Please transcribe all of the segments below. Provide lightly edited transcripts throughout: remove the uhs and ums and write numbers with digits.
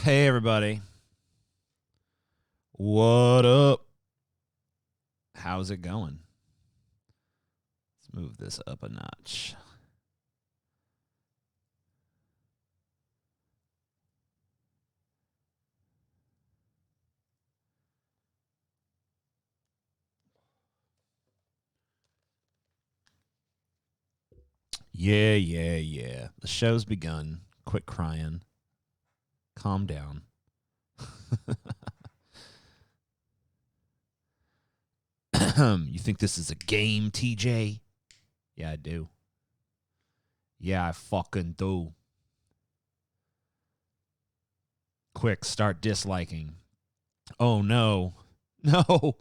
Hey, everybody. What up? How's it going? Let's move this up a notch. Yeah. The show's begun. Quit crying. Calm down. You think this is a game, TJ? Yeah, I do. Yeah, I fucking do. Quick, start disliking. Oh, no. No.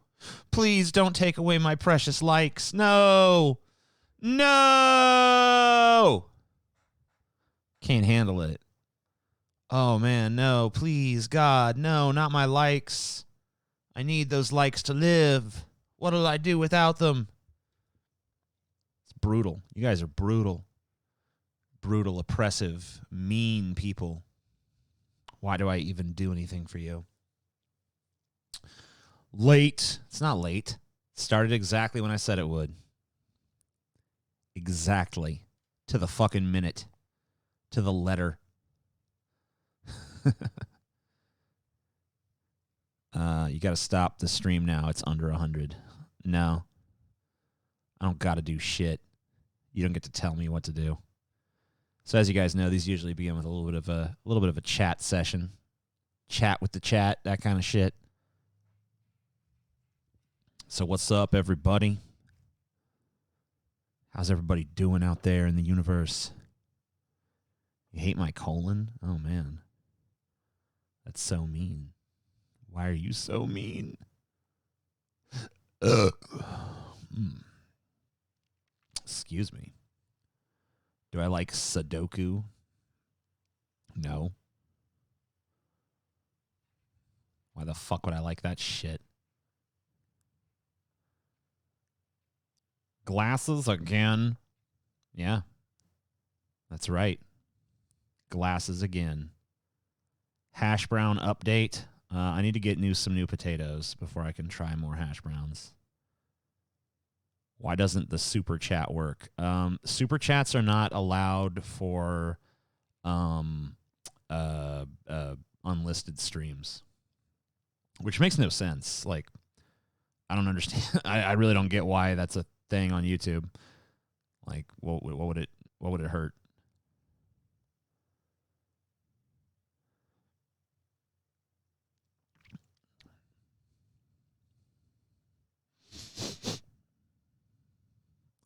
Please don't take away my precious likes. No. No. Can't handle it. Oh, man, no. Please, God, no, not my likes. I need those likes to live. What'll I do without them? It's brutal. You guys are brutal. Brutal, oppressive, mean people. Why do I even do anything for you? Late. It's not late. It started exactly when I said it would. Exactly. To the fucking minute. To the letter. You got to stop the stream now. It's under 100. No. I don't got to do shit. You don't get to tell me what to do. So as you guys know, these usually begin with a little bit of a chat session. Chat with the chat, that kind of shit. So what's up, everybody? How's everybody doing out there in the universe? You hate my colon? Oh, man. That's so mean. Why are you so mean? Excuse me. Do I like Sudoku? No. Why the fuck would I like that shit? Glasses again. Yeah. That's right. Glasses again. Hash brown update. I need to get some new potatoes before I can try more hash browns. Why doesn't the super chat work? Super chats are not allowed for unlisted streams, which makes no sense. Like, I don't understand. I really don't get why that's a thing on YouTube. Like, what would it hurt?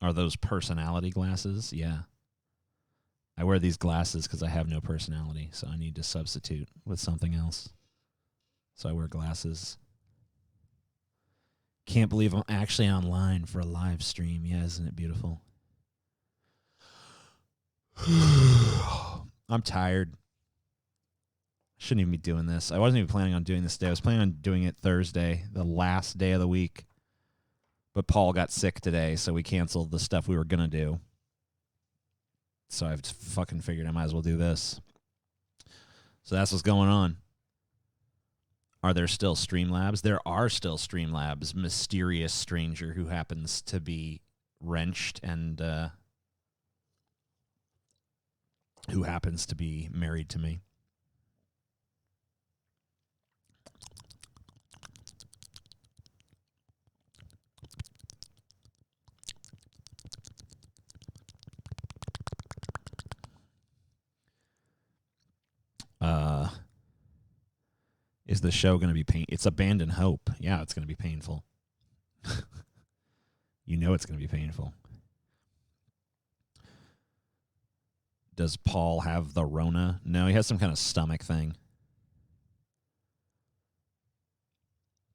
Are those personality glasses? Yeah. I wear these glasses because I have no personality, so I need to substitute with something else. So I wear glasses. Can't believe I'm actually online for a live stream. Yeah, isn't it beautiful? I'm tired. Shouldn't even be doing this. I wasn't even planning on doing this today. I was planning on doing it Thursday, the last day of the week. But Paul got sick today, so we canceled the stuff we were going to do. So I've fucking figured I might as well do this. So that's what's going on. Are there still Streamlabs? There are still Streamlabs. Mysterious stranger who happens to be wrenched and who happens to be married to me. Is the show going to be painful? It's Abandoned Hope. Yeah, it's going to be painful. You know it's going to be painful. Does Paul have the Rona? No, he has some kind of stomach thing.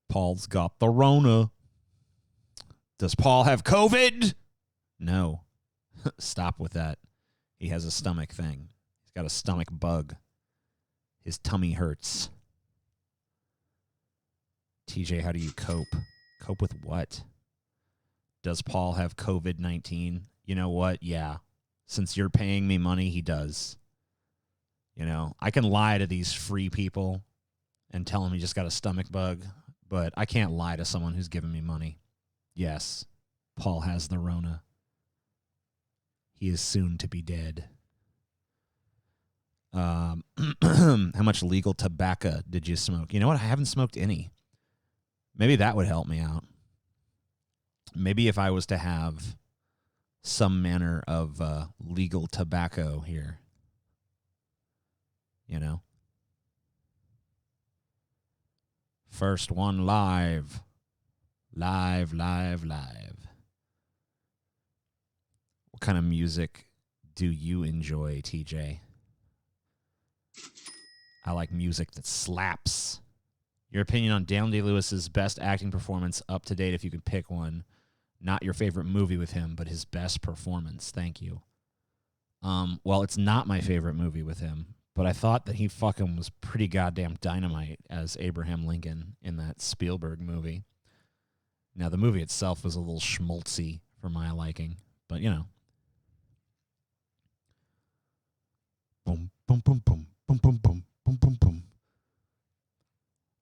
Paul's got the Rona. Does Paul have COVID? No. Stop with that. He has a stomach thing. He's got a stomach bug. His tummy hurts. TJ, how do you cope? Cope with what? Does Paul have COVID-19? You know what? Yeah. Since you're paying me money, he does. You know, I can lie to these free people and tell them he just got a stomach bug, but I can't lie to someone who's giving me money. Yes, Paul has the Rona. He is soon to be dead. How much legal tobacco did you smoke? You know what? I haven't smoked any. Maybe that would help me out. Maybe if I was to have some manner of legal tobacco here. You know? First one live. Live. What kind of music do you enjoy, TJ? I like music that slaps. Your opinion on Daniel Day-Lewis's best acting performance, up to date if you could pick one. Not your favorite movie with him, but his best performance. Thank you. Well, it's not my favorite movie with him, but I thought that he fucking was pretty goddamn dynamite as Abraham Lincoln in that Spielberg movie. Now, the movie itself was a little schmaltzy for my liking, but you know. Boom, boom, boom, boom, boom, boom, boom, boom, boom, boom.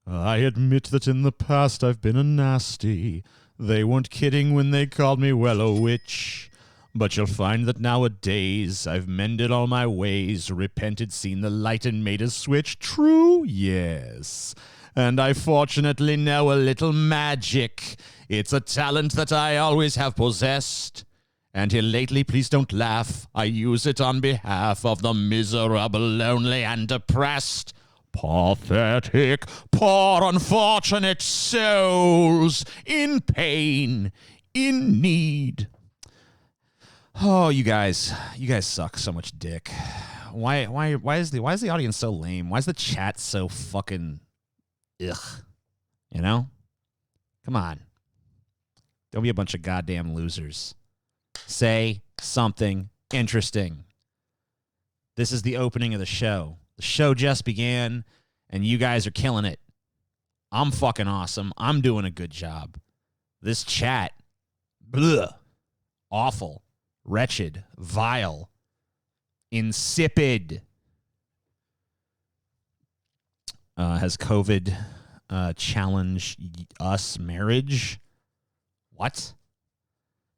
I admit that in the past I've been a nasty. They weren't kidding when they called me, well, a witch. But you'll find that nowadays I've mended all my ways, repented, seen the light, and made a switch. True? Yes. And I fortunately know a little magic. It's a talent that I always have possessed. And here lately, please don't laugh, I use it on behalf of the miserable, lonely, and depressed. Pathetic, poor, unfortunate souls in pain, in need. Oh, you guys suck so much dick. Why is the audience so lame? Why is the chat so fucking ugh? You know? Come on. Don't be a bunch of goddamn losers. Say something interesting. This is the opening of the show. The show just began, and you guys are killing it. I'm fucking awesome. I'm doing a good job. This chat, bleh, awful, wretched, vile, insipid. Has COVID challenged us marriage? What?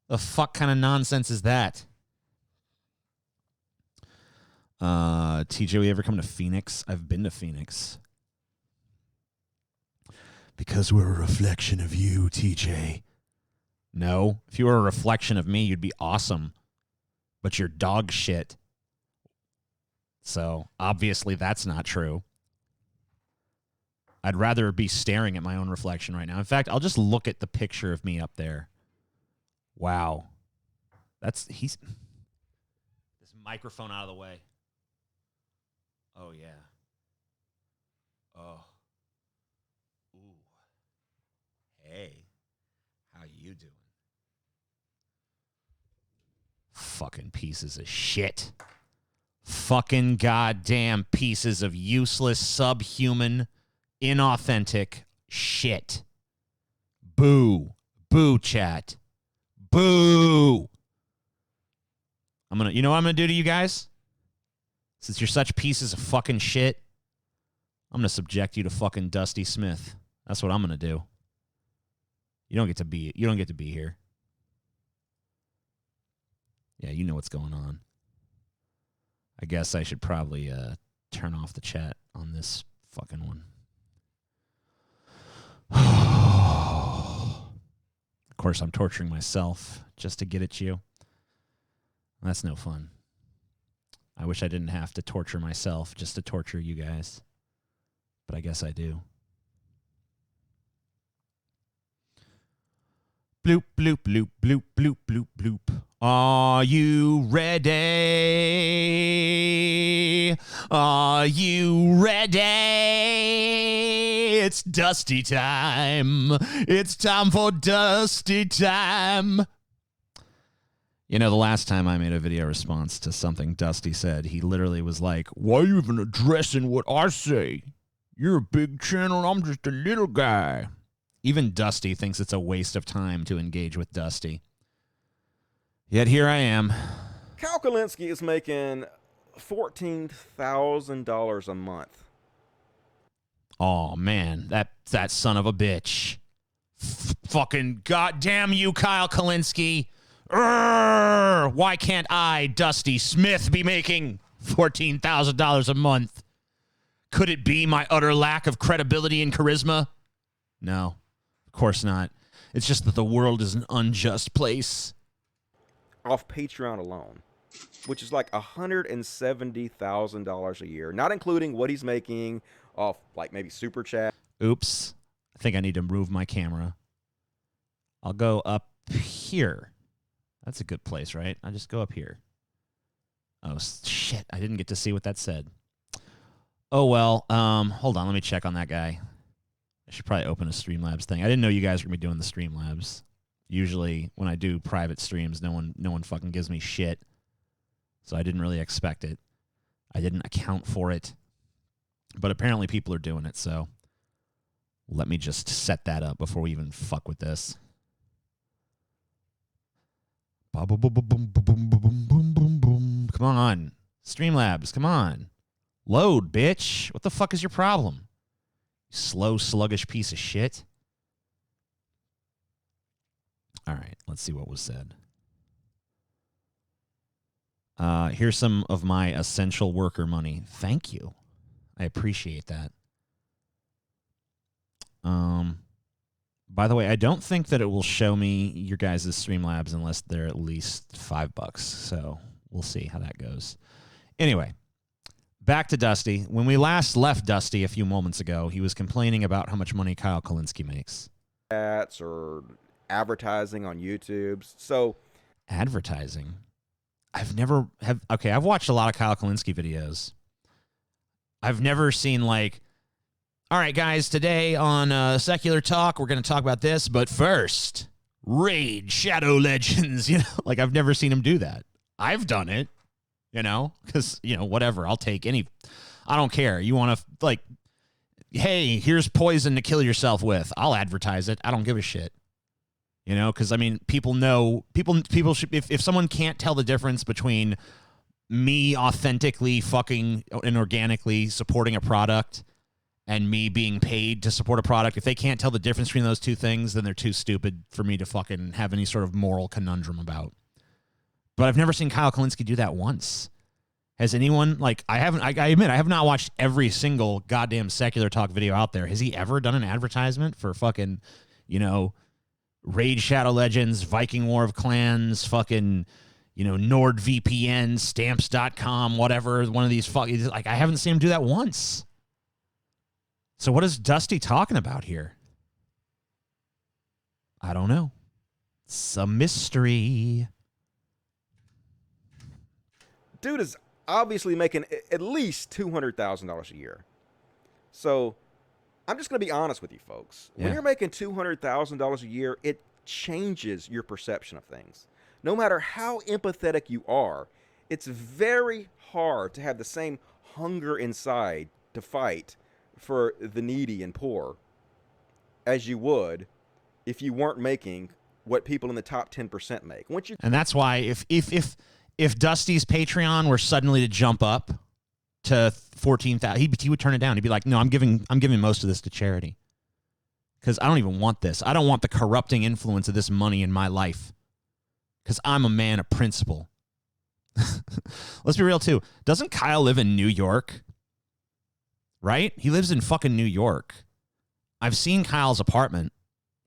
The fuck kind of nonsense is that? TJ, we ever come to Phoenix? I've been to Phoenix. Because we're a reflection of you, TJ. No. If you were a reflection of me, you'd be awesome. But you're dog shit. So, obviously, that's not true. I'd rather be staring at my own reflection right now. In fact, I'll just look at the picture of me up there. Wow. He's... This microphone out of the way. Oh, yeah. Oh. Ooh. Hey. How you doing? Fucking pieces of shit. Fucking goddamn pieces of useless, subhuman, inauthentic shit. Boo. Boo, chat. Boo. You know what I'm gonna do to you guys? Since you're such pieces of fucking shit, I'm gonna subject you to fucking Dusty Smith. That's what I'm gonna do. You don't get to be here. Yeah, you know what's going on. I guess I should probably turn off the chat on this fucking one. Of course, I'm torturing myself just to get at you. That's no fun. I wish I didn't have to torture myself just to torture you guys. But I guess I do. Bloop, bloop, bloop, bloop, bloop, bloop, bloop. Are you ready? Are you ready? It's Dusty time. It's time for Dusty time. You know, the last time I made a video response to something Dusty said, he literally was like, why are you even addressing what I say? You're a big channel and I'm just a little guy. Even Dusty thinks it's a waste of time to engage with Dusty. Yet here I am. Kyle Kulinski is making $14,000 a month. Oh, man, that son of a bitch. Fucking goddamn you, Kyle Kulinski. Why can't I, Dusty Smith, be making $14,000 a month? Could it be my utter lack of credibility and charisma? No, of course not. It's just that the world is an unjust place. Off Patreon alone, which is like $170,000 a year, not including what he's making off like maybe Super Chat. Oops. I think I need to move my camera. I'll go up here. That's a good place, right? I'll just go up here. Oh, shit. I didn't get to see what that said. Oh, well. Hold on. Let me check on that guy. I should probably open a Streamlabs thing. I didn't know you guys were going to be doing the Streamlabs. Usually, when I do private streams, no one fucking gives me shit. So I didn't really expect it. I didn't account for it. But apparently people are doing it, so let me just set that up before we even fuck with this. Come on. Streamlabs, come on. Load, bitch. What the fuck is your problem? You slow, sluggish piece of shit. All right, let's see what was said. Here's some of my essential worker money. Thank you. I appreciate that. By the way, I don't think that it will show me your guys' Streamlabs unless they're at least $5. So we'll see how that goes. Anyway, back to Dusty. When we last left Dusty a few moments ago, he was complaining about how much money Kyle Kulinski makes. Ads or advertising on YouTube. So advertising. I've watched a lot of Kyle Kulinski videos. I've never seen like, all right, guys, today on Secular Talk, we're going to talk about this, but first, Raid Shadow Legends. You know, like I've never seen him do that. I've done it, you know, because, you know, whatever. I'll take any. I don't care. You want to, like, hey, here's poison to kill yourself with. I'll advertise it. I don't give a shit. You know, because I mean, people know people should, if someone can't tell the difference between me authentically fucking and organically supporting a product and me being paid to support a product, if they can't tell the difference between those two things, then they're too stupid for me to fucking have any sort of moral conundrum about. But I've never seen Kyle Kulinski do that once. Has anyone, like, I admit, I have not watched every single goddamn Secular Talk video out there. Has he ever done an advertisement for fucking, you know, Raid Shadow Legends, Viking War of Clans, fucking, you know, NordVPN, Stamps.com, whatever, one of these fucking, like, I haven't seen him do that once. So what is Dusty talking about here? I don't know. It's a mystery. Dude is obviously making at least $200,000 a year. So I'm just going to be honest with you folks. When you're making $200,000 a year, it changes your perception of things. No matter how empathetic you are, it's very hard to have the same hunger inside to fight for the needy and poor as you would if you weren't making what people in the top 10% make. And that's why if Dusty's Patreon were suddenly to jump up to 14,000, he would turn it down. He'd be like, "No, I'm giving most of this to charity because I don't even want this. I don't want the corrupting influence of this money in my life because I'm a man of principle." Let's be real too. Doesn't Kyle live in New York? Right? He lives in fucking New York. I've seen Kyle's apartment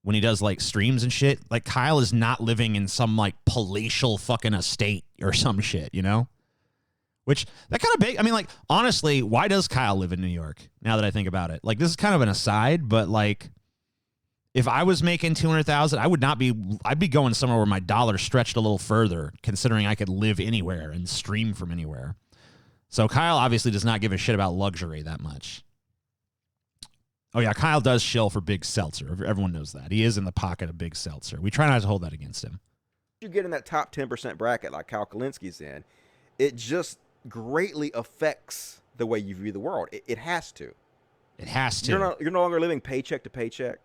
when he does like streams and shit. Like, Kyle is not living in some like palatial fucking estate or some shit, you know? Which, that kind of big. I mean, like, honestly, why does Kyle live in New York? Now that I think about it, like, this is kind of an aside, but like, if I was making 200,000, I'd be going somewhere where my dollar stretched a little further, considering I could live anywhere and stream from anywhere. So Kyle obviously does not give a shit about luxury that much. Oh, yeah, Kyle does shill for Big Seltzer. Everyone knows that. He is in the pocket of Big Seltzer. We try not to hold that against him. You get in that top 10% bracket like Kyle Kulinski's in, it just greatly affects the way you view the world. It has to. It has to. You're no longer living paycheck to paycheck.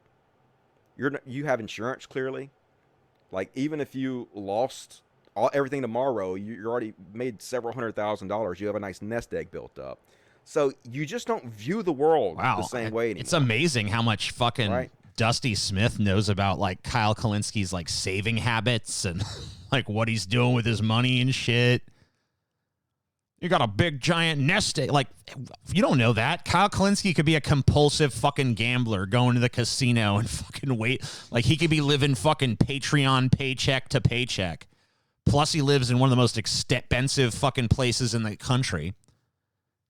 You have insurance, clearly. Like, even if you lost everything tomorrow, you're already made several $100,000. You have a nice nest egg built up. So you just don't view the world the same way anymore. It's amazing how much fucking Dusty Smith knows about, like, Kyle Kulinski's, like, saving habits and, like, what he's doing with his money and shit. You got a big, giant nest egg. Like, you don't know that. Kyle Kulinski could be a compulsive fucking gambler going to the casino and fucking wait. Like, he could be living fucking Patreon paycheck to paycheck. Plus, he lives in one of the most expensive fucking places in the country.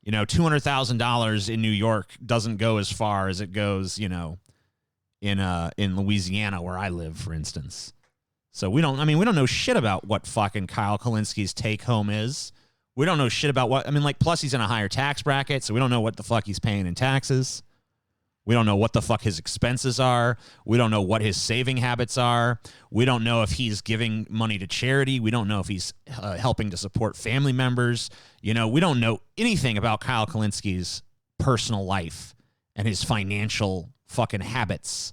You know, $200,000 in New York doesn't go as far as it goes, you know, in Louisiana where I live, for instance. So we don't know shit about what fucking Kyle Kulinski's take home is. We don't know shit about plus he's in a higher tax bracket, so we don't know what the fuck he's paying in taxes. We don't know what the fuck his expenses are. We don't know what his saving habits are. We don't know if he's giving money to charity. We don't know if he's helping to support family members. You know, we don't know anything about Kyle Kulinski's personal life and his financial fucking habits.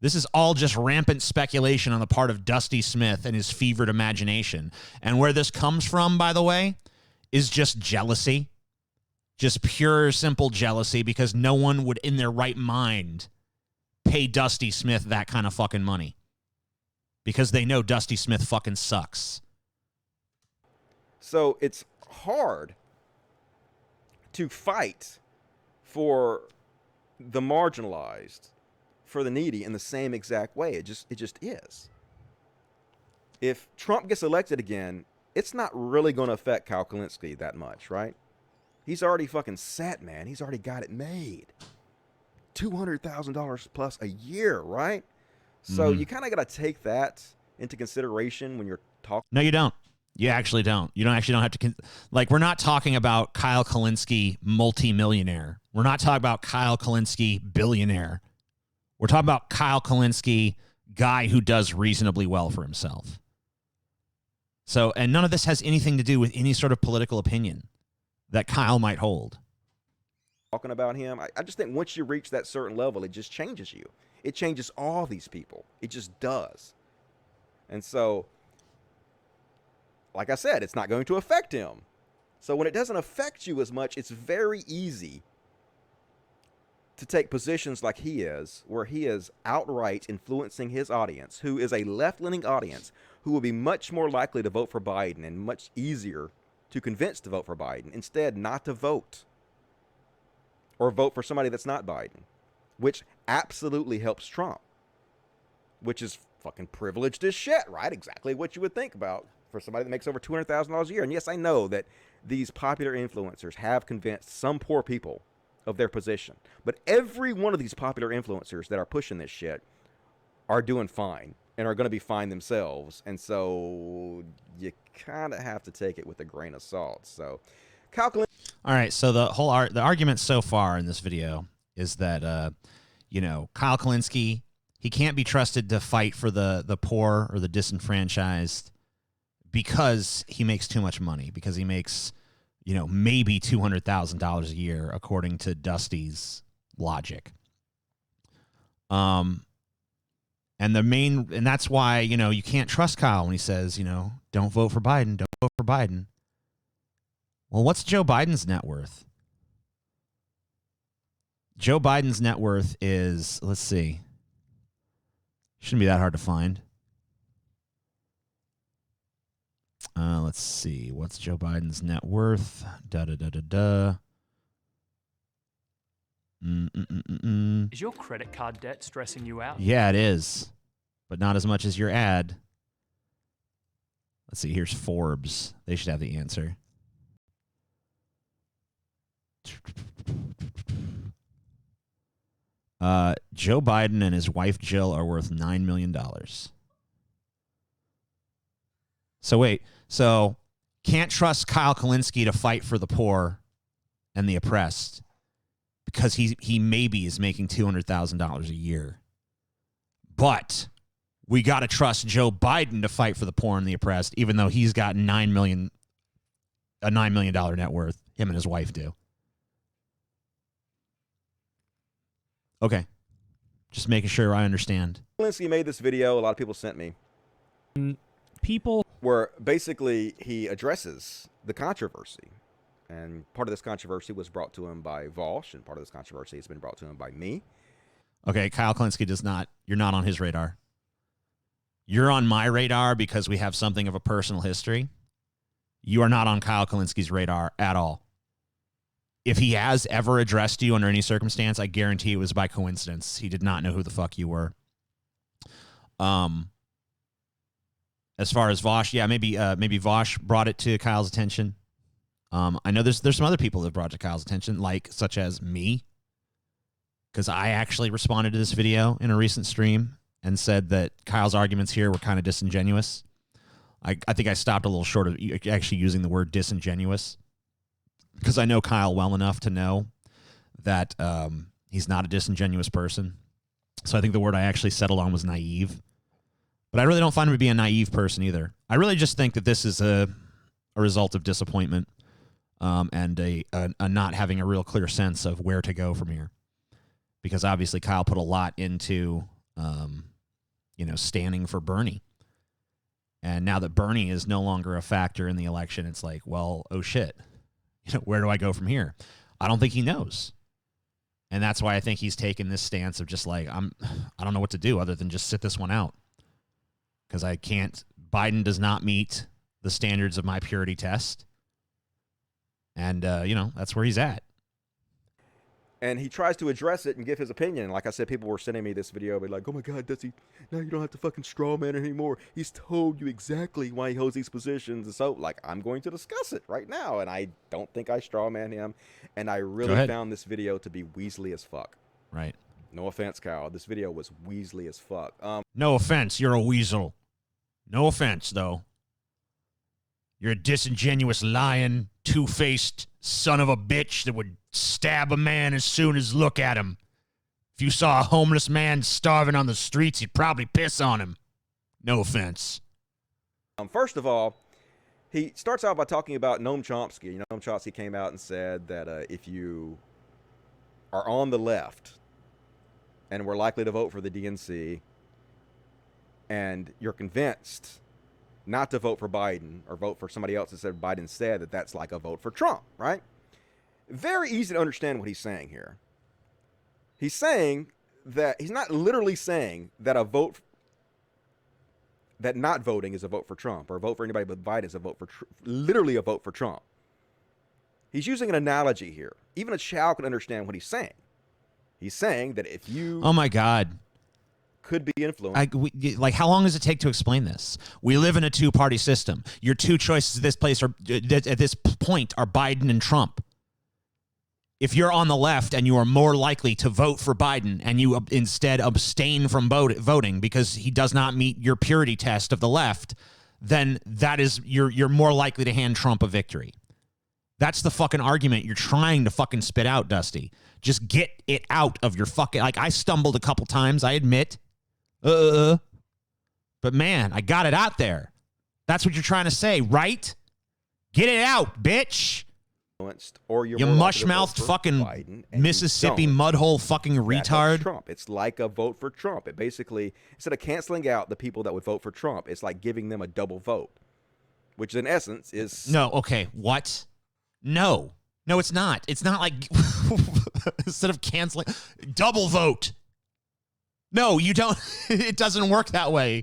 This is all just rampant speculation on the part of Dusty Smith and his fevered imagination. And where this comes from, by the way, is just jealousy. Just pure, simple jealousy, because no one would, in their right mind, pay Dusty Smith that kind of fucking money. Because they know Dusty Smith fucking sucks. So it's hard to fight for the marginalized, for the needy in the same exact way. It just is. If Trump gets elected again, it's not really going to affect Kyle Kulinski that much, right? He's already fucking set, man. He's already got it made. $200,000 plus a year, right? So you kind of got to take that into consideration when you're talking. No, you don't. You actually don't. You don't have to. We're not talking about Kyle Kulinski multimillionaire. We're not talking about Kyle Kulinski billionaire. We're talking about Kyle Kulinski, guy who does reasonably well for himself. So, and none of this has anything to do with any sort of political opinion that Kyle might hold. talking about him. I just think once you reach that certain level, it just changes you. It changes all these people. It just does. And so, like I said, it's not going to affect him. So when it doesn't affect you as much, it's very easy to take positions like he is, where he is outright influencing his audience, who is a left-leaning audience, who will be much more likely to vote for Biden and much easier to convince to vote for Biden, instead not to vote. Or vote for somebody that's not Biden, which absolutely helps Trump, which is fucking privileged as shit, right? Exactly what you would think about for somebody that makes over $200,000 a year. And yes, I know that these popular influencers have convinced some poor people of their position, but every one of these popular influencers that are pushing this shit are doing fine and are going to be fine themselves. And so you kind of have to take it with a grain of salt. So calculate. All right, so the argument so far in this video is that you know, Kyle Kulinski, he can't be trusted to fight for the poor or the disenfranchised because he makes too much money, because he makes, you know, maybe $200,000 a year according to Dusty's logic. And that's why, you know, you can't trust Kyle when he says, you know, don't vote for Biden, don't vote for Biden. Well, what's Joe Biden's net worth? Joe Biden's net worth is, let's see, shouldn't be that hard to find. Let's see, what's Joe Biden's net worth? Is your credit card debt stressing you out? Yeah, it is, but not as much as your ad. Let's see, here's Forbes. They should have the answer. Joe Biden and his wife Jill are worth $9 million. So wait, so can't trust Kyle Kulinski to fight for the poor and the oppressed because he maybe is making $200,000 a year. But we got to trust Joe Biden to fight for the poor and the oppressed, even though he's got a $9 million net worth. Him and his wife do. Okay. Just making sure I understand. Kulinski made this video, a lot of people sent me. People Where basically he addresses the controversy. And part of this controversy was brought to him by Vosh, and part of this controversy has been brought to him by me. Okay, Kyle Kulinski you're not on his radar. You're on my radar because we have something of a personal history. You are not on Kyle Kulinski's radar at all. If he has ever addressed you under any circumstance, I guarantee it was by coincidence. He did not know who the fuck you were. As far as Vosh, yeah, maybe Vosh brought it to Kyle's attention. I know there's some other people that brought it to Kyle's attention, such as me, because I actually responded to this video in a recent stream and said that Kyle's arguments here were kind of disingenuous. I think I stopped a little short of actually using the word disingenuous, because I know Kyle well enough to know that he's not a disingenuous person. So I think the word I actually settled on was naive. But I really don't find him to be a naive person either. I really just think that this is a result of disappointment and a not having a real clear sense of where to go from here. Because obviously Kyle put a lot into, standing for Bernie. And now that Bernie is no longer a factor in the election, it's like, well, oh shit. Where do I go from here? I don't think he knows. And that's why I think he's taken this stance of just like, I don't know what to do other than just sit this one out. Because Biden does not meet the standards of my purity test. And, that's where he's at. And he tries to address it and give his opinion. Like I said, people were sending me this video, be like, oh my God, now you don't have to fucking straw man anymore. He's told you exactly why he holds these positions. And so, like, I'm going to discuss it right now. And I don't think I straw man him. And I really found this video to be Weasley as fuck. Right. No offense, Kyle. This video was Weasley as fuck. No offense. You're a weasel. No offense, though. You're a disingenuous, lying, two-faced son of a bitch that would stab a man as soon as look at him. If you saw a homeless man starving on the streets, you'd probably piss on him. No offense. First of all, he starts out by talking about Noam Chomsky. Noam Chomsky came out and said that if you are on the left and we're likely to vote for the DNC, and you're convinced not to vote for Biden or vote for somebody else instead of Biden instead, that's like a vote for Trump, right? Very easy to understand what he's saying here. He's saying that he's not literally saying that that not voting is a vote for Trump, or a vote for anybody but Biden is a vote for literally a vote for Trump. He's using an analogy here. Even a child can understand what he's saying. He's saying that if you oh my God, could be influenced. Like, how long does it take to explain this? We live in a two-party system. Your two choices at this place are at this point are Biden and Trump. If you're on the left and you are more likely to vote for Biden and you instead abstain from voting because he does not meet your purity test of the left, then that is you're more likely to hand Trump a victory. That's the fucking argument you're trying to fucking spit out, Dusty. Just get it out of your fucking... Like, I stumbled a couple times, I admit. But man, I got it out there. That's what you're trying to say, right? Get it out, bitch. Or you mush-mouthed fucking Mississippi mudhole fucking retard. Trump. It's like a vote for Trump. It basically, instead of canceling out the people that would vote for Trump, it's like giving them a double vote, which in essence is... No, okay, what? No, it's not. It's not like instead of canceling, double vote. No, you don't. It doesn't work that way.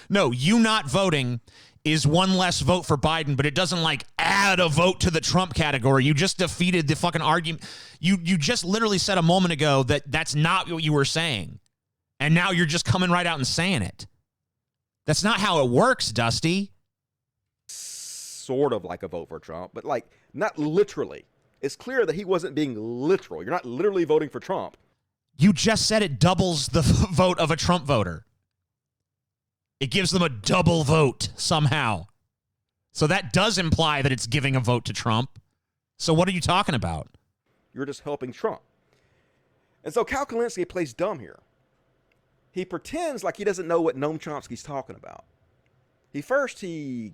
No, you not voting is one less vote for Biden, but it doesn't like add a vote to the Trump category. You just defeated the fucking argument. You just literally said a moment ago that that's not what you were saying. And now you're just coming right out and saying it. That's not how it works, Dusty. Sort of like a vote for Trump, but like not literally. It's clear that he wasn't being literal. You're not literally voting for Trump. You just said it doubles the vote of a Trump voter. It gives them a double vote somehow. So that does imply that it's giving a vote to Trump. So what are you talking about? You're just helping Trump. And so Kyle Kulinski plays dumb here. He pretends like he doesn't know what Noam Chomsky's talking about. He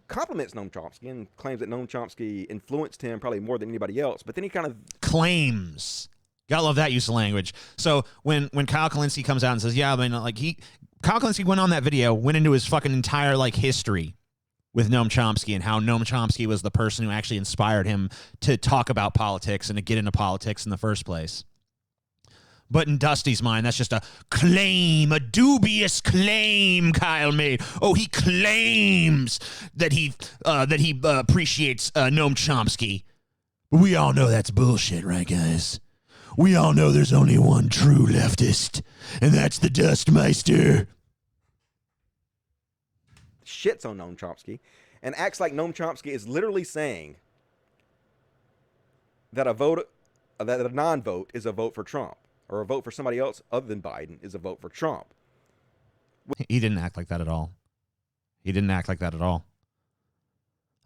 compliments Noam Chomsky and claims that Noam Chomsky influenced him probably more than anybody else, but then he kind of... Claims. Gotta love that use of language. So when Kyle Kulinski comes out and says, yeah, I mean, like Kyle Kulinski went on that video, went into his fucking entire like history with Noam Chomsky and how Noam Chomsky was the person who actually inspired him to talk about politics and to get into politics in the first place. But in Dusty's mind, that's just a claim, a dubious claim Kyle made. Oh, he claims that he appreciates Noam Chomsky. But we all know that's bullshit, right, guys? We all know there's only one true leftist, and that's the Dustmeister. Shits on Noam Chomsky and acts like Noam Chomsky is literally saying that a non-vote is a vote for Trump, or a vote for somebody else other than Biden is a vote for Trump. He didn't act like that at all.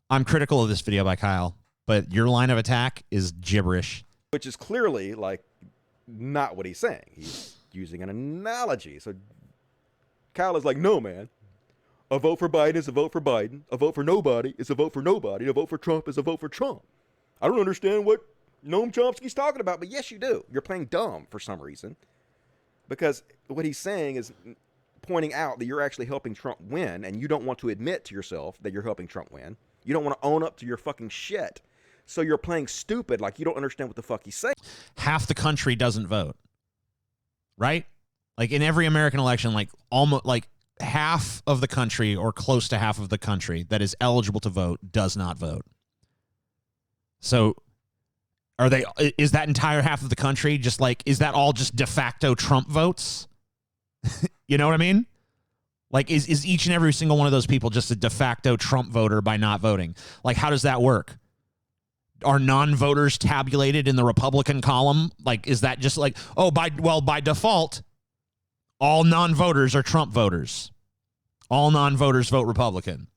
I'm critical of this video by Kyle, but your line of attack is gibberish. Which is clearly, like, not what he's saying. He's using an analogy. So Kyle is like, no, man. A vote for Biden is a vote for Biden. A vote for nobody is a vote for nobody. A vote for Trump is a vote for Trump. I don't understand what Noam Chomsky's talking about, but yes, you do. You're playing dumb for some reason. Because what he's saying is pointing out that you're actually helping Trump win, and you don't want to admit to yourself that you're helping Trump win. You don't want to own up to your fucking shit. So you're playing stupid, like you don't understand what the fuck he's saying. Half the country doesn't vote, right? Like in every American election, like almost like half of the country or close to half of the country that is eligible to vote does not vote. So is that entire half of the country just like, is that all just de facto Trump votes? You know what I mean? Like, is each and every single one of those people just a de facto Trump voter by not voting? Like, how does that work? Are non-voters tabulated in the Republican column? Like, is that just like, oh, by default, all non-voters are Trump voters. All non-voters vote Republican.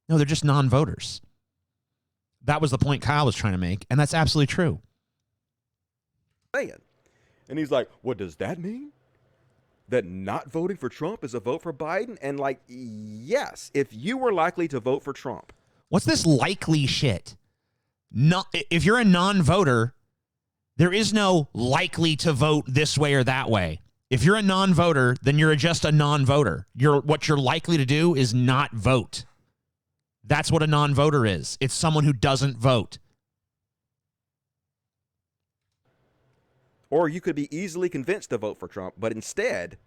No, they're just non-voters. That was the point Kyle was trying to make, and that's absolutely true. And he's like, what does that mean? That not voting for Trump is a vote for Biden? And like, yes, if you were likely to vote for Trump. What's this likely shit? No, if you're a non-voter There is no likely to vote this way or that way. If you're a non-voter, then you're just a non-voter. What you're likely to do is not vote. That's what a non-voter is. It's someone who doesn't vote. Or you could be easily convinced to vote for Trump, but instead,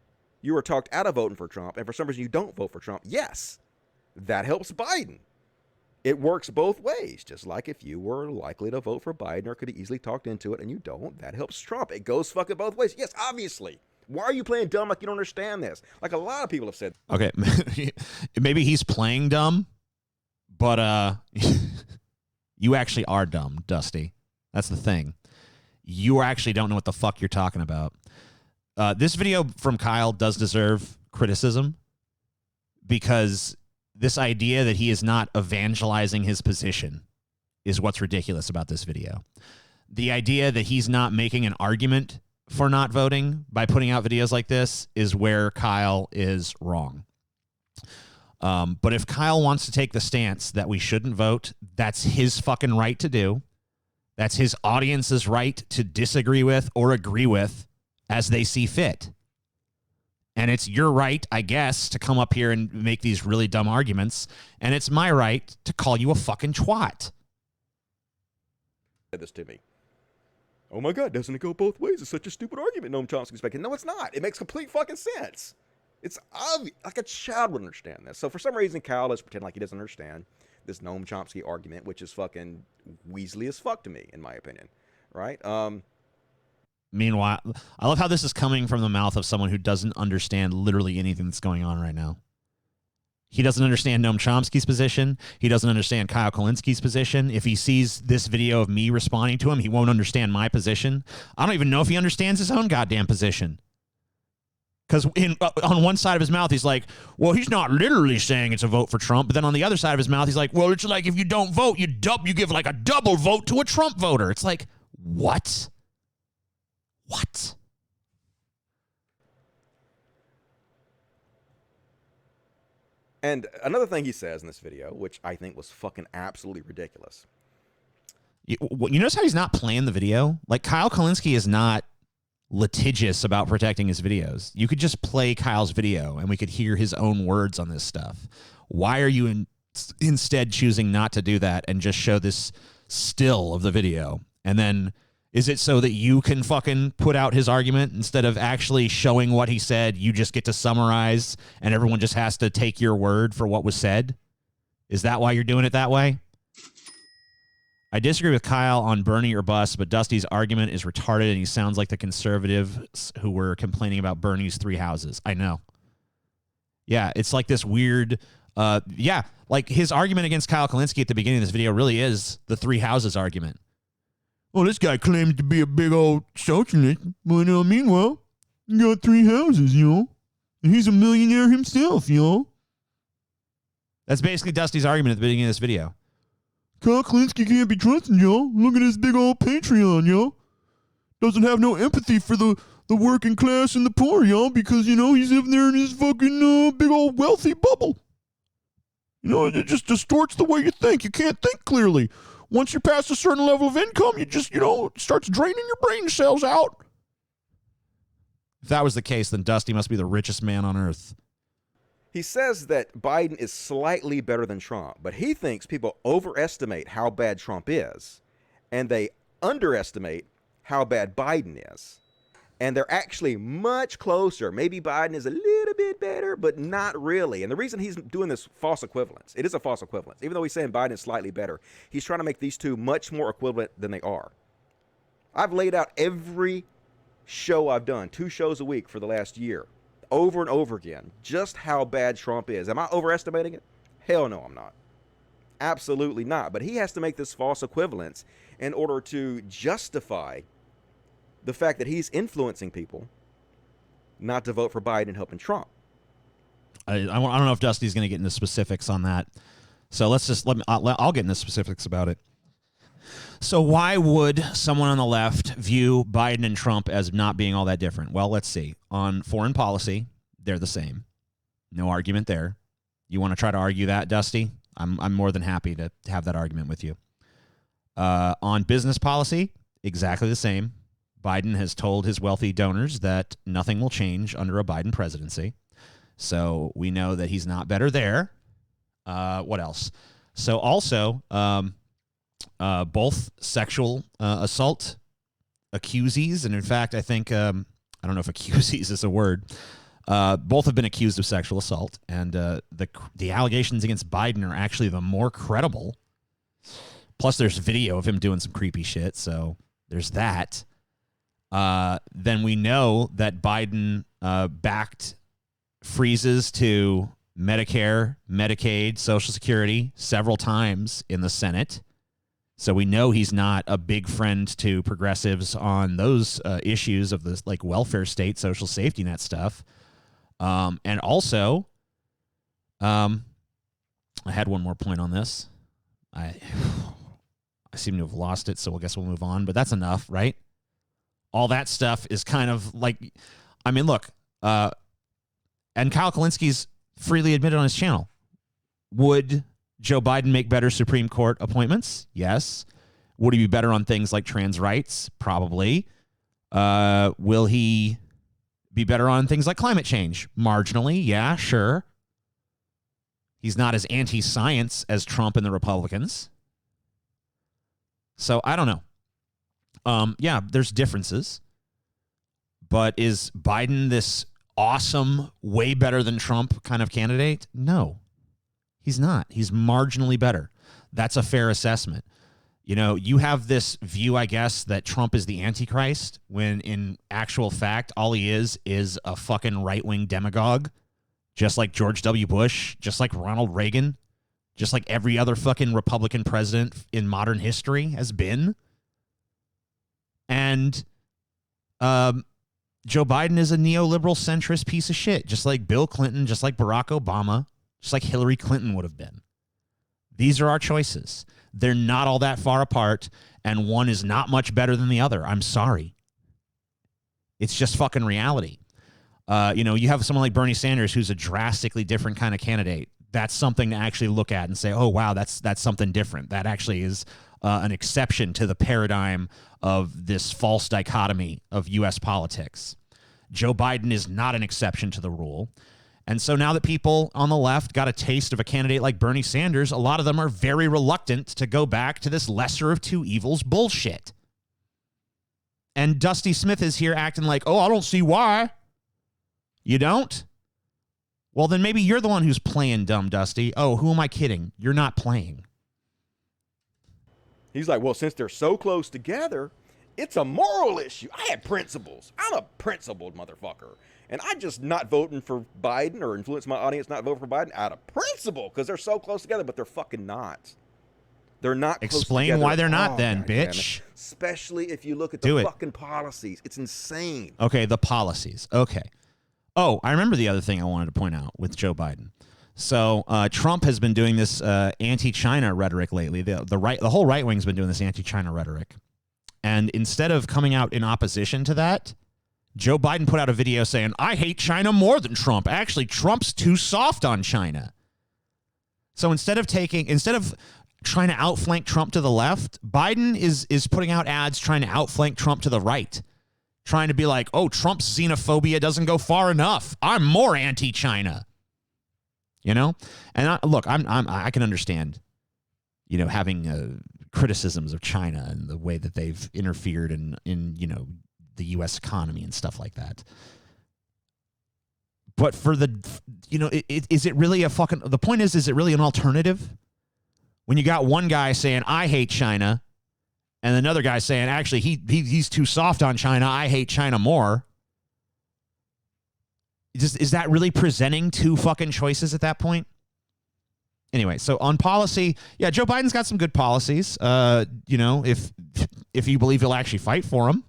you were talked out of voting for Trump, and for some reason you don't vote for Trump. Yes, that helps Biden. It works both ways, just like if you were likely to vote for Biden or could be easily talked into it and you don't, that helps Trump. It goes fucking both ways. Yes, obviously. Why are you playing dumb like you don't understand this? Like a lot of people have said. Okay, maybe he's playing dumb, but you actually are dumb, Dusty. That's the thing. You actually don't know what the fuck you're talking about. This video from Kyle does deserve criticism because this idea that he is not evangelizing his position is what's ridiculous about this video. The idea that he's not making an argument for not voting by putting out videos like this is where Kyle is wrong. But if Kyle wants to take the stance that we shouldn't vote, that's his fucking right to do. That's his audience's right to disagree with or agree with as they see fit. And it's your right, I guess, to come up here and make these really dumb arguments. And it's my right to call you a fucking twat. Said this to me. Oh my God, doesn't it go both ways? It's such a stupid argument Noam Chomsky's making. No, it's not. It makes complete fucking sense. It's obvious. Like a child would understand this. So for some reason, Kyle does pretend like he doesn't understand this Noam Chomsky argument, which is fucking Weasley as fuck to me, in my opinion. Right? Meanwhile, I love how this is coming from the mouth of someone who doesn't understand literally anything that's going on right now. He doesn't understand Noam Chomsky's position. He doesn't understand Kyle Kulinski's position. If he sees this video of me responding to him, he won't understand my position. I don't even know if he understands his own goddamn position. Because on one side of his mouth, he's like, well, he's not literally saying it's a vote for Trump. But then on the other side of his mouth, he's like, well, it's like if you don't vote, you give like a double vote to a Trump voter. It's like, what? What? And another thing he says in this video, which I think was fucking absolutely ridiculous. You notice how he's not playing the video? Like, Kyle Kulinski is not litigious about protecting his videos. You could just play Kyle's video and we could hear his own words on this stuff. Why are you instead choosing not to do that and just show this still of the video? And then is it so that you can fucking put out his argument instead of actually showing what he said? You just get to summarize and everyone just has to take your word for what was said? Is that why you're doing it that way? I disagree with Kyle on Bernie or bust, but Dusty's argument is retarded and he sounds like the conservatives who were complaining about Bernie's 3 houses. I know. Yeah, it's like this weird, like his argument against Kyle Kulinski at the beginning of this video really is the 3 houses argument. Well, this guy claims to be a big old socialist, but meanwhile, he got 3 houses, and he's a millionaire himself, That's basically Dusty's argument at the beginning of this video. Kyle Kulinski can't be trusted, Look at his big old Patreon, Doesn't have no empathy for the working class and the poor, because, he's living there in his fucking big old wealthy bubble. It just distorts the way you think. You can't think clearly. Once you pass a certain level of income, you just, it starts draining your brain cells out. If that was the case, then Dusty must be the richest man on earth. He says that Biden is slightly better than Trump, but he thinks people overestimate how bad Trump is, and they underestimate how bad Biden is. And they're actually much closer. Maybe Biden is a little bit better, but not really. And the reason he's doing this false equivalence, it is a false equivalence. Even though he's saying Biden is slightly better, he's trying to make these two much more equivalent than they are. I've laid out every show I've done, 2 shows a week for the last year, over and over again, just how bad Trump is. Am I overestimating it? Hell no, I'm not. Absolutely not. But he has to make this false equivalence in order to justify the fact that he's influencing people not to vote for Biden and helping Trump. I don't know if Dusty's going to get into specifics on that. So let's just I'll get into specifics about it. So why would someone on the left view Biden and Trump as not being all that different? Well, let's see. On foreign policy, they're the same. No argument there. You want to try to argue that, Dusty? I'm more than happy to have that argument with you. On business policy, exactly the same. Biden has told his wealthy donors that nothing will change under a Biden presidency. So we know that he's not better there. What else? So also, both sexual assault accusees, and in fact, I think, I don't know if accusees is a word, both have been accused of sexual assault, and the allegations against Biden are actually the more credible. Plus, there's video of him doing some creepy shit, so there's that. Then we know that Biden backed freezes to Medicare, Medicaid, Social Security several times in the Senate. So we know he's not a big friend to progressives on those issues of this, like welfare state, social safety net stuff. And also, I had one more point on this. I seem to have lost it, so I guess we'll move on. But that's enough, right? All that stuff is kind of like, I mean, look, and Kyle Kalinski's freely admitted on his channel. Would Joe Biden make better Supreme Court appointments? Yes. Would he be better on things like trans rights? Probably. Will he be better on things like climate change? Marginally, yeah, sure. He's not as anti-science as Trump and the Republicans. So I don't know. Yeah, there's differences. But is Biden this awesome, way better than Trump kind of candidate? No, he's not. He's marginally better. That's a fair assessment. You know, you have this view, I guess, that Trump is the Antichrist, when in actual fact, all he is a fucking right-wing demagogue, just like George W. Bush, just like Ronald Reagan, just like every other fucking Republican president in modern history has been. And Joe Biden is a neoliberal centrist piece of shit, just like Bill Clinton, just like Barack Obama, just like Hillary Clinton would have been. These are our choices. They're not all that far apart, and one is not much better than the other. I'm sorry. It's just fucking reality. You know, you have someone like Bernie Sanders who's a drastically different kind of candidate. That's something to actually look at and say, oh, wow, that's something different. That actually is an exception to the paradigm of this false dichotomy of U.S. politics. Joe Biden is not an exception to the rule. And so now that people on the left got a taste of a candidate like Bernie Sanders, a lot of them are very reluctant to go back to this lesser of two evils bullshit. And Dusty Smith is here acting like, oh, I don't see why. You don't? Well, then maybe you're the one who's playing dumb, Dusty. Oh, who am I kidding? You're not playing. He's like, well, since they're so close together, it's a moral issue. I have principles. I'm a principled motherfucker. And I'm just not voting for Biden or influence my audience not voting for Biden out of principle because they're so close together, but they're fucking not. They're not close Explain together. why they're not then, bitch. Especially if you look at the fucking policies. It's insane. Okay, the policies. Okay. Oh, I remember the other thing I wanted to point out with Joe Biden. So Trump has been doing this anti-China rhetoric lately. The whole right wing's been doing this anti-China rhetoric. And instead of coming out in opposition to that, Joe Biden put out a video saying, I hate China more than Trump. Actually, Trump's too soft on China. So instead of trying to outflank Trump to the left, Biden is putting out ads trying to outflank Trump to the right. Trying to be like, oh, Trump's xenophobia doesn't go far enough. I'm more anti-China. You know? And I can understand, you know, having criticisms of China and the way that they've interfered in you know, the U.S. economy and stuff like that. But for you know, is it really the point is it really an alternative? When you got one guy saying, I hate China, and another guy saying, actually, he's too soft on China, I hate China more. Is that really presenting two fucking choices at that point? Anyway, so on policy, yeah, Joe Biden's got some good policies, you know, if you believe he'll actually fight for them.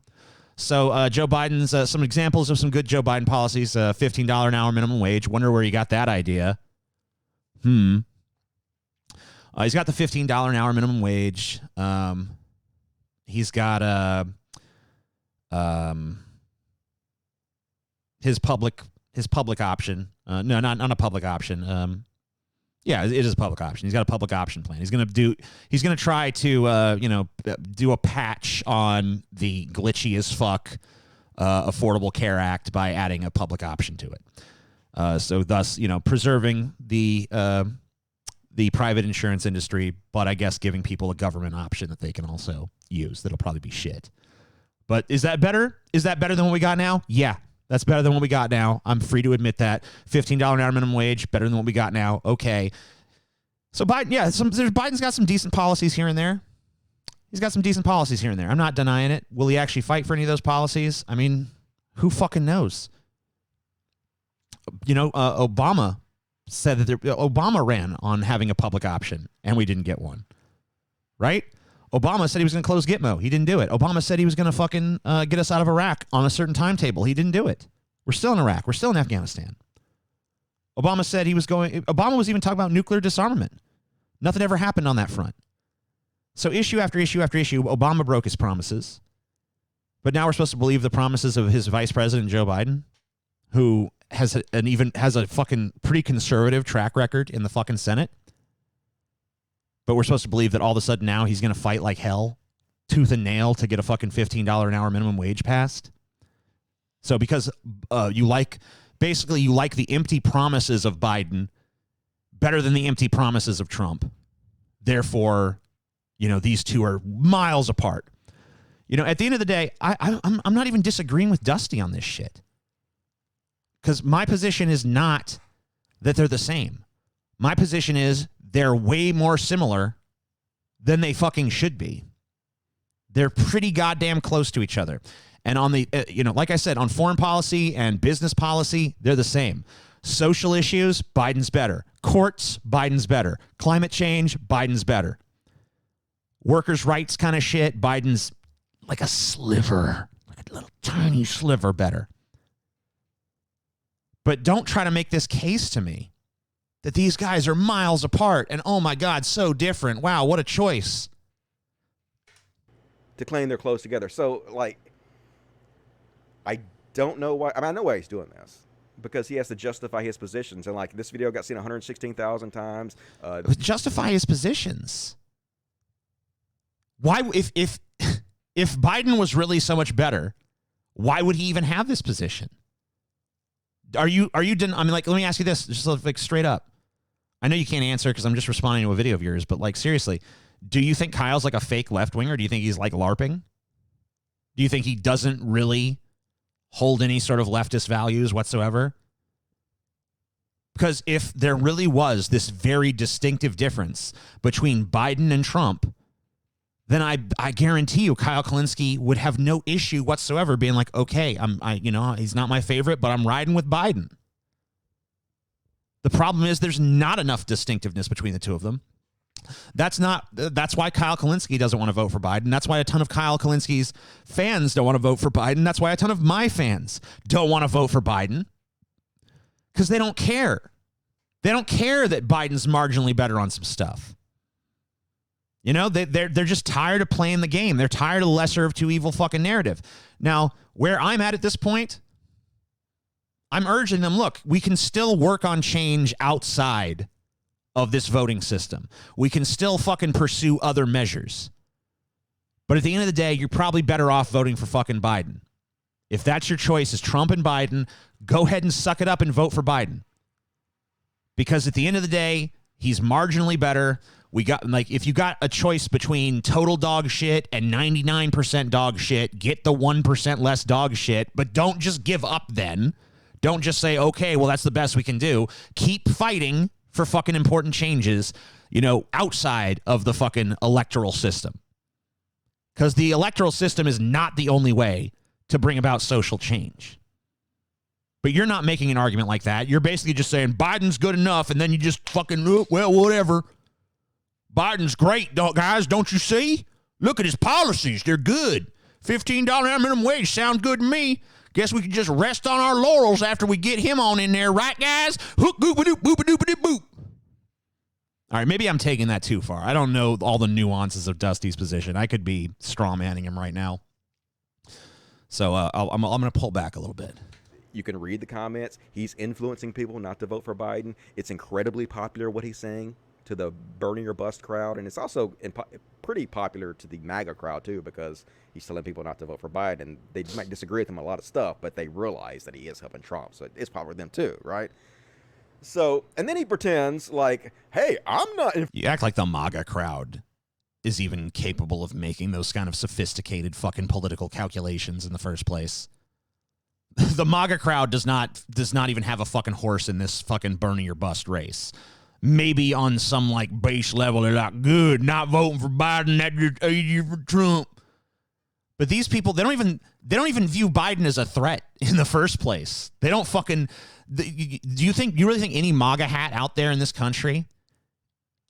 So Joe Biden's, some examples of some good Joe Biden policies, $15 an hour minimum wage. Wonder where he got that idea. He's got the $15 an hour minimum wage. He's got his public option. No, not a public option. Yeah, it is a public option. He's got a public option plan. He's going to try to, do a patch on the glitchy as fuck Affordable Care Act by adding a public option to it. So thus, preserving the private insurance industry, but I guess giving people a government option that they can also use. That'll probably be shit. But is that better? Is that better than what we got now? Yeah. That's better than what we got now. I'm free to admit that. $15 an hour minimum wage, better than what we got now. Okay. So Biden, Biden's got some decent policies here and there. He's got some decent policies here and there. I'm not denying it. Will he actually fight for any of those policies? I mean, who fucking knows? Obama said that Obama ran on having a public option, and we didn't get one. Right? Obama said he was going to close Gitmo. He didn't do it. Obama said he was going to fucking get us out of Iraq on a certain timetable. He didn't do it. We're still in Iraq. We're still in Afghanistan. Obama said he was going... Obama was even talking about nuclear disarmament. Nothing ever happened on that front. So issue after issue after issue, Obama broke his promises. But now we're supposed to believe the promises of his vice president, Joe Biden, who has a fucking pretty conservative track record in the fucking Senate. But we're supposed to believe that all of a sudden now he's going to fight like hell, tooth and nail, to get a fucking $15 an hour minimum wage passed. So because you like the empty promises of Biden better than the empty promises of Trump. Therefore, these two are miles apart. At the end of the day, I'm not even disagreeing with Dusty on this shit. Because my position is not that they're the same. My position is they're way more similar than they fucking should be. They're pretty goddamn close to each other. And on the, like I said, on foreign policy and business policy, they're the same. Social issues, Biden's better. Courts, Biden's better. Climate change, Biden's better. Workers' rights kind of shit, Biden's like a sliver, like a little tiny sliver better. But don't try to make this case to me that these guys are miles apart and, oh my God, so different. Wow, what a choice. To claim they're close together. So, I don't know why. I know why he's doing this. Because he has to justify his positions. And, this video got seen 116,000 times. Justify his positions? Why, if Biden was really so much better, why would he even have this position? Let me ask you this, just straight up. I know you can't answer because I'm just responding to a video of yours, but seriously, do you think Kyle's a fake left winger? Do you think he's LARPing? Do you think he doesn't really hold any sort of leftist values whatsoever? Because if there really was this very distinctive difference between Biden and Trump, then I guarantee you Kyle Kulinski would have no issue whatsoever being okay, he's not my favorite, but I'm riding with Biden. The problem is there's not enough distinctiveness between the two of them. That's why Kyle Kulinski doesn't want to vote for Biden. That's why a ton of Kyle Kulinski's fans don't want to vote for Biden. That's why a ton of my fans don't want to vote for Biden. Because they don't care. They don't care that Biden's marginally better on some stuff. They're just tired of playing the game. They're tired of the lesser of two evil fucking narrative. Now, where I'm at this point, I'm urging them, look, we can still work on change outside of this voting system. We can still fucking pursue other measures. But at the end of the day, you're probably better off voting for fucking Biden. If that's your choice, is Trump and Biden, go ahead and suck it up and vote for Biden. Because at the end of the day, he's marginally better. We got, if you got a choice between total dog shit and 99% dog shit, get the 1% less dog shit, but don't just give up then. Don't just say, okay, well, that's the best we can do. Keep fighting for fucking important changes, outside of the fucking electoral system. Because the electoral system is not the only way to bring about social change. But you're not making an argument like that. You're basically just saying Biden's good enough, and then you just fucking, well, whatever. Biden's great, guys, don't you see? Look at his policies. They're good. $15 an hour minimum wage sounds good to me. Guess we can just rest on our laurels after we get him on in there, right, guys? Hook, boop-a-doop, boop-a-doop-a-doop-boop. All right, maybe I'm taking that too far. I don't know all the nuances of Dusty's position. I could be straw manning him right now. So I'm going to pull back a little bit. You can read the comments. He's influencing people not to vote for Biden. It's incredibly popular what he's saying to the Bernie or Bust crowd, and it's also pretty popular to the MAGA crowd too, because he's telling people not to vote for Biden. They might disagree with him on a lot of stuff, but they realize that he is helping Trump, so it's popular with them too, right? So, and then he pretends like, hey, I'm not. You act like the MAGA crowd is even capable of making those kind of sophisticated fucking political calculations in the first place. The MAGA crowd does not even have a fucking horse in this fucking Bernie or Bust race. Maybe on some like base level, they're like, good, not voting for Biden, that's just easier for Trump. But these people, they don't even view Biden as a threat in the first place. They don't fucking. Do you really think any MAGA hat out there in this country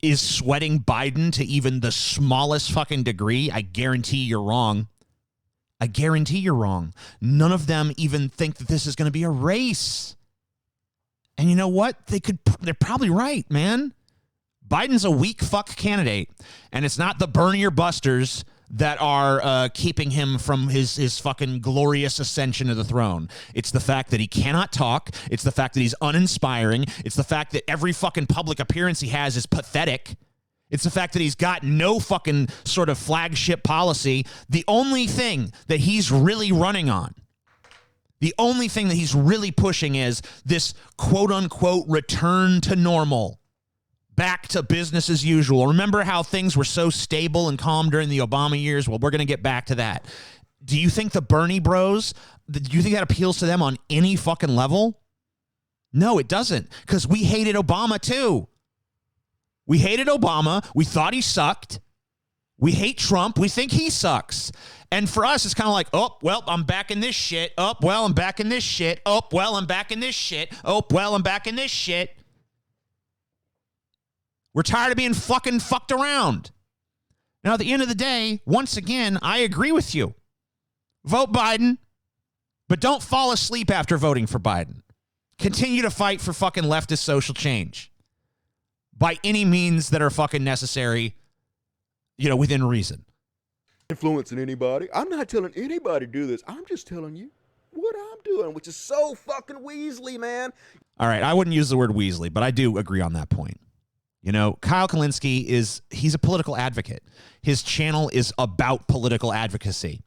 is sweating Biden to even the smallest fucking degree? I guarantee you're wrong. I guarantee you're wrong. None of them even think that this is going to be a race. And you know what? They're probably right, man. Biden's a weak fuck candidate, and it's not the Bernie or Busters that are keeping him from his fucking glorious ascension to the throne. It's the fact that he cannot talk. It's the fact that he's uninspiring. It's the fact that every fucking public appearance he has is pathetic. It's the fact that he's got no fucking sort of flagship policy. The only thing that he's really running on, the only thing that he's really pushing is this quote-unquote return to normal. Back to business as usual. Remember how things were so stable and calm during the Obama years? Well, we're going to get back to that. Do you think the Bernie bros, do you think that appeals to them on any fucking level? No, it doesn't, because we hated Obama too. We hated Obama. We thought he sucked. We hate Trump. We think he sucks. And for us, it's kind of like, oh, well, I'm back in this shit. Oh, well, I'm back in this shit. Oh, well, I'm back in this shit. Oh, well, I'm back in this shit. We're tired of being fucking fucked around. Now, at the end of the day, once again, I agree with you. Vote Biden, but don't fall asleep after voting for Biden. Continue to fight for fucking leftist social change by any means that are fucking necessary, within reason. Influencing anybody. I'm not telling anybody to do this. I'm just telling you what I'm doing, which is so fucking Weasley, man. All right, I wouldn't use the word Weasley, but I do agree on that point. Kyle Kulinski he's a political advocate. His channel is about political advocacy.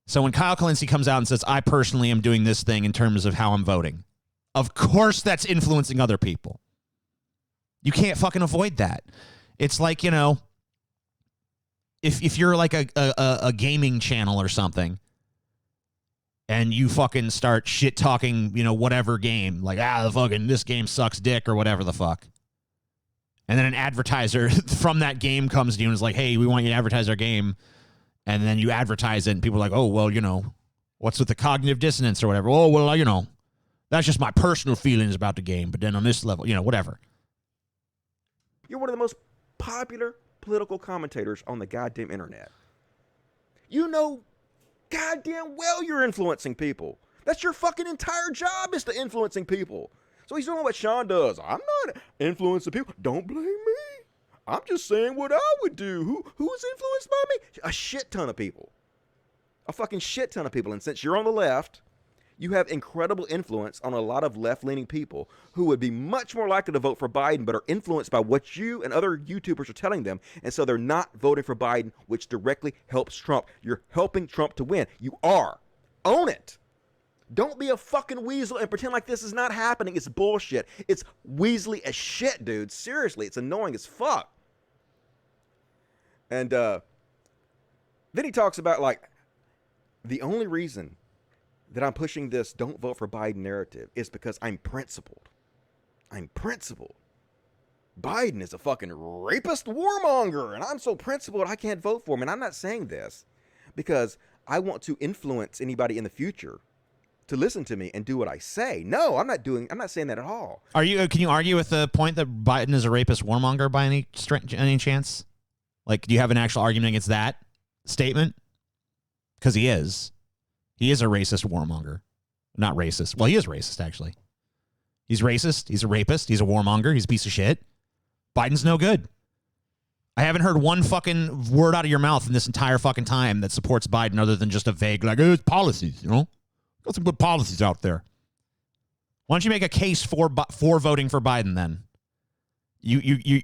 So when Kyle Kulinski comes out and says, I personally am doing this thing in terms of how I'm voting, of course that's influencing other people. You can't fucking avoid that. It's like, if you're like a gaming channel or something and you fucking start shit talking, whatever game, like, this game sucks dick or whatever the fuck. And then an advertiser from that game comes to you and is like, hey, we want you to advertise our game. And then you advertise it and people are like, oh, well, what's with the cognitive dissonance or whatever? Oh, well, that's just my personal feelings about the game. But then on this level, whatever. You're one of the most popular political commentators on the goddamn internet. You know goddamn well you're influencing people. That's your fucking entire job, is to influencing people. So he's doing what Sean does. I'm not influencing people. Don't blame me. I'm just saying what I would do. Who is influenced by me? A shit ton of people. A fucking shit ton of people. And since you're on the left, you have incredible influence on a lot of left-leaning people who would be much more likely to vote for Biden, but are influenced by what you and other YouTubers are telling them. And so they're not voting for Biden, which directly helps Trump. You're helping Trump to win. You are. Own it. Don't be a fucking weasel and pretend like this is not happening. It's bullshit. It's Weasley as shit, dude. Seriously, it's annoying as fuck. And then he talks about, like, the only reason that I'm pushing this don't vote for Biden narrative is because I'm principled. I'm principled. Biden is a fucking rapist warmonger, and I'm so principled I can't vote for him. And I'm not saying this because I want to influence anybody in the future to listen to me and do what I say. No, I'm not saying that at all. Can you argue with the point that Biden is a rapist warmonger by any chance? Like, do you have an actual argument against that statement? Because he is. He is a racist warmonger. Not racist. Well, he is racist, actually. He's racist. He's a rapist. He's a warmonger. He's a piece of shit. Biden's no good. I haven't heard one fucking word out of your mouth in this entire fucking time that supports Biden other than just a vague, like, it's policies, Got some good policies out there. Why don't you make a case for voting for Biden then?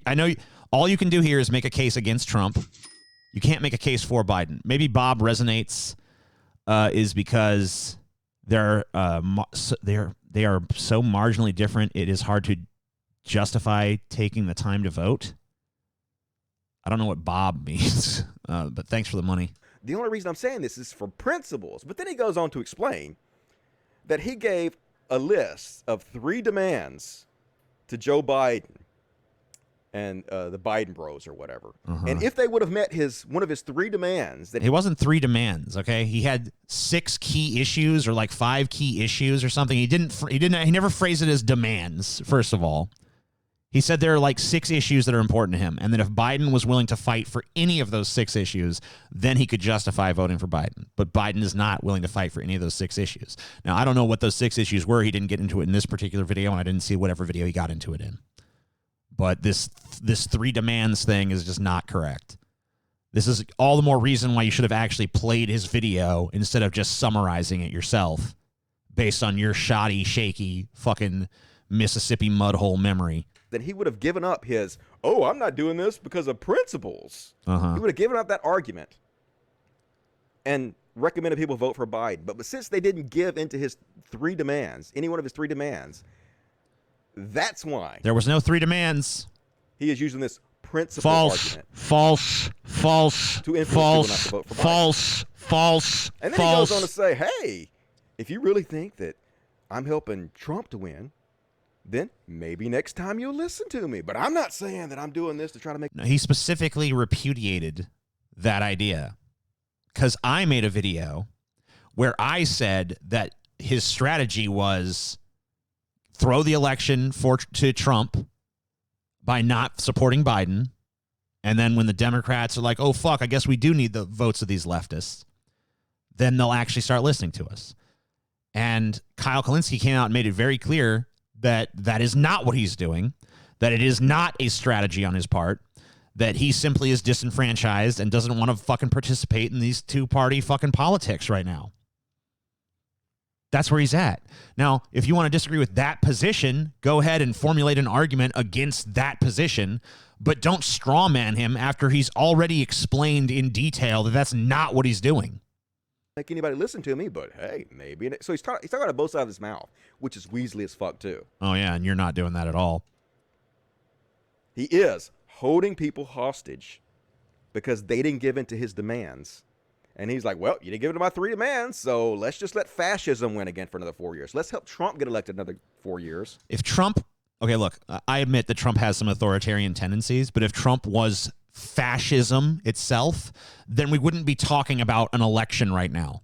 I know all you can do here is make a case against Trump. You can't make a case for Biden. Maybe Bob resonates is because they are so marginally different. It is hard to justify taking the time to vote. I don't know what Bob means, but thanks for the money. The only reason I'm saying this is for principles. But then he goes on to explain that he gave a list of 3 demands to Joe Biden and the Biden bros or whatever. And if they would have met one of his 3 demands, that it wasn't 3 demands, okay? He had 6 key issues or like 5 key issues or something. He never phrased it as demands, first of all. He said there are like 6 issues that are important to him, and that if Biden was willing to fight for any of those 6 issues, then he could justify voting for Biden. But Biden is not willing to fight for any of those 6 issues. Now, I don't know what those 6 issues were. He didn't get into it in this particular video, and I didn't see whatever video he got into it in. But this 3 demands thing is just not correct. This is all the more reason why you should have actually played his video instead of just summarizing it yourself based on your shoddy, shaky, fucking Mississippi mudhole memory. Then he would have given up his, I'm not doing this because of principles. He would have given up that argument and recommended people vote for Biden. But since they didn't give into his 3 demands, any one of his 3 demands, that's why. There was no 3 demands. He is using this principle argument. False. To influence people not to vote for Biden. False. And then he goes on to say, hey, if you really think that I'm helping Trump to win, then maybe next time you'll listen to me. But I'm not saying that I'm doing this to try to make... No, he specifically repudiated that idea because I made a video where I said that his strategy was throw the election to Trump by not supporting Biden. And then when the Democrats are like, oh, fuck, I guess we do need the votes of these leftists, then they'll actually start listening to us. And Kyle Kulinski came out and made it very clear that that is not what he's doing, that it is not a strategy on his part, that he simply is disenfranchised and doesn't want to fucking participate in these 2-party fucking politics right now. That's where he's at. Now, if you want to disagree with that position, go ahead and formulate an argument against that position, but don't strawman him after he's already explained in detail that that's not what he's doing. Make anybody listen to me, but hey, maybe. So he's talking out of both sides of his mouth, which is weaselly as fuck too. Oh yeah, and you're not doing that at all. He is holding people hostage because they didn't give in to his demands. And he's like, well, you didn't give in to my 3 demands, so let's just let fascism win again for another 4 years. Let's help Trump get elected another 4 years. If Trump, okay, look, I admit that Trump has some authoritarian tendencies, but if Trump was fascism itself, then we wouldn't be talking about an election right now.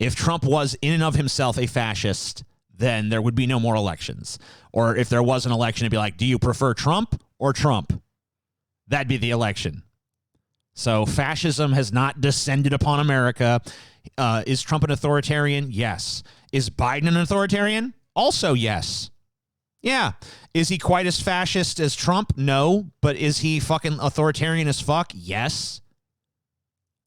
If Trump was in and of himself a fascist, then there would be no more elections. Or if there was an election, it'd be like, do you prefer Trump or Trump? That'd be the election. So fascism has not descended upon America. Is Trump an authoritarian? Yes. Is Biden an authoritarian? Also, yes. Yeah. Is he quite as fascist as Trump? No. But is he fucking authoritarian as fuck? Yes.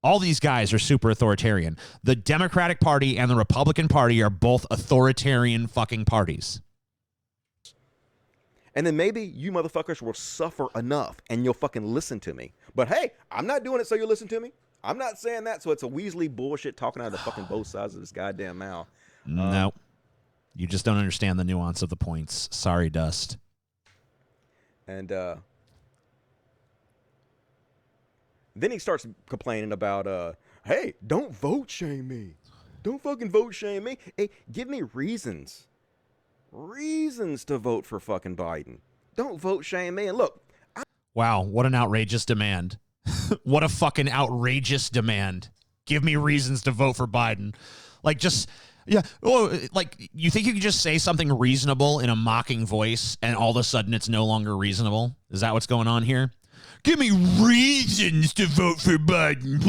All these guys are super authoritarian. The Democratic Party and the Republican Party are both authoritarian fucking parties. And then maybe you motherfuckers will suffer enough and you'll fucking listen to me. But hey, I'm not doing it so you'll listen to me. I'm not saying that. So it's a Weasley bullshit talking out of the fucking both sides of this goddamn mouth. No. You just don't understand the nuance of the points. Sorry, Dust. And then he starts complaining about, hey, don't vote shame me. Don't fucking vote shame me. Hey, give me reasons. Reasons to vote for fucking Biden. Don't vote shame me. And look. Wow, what an outrageous demand. What a fucking outrageous demand. Give me reasons to vote for Biden. Like, just, yeah. Oh, like, you think you could just say something reasonable in a mocking voice and all of a sudden it's no longer reasonable? Is that what's going on here? Give me reasons to vote for Biden.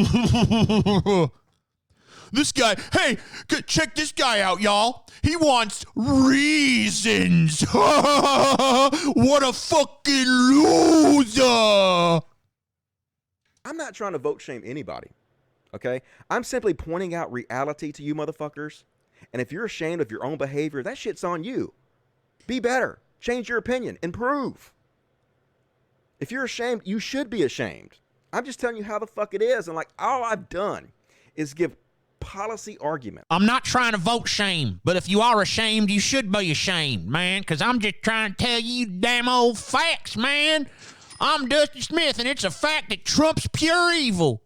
This guy, hey, check this guy out, y'all. He wants reasons. What a fucking loser. I'm not trying to vote shame anybody, okay? I'm simply pointing out reality to you motherfuckers. And if you're ashamed of your own behavior, that shit's on you. Be better. Change your opinion. Improve. If you're ashamed, you should be ashamed. I'm just telling you how the fuck it is. And like, all I've done is give policy argument. I'm not trying to vote shame, but if you are ashamed, you should be ashamed, man, because I'm just trying to tell you damn old facts, man. I'm Dusty Smith, and it's a fact that Trump's pure evil.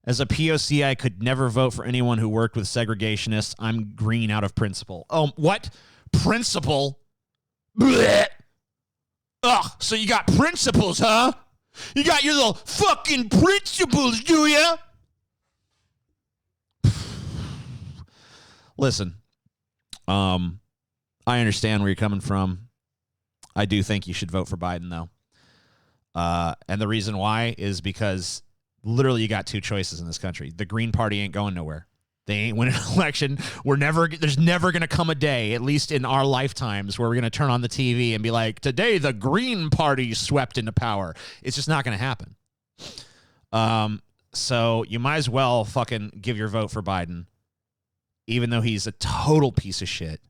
As a POC, I could never vote for anyone who worked with segregationists. I'm green out of principle. Oh, what? Principle? Blech. Ugh, so you got principles, huh? You got your little fucking principles, do ya? Listen, I understand where you're coming from. I do think you should vote for Biden, though. And the reason why is because literally you got two choices in this country. The Green Party ain't going nowhere. They ain't winning an election. There's never going to come a day, at least in our lifetimes, where we're going to turn on the TV and be like, today the Green Party swept into power. It's just not going to happen. So you might as well fucking give your vote for Biden, even though he's a total piece of shit.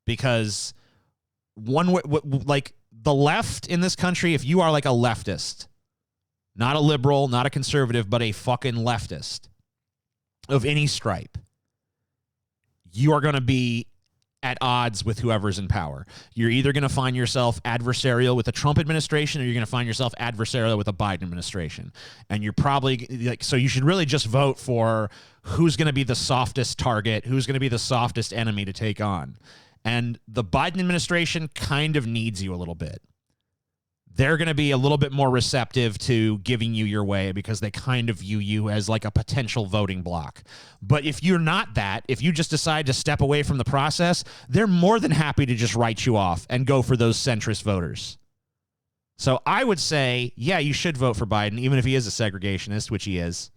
Because like the left in this country, if you are like a leftist, not a liberal, not a conservative, but a fucking leftist of any stripe, you are going to be at odds with whoever's in power. You're either going to find yourself adversarial with the Trump administration, or you're going to find yourself adversarial with the Biden administration. And you're probably like, so you should really just vote for who's going to be the softest target, who's going to be the softest enemy to take on. And the Biden administration kind of needs you a little bit. They're going to be a little bit more receptive to giving you your way because they kind of view you as like a potential voting block. But if you're not that, if you just decide to step away from the process, they're more than happy to just write you off and go for those centrist voters. So I would say, yeah, you should vote for Biden, even if he is a segregationist, which he is.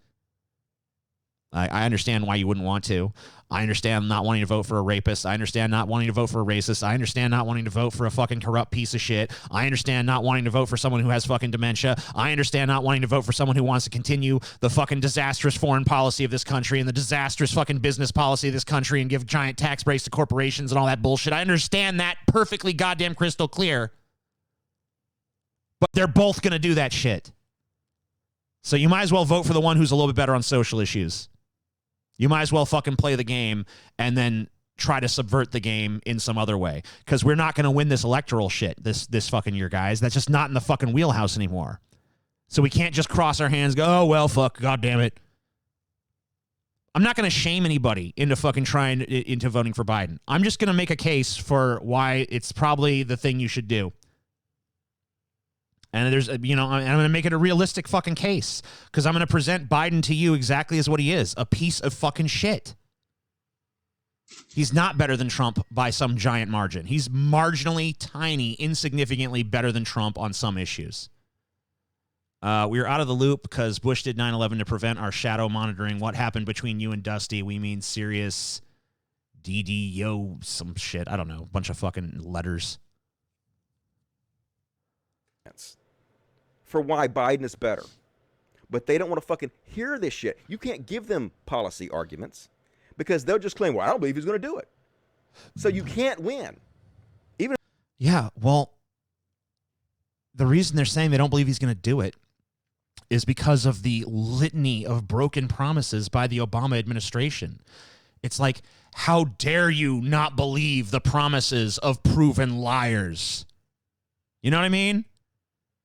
I understand why you wouldn't want to. I understand not wanting to vote for a rapist. I understand not wanting to vote for a racist. I understand not wanting to vote for a fucking corrupt piece of shit. I understand not wanting to vote for someone who has fucking dementia. I understand not wanting to vote for someone who wants to continue the fucking disastrous foreign policy of this country and the disastrous fucking business policy of this country and give giant tax breaks to corporations and all that bullshit. I understand that perfectly goddamn crystal clear. But they're both going to do that shit. So you might as well vote for the one who's a little bit better on social issues. You might as well fucking play the game and then try to subvert the game in some other way. Because we're not going to win this electoral shit this fucking year, guys. That's just not in the fucking wheelhouse anymore. So we can't just cross our hands and go, oh, well, fuck, God damn it. I'm not going to shame anybody into fucking into voting for Biden. I'm just going to make a case for why it's probably the thing you should do. And there's, I'm going to make it a realistic fucking case because I'm going to present Biden to you exactly as what he is, a piece of fucking shit. He's not better than Trump by some giant margin. He's marginally, tiny, insignificantly better than Trump on some issues. We were out of the loop because Bush did 9/11 to prevent our shadow monitoring. What happened between you and Dusty? We mean serious DDO some shit. I don't know. A bunch of fucking letters. For why Biden is better. But they don't want to fucking hear this shit. You can't give them policy arguments because they'll just claim, well, I don't believe he's going to do it. So you can't win. Yeah, well, the reason they're saying they don't believe he's going to do it is because of the litany of broken promises by the Obama administration. It's like, how dare you not believe the promises of proven liars? You know what I mean?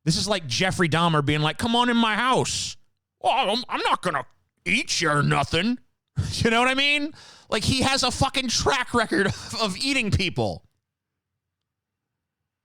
This is like Jeffrey Dahmer being like, come on in my house. Well, I'm not going to eat you or nothing. You know what I mean? Like, he has a fucking track record of eating people.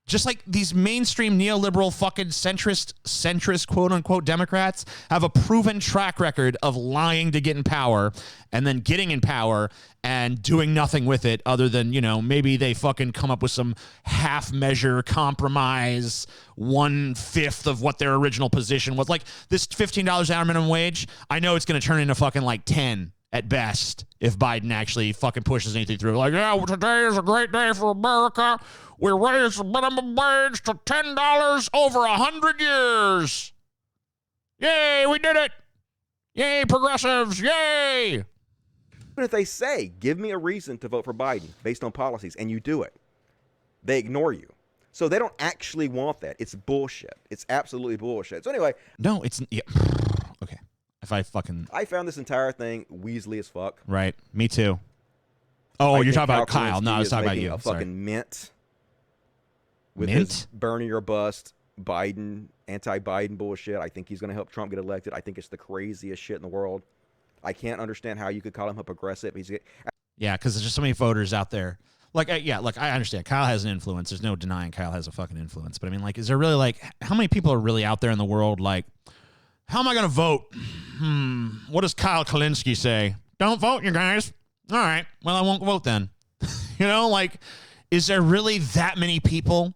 Just like these mainstream neoliberal fucking centrist quote-unquote Democrats have a proven track record of lying to get in power and then getting in power and doing nothing with it other than, maybe they fucking come up with some half-measure compromise, 1/5 of what their original position was. Like this $15 hour minimum wage, I know it's going to turn into fucking like 10 at best if Biden actually fucking pushes anything through. Like, yeah, well, today is a great day for America. We raised the minimum wage to $10 over 100 years. Yay, we did it. Yay, progressives. Yay. Even if they say, give me a reason to vote for Biden based on policies, and you do it, They ignore you. So they don't actually want that. It's bullshit. It's absolutely bullshit. So anyway. No, it's... Yeah. Okay. If I fucking... I found this entire thing Weasley as fuck. Right. Me too. Oh, you're talking about Kyle. No, I was talking about you. A fucking mint. With Mint? his Bernie or bust, Biden, anti-Biden bullshit. I think he's going to help Trump get elected. I think it's the craziest shit in the world. I can't understand how you could call him a progressive. Yeah, because there's just so many voters out there. Like, look, I understand. Kyle has an influence. There's no denying Kyle has a fucking influence. But I mean, like, is there really, like, how many people are really out there in the world, like, how am I going to vote? What does Kyle Kalinske say? Don't vote, you guys. All right. Well, I won't vote then. You know, like, is there really that many people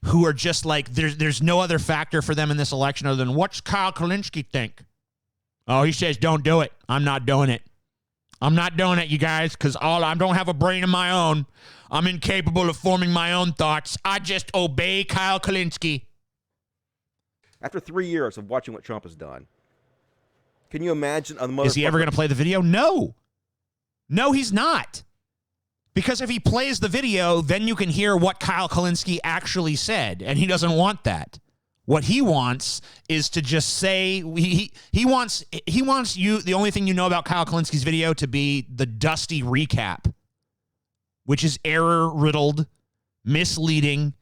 who are just like, there's no other factor for them in this election other than what's Kyle Kalinske think? Oh, he says don't do it. I'm not doing it. I'm not doing it, you guys, because I don't have a brain of my own. I'm incapable of forming my own thoughts. I just obey Kyle Kalinske. After 3 years of watching what Trump has done, can you imagine a motherfucker? Is he ever going to play the video? No. No, he's not. Because if he plays the video, then you can hear what Kyle Kalinske actually said, and he doesn't want that. What he wants is to just say he wants you, the only thing you know about Kyle Kalinske's video, to be the dusty recap, which is error-riddled, misleading,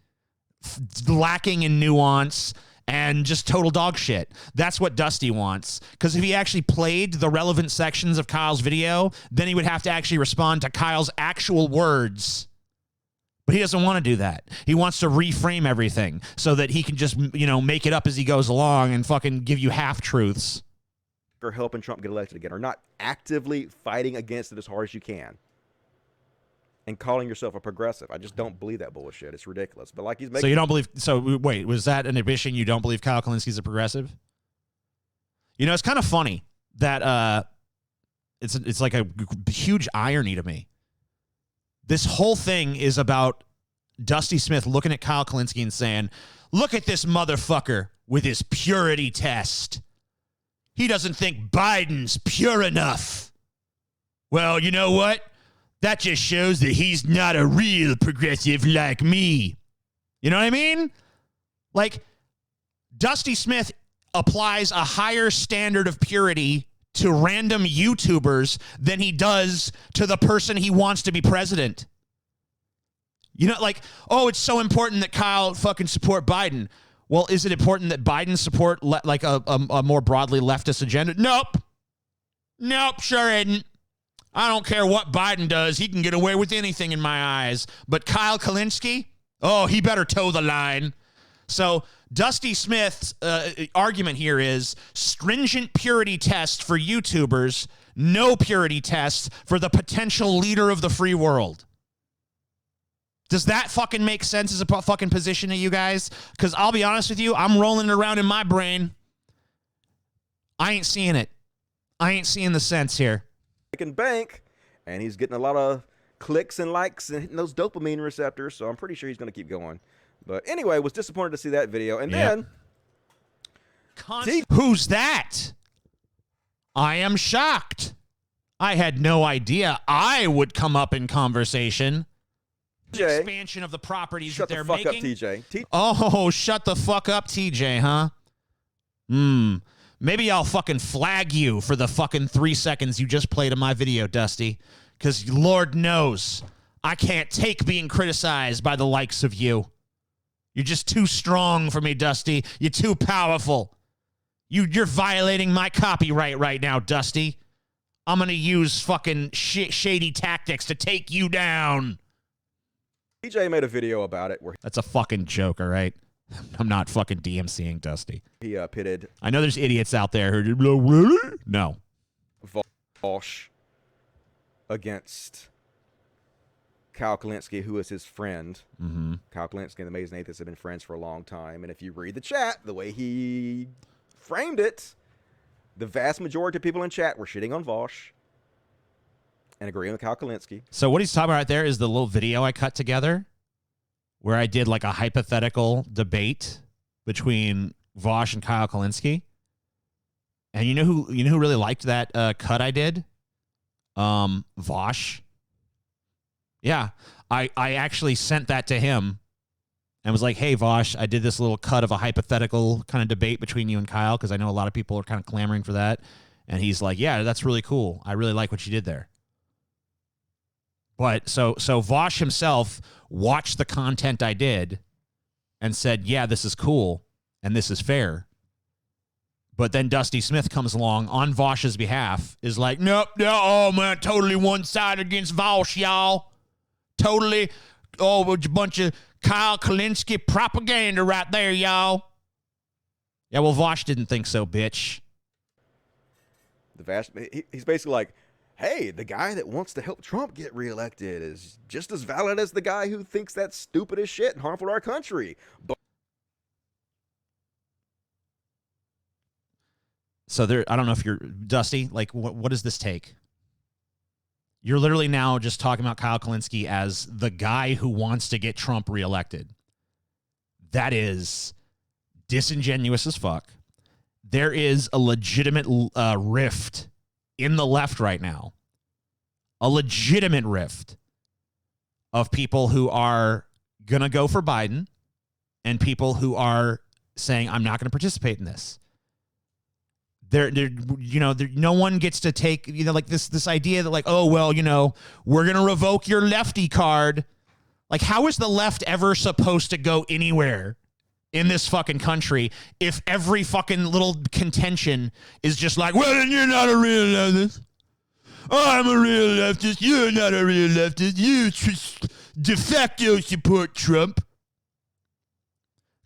lacking in nuance, and just total dog shit. That's what Dusty wants. Because if he actually played the relevant sections of Kyle's video, then he would have to actually respond to Kyle's actual words. But he doesn't want to do that. He wants to reframe everything so that he can just, you know, make it up as he goes along and fucking give you half-truths. Or helping Trump get elected again, or not actively fighting against it as hard as you can. And calling yourself a progressive. I just don't believe that bullshit. It's ridiculous. But like he's making... So you don't believe... So wait, was that an admission you don't believe Kyle Kalinski's a progressive? You know, it's kind of funny that it's like a huge irony to me. This whole thing is about Dusty Smith looking at Kyle Kalinske and saying, look at this motherfucker with his purity test. He doesn't think Biden's pure enough. Well, you know what? That just shows that he's not a real progressive like me. You know what I mean? Like, Dusty Smith applies a higher standard of purity to random YouTubers than he does to the person he wants to be president. You know, like, oh, it's so important that Kyle fucking support Biden. Well, is it important that Biden support like a more broadly leftist agenda? Nope, sure isn't. I don't care what Biden does. He can get away with anything in my eyes. But Kyle Kalinske, oh, he better toe the line. So Dusty Smith's argument here is stringent purity test for YouTubers, no purity test for the potential leader of the free world. Does that fucking make sense as a fucking position to you guys? Because I'll be honest with you, I'm rolling it around in my brain. I ain't seeing it. I ain't seeing the sense here. Making bank, and he's getting a lot of clicks and likes and hitting those dopamine receptors, so I'm pretty sure he's going to keep going. But anyway, was disappointed to see that video. And then... Who's that? I am shocked. I had no idea I would come up in conversation. The expansion of the properties that they're making. Shut the fuck up, TJ. Oh, shut the fuck up, TJ, huh? Maybe I'll fucking flag you for the fucking 3 seconds you just played of my video, Dusty. Because Lord knows I can't take being criticized by the likes of you. You're just too strong for me, Dusty. You're too powerful. You're violating my copyright right now, Dusty. I'm going to use fucking shady tactics to take you down. TJ made a video about it where... That's a fucking joke, all right? I'm not fucking DMCing Dusty. He pitted... I know there's idiots out there who are like, really? No. Vaush against Kyle Kalinske, who is his friend. Mm-hmm. Kyle Kalinske and the Amazing Atheists have been friends for a long time. And if you read the chat, the way he framed it, the vast majority of people in chat were shitting on Vaush and agreeing with Kyle Kalinske. So what he's talking about right there is the little video I cut together where I did like a hypothetical debate between Vaush and Kyle Kalinske. And you know who really liked that cut I did? Vaush. Yeah, I actually sent that to him and was like, hey, Vosh, I did this little cut of a hypothetical kind of debate between you and Kyle because I know a lot of people are kind of clamoring for that. And he's like, yeah, that's really cool. I really like what you did there. But so Vosh himself watched the content I did and said, yeah, this is cool and this is fair. But then Dusty Smith comes along on Vosh's behalf, is like, nope, no, oh, man, totally one-sided against Vosh, y'all. Totally, oh, a bunch of Kyle Kulinski propaganda right there, y'all. Yeah, well, Vosh didn't think so, bitch. He's basically like, hey, the guy that wants to help Trump get reelected is just as valid as the guy who thinks that's stupid as shit and harmful to our country. But so there, I don't know if you're Dusty. Like, what does this take? You're literally now just talking about Kyle Kulinski as the guy who wants to get Trump reelected. That is disingenuous as fuck. There is a legitimate rift in the left right now. A legitimate rift of people who are going to go for Biden and people who are saying, I'm not going to participate in this. No one gets to take, like this idea that like, oh, well, we're going to revoke your lefty card. Like, how is the left ever supposed to go anywhere in this fucking country if every fucking little contention is just like, well, then you're not a real leftist. I'm a real leftist. You're not a real leftist. You de facto support Trump.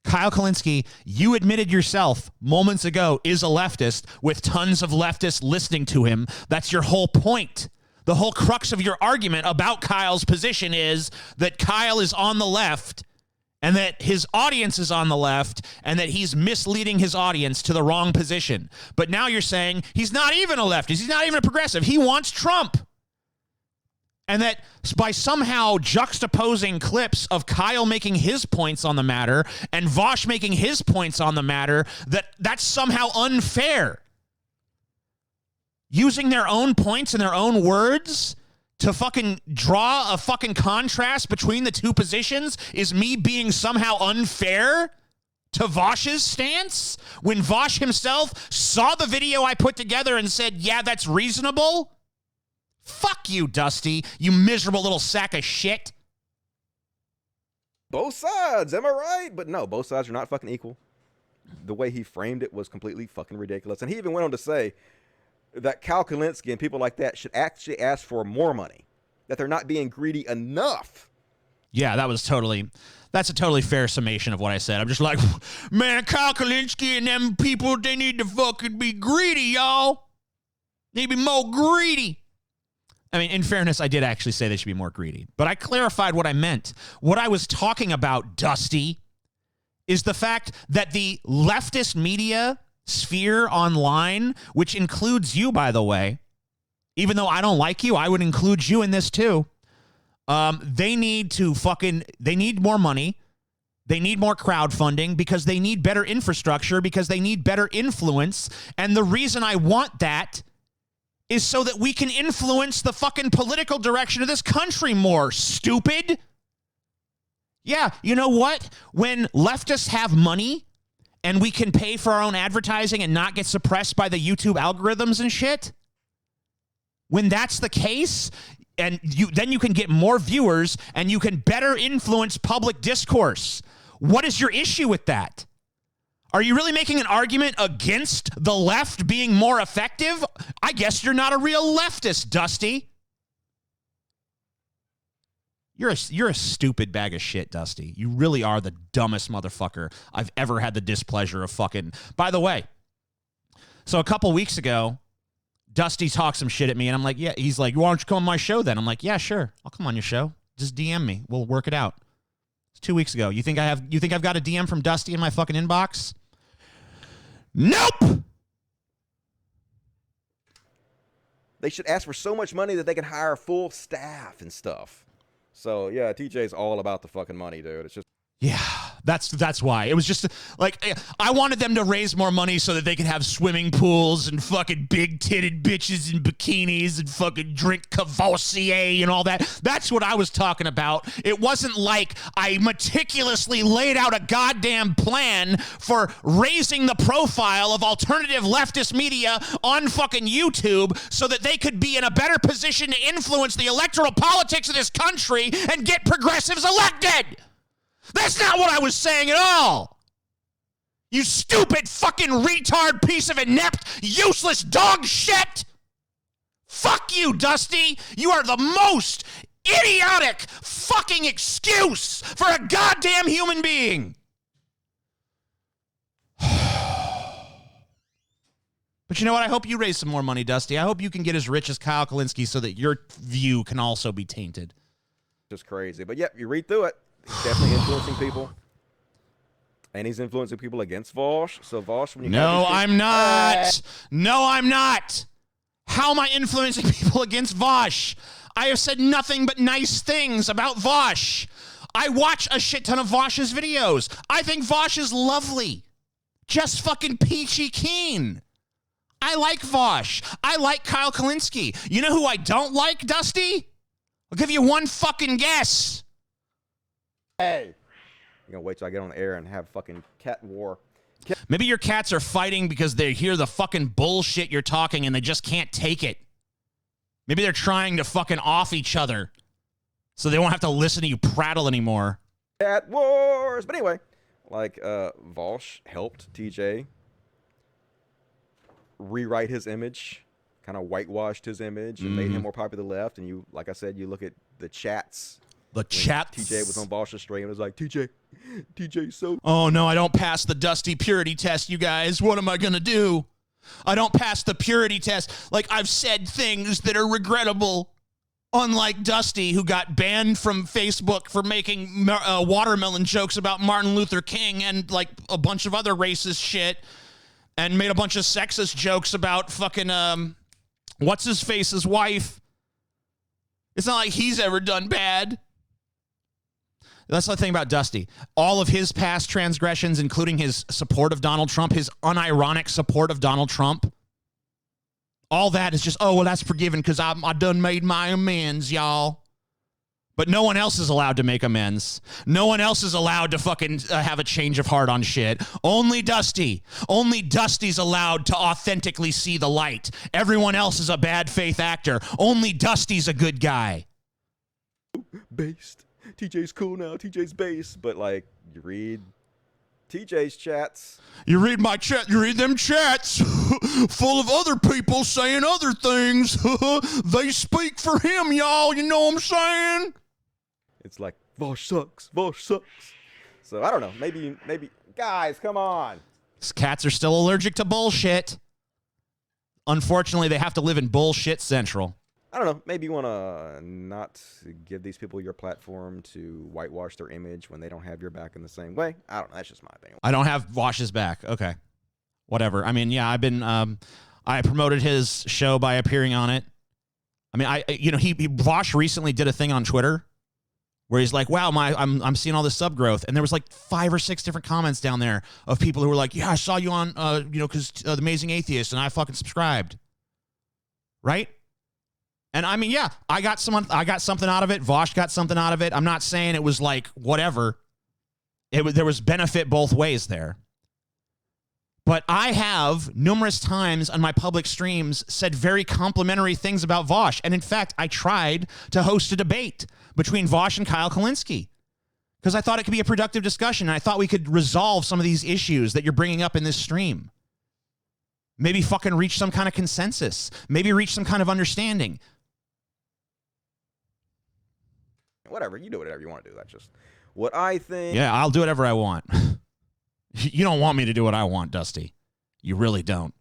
Kyle Kulinski, you admitted yourself moments ago, is a leftist with tons of leftists listening to him. That's your whole point. The whole crux of your argument about Kyle's position is that Kyle is on the left and that his audience is on the left and that he's misleading his audience to the wrong position. But now you're saying he's not even a leftist. He's not even a progressive. He wants Trump. And that by somehow juxtaposing clips of Kyle making his points on the matter and Vosh making his points on the matter, that's somehow unfair. Using their own points and their own words to fucking draw a fucking contrast between the two positions is me being somehow unfair to Vosh's stance when Vosh himself saw the video I put together and said, yeah, that's reasonable? Fuck you, Dusty, you miserable little sack of shit. both sides, am I right? But no, both sides are not fucking equal. The way he framed it was completely fucking ridiculous. And he even went on to say that Kyle Kulinski and people like that should actually ask for more money, that they're not being greedy enough. Yeah, that's a totally fair summation of what I said. I'm just like, man, Kyle Kulinski and them people, they need to fucking be greedy, y'all. They need to be more greedy. I mean, in fairness, I did actually say they should be more greedy. But I clarified what I meant. What I was talking about, Dusty, is the fact that the leftist media sphere online, which includes you, by the way, even though I don't like you, I would include you in this too. They need more money. They need more crowdfunding because they need better infrastructure, because they need better influence. And the reason I want that is so that we can influence the fucking political direction of this country more, stupid. Yeah, you know what? When leftists have money and we can pay for our own advertising and not get suppressed by the YouTube algorithms and shit, when that's the case, and then you can get more viewers and you can better influence public discourse. What is your issue with that? Are you really making an argument against the left being more effective? I guess you're not a real leftist, Dusty. You're a stupid bag of shit, Dusty. You really are the dumbest motherfucker I've ever had the displeasure of fucking. By the way, so a couple weeks ago, Dusty talked some shit at me, and I'm like, yeah. He's like, why don't you come on my show then? I'm like, yeah, sure. I'll come on your show. Just DM me. We'll work it out. It's 2 weeks ago. You think I've got a DM from Dusty in my fucking inbox? Nope. They should ask for so much money that they can hire full staff and stuff. So, yeah, TJ's all about the fucking money, dude. It's just... Yeah. That's why. It was just like I wanted them to raise more money so that they could have swimming pools and fucking big titted bitches in bikinis and fucking drink Cavassier and all that. That's what I was talking about. It wasn't like I meticulously laid out a goddamn plan for raising the profile of alternative leftist media on fucking YouTube so that they could be in a better position to influence the electoral politics of this country and get progressives elected. That's not what I was saying at all. You stupid fucking retard piece of inept, useless dog shit. Fuck you, Dusty. You are the most idiotic fucking excuse for a goddamn human being. But you know what? I hope you raise some more money, Dusty. I hope you can get as rich as Kyle Kalinske so that your view can also be tainted. Just crazy. But yep, you read through it. He's definitely influencing people. And he's influencing people against Vaush. So Vaush, when you No, I'm not. No, I'm not. How am I influencing people against Vaush? I have said nothing but nice things about Vaush. I watch a shit ton of Vaush's videos. I think Vaush is lovely. Just fucking peachy keen. I like Vaush. I like Kyle Kalinske. You know who I don't like, Dusty? I'll give you one fucking guess. Hey. You're going to wait till I get on the air and have fucking cat war. Maybe your cats are fighting because they hear the fucking bullshit you're talking and they just can't take it. Maybe they're trying to fucking off each other so they won't have to listen to you prattle anymore. Cat wars. But anyway, like Vaush helped TJ rewrite his image, kind of whitewashed his image and made him more popular left. And you, like I said, you look at the chats. The chats. TJ was on Vaush's stream and was like, TJ, so. Oh, no, I don't pass the Dusty purity test, you guys. What am I going to do? I don't pass the purity test. Like, I've said things that are regrettable. Unlike Dusty, who got banned from Facebook for making watermelon jokes about Martin Luther King and, like, a bunch of other racist shit. And made a bunch of sexist jokes about fucking, what's-his-face's wife. It's not like he's ever done bad. That's the thing about Dusty. All of his past transgressions, including his support of Donald Trump, his unironic support of Donald Trump, all that is just, oh, well, that's forgiven because I done made my amends, y'all. But no one else is allowed to make amends. No one else is allowed to fucking have a change of heart on shit. Only Dusty. Only Dusty's allowed to authentically see the light. Everyone else is a bad faith actor. Only Dusty's a good guy. Based. TJ's cool now. TJ's based. But, like, you read TJ's chats. You read my chat. You read them chats full of other people saying other things. They speak for him, y'all. You know what I'm saying? It's like, Vaush sucks. Vaush sucks. So, I don't know. Maybe, guys, come on. These cats are still allergic to bullshit. Unfortunately, they have to live in bullshit central. I don't know. Maybe you want to not give these people your platform to whitewash their image when they don't have your back in the same way. I don't know. That's just my opinion. I don't have Vaush's back. Okay. Whatever. I mean, yeah, I've been, I promoted his show by appearing on it. I mean, Vaush recently did a thing on Twitter where he's like, wow, I'm seeing all this sub growth. And there was like 5 or 6 different comments down there of people who were like, yeah, I saw you on, because The Amazing Atheist and I fucking subscribed. Right? And I mean, yeah, I got something out of it. Vaush got something out of it. I'm not saying it was like whatever. There was benefit both ways there. But I have numerous times on my public streams said very complimentary things about Vaush. And in fact, I tried to host a debate between Vaush and Kyle Kalinske because I thought it could be a productive discussion. And I thought we could resolve some of these issues that you're bringing up in this stream. Maybe fucking reach some kind of consensus. Maybe reach some kind of understanding. Whatever, you do whatever you want to do. That's just what I think. Yeah, I'll do whatever I want. You don't want me to do what I want, Dusty. You really don't.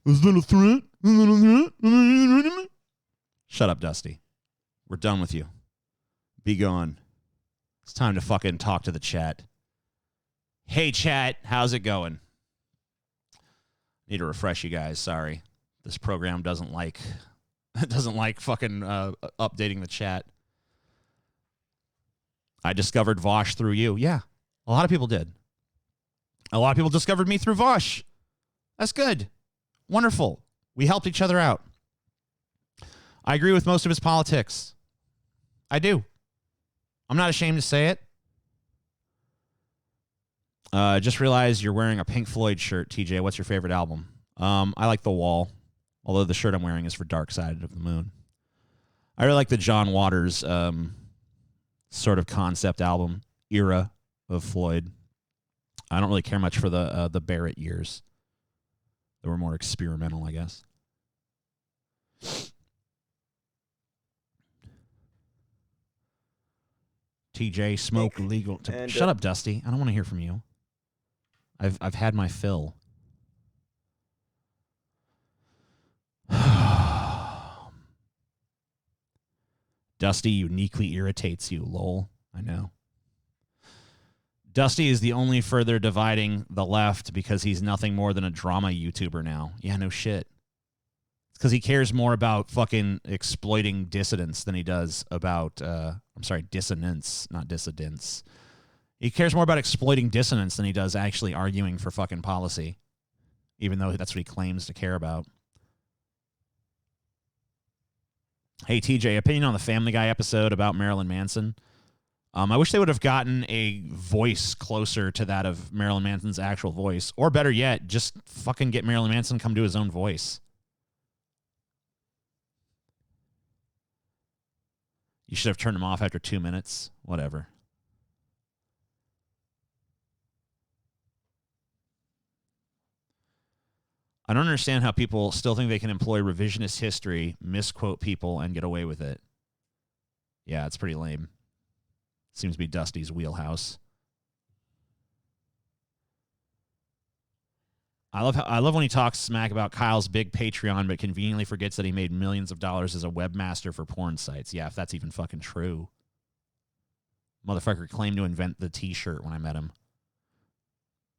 Is that a threat? Shut up, Dusty. We're done with you. Be gone. It's time to fucking talk to the chat. Hey, chat, how's it going? Need to refresh you guys. Sorry. This program doesn't like fucking updating the chat. I discovered Vaush through you. Yeah. A lot of people did. A lot of people discovered me through Vosh. That's good. Wonderful. We helped each other out. I agree with most of his politics. I do. I'm not ashamed to say it. Just realized you're wearing a Pink Floyd shirt, TJ. What's your favorite album? I like The Wall, although the shirt I'm wearing is for Dark Side of the Moon. I really like the John Waters sort of concept album era of Floyd. I don't really care much for the Barrett years. They were more experimental, I guess. TJ, smoke legal. Shut up, Dusty. I don't want to hear from you. I've had my fill. Dusty uniquely irritates you, lol. I know. Dusty is the only further dividing the left because he's nothing more than a drama YouTuber now. Yeah, no shit. It's because he cares more about fucking exploiting dissidents than he does about, dissonance, not dissidents. He cares more about exploiting dissonance than he does actually arguing for fucking policy, even though that's what he claims to care about. Hey, TJ, opinion on the Family Guy episode about Marilyn Manson? I wish they would have gotten a voice closer to that of Marilyn Manson's actual voice. Or better yet, just fucking get Marilyn Manson to come do his own voice. You should have turned him off after 2 minutes. Whatever. I don't understand how people still think they can employ revisionist history, misquote people, and get away with it. Yeah, it's pretty lame. Seems to be Dusty's wheelhouse. I love when he talks smack about Kyle's big Patreon, but conveniently forgets that he made millions of dollars as a webmaster for porn sites. Yeah, if that's even fucking true. Motherfucker claimed to invent the T-shirt when I met him.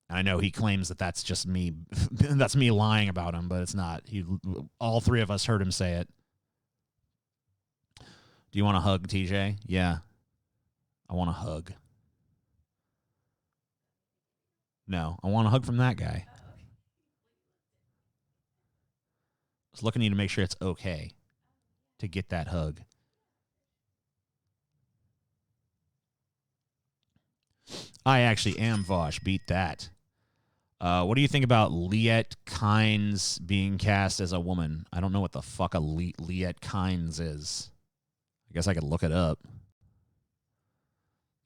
I know he claims that that's just me. That's me lying about him, but it's not. All three of us heard him say it. Do you want a hug, TJ? Yeah. I want a hug. No, I want a hug from that guy. I was looking at you to make sure it's okay to get that hug. I actually am Vosh. Beat that. What do you think about Liette Kynes being cast as a woman? I don't know what the fuck a Liette Kynes is. I guess I could look it up.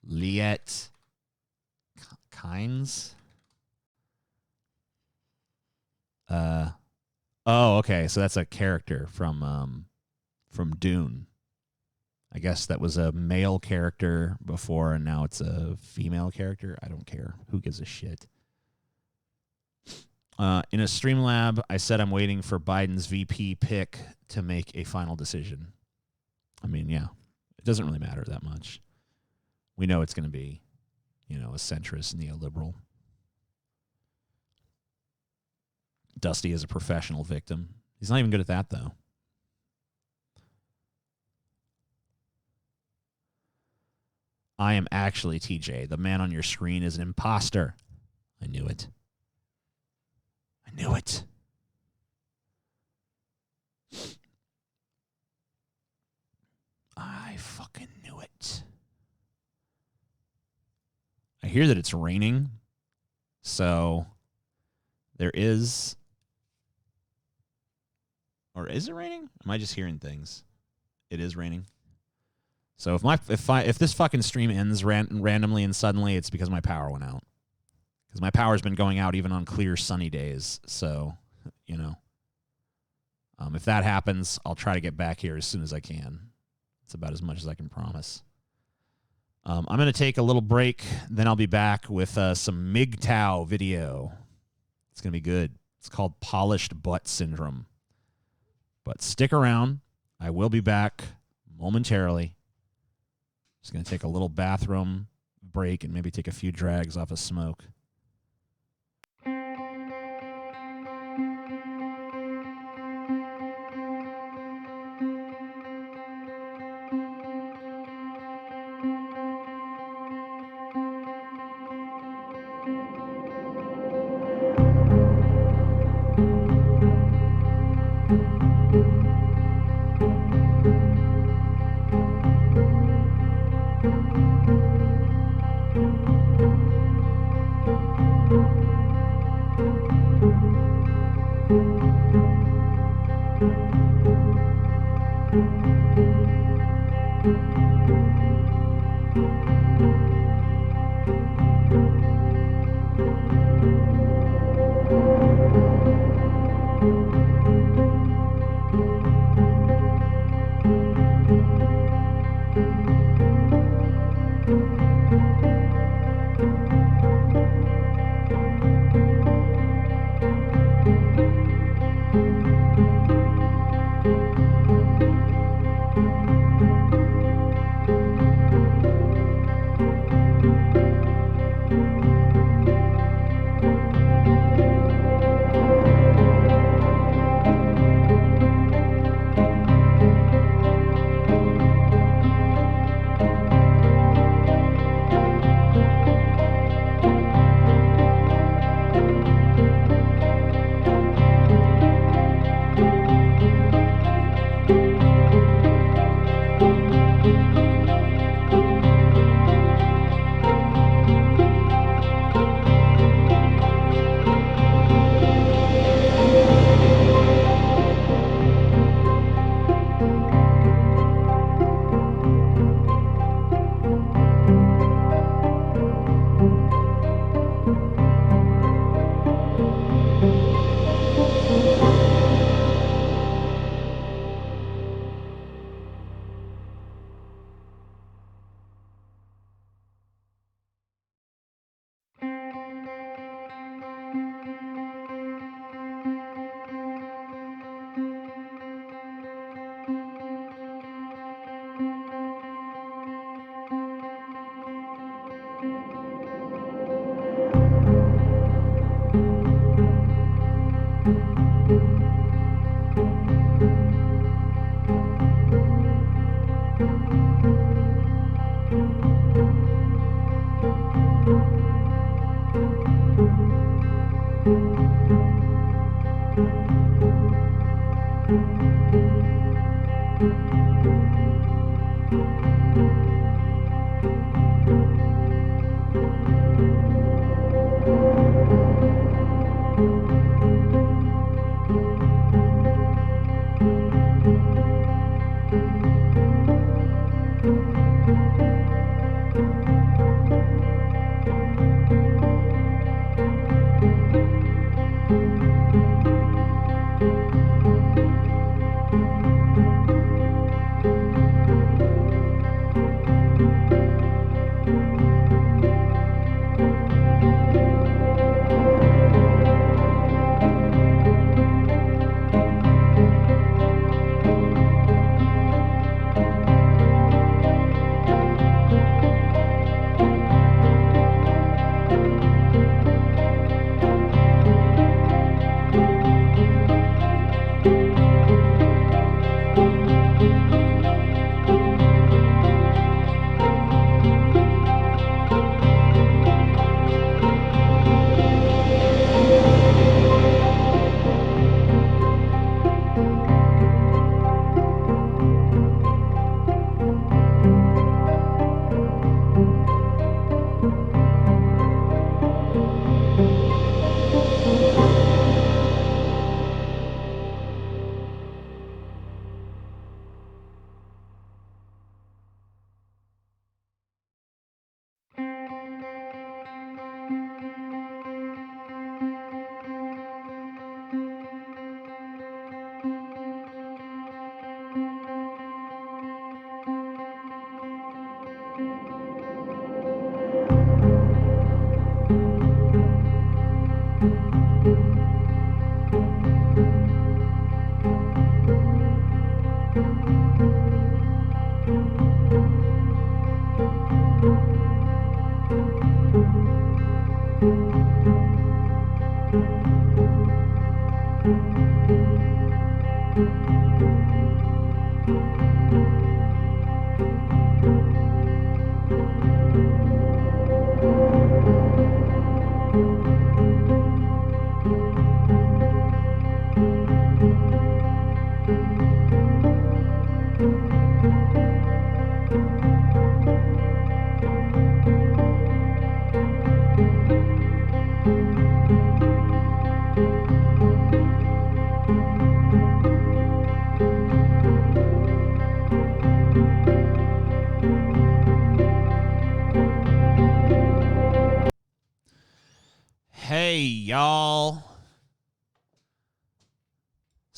Liette Kynes? Oh, okay. So that's a character from Dune. I guess that was a male character before, and now it's a female character. I don't care. Who gives a shit? In a Streamlab, I said I'm waiting for Biden's VP pick to make a final decision. I mean, yeah, it doesn't really matter that much. We know it's going to be, a centrist neoliberal. Dusty is a professional victim. He's not even good at that, though. I am actually TJ. The man on your screen is an imposter. I knew it. I knew it. I fucking knew it. I hear that it's raining. So there is. Or is it raining? Am I just hearing things? It is raining. So if this fucking stream ends randomly and suddenly, it's because my power went out. Because my power's been going out even on clear sunny days. So, if that happens, I'll try to get back here as soon as I can. It's about as much as I can promise. I'm going to take a little break. Then I'll be back with some MGTOW video. It's going to be good. It's called Polished Butt Syndrome. But stick around. I will be back momentarily. Just going to take a little bathroom break and maybe take a few drags off of smoke.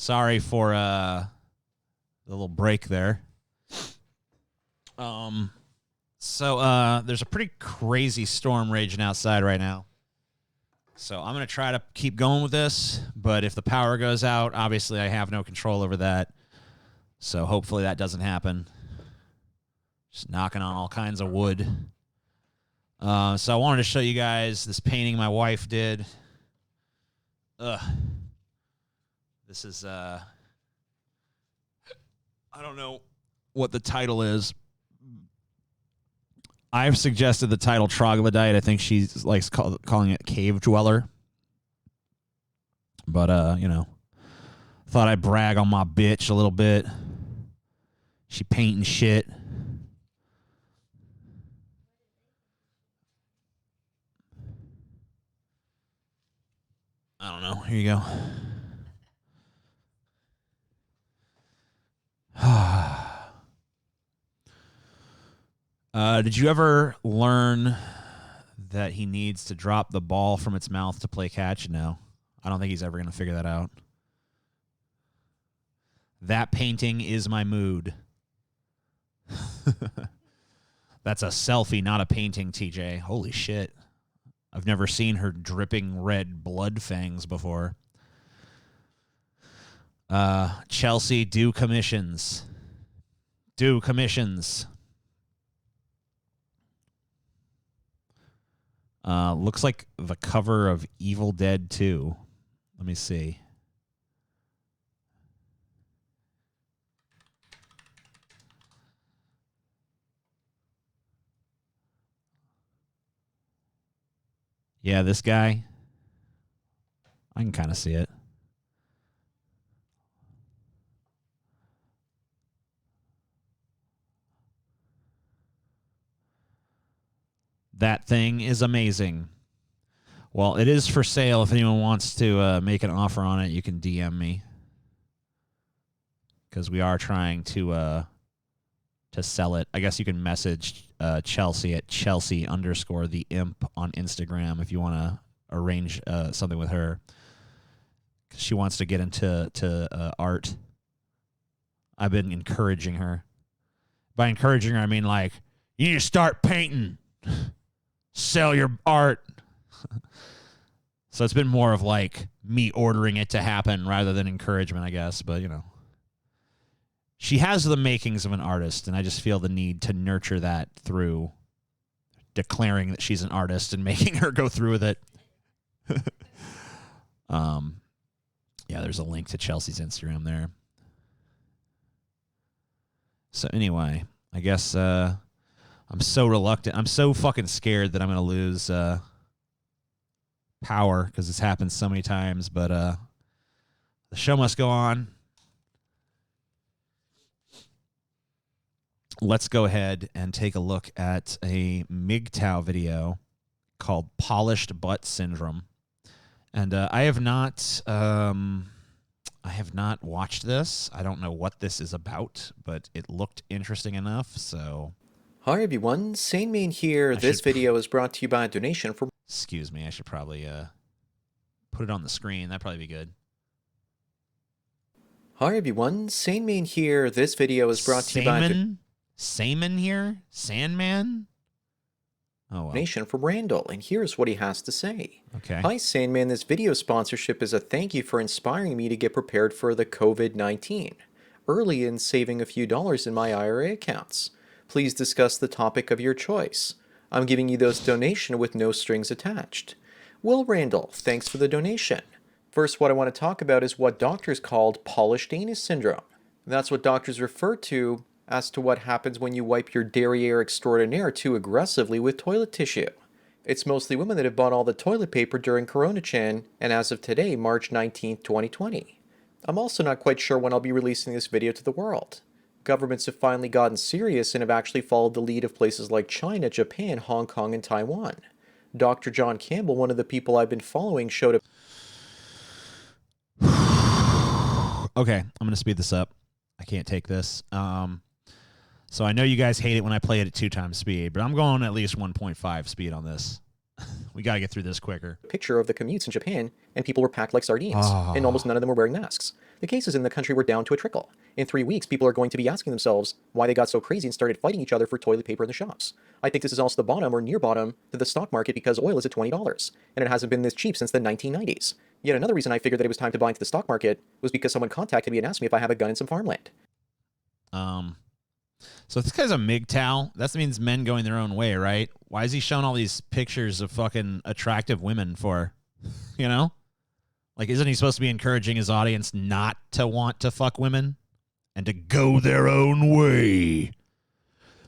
Sorry for the little break there. So there's a pretty crazy storm raging outside right now. So I'm going to try to keep going with this, but if the power goes out, obviously I have no control over that. So hopefully that doesn't happen. Just knocking on all kinds of wood. So I wanted to show you guys this painting my wife did. This is, I don't know what the title is. I've suggested the title Troglodyte. I think she likes calling it Cave Dweller. But, you know, thought I'd brag on my bitch a little bit. She painting shit. I don't know. Here you go. Did you ever learn that he needs to drop the ball from its mouth to play catch? No. I don't think he's ever going to figure that out. That painting is my mood. That's a selfie, not a painting, TJ. Holy shit. I've never seen her dripping red blood fangs before. Chelsea, do commissions. Do commissions. Looks like the cover of Evil Dead 2. Let me see. Yeah, this guy. I can kind of see it. That thing is amazing. Well, it is for sale. If anyone wants to make an offer on it, you can DM me. Because we are trying to sell it. I guess you can message Chelsea at Chelsea_the_imp on Instagram if you want to arrange something with her. 'Cause she wants to get into art. I've been encouraging her. By encouraging her, I mean like, you need to start painting. Sell your art. So it's been more of like me ordering it to happen rather than encouragement, I guess. But, you know. She has the makings of an artist, and I just feel the need to nurture that through declaring that she's an artist and making her go through with it. Yeah, there's a link to Chelsea's Instagram there. So anyway, I guess I'm so reluctant. I'm so fucking scared that I'm going to lose power because it's happened so many times. But the show must go on. Let's go ahead and take a look at a MGTOW video called Polished Butt Syndrome. And I have not watched this. I don't know what this is about, but it looked interesting enough, so... Hi everyone, SaneMain here. This video is brought to you by a donation from... Excuse me, I should probably put it on the screen. That'd probably be good. Hi everyone, SaneMain here. This video is brought to you by... Sandman here? Sandman? Oh, well. Donation from Randall, and here's what he has to say. Okay. Hi SaneMain, this video sponsorship is a thank you for inspiring me to get prepared for the COVID-19. Early in saving a few dollars in my IRA accounts. Please discuss the topic of your choice. I'm giving you those donation with no strings attached. Well, Randall, thanks for the donation. First, what I want to talk about is what doctors called polished anus syndrome. That's what doctors refer to as to what happens when you wipe your derriere extraordinaire too aggressively with toilet tissue. It's mostly women that have bought all the toilet paper during Corona-chan, and as of today, March 19th, 2020. I'm also not quite sure when I'll be releasing this video to the world. Governments have finally gotten serious and have actually followed the lead of places like China, Japan, Hong Kong, and Taiwan. Dr. John Campbell, one of the people I've been following, showed a... Okay, I'm going to speed this up. I can't take this. So I know you guys hate it when I play it at 2 times speed, but I'm going at least 1.5 speed on this. We got to get through this quicker. Picture of the commutes in Japan, and people were packed like sardines, and almost none of them were wearing masks. The cases in the country were down to a trickle. In 3 weeks, people are going to be asking themselves why they got so crazy and started fighting each other for toilet paper in the shops. I think this is also the bottom or near bottom to the stock market because oil is at $20, and it hasn't been this cheap since the 1990s. Yet another reason I figured that it was time to buy into the stock market was because someone contacted me and asked me if I have a gun and some farmland. So if this guy's a MGTOW, that means men going their own way, right? Why is he showing all these pictures of fucking attractive women for? You know? Like, isn't he supposed to be encouraging his audience not to want to fuck women and to go their own way?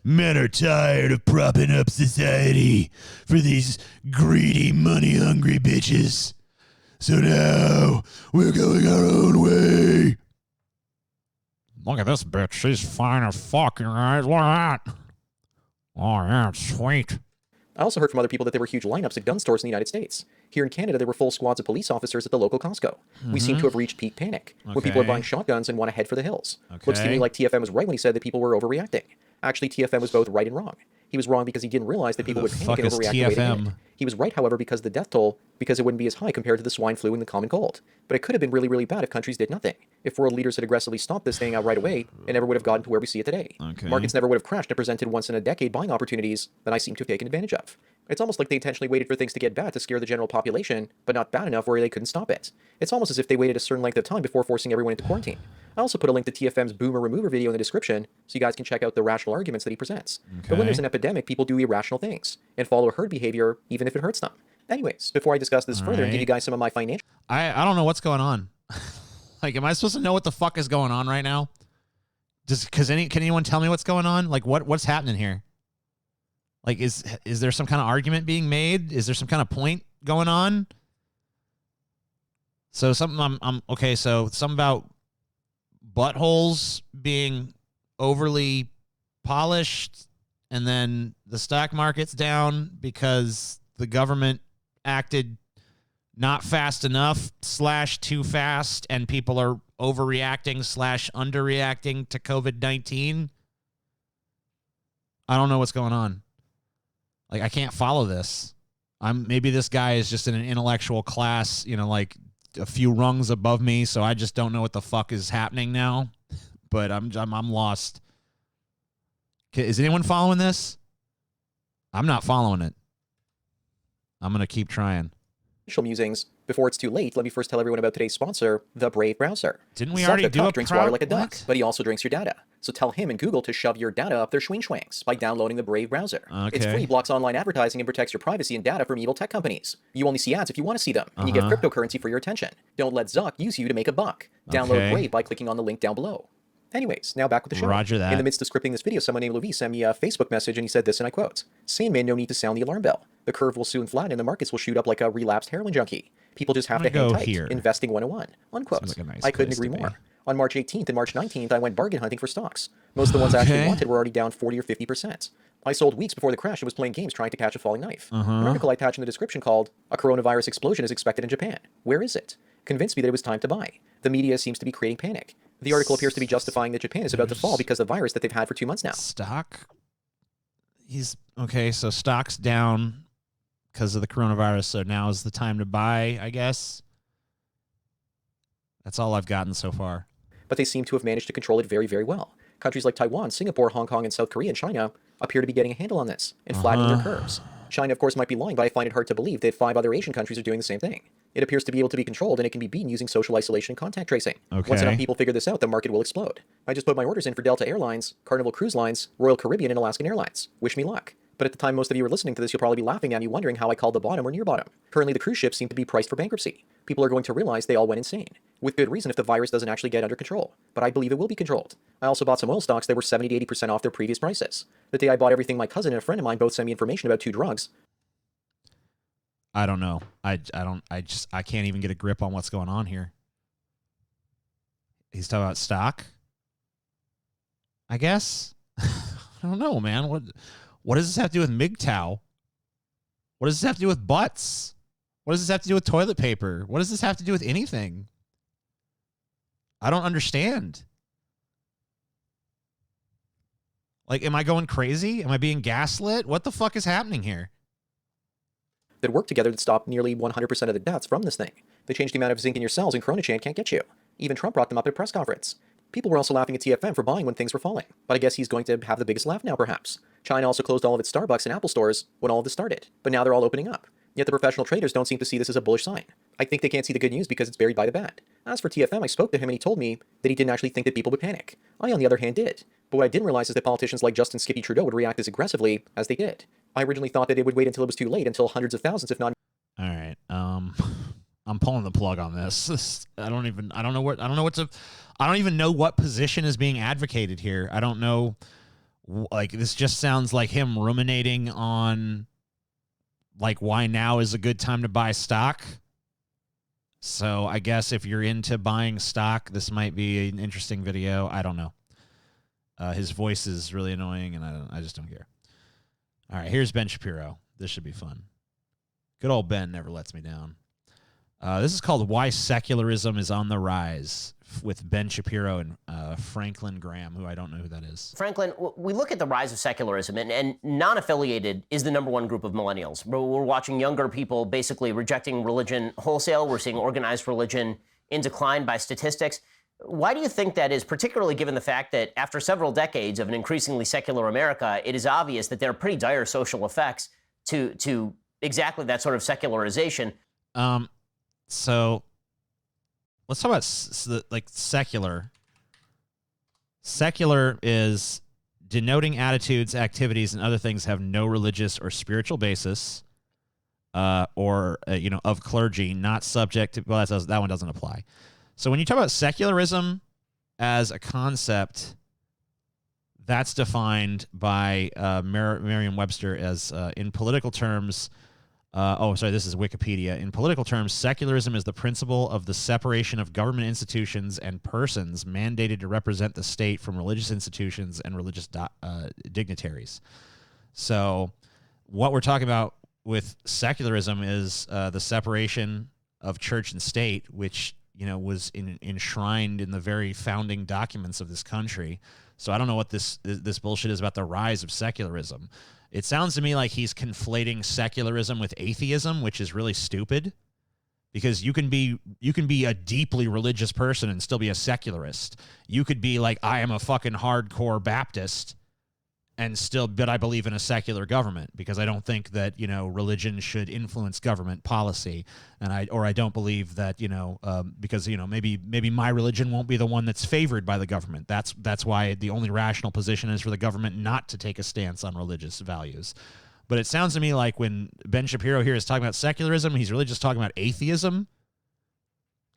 Men are tired of propping up society for these greedy, money-hungry bitches. So now we're going our own way. Look at this bitch. She's fine as fuck, you guys. Look at that. Oh, yeah, it's sweet. I also heard from other people that there were huge lineups at gun stores in the United States. Here in Canada, there were full squads of police officers at the local Costco. We seem to have reached peak panic, where people are buying shotguns and want to head for the hills. Looks to me like TFM was right when he said that people were overreacting. Actually, TFM was both right and wrong. He was wrong because he didn't realize that people would panic and overreact the way they did. He was right, however, because the death toll, because it wouldn't be as high compared to the swine flu and the common cold. But it could have been really, really bad if countries did nothing. If world leaders had aggressively stopped this thing out right away, it never would have gotten to where we see it today. Markets never would have crashed and presented once-in-a-decade buying opportunities that I seem to have taken advantage of. It's almost like they intentionally waited for things to get bad to scare the general population, but not bad enough where they couldn't stop it. It's almost as if they waited a certain length of time before forcing everyone into quarantine. I also put a link to TFM's Boomer Remover video in the description, so you guys can check out the rational arguments that he presents. But when there's an epidemic, people do irrational things, and follow herd behavior even if it hurts them. Anyways, before I discuss this further and give you guys some of my financial... I don't know what's going on. Like, am I supposed to know what the fuck is going on right now? Can anyone tell me what's going on? Like, what's happening here? Like, is there some kind of argument being made? Is there some kind of point going on? So something okay. So something about buttholes being overly polished, and then the stock market's down because the government acted not fast enough / too fast, and people are overreacting / underreacting to COVID-19. I don't know what's going on. Like, I can't follow this. Maybe this guy is just in an intellectual class, you know, like a few rungs above me, so I just don't know what the fuck is happening now. But I'm lost. Is anyone following this? I'm not following it. I'm gonna keep trying. Musings. Before it's too late, let me first tell everyone about today's sponsor, the Brave browser. Didn't we already do a drinks water like a duck, but he also drinks your data. So tell him and Google to shove your data up their schwing-schwangs by downloading the Brave browser. It's free, blocks online advertising, and protects your privacy and data from evil tech companies. You only see ads if you want to see them, and you get cryptocurrency for your attention. Don't let Zuck use you to make a buck. Download Brave by clicking on the link down below. Anyways, now back with the show. Roger that. In the midst of scripting this video, someone named Louis sent me a Facebook message, and he said this, and I quote, "Sane man, no need to sound the alarm bell. The curve will soon flatten, and the markets will shoot up like a relapsed heroin junkie. People just have to hang tight. Here. Investing 101. Unquote. Like nice I couldn't agree more. On March 18th and March 19th, I went bargain hunting for stocks. Most of the ones I actually wanted were already down 40 or 50%. I sold weeks before the crash and was playing games trying to catch a falling knife. An article I attached in the description called, "A Coronavirus Explosion is Expected in Japan. Where is it?" convinced me that it was time to buy. The media seems to be creating panic. The article appears to be justifying that Japan is about to fall because of the virus that they've had for 2 months now. Stock? So stock's down because of the coronavirus, so now is the time to buy, I guess. That's all I've gotten so far. But they seem to have managed to control it very, very well. Countries like Taiwan, Singapore, Hong Kong, and South Korea and China appear to be getting a handle on this and flattening their curves. China, of course, might be lying, but I find it hard to believe that 5 other Asian countries are doing the same thing. It appears to be able to be controlled, and it can be beaten using social isolation and contact tracing. Once enough people figure this out, the market will explode. I just put my orders in for Delta Airlines, Carnival Cruise Lines, Royal Caribbean, and Alaskan Airlines. Wish me luck. But at the time most of you are listening to this, you'll probably be laughing at me, wondering how I called the bottom or near bottom. Currently, the cruise ships seem to be priced for bankruptcy. People are going to realize they all went insane. With good reason if the virus doesn't actually get under control. But I believe it will be controlled. I also bought some oil stocks that were 70 to 80% off their previous prices. The day I bought everything, my cousin and a friend of mine both sent me information about 2 drugs. I don't know. I can't even get a grip on what's going on here. He's talking about stock, I guess. I don't know, man. What does this have to do with MGTOW? What does this have to do with butts? What does this have to do with toilet paper? What does this have to do with anything? I don't understand. Like, am I going crazy? Am I being gaslit? What the fuck is happening here? that work together that stop nearly 100% of the deaths from this thing. They changed the amount of zinc in your cells, and CoronaChain can't get you. Even Trump brought them up at a press conference. People were also laughing at TFM for buying when things were falling. But I guess he's going to have the biggest laugh now, perhaps. China also closed all of its Starbucks and Apple stores when all of this started. But now they're all opening up. Yet the professional traders don't seem to see this as a bullish sign. I think they can't see the good news because it's buried by the bad. As for TFM, I spoke to him and he told me that he didn't actually think that people would panic. I, on the other hand, did. But what I didn't realize is that politicians like Justin Skippy Trudeau would react as aggressively as they did. I originally thought that it would wait until it was too late, until hundreds of thousands, if not... All right. I'm pulling the plug on this. I don't even know what position is being advocated here. I don't know. Like, this just sounds like him ruminating on, like, why now is a good time to buy stock. So I guess if you're into buying stock, this might be an interesting video. I don't know. His voice is really annoying, and I just don't care. All right, here's Ben Shapiro. This should be fun. Good old Ben never lets me down. This is called Why Secularism is on the Rise with Ben Shapiro and Franklin Graham, who I don't know who that is. Franklin, we look at the rise of secularism, and non-affiliated is the #1 group of millennials. We're watching younger people basically rejecting religion wholesale. We're seeing organized religion in decline by statistics. Why do you think that is, particularly given the fact that after several decades of an increasingly secular America, it is obvious that there are pretty dire social effects to exactly that sort of secularization? So let's talk about secular. Secular is denoting attitudes, activities, and other things have no religious or spiritual basis, or of clergy, not subject to. Well, that one doesn't apply. So when you talk about secularism as a concept, that's defined by Merriam-Webster as in political terms. This is Wikipedia. In political terms, secularism is the principle of the separation of government institutions and persons mandated to represent the state from religious institutions and religious dignitaries. So what we're talking about with secularism is the separation of church and state, which was enshrined in the very founding documents of this country. So I don't know what this bullshit is about the rise of secularism. It sounds to me like he's conflating secularism with atheism, which is really stupid, because you can be a deeply religious person and still be a secularist. You could be like, I am a fucking hardcore Baptist but I believe in a secular government because I don't think that, religion should influence government policy. And I don't believe that, because, maybe my religion won't be the one that's favored by the government. That's why the only rational position is for the government not to take a stance on religious values. But it sounds to me like when Ben Shapiro here is talking about secularism, he's really just talking about atheism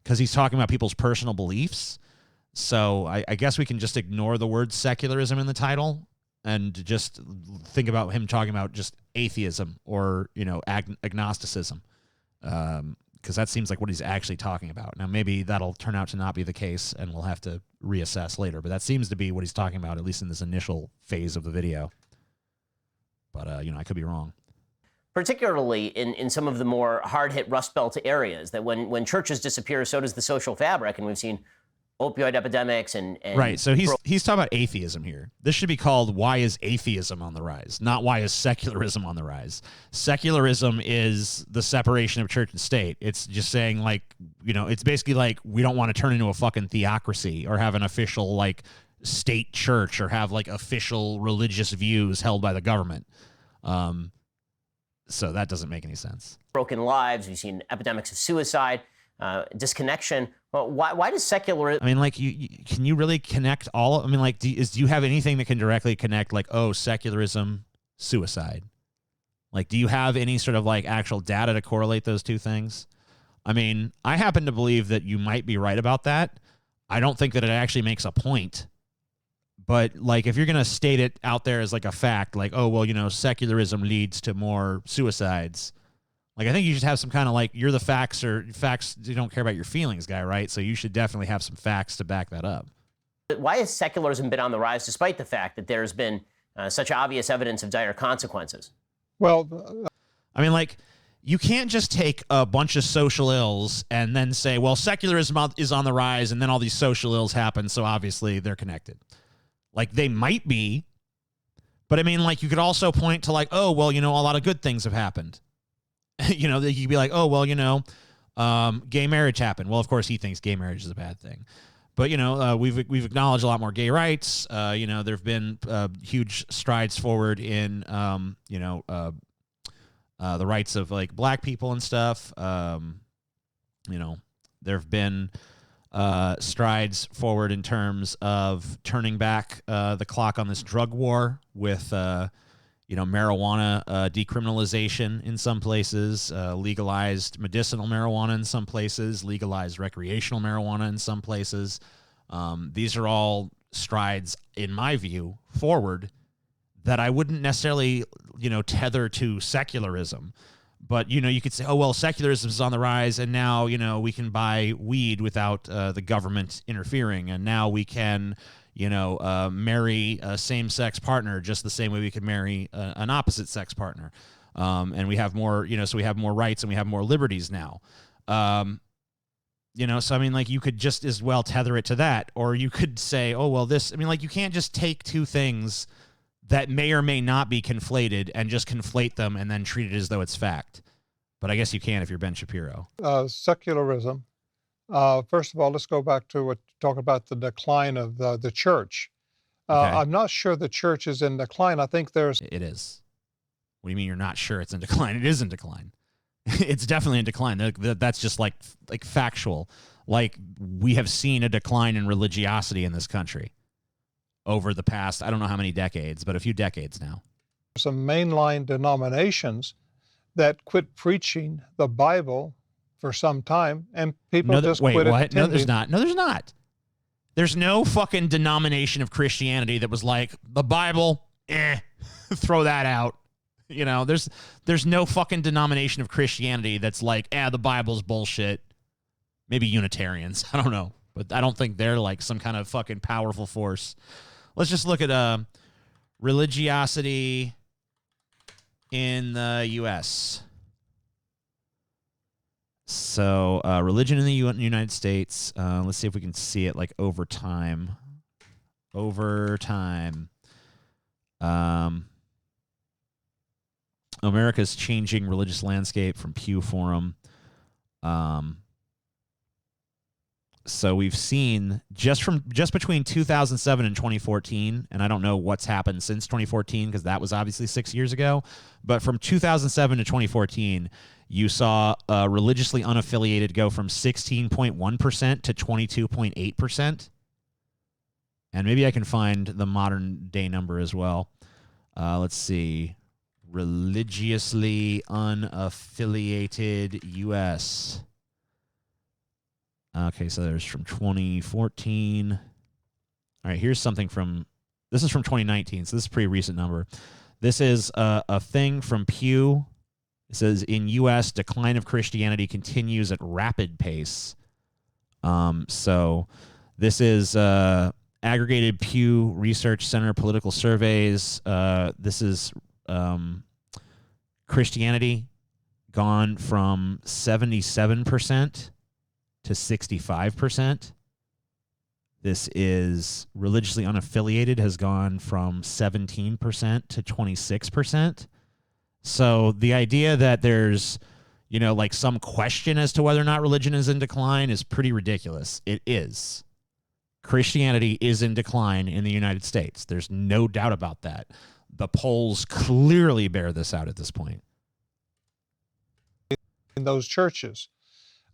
because he's talking about people's personal beliefs. So I guess we can just ignore the word secularism in the title and just think about him talking about just atheism or, agnosticism, because that seems like what he's actually talking about. Now, maybe that'll turn out to not be the case, and we'll have to reassess later, but that seems to be what he's talking about, at least in this initial phase of the video. But, I could be wrong. Particularly in some of the more hard-hit Rust Belt areas, that when churches disappear, so does the social fabric, and we've seen opioid epidemics and right. So he's talking about atheism here. This should be called Why is Atheism on the Rise, not Why is Secularism on the Rise. Secularism is the separation of church and state. It's just saying it's basically like we don't want to turn into a fucking theocracy or have an official state church or have official religious views held by the government. So that doesn't make any sense. Broken lives. We've seen epidemics of suicide, disconnection. Well, why does secularism? I mean, can you really connect all? I mean, do you have anything that can directly connect, secularism, suicide? Do you have any sort of actual data to correlate those two things? I mean, I happen to believe that you might be right about that. I don't think that it actually makes a point. But if you're gonna state it out there as a fact, secularism leads to more suicides. I think you should have some kind of you're the facts you don't care about your feelings guy, right? So you should definitely have some facts to back that up. Why has secularism been on the rise despite the fact that there's been such obvious evidence of dire consequences? Well, I mean, you can't just take a bunch of social ills and then say, well, secularism is on the rise and then all these social ills happen, so obviously they're connected. They might be, but I mean, you could also point to a lot of good things have happened. You know, you'd be like, oh, well, you know, gay marriage happened. Well, of course, he thinks gay marriage is a bad thing. But, you know, we've acknowledged a lot more gay rights. You know, there have been huge strides forward in, you know, the rights of, like, black people and stuff. You know, there have been strides forward in terms of turning back the clock on this drug war with, you know, marijuana decriminalization in some places, legalized medicinal marijuana in some places, legalized recreational marijuana in some places. These are all strides, in my view, forward that I wouldn't necessarily, you know, tether to secularism. But, you know, you could say, oh, well, secularism is on the rise, and now, you know, we can buy weed without the government interfering, and now we can, you know, marry a same-sex partner just the same way we could marry an opposite-sex partner. And we have more, you know, so we have more rights and we have more liberties now. You know, so, I mean, like, you could just as well tether it to that. Or you could say, oh, well, this, I mean, like, you can't just take two things that may or may not be conflated and just conflate them and then treat it as though it's fact. But I guess you can if you're Ben Shapiro. Secularism. First of all, let's go back to talk about the decline of the church. Okay. I'm not sure the church is in decline. I think there's... It is. What do you mean you're not sure it's in decline? It is in decline. It's definitely in decline. That's just like factual. Like, we have seen a decline in religiosity in this country over the past, I don't know how many decades, but a few decades now. Some mainline denominations that quit preaching the Bible for some time, and people just quit what? attending. No, there's not. No, there's not. There's no fucking denomination of Christianity that was like, the Bible, throw that out. You know, there's no fucking denomination of Christianity that's like, the Bible's bullshit. Maybe Unitarians. I don't know. But I don't think they're like some kind of fucking powerful force. Let's just look at religiosity in the U.S. So religion in the United States. Let's see if we can see it like over time. Over time. America's changing religious landscape from Pew Forum. So we've seen just between 2007 and 2014, and I don't know what's happened since 2014 because that was obviously 6 years ago, but from 2007 to 2014, you saw religiously unaffiliated go from 16.1% to 22.8%. And maybe I can find the modern day number as well. Let's see. Religiously unaffiliated U.S. Okay, so there's from 2014. All right, here's something from, this is from 2019, so this is a pretty recent number. This is a thing from Pew. It says, in U.S., decline of Christianity continues at rapid pace. So this is aggregated Pew Research Center political surveys. This is Christianity gone from 77% to 65%. This is religiously unaffiliated has gone from 17% to 26%. So the idea that there's, you know, like some question as to whether or not religion is in decline is pretty ridiculous. It is. Christianity is in decline in the United States. There's no doubt about that. The polls clearly bear this out at this point. In those churches.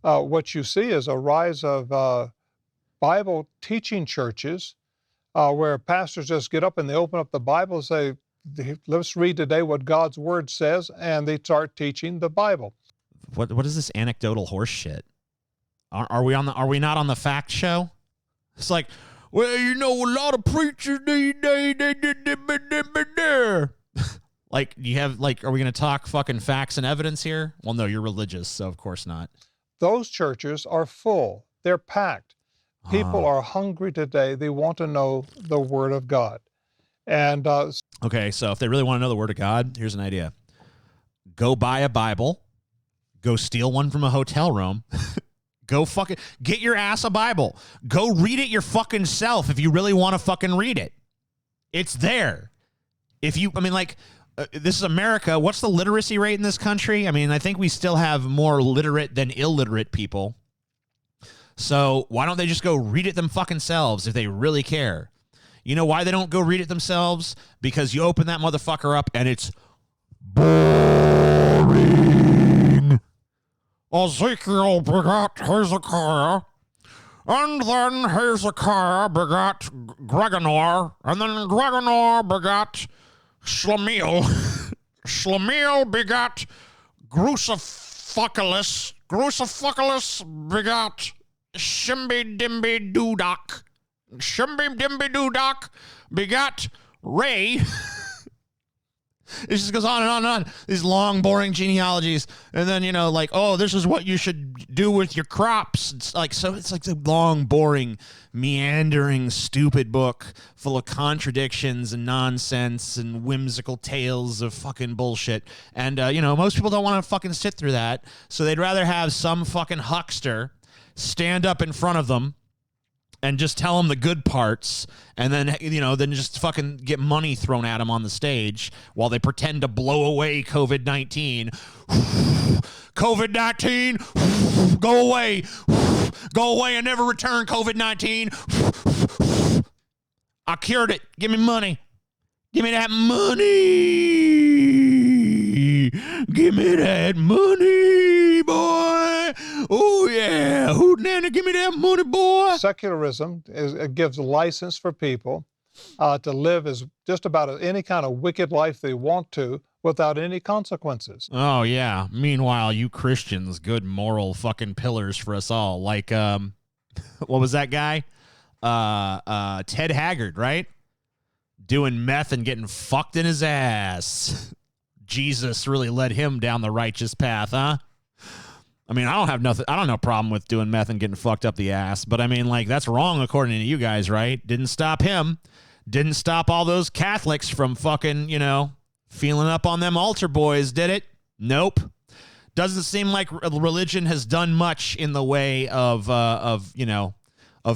What you see is a rise of Bible teaching churches where pastors just get up and they open up the Bible and say, let's read today what God's word says, and they start teaching the Bible. What is this anecdotal horse shit? Are we not on the fact show? It's like, well, you know, a lot of preachers they like, you have, like, are we going to talk fucking facts and evidence here? Well, no, you're religious, so of course not. Those churches are full. They're packed. People are hungry today. They want to know the Word of God. And okay, so if they really want to know the Word of God, here's an idea. Go buy a Bible. Go steal one from a hotel room. Go fucking get your ass a Bible. Go read it your fucking self if you really want to fucking read it. It's there. If you, I mean, like, this is America. What's the literacy rate in this country? I mean, I think we still have more literate than illiterate people. So why don't they just go read it them fucking selves if they really care? You know why they don't go read it themselves? Because you open that motherfucker up and it's boring. Ezekiel begot Hezekiah, and then Hezekiah begot Greganor, and then Greganor begot Schlemiel. Schlemiel begot Grucifucculus. Grucifucculus begot Shimby Dimby Doodock. Shimby Dimby Doodock begot Ray. It just goes on and on and on. These long, boring genealogies. And then, you know, like, oh, this is what you should do with your crops. It's like a long, boring, meandering, stupid book full of contradictions and nonsense and whimsical tales of fucking bullshit. And, you know, most people don't want to fucking sit through that. So they'd rather have some fucking huckster stand up in front of them and just tell them the good parts, and then, you know, then just fucking get money thrown at them on the stage while they pretend to blow away COVID-19. COVID-19, go away. Go away and never return, COVID-19. I cured it. Give me money. Give me that money. Give me that money, boy. Oh, yeah. Hootenanny, give me that money, boy. Secularism it gives a license for people to live as just about any kind of wicked life they want to without any consequences. Oh, yeah. Meanwhile, you Christians, good moral fucking pillars for us all. Like, what was that guy? Ted Haggard, right? Doing meth and getting fucked in his ass. Jesus really led him down the righteous path, huh? I mean, I don't have no problem with doing meth and getting fucked up the ass, but I mean, like, that's wrong according to you guys, right? Didn't stop him. Didn't stop all those Catholics from fucking, you know, feeling up on them altar boys, did it? Nope. Doesn't seem like religion has done much in the way of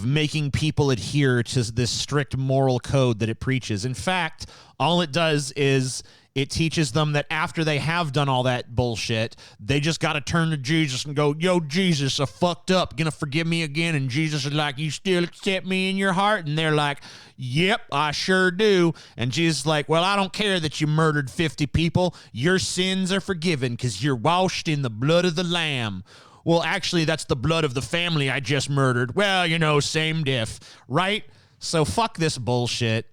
making people adhere to this strict moral code that it preaches. In fact, all it does is it teaches them that after they have done all that bullshit, they just got to turn to Jesus and go, yo, Jesus, I fucked up. Gonna forgive me again? And Jesus is like, you still accept me in your heart? And they're like, yep, I sure do. And Jesus is like, well, I don't care that you murdered 50 people. Your sins are forgiven because you're washed in the blood of the Lamb. Well, actually, that's the blood of the family I just murdered. Well, you know, same diff, right? So fuck this bullshit.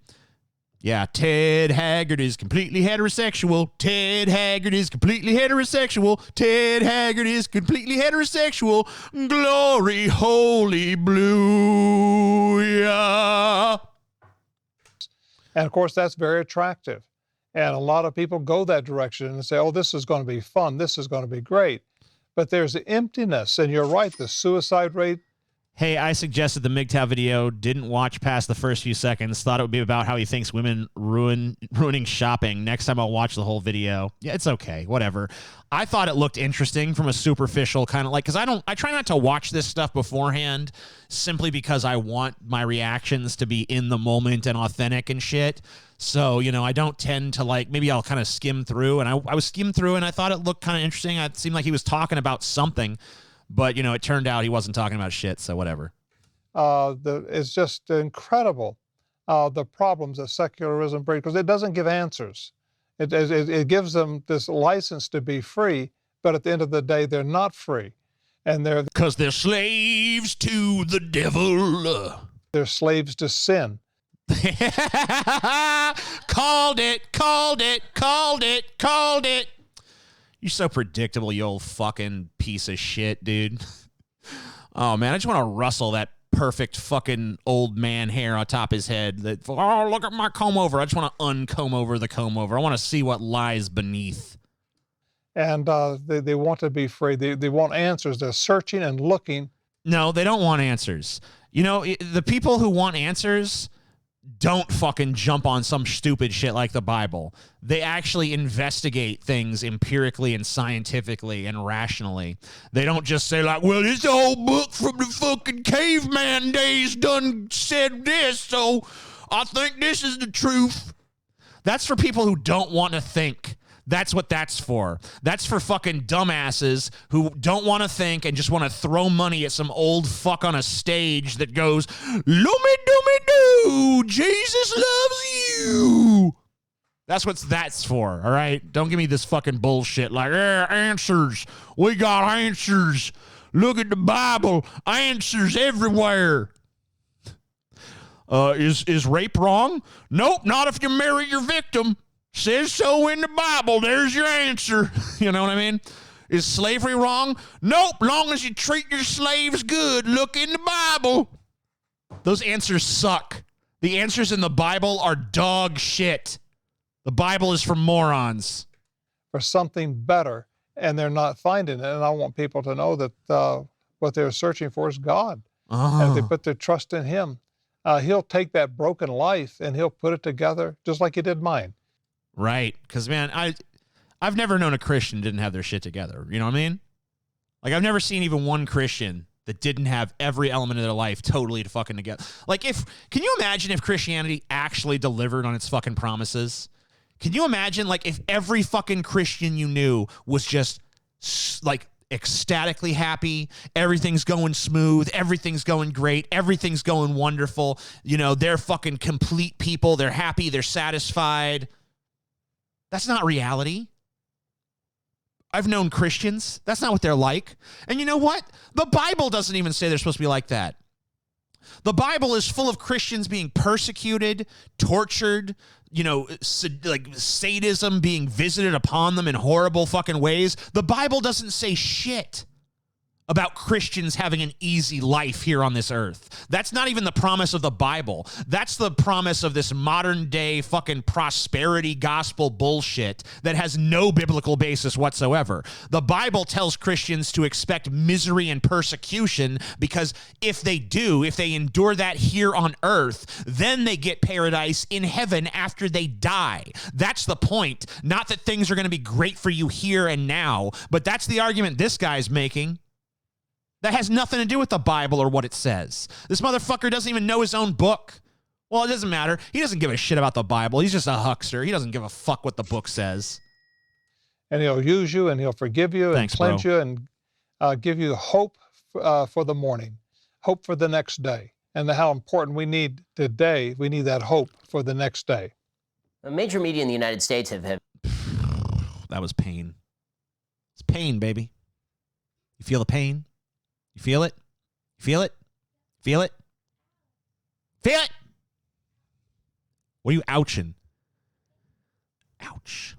Yeah, Ted Haggard is completely heterosexual. Ted Haggard is completely heterosexual. Ted Haggard is completely heterosexual. Glory, holy blue, yeah. And, of course, that's very attractive. And a lot of people go that direction and say, oh, this is going to be fun. This is going to be great. But there's the emptiness. And you're right, the suicide rate. Hey, I suggested the MGTOW video, didn't watch past the first few seconds, thought it would be about how he thinks women ruining shopping. Next time I'll watch the whole video. Yeah, it's okay, whatever. I thought it looked interesting from a superficial kind of like, because I try not to watch this stuff beforehand simply because I want my reactions to be in the moment and authentic and shit. So, you know, I don't tend to like, maybe I'll kind of skim through, and I was skimmed through and I thought it looked kind of interesting. It seemed like he was talking about something. But, you know, it turned out he wasn't talking about shit, so whatever. It's just incredible, the problems that secularism brings, because it doesn't give answers. It gives them this license to be free, but at the end of the day, they're not free. And because they're slaves to the devil. They're slaves to sin. Called it. You're so predictable, you old fucking piece of shit, dude. Oh, man, I just want to rustle that perfect fucking old man hair on top of his head. Oh, look at my comb over. I just want to uncomb over the comb over. I want to see what lies beneath. And they want to be free. They want answers. They're searching and looking. No, they don't want answers. You know, the people who want answers don't fucking jump on some stupid shit like the Bible. They actually investigate things empirically and scientifically and rationally. They don't just say like, well, this old book from the fucking caveman days done said this, so I think this is the truth. That's for people who don't want to think. That's what that's for. That's for fucking dumbasses who don't want to think and just want to throw money at some old fuck on a stage that goes, "Loomy-doomy-doo, Jesus loves you." That's what that's for, all right? Don't give me this fucking bullshit like, answers. We got answers. Look at the Bible. Answers everywhere. Is rape wrong? Nope, not if you marry your victim. Says so in the Bible. There's your answer. You know what I mean? Is slavery wrong? Nope, long as you treat your slaves good. Look in the Bible. Those answers suck. The answers in the Bible are dog shit. The Bible is for morons. For something better, and they're not finding it. And I want people to know that what they're searching for is God. And if they put their trust in Him, He'll take that broken life and He'll put it together just like He did mine. Right, because, man, I've never known a Christian who didn't have their shit together. You know what I mean? Like, I've never seen even one Christian that didn't have every element of their life totally fucking together. Like, can you imagine if Christianity actually delivered on its fucking promises? Can you imagine, like, if every fucking Christian you knew was just, like, ecstatically happy, everything's going smooth, everything's going great, everything's going wonderful, you know, they're fucking complete people, they're happy, they're satisfied. That's not reality. I've known Christians. That's not what they're like. And you know what? The Bible doesn't even say they're supposed to be like that. The Bible is full of Christians being persecuted, tortured, you know, like sadism being visited upon them in horrible fucking ways. The Bible doesn't say shit about Christians having an easy life here on this earth. That's not even the promise of the Bible. That's the promise of this modern day fucking prosperity gospel bullshit that has no biblical basis whatsoever. The Bible tells Christians to expect misery and persecution because if they endure that here on earth, then they get paradise in heaven after they die. That's the point. Not that things are going to be great for you here and now, but that's the argument this guy's making. That has nothing to do with the Bible or what it says. This motherfucker doesn't even know his own book. Well, it doesn't matter. He doesn't give a shit about the Bible. He's just a huckster. He doesn't give a fuck what the book says. And He'll use you and He'll forgive you and cleanse you and give you hope for the morning, hope for the next day. And how important we need today, we need that hope for the next day. Major media in the United States have That was pain. It's pain, baby. You feel the pain? You feel it? Feel it? Feel it? Feel it? What are you ouching? Ouch.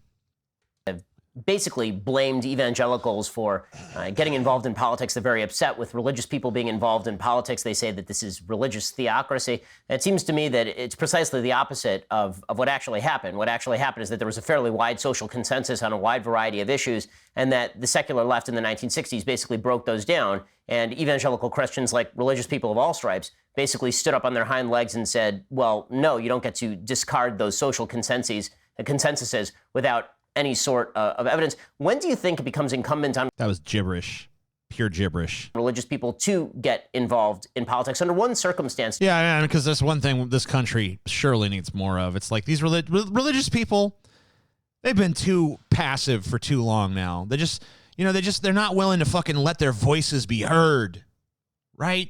basically blamed evangelicals for getting involved in politics. They're very upset with religious people being involved in politics. They say that this is religious theocracy. And it seems to me that it's precisely the opposite of what actually happened. What actually happened is that there was a fairly wide social consensus on a wide variety of issues, and that the secular left in the 1960s basically broke those down. And evangelical Christians, like religious people of all stripes, basically stood up on their hind legs and said, well, no, you don't get to discard those social consensuses without any sort of evidence. When do you think it becomes incumbent on That was gibberish. Pure gibberish. religious people to get involved in politics? Under one circumstance. Yeah, because that's one thing this country surely needs more of. It's like these religious people, they've been too passive for too long now. They're not willing to fucking let their voices be heard, right?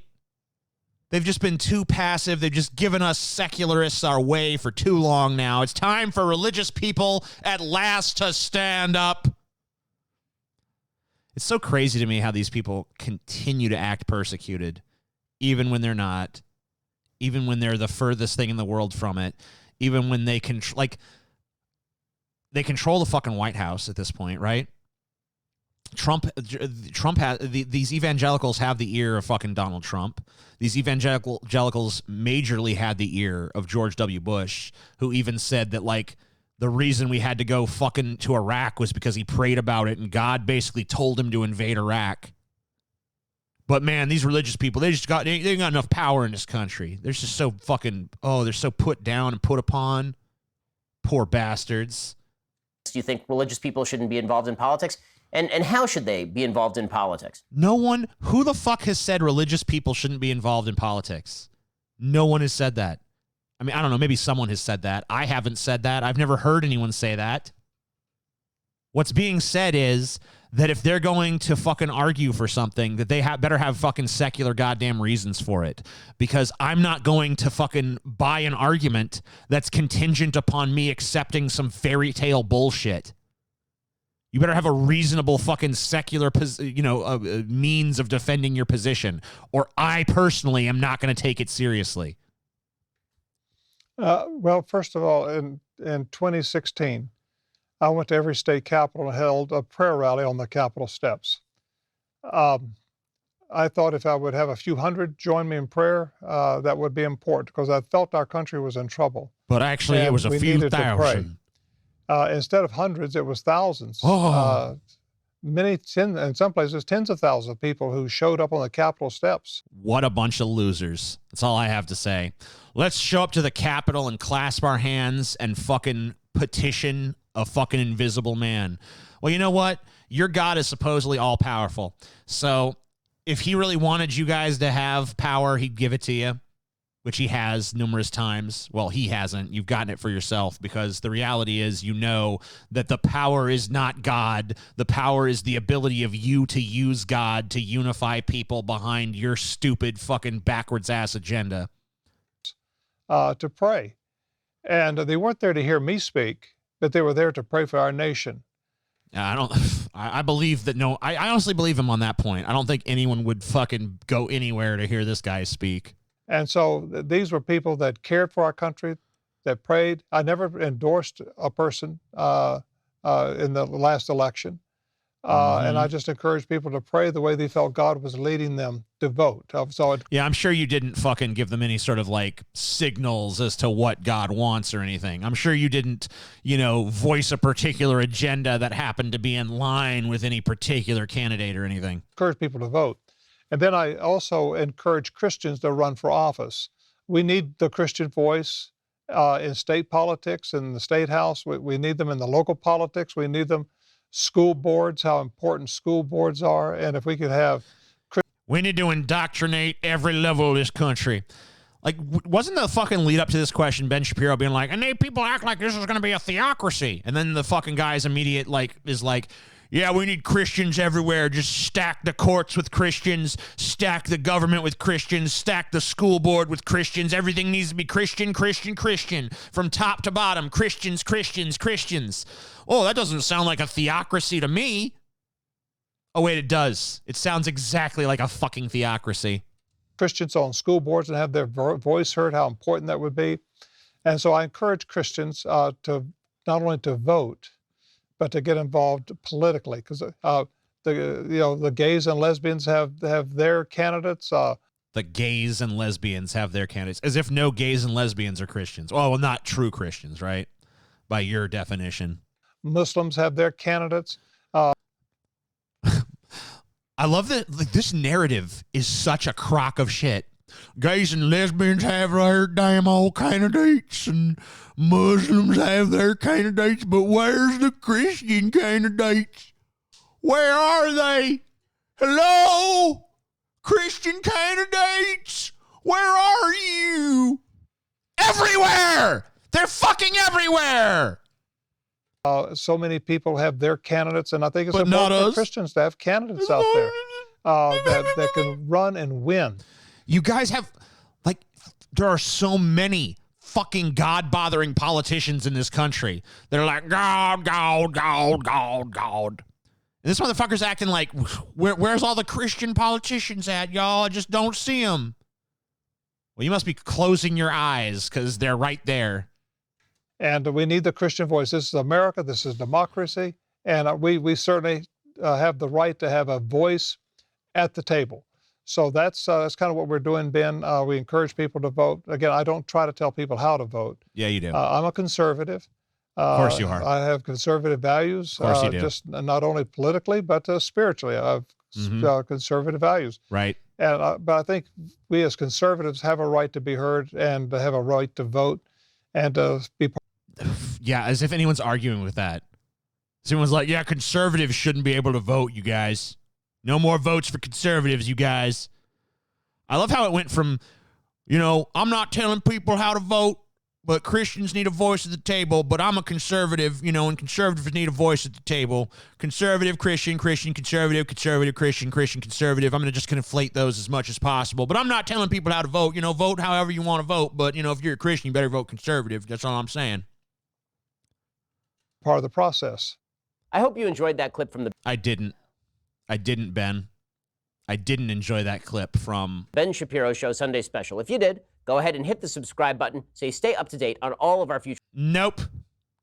They've just been too passive. They've just given us secularists our way for too long now. It's time for religious people at last to stand up. It's so crazy to me how these people continue to act persecuted, even when they're not, even when they're the furthest thing in the world from it, even when they control the fucking White House at this point, right? Trump has these evangelicals have the ear of fucking Donald Trump. These evangelicals majorly had the ear of George W. Bush, who even said that, like, the reason we had to go fucking to Iraq was because he prayed about it and God basically told him to invade Iraq. But man, these religious people, they ain't got enough power in this country. They're just so fucking, they're so put down and put upon. Poor bastards. Do you think religious people shouldn't be involved in politics? And how should they be involved in politics? No one, who the fuck has said religious people shouldn't be involved in politics? No one has said that. I mean, I don't know. Maybe someone has said that. I haven't said that. I've never heard anyone say that. What's being said is that if they're going to fucking argue for something, that they better have fucking secular goddamn reasons for it. Because I'm not going to fucking buy an argument that's contingent upon me accepting some fairy tale bullshit. You better have a reasonable fucking secular, means of defending your position, or I personally am not going to take it seriously. Well, first of all, in 2016, I went to every state capital and held a prayer rally on the Capitol steps. I thought if I would have a few hundred join me in prayer, that would be important because I felt our country was in trouble. But actually, it was a few thousand. Instead of hundreds, it was thousands. Oh. In some places, tens of thousands of people who showed up on the Capitol steps. What a bunch of losers. That's all I have to say. Let's show up to the Capitol and clasp our hands and fucking petition a fucking invisible man. Well, you know what? Your God is supposedly all-powerful. So if he really wanted you guys to have power, he'd give it to you, which he has numerous times. Well, he hasn't. You've gotten it for yourself because the reality is you know that the power is not God. The power is the ability of you to use God to unify people behind your stupid fucking backwards-ass agenda. To pray. And they weren't there to hear me speak, but they were there to pray for our nation. I believe that, no, I honestly believe him on that point. I don't think anyone would fucking go anywhere to hear this guy speak. And so these were people that cared for our country, that prayed. I never endorsed a person in the last election. And I just encouraged people to pray the way they felt God was leading them to vote. Yeah, I'm sure you didn't fucking give them any sort of like signals as to what God wants or anything. I'm sure you didn't, voice a particular agenda that happened to be in line with any particular candidate or anything. Encourage people to vote. And then I also encourage Christians to run for office. We need the Christian voice in state politics, in the state house. We need them in the local politics. We need them. School boards, how important school boards are. And if we could have... We need to indoctrinate every level of this country. Like, wasn't the fucking lead up to this question Ben Shapiro being like, and they people act like this is going to be a theocracy. And then the fucking guy's immediate, is like, yeah, we need Christians everywhere. Just stack the courts with Christians, stack the government with Christians, stack the school board with Christians. Everything needs to be Christian, Christian, Christian. From top to bottom, Christians, Christians, Christians. Oh, that doesn't sound like a theocracy to me. Oh, wait, it does. It sounds exactly like a fucking theocracy. Christians on school boards and have their voice heard, how important that would be. And so I encourage Christians to not only to vote, but to get involved politically, because the gays and lesbians have their candidates. The gays and lesbians have their candidates, as if no gays and lesbians are Christians. Well, not true Christians, right? By your definition. Muslims have their candidates. I love that this narrative is such a crock of shit. Gays and lesbians have their damn old candidates, and Muslims have their candidates, but where's the Christian candidates? Where are they? Hello? Christian candidates? Where are you? Everywhere! They're fucking everywhere! So many people have their candidates, and I think it's not important for us. Christians to have candidates out there that can run and win. You guys have, there are so many fucking God-bothering politicians in this country. They're like, God, God, God, God, God. And this motherfucker's acting like, where's all the Christian politicians at, y'all? I just don't see them. Well, you must be closing your eyes because they're right there. And we need the Christian voice. This is America. This is democracy. And we certainly have the right to have a voice at the table. So that's kind of what we're doing, Ben. We encourage people to vote. Again, I don't try to tell people how to vote. Yeah, you do. I'm a conservative. Of course you are. I have conservative values. Of course you do. Just not only politically, but spiritually. I have conservative values. Right. And but I think we as conservatives have a right to be heard and to have a right to vote and to be part. Yeah, as if anyone's arguing with that. Someone's like, yeah, conservatives shouldn't be able to vote, you guys. No more votes for conservatives, you guys. I love how it went from, I'm not telling people how to vote. but Christians need a voice at the table, but I'm a conservative, and conservatives need a voice at the table. Conservative, Christian, Christian, conservative, conservative, Christian, Christian, conservative. I'm going to just conflate those as much as possible. But I'm not telling people how to vote. Vote however you want to vote. But, if you're a Christian, you better vote conservative. That's all I'm saying. Part of the process. I hope you enjoyed that clip from the I didn't, Ben. I didn't enjoy that clip from Ben Shapiro Show Sunday Special. If you did, go ahead and hit the subscribe button so you stay up to date on all of our future. Nope.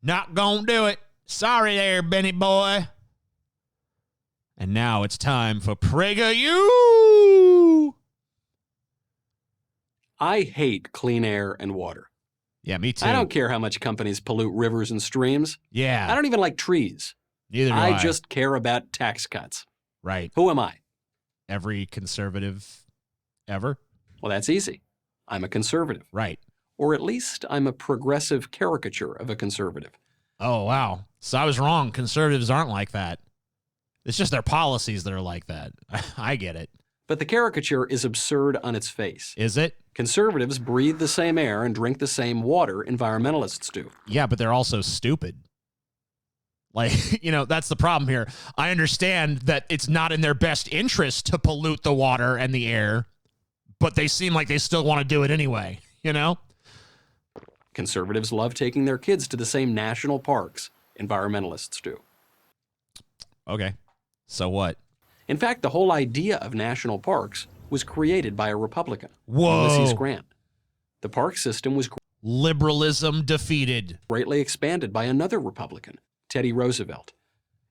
Not gonna do it. Sorry there, Benny boy. And now it's time for PragerU. I hate clean air and water. Yeah, me too. I don't care how much companies pollute rivers and streams. Yeah. I don't even like trees. Neither do I. I just care about tax cuts. Right. Who am I? Every conservative ever? Well, that's easy. I'm a conservative. Right. Or at least I'm a progressive caricature of a conservative. Oh, wow. So I was wrong. Conservatives aren't like that. It's just their policies that are like that. I get it. But the caricature is absurd on its face. Is it? Conservatives breathe the same air and drink the same water environmentalists do. Yeah, but they're also stupid. Like, that's the problem here. I understand that it's not in their best interest to pollute the water and the air, but they seem like they still want to do it anyway, Conservatives love taking their kids to the same national parks environmentalists do. Okay. So what? In fact, the whole idea of national parks was created by a Republican, Whoa. Ulysses Grant. The park system was Liberalism defeated. greatly expanded by another Republican, Teddy Roosevelt.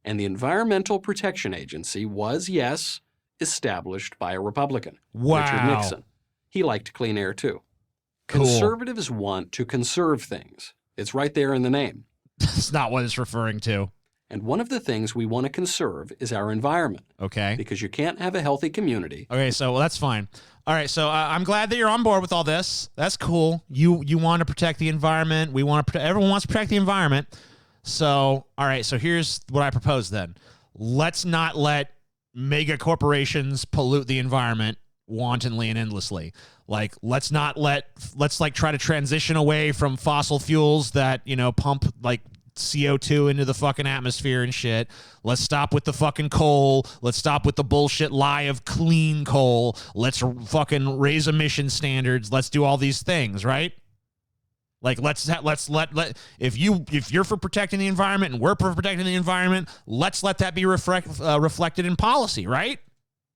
And the Environmental Protection Agency was, yes, established by a Republican, Wow. Richard Nixon. He liked clean air too. Cool. Conservatives want to conserve things. It's right there in the name. That's not what it's referring to. And one of the things we want to conserve is our environment. Okay. Because you can't have a healthy community. Okay, so that's fine. All right, so I'm glad that you're on board with all this. That's cool. You want to protect the environment. We want to. Everyone wants to protect the environment. So, all right, so here's what I propose then. Let's not let mega corporations pollute the environment wantonly and endlessly. Like, let's try to transition away from fossil fuels that, pump like CO2 into the fucking atmosphere and shit. Let's stop with the fucking coal. Let's stop with the bullshit lie of clean coal. Let's fucking raise emission standards. Let's do all these things, right? Like, if you're for protecting the environment and we're for protecting the environment, let's let that be reflected in policy, right?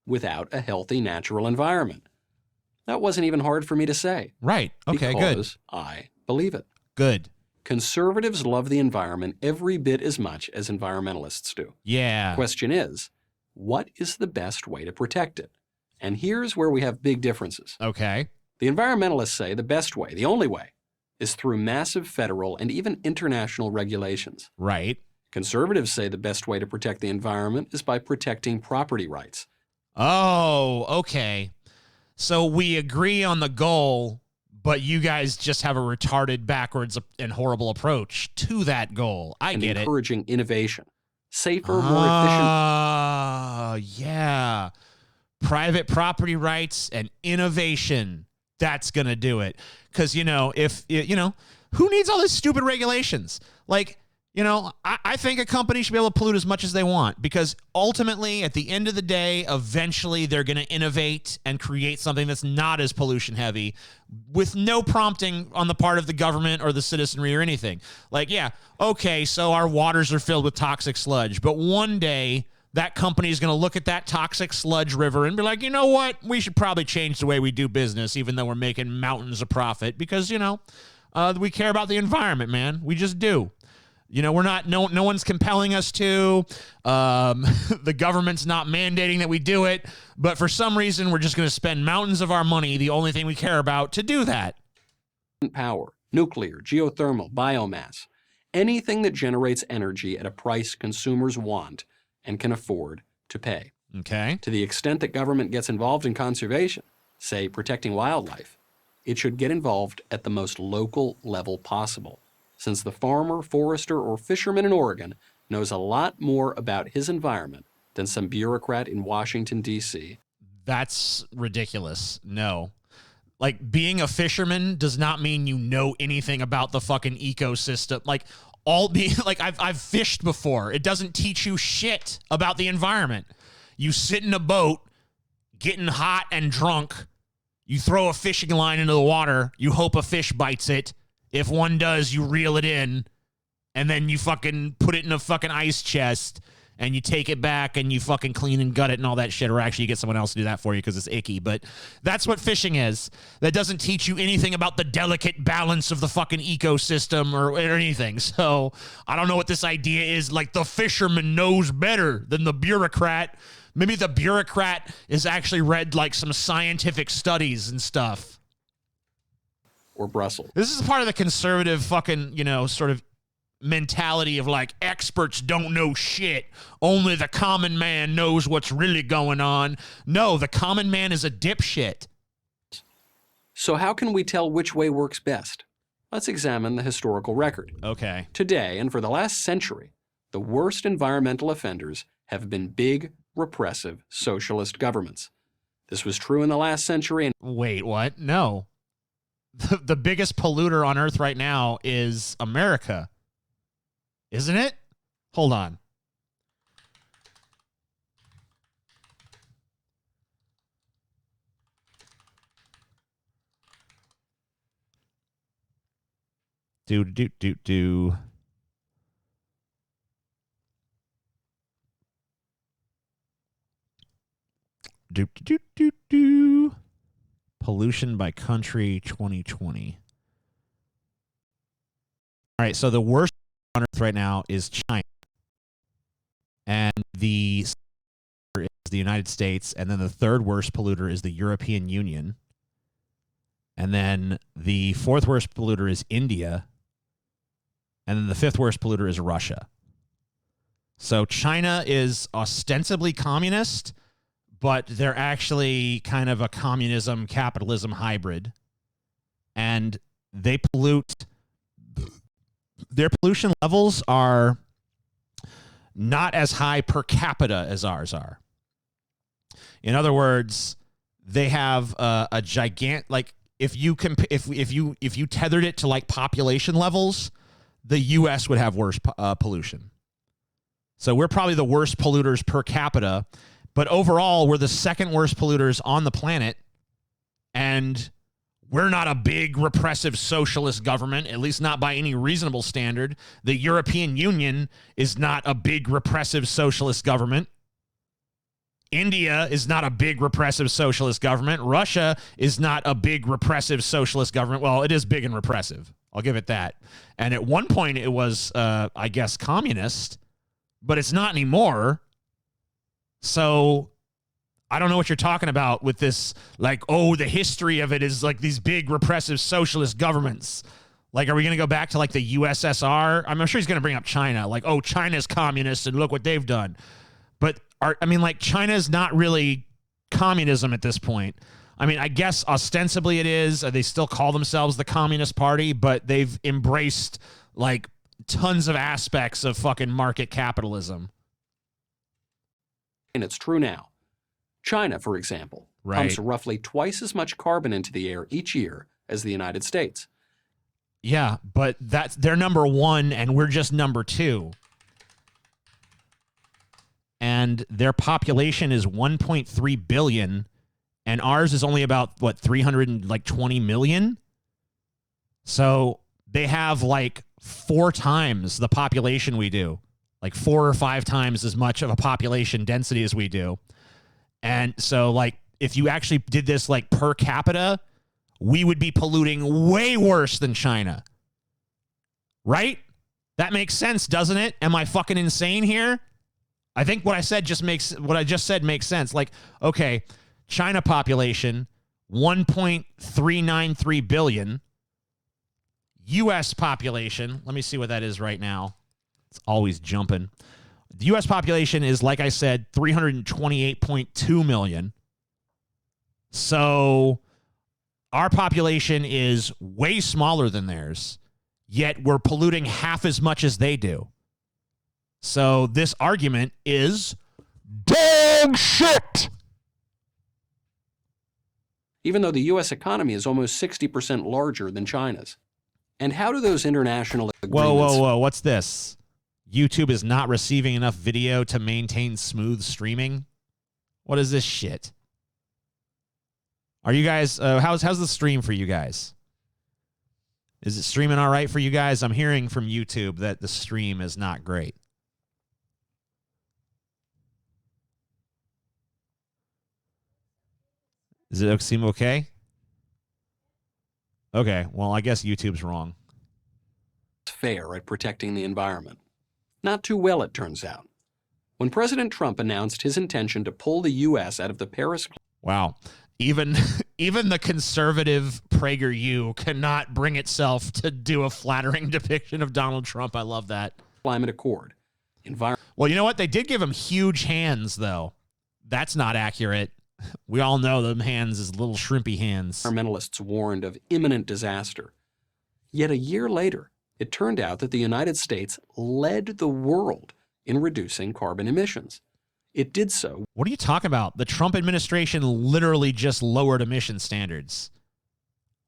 Without a healthy natural environment. That wasn't even hard for me to say. Right. Okay, because good. I believe it. Good. Conservatives love the environment every bit as much as environmentalists do. Yeah. The question is, what is the best way to protect it? And here's where we have big differences. Okay. The environmentalists say the best way, the only way, is through massive federal and even international regulations. Right. Conservatives say the best way to protect the environment is by protecting property rights. Oh, okay. So we agree on the goal, but you guys just have a retarded, backwards, and horrible approach to that goal. I get it. Encouraging innovation. Safer, more efficient. Oh, yeah. Private property rights and innovation. That's going to do it. Because, who needs all these stupid regulations? Like, I think a company should be able to pollute as much as they want, because ultimately, at the end of the day, eventually they're going to innovate and create something that's not as pollution heavy with no prompting on the part of the government or the citizenry or anything. Like, yeah, okay, so our waters are filled with toxic sludge, but one day that company is going to look at that toxic sludge river and be like, you know what? We should probably change the way we do business, even though we're making mountains of profit, because, we care about the environment, man. We just do. We're not, no one's compelling us to, the government's not mandating that we do it, but for some reason, we're just going to spend mountains of our money, the only thing we care about, to do that. Power, nuclear, geothermal, biomass, anything that generates energy at a price consumers want and can afford to pay. Okay. To the extent that government gets involved in conservation, say protecting wildlife, it should get involved at the most local level possible, since the farmer, forester, or fisherman in Oregon knows a lot more about his environment than some bureaucrat in Washington, D.C. That's ridiculous. No. Like, being a fisherman does not mean you know anything about the fucking ecosystem. Like, I've fished before. It doesn't teach you shit about the environment. You sit in a boat, getting hot and drunk. You throw a fishing line into the water. You hope a fish bites it. If one does, you reel it in. And then you fucking put it in a fucking ice chest. And you take it back and you fucking clean and gut it and all that shit. Or actually you get someone else to do that for you because it's icky. But that's what fishing is. That doesn't teach you anything about the delicate balance of the fucking ecosystem or anything. So I don't know what this idea is. Like, the fisherman knows better than the bureaucrat. Maybe the bureaucrat has actually read like some scientific studies and stuff. Or Brussels. This is part of the conservative fucking, sort of mentality of like, experts don't know shit. Only the common man knows what's really going on. No, the common man is a dipshit. So how can we tell which way works best? Let's examine the historical record. Okay. Today, and for the last century, the worst environmental offenders have been big, repressive, socialist governments. This was true in the last century. Wait, what? No. The biggest polluter on Earth right now is America. Isn't it? Hold on. Do. Pollution by country 2020. All right, so the worst on Earth right now is China. And the is the United States, and then the third worst polluter is the European Union. And then the fourth worst polluter is India. And then the fifth worst polluter is Russia. So China is ostensibly communist, but they're actually kind of a communism-capitalism hybrid. And they pollute. Their pollution levels are not as high per capita as ours are. In other words, they have a gigantic, like, if you tethered it to like population levels, the U.S. would have worse pollution. So we're probably the worst polluters per capita, but overall we're the second worst polluters on the planet, and we're not a big repressive socialist government, at least not by any reasonable standard. The European Union is not a big repressive socialist government. India is not a big repressive socialist government. Russia is not a big repressive socialist government. Well, it is big and repressive. I'll give it that. And at one point it was, I guess, communist, but it's not anymore. So I don't know what you're talking about with this, like, oh, the history of it is like these big repressive socialist governments. Like, are we going to go back to like the USSR? I'm sure he's going to bring up China. Like, oh, China's communist and look what they've done. But China is not really communism at this point. I mean, I guess ostensibly it is. They still call themselves the Communist Party, but they've embraced like tons of aspects of fucking market capitalism. And it's true now. China, for example, pumps roughly twice as much carbon into the air each year as the United States. Yeah, but they're number one and we're just number two. And their population is 1.3 billion, and ours is only about, 320 million? So they have like 4 times the population we do, like 4 or 5 times as much of a population density as we do. And so, like, if you actually did this, like, per capita, we would be polluting way worse than China. Right? That makes sense, doesn't it? Am I fucking insane here? I think what I just said makes sense. Like, okay, China population, 1.393 billion. U.S. population, let me see what that is right now. It's always jumping. The U.S. population is, like I said, 328.2 million. So our population is way smaller than theirs, yet we're polluting half as much as they do. So this argument is dog shit. even though the U.S. economy is almost 60% larger than China's. And how do those international agreements... Whoa. What's this? YouTube is not receiving enough video to maintain smooth streaming? What is this shit? Are you guys... how's the stream for you guys? Is it streaming all right for you guys? I'm hearing from YouTube that the stream is not great. Does it seem okay? Okay, well, I guess YouTube's wrong. fair at protecting the environment? Not too well, it turns out. When President Trump announced his intention to pull the U.S. out of the Paris... Wow. Even the conservative PragerU cannot bring itself to do a flattering depiction of Donald Trump. I love that. Climate Accord. Well, you know what? They did give him huge hands, though. That's not accurate. We all know them hands is little shrimpy hands. Environmentalists warned of imminent disaster. Yet a year later, it turned out that the United States led the world in reducing carbon emissions. It did so. What are you talking about? The Trump administration literally just lowered emission standards.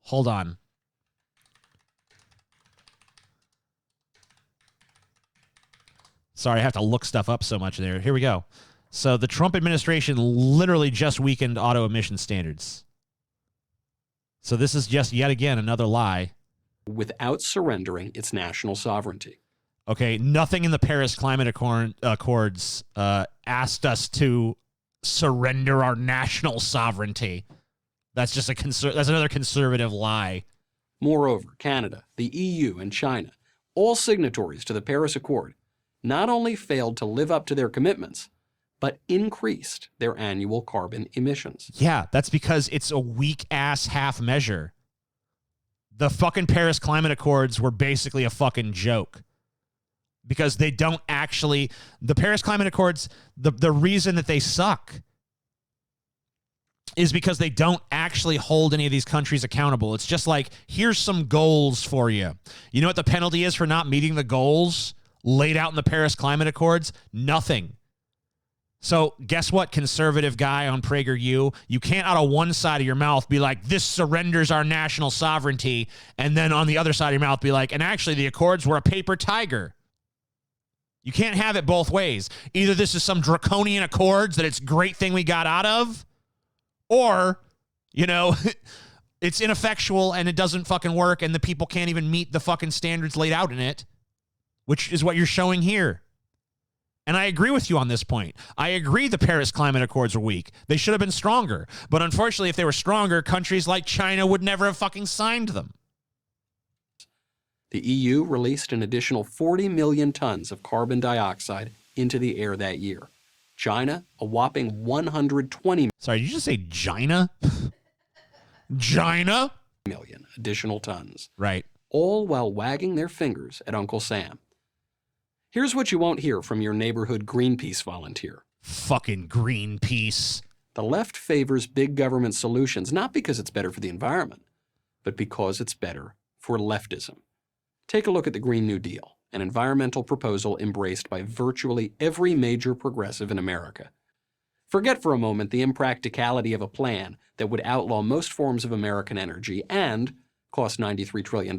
Hold on. Sorry, I have to look stuff up so much there. Here we go. So the Trump administration literally just weakened auto emission standards. So this is just yet again another lie. Without surrendering its national sovereignty. Okay, nothing in the Paris Climate Accords asked us to surrender our national sovereignty. That's just that's another conservative lie. Moreover, Canada, the EU, and China, all signatories to the Paris Accord, not only failed to live up to their commitments, but increased their annual carbon emissions. Yeah, that's because it's a weak-ass half measure. The fucking Paris Climate Accords were basically a fucking joke. Because they don't actually... The Paris Climate Accords, the reason that they suck is because they don't actually hold any of these countries accountable. It's just like, here's some goals for you. You know what the penalty is for not meeting the goals laid out in the Paris Climate Accords? Nothing. So guess what, conservative guy on PragerU? You can't out of one side of your mouth be like, this surrenders our national sovereignty, and then on the other side of your mouth be like, and actually the Accords were a paper tiger. You can't have it both ways. Either this is some draconian Accords that it's a great thing we got out of, or, you know, it's ineffectual and it doesn't fucking work and the people can't even meet the fucking standards laid out in it, which is what you're showing here. And I agree with you on this point. I agree the Paris Climate Accords were weak. They should have been stronger. But unfortunately, if they were stronger, countries like China would never have fucking signed them. The EU released an additional 40 million tons of carbon dioxide into the air that year. China, a whopping 120 Sorry, did you just say China? China? million additional tons. Right. All while wagging their fingers at Uncle Sam. Here's what you won't hear from your neighborhood Greenpeace volunteer. Fucking Greenpeace. The left favors big government solutions not because it's better for the environment, but because it's better for leftism. Take a look at the Green New Deal, an environmental proposal embraced by virtually every major progressive in America. Forget for a moment the impracticality of a plan that would outlaw most forms of American energy and cost $93 trillion.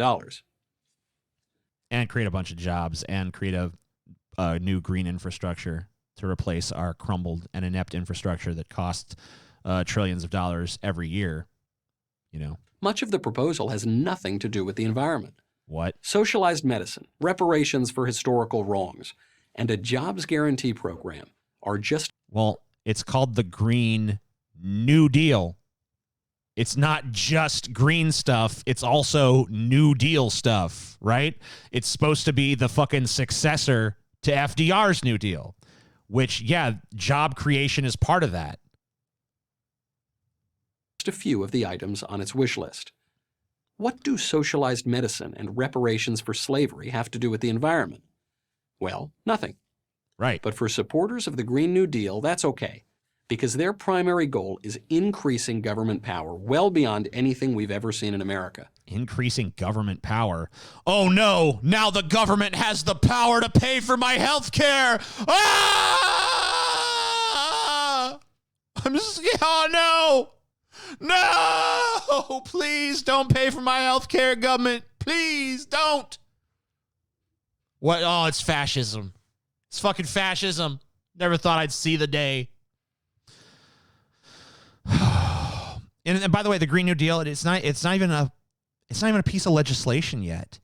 And create a bunch of jobs and create a new green infrastructure to replace our crumbled and inept infrastructure that costs trillions of dollars every year. You know. Much of the proposal has nothing to do with the environment. What? Socialized medicine, reparations for historical wrongs, and a jobs guarantee program are just... Well, it's called the Green New Deal. It's not just green stuff. It's also New Deal stuff, right? It's supposed to be the fucking successor to FDR's New Deal, which, yeah, job creation is part of that. Just a few of the items on its wish list. What do socialized medicine and reparations for slavery have to do with the environment? Well, nothing. Right. But for supporters of the Green New Deal, that's okay, because their primary goal is increasing government power well beyond anything we've ever seen in America. Increasing government power. Oh no, now the government has the power to pay for my health care. Ah! Oh no. No, please don't pay for my health care, government. Please don't. What? Oh, it's fascism. It's fucking fascism. Never thought I'd see the day. And by the way, the Green New Deal, it's not even a piece of legislation yet.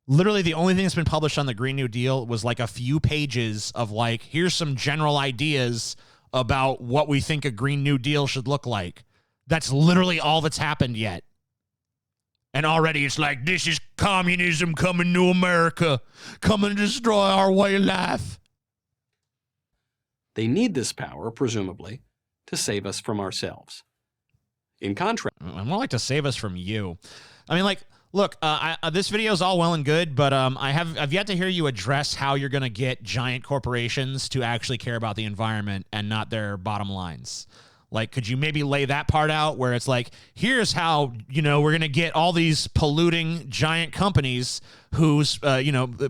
Literally, the only thing that's been published on the Green New Deal was like a few pages of like, here's some general ideas about what we think a Green New Deal should look like. That's literally all that's happened yet. And already it's like, this is communism coming to America, coming to destroy our way of life. They need this power, presumably, to save us from ourselves. In contrast, I more like to save us from you. I mean, like, look, this video is all well and good, but I've yet to hear you address how you're going to get giant corporations to actually care about the environment and not their bottom lines. Like, could you maybe lay that part out where it's like, here's how, we're going to get all these polluting giant companies whose,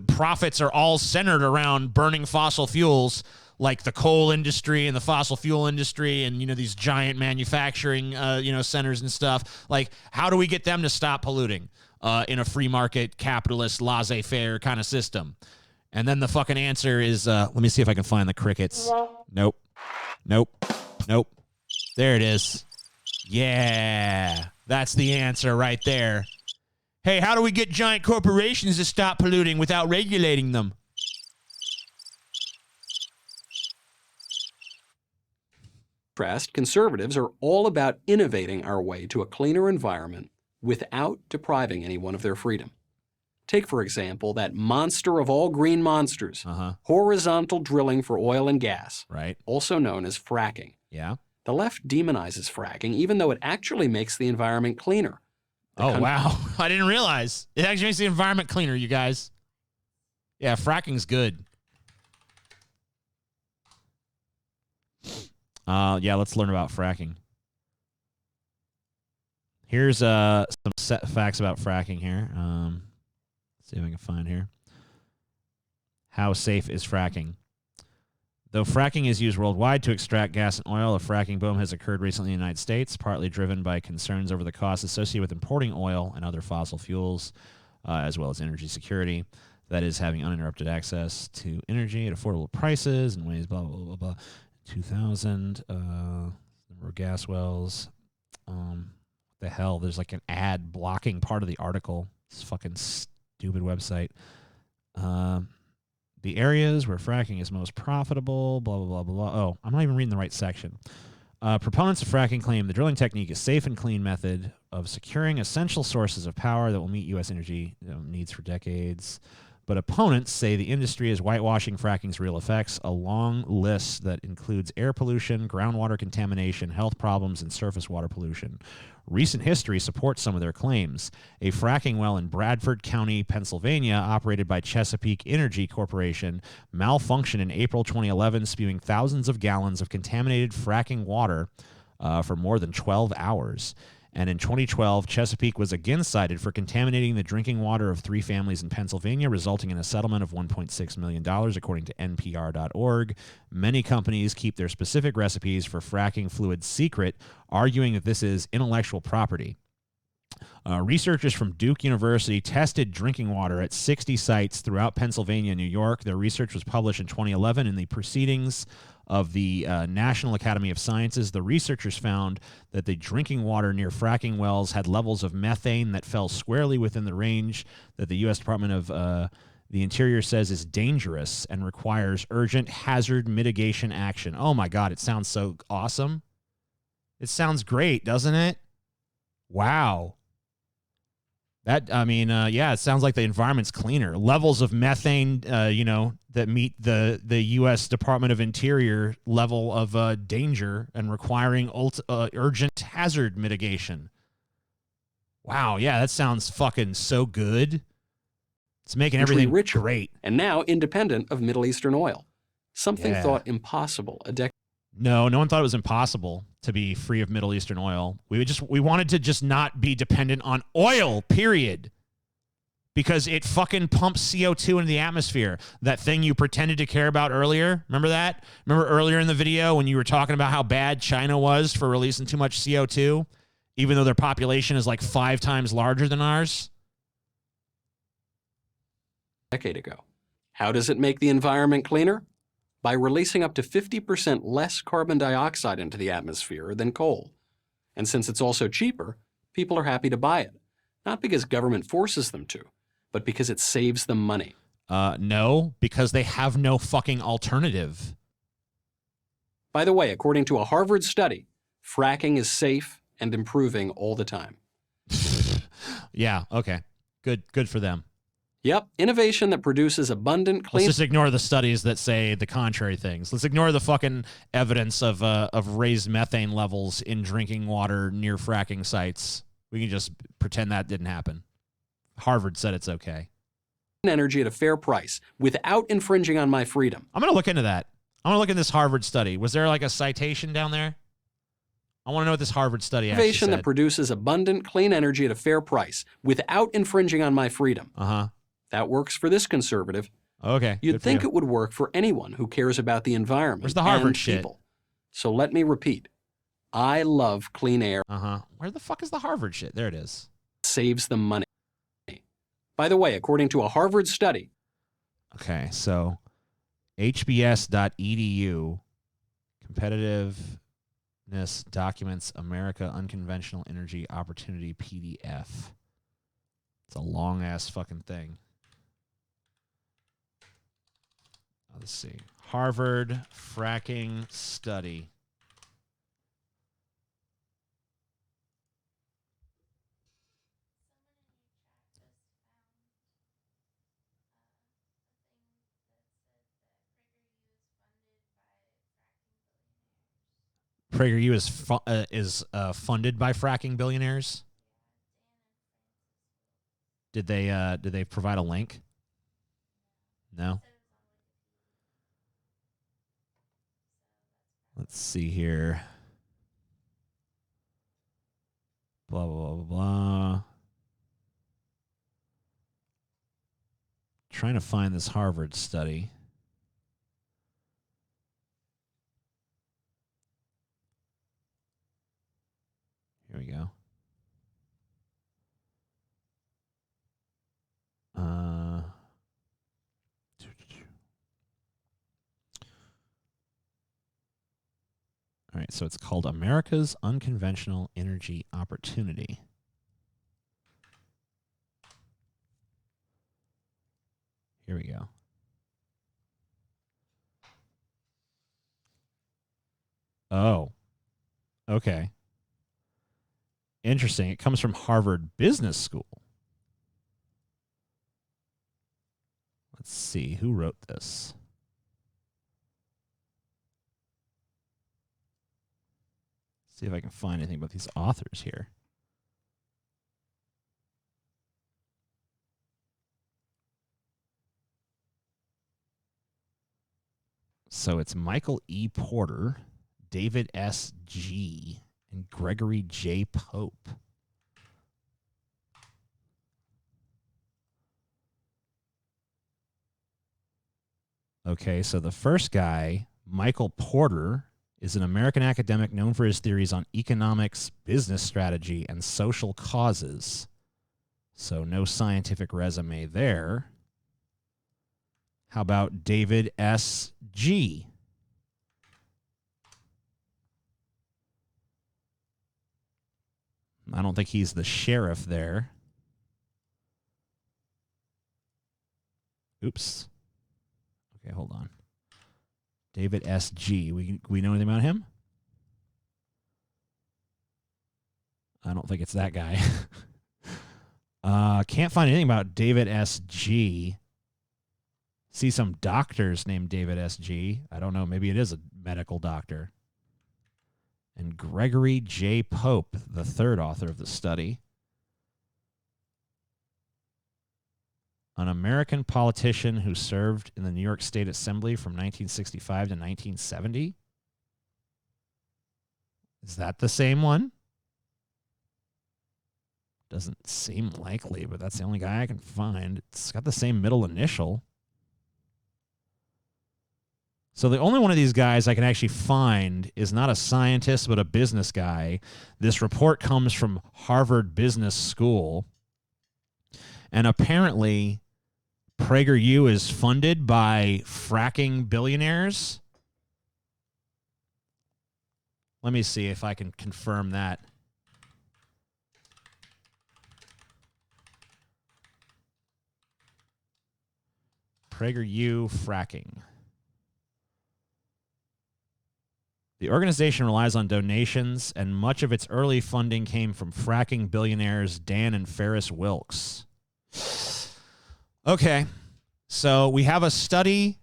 profits are all centered around burning fossil fuels, like the coal industry and the fossil fuel industry and, these giant manufacturing, centers and stuff. Like, how do we get them to stop polluting in a free market, capitalist, laissez-faire kind of system? And then the fucking answer is, let me see if I can find the crickets. Nope. There it is. Yeah, that's the answer right there. Hey, how do we get giant corporations to stop polluting without regulating them? conservatives are all about innovating our way to a cleaner environment without depriving anyone of their freedom. Take, for example, that monster of all green monsters, horizontal drilling for oil and gas, right? Also known as fracking. Yeah. The left demonizes fracking, even though it actually makes the environment cleaner. Wow. I didn't realize. It actually makes the environment cleaner, you guys. Yeah, fracking's good. Yeah, let's learn about fracking. Here's some set facts about fracking here. Let's see if I can find here. How safe is fracking? Though fracking is used worldwide to extract gas and oil, a fracking boom has occurred recently in the United States, partly driven by concerns over the costs associated with importing oil and other fossil fuels, as well as energy security. That is, having uninterrupted access to energy at affordable prices and ways, blah, blah, blah, blah. 2000, number of gas wells. What the hell? There's like an ad blocking part of the article. This fucking stupid website. The areas where fracking is most profitable, blah, blah, blah, blah, blah. Oh, I'm not even reading the right section. Proponents of fracking claim the drilling technique is a safe and clean method of securing essential sources of power that will meet U.S. energy needs for decades. But opponents say the industry is whitewashing fracking's real effects, a long list that includes air pollution, groundwater contamination, health problems, and surface water pollution. Recent history supports some of their claims. A fracking well in Bradford County, Pennsylvania, operated by Chesapeake Energy Corporation, malfunctioned in April 2011, spewing thousands of gallons of contaminated fracking water for more than 12 hours. And in 2012, Chesapeake was again cited for contaminating the drinking water of 3 families in Pennsylvania, resulting in a settlement of $1.6 million, according to NPR.org. Many companies keep their specific recipes for fracking fluid secret, arguing that this is intellectual property. Researchers from Duke University tested drinking water at 60 sites throughout Pennsylvania and New York. Their research was published in 2011 in the Proceedings of the National Academy of Sciences. The researchers found that the drinking water near fracking wells had levels of methane that fell squarely within the range that the U.S. Department of the Interior says is dangerous and requires urgent hazard mitigation action. Oh my God, it sounds so awesome. It sounds great, doesn't it? Wow. Yeah, it sounds like the environment's cleaner. Levels of methane, that meet the U.S. Department of Interior level of danger and requiring urgent hazard mitigation. Wow, yeah, that sounds fucking so good. It's making everything richer, great. And now independent of Middle Eastern oil. Something thought impossible a decade. No one thought it was impossible to be free of Middle Eastern oil. We wanted to just not be dependent on oil, period. Because it fucking pumps CO2 into the atmosphere. That thing you pretended to care about earlier, remember that? Remember earlier in the video when you were talking about how bad China was for releasing too much CO2? even though their population is like 5 times larger than ours. Decade ago. How does it make the environment cleaner? By releasing up to 50% less carbon dioxide into the atmosphere than coal. And since it's also cheaper, people are happy to buy it. Not because government forces them to, but because it saves them money. No, because they have no fucking alternative. By the way, according to a Harvard study, fracking is safe and improving all the time. Yeah, okay. Good for them. Yep, innovation that produces abundant, clean... Let's just ignore the studies that say the contrary things. Let's ignore the fucking evidence of raised methane levels in drinking water near fracking sites. We can just pretend that didn't happen. Harvard said it's okay. Energy at a fair price without infringing on my freedom. I'm going to look into that. I'm going to look in this Harvard study. Was there like a citation down there? I want to know what this Harvard study actually Innovation said. that produces abundant, clean energy at a fair price without infringing on my freedom. Uh-huh. That works for this conservative. Okay. You'd think it would work for anyone who cares about the environment. Where's the Harvard and shit? People. So let me repeat. I love clean air. Uh-huh. Where the fuck is the Harvard shit? There it is. Saves them money. By the way, according to a Harvard study. Okay, so hbs.edu, competitiveness documents America Unconventional Energy Opportunity PDF. It's a long-ass fucking thing. Let's see. Harvard fracking study. PragerU is funded by fracking billionaires. Did they provide a link? No. Let's see here. Blah blah blah blah. Trying to find this Harvard study. Here we go. All right, so it's called America's Unconventional Energy Opportunity. Here we go. Oh, okay. Interesting. It comes from Harvard Business School. Let's see. Who wrote this? See if I can find anything about these authors here. So it's Michael E. Porter, David S. G., and Gregory J. Pope. Okay, so the first guy, Michael Porter, is an American academic known for his theories on economics, business strategy, and social causes. So no scientific resume there. How about David S. G.? I don't think he's the sheriff there. Oops. Okay, hold on. David S. G. We know anything about him? I don't think it's that guy. Can't find anything about David S. G. See some doctors named David S. G. I don't know. Maybe it is a medical doctor. And Gregory J. Pope, the third author of the study. An American politician who served in the New York State Assembly from 1965 to 1970. Is that the same one? Doesn't seem likely, but that's the only guy I can find. It's got the same middle initial. So the only one of these guys I can actually find is not a scientist, but a business guy. This report comes from Harvard Business School. And apparently, PragerU is funded by fracking billionaires. Let me see if I can confirm that. PragerU fracking. The organization relies on donations, and much of its early funding came from fracking billionaires Dan and Ferris Wilks. Okay, so we have a study.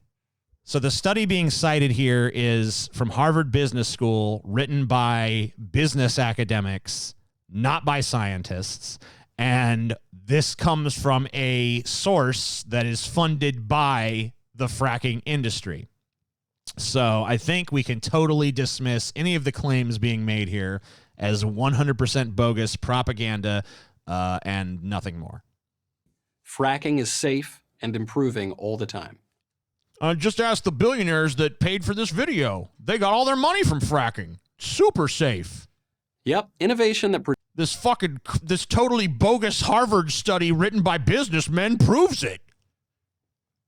So the study being cited here is from Harvard Business School, written by business academics, not by scientists. And this comes from a source that is funded by the fracking industry. So I think we can totally dismiss any of the claims being made here as 100% bogus propaganda and nothing more. Fracking is safe and improving all the time. Just ask the billionaires that paid for this video. They got all their money from fracking. Super safe. Yep, innovation that This totally bogus Harvard study written by businessmen proves it.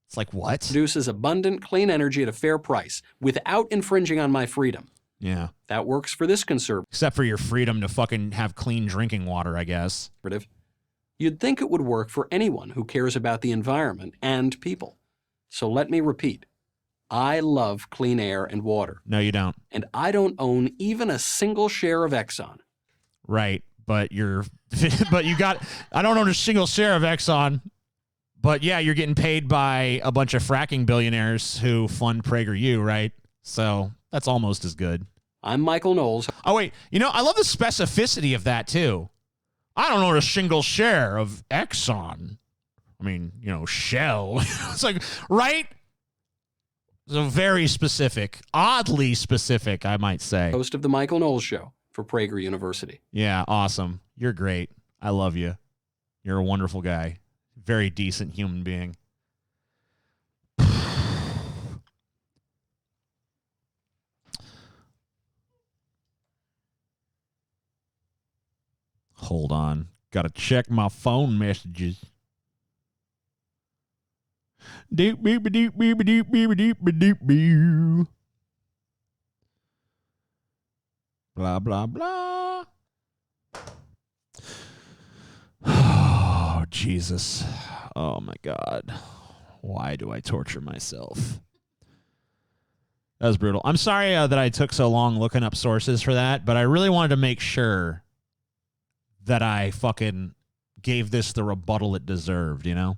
It's like, what? produces abundant, clean energy at a fair price without infringing on my freedom. Yeah. That works for this conservative. Except for your freedom to fucking have clean drinking water, I guess. You'd think it would work for anyone who cares about the environment and people. So let me repeat. I love clean air and water. No, you don't. And I don't own even a single share of Exxon. Right. But I don't own a single share of Exxon. But yeah, you're getting paid by a bunch of fracking billionaires who fund PragerU, right? So that's almost as good. I'm Michael Knowles. Oh, wait. I love the specificity of that, too. I don't own a single share of Exxon. I mean, Shell. It's like, right? So very specific. Oddly specific, I might say. Host of The Michael Knowles Show for Prager University. Yeah, awesome. You're great. I love you. You're a wonderful guy. Very decent human being. Hold on. Gotta check my phone messages. Deep beep deep beep deep beep deep deep beep. Blah blah blah. Oh, Jesus. Oh my God. Why do I torture myself? That was brutal. I'm sorry that I took so long looking up sources for that, but I really wanted to make sure that I fucking gave this the rebuttal it deserved, You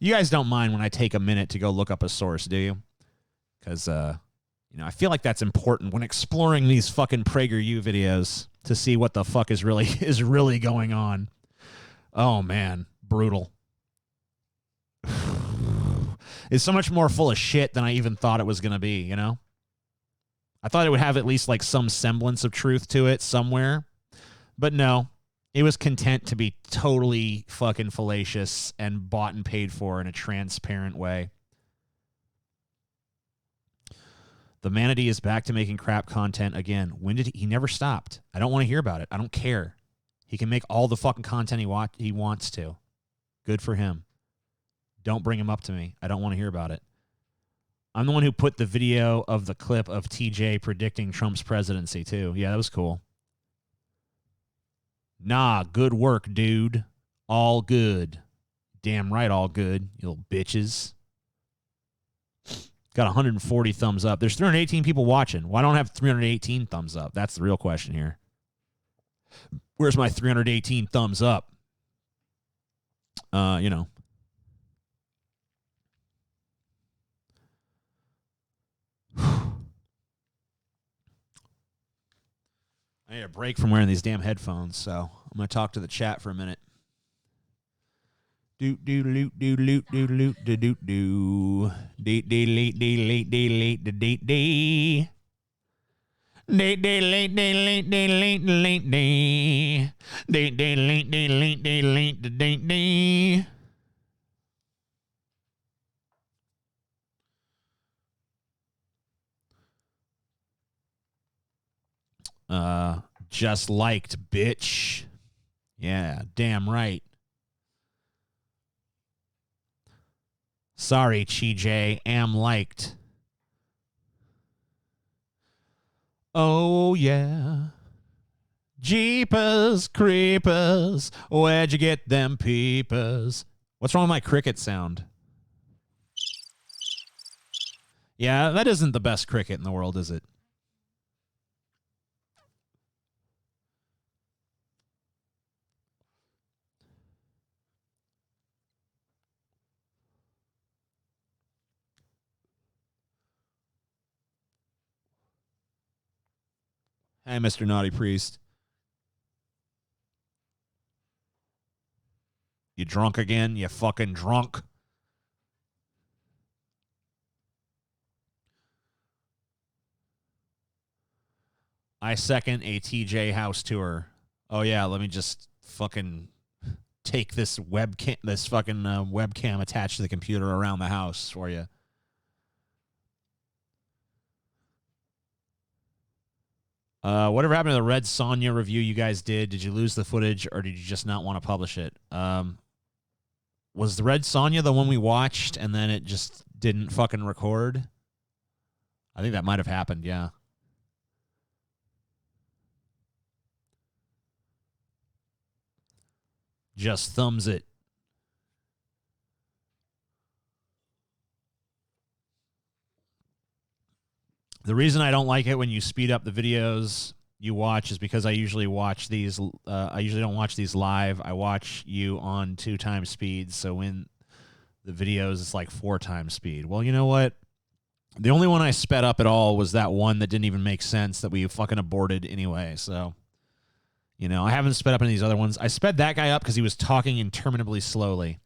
guys don't mind when I take a minute to go look up a source, do you? Because, I feel like that's important when exploring these fucking PragerU videos to see what the fuck is really going on. Oh, man. Brutal. It's so much more full of shit than I even thought it was going to be, I thought it would have at least like some semblance of truth to it somewhere. But no. It was content to be totally fucking fallacious and bought and paid for in a transparent way. The Manatee is back to making crap content again. When did he never stopped? I don't want to hear about it. I don't care. He can make all the fucking content he wants to. Good for him. Don't bring him up to me. I don't want to hear about it. I'm the one who put the video of the clip of TJ predicting Trump's presidency too. Yeah, that was cool. Nah, good work, dude. All good. Damn right, all good, you little bitches. Got 140 thumbs up. There's 318 people watching. Why don't I have 318 thumbs up? That's the real question here. Where's my 318 thumbs up? I need a break from wearing these damn headphones, so I'm going to talk to the chat for a minute. Doot doot loot doot loot doot loot doot doot doo. Dee dee late dee late dee late dee dee dee. Dee dee late dee late dee late late dee. Dee dee late dee late dee late dee dee. Just liked, bitch. Yeah, damn right. Sorry, CJ, am liked. Oh, yeah. Jeepers creepers, where'd you get them peepers? What's wrong with my cricket sound? Yeah, that isn't the best cricket in the world, is it? Hey, Mr. Naughty Priest. You drunk again? You fucking drunk? I second a TJ house tour. Oh yeah, let me just fucking take this webcam, webcam attached to the computer around the house for you. Whatever happened to the Red Sonja review you guys did? Did you lose the footage or did you just not want to publish it? Was the Red Sonja the one we watched and then it just didn't fucking record? I think that might have happened, yeah. Just thumbs it. The reason I don't like it when you speed up the videos you watch is because I usually watch these. I usually don't watch these live. I watch you on 2 times speed. So when the videos, it's like 4 times speed. Well, you know what? The only one I sped up at all was that one that didn't even make sense that we fucking aborted anyway. So, you know, I haven't sped up any of these other ones. I sped that guy up because he was talking interminably slowly.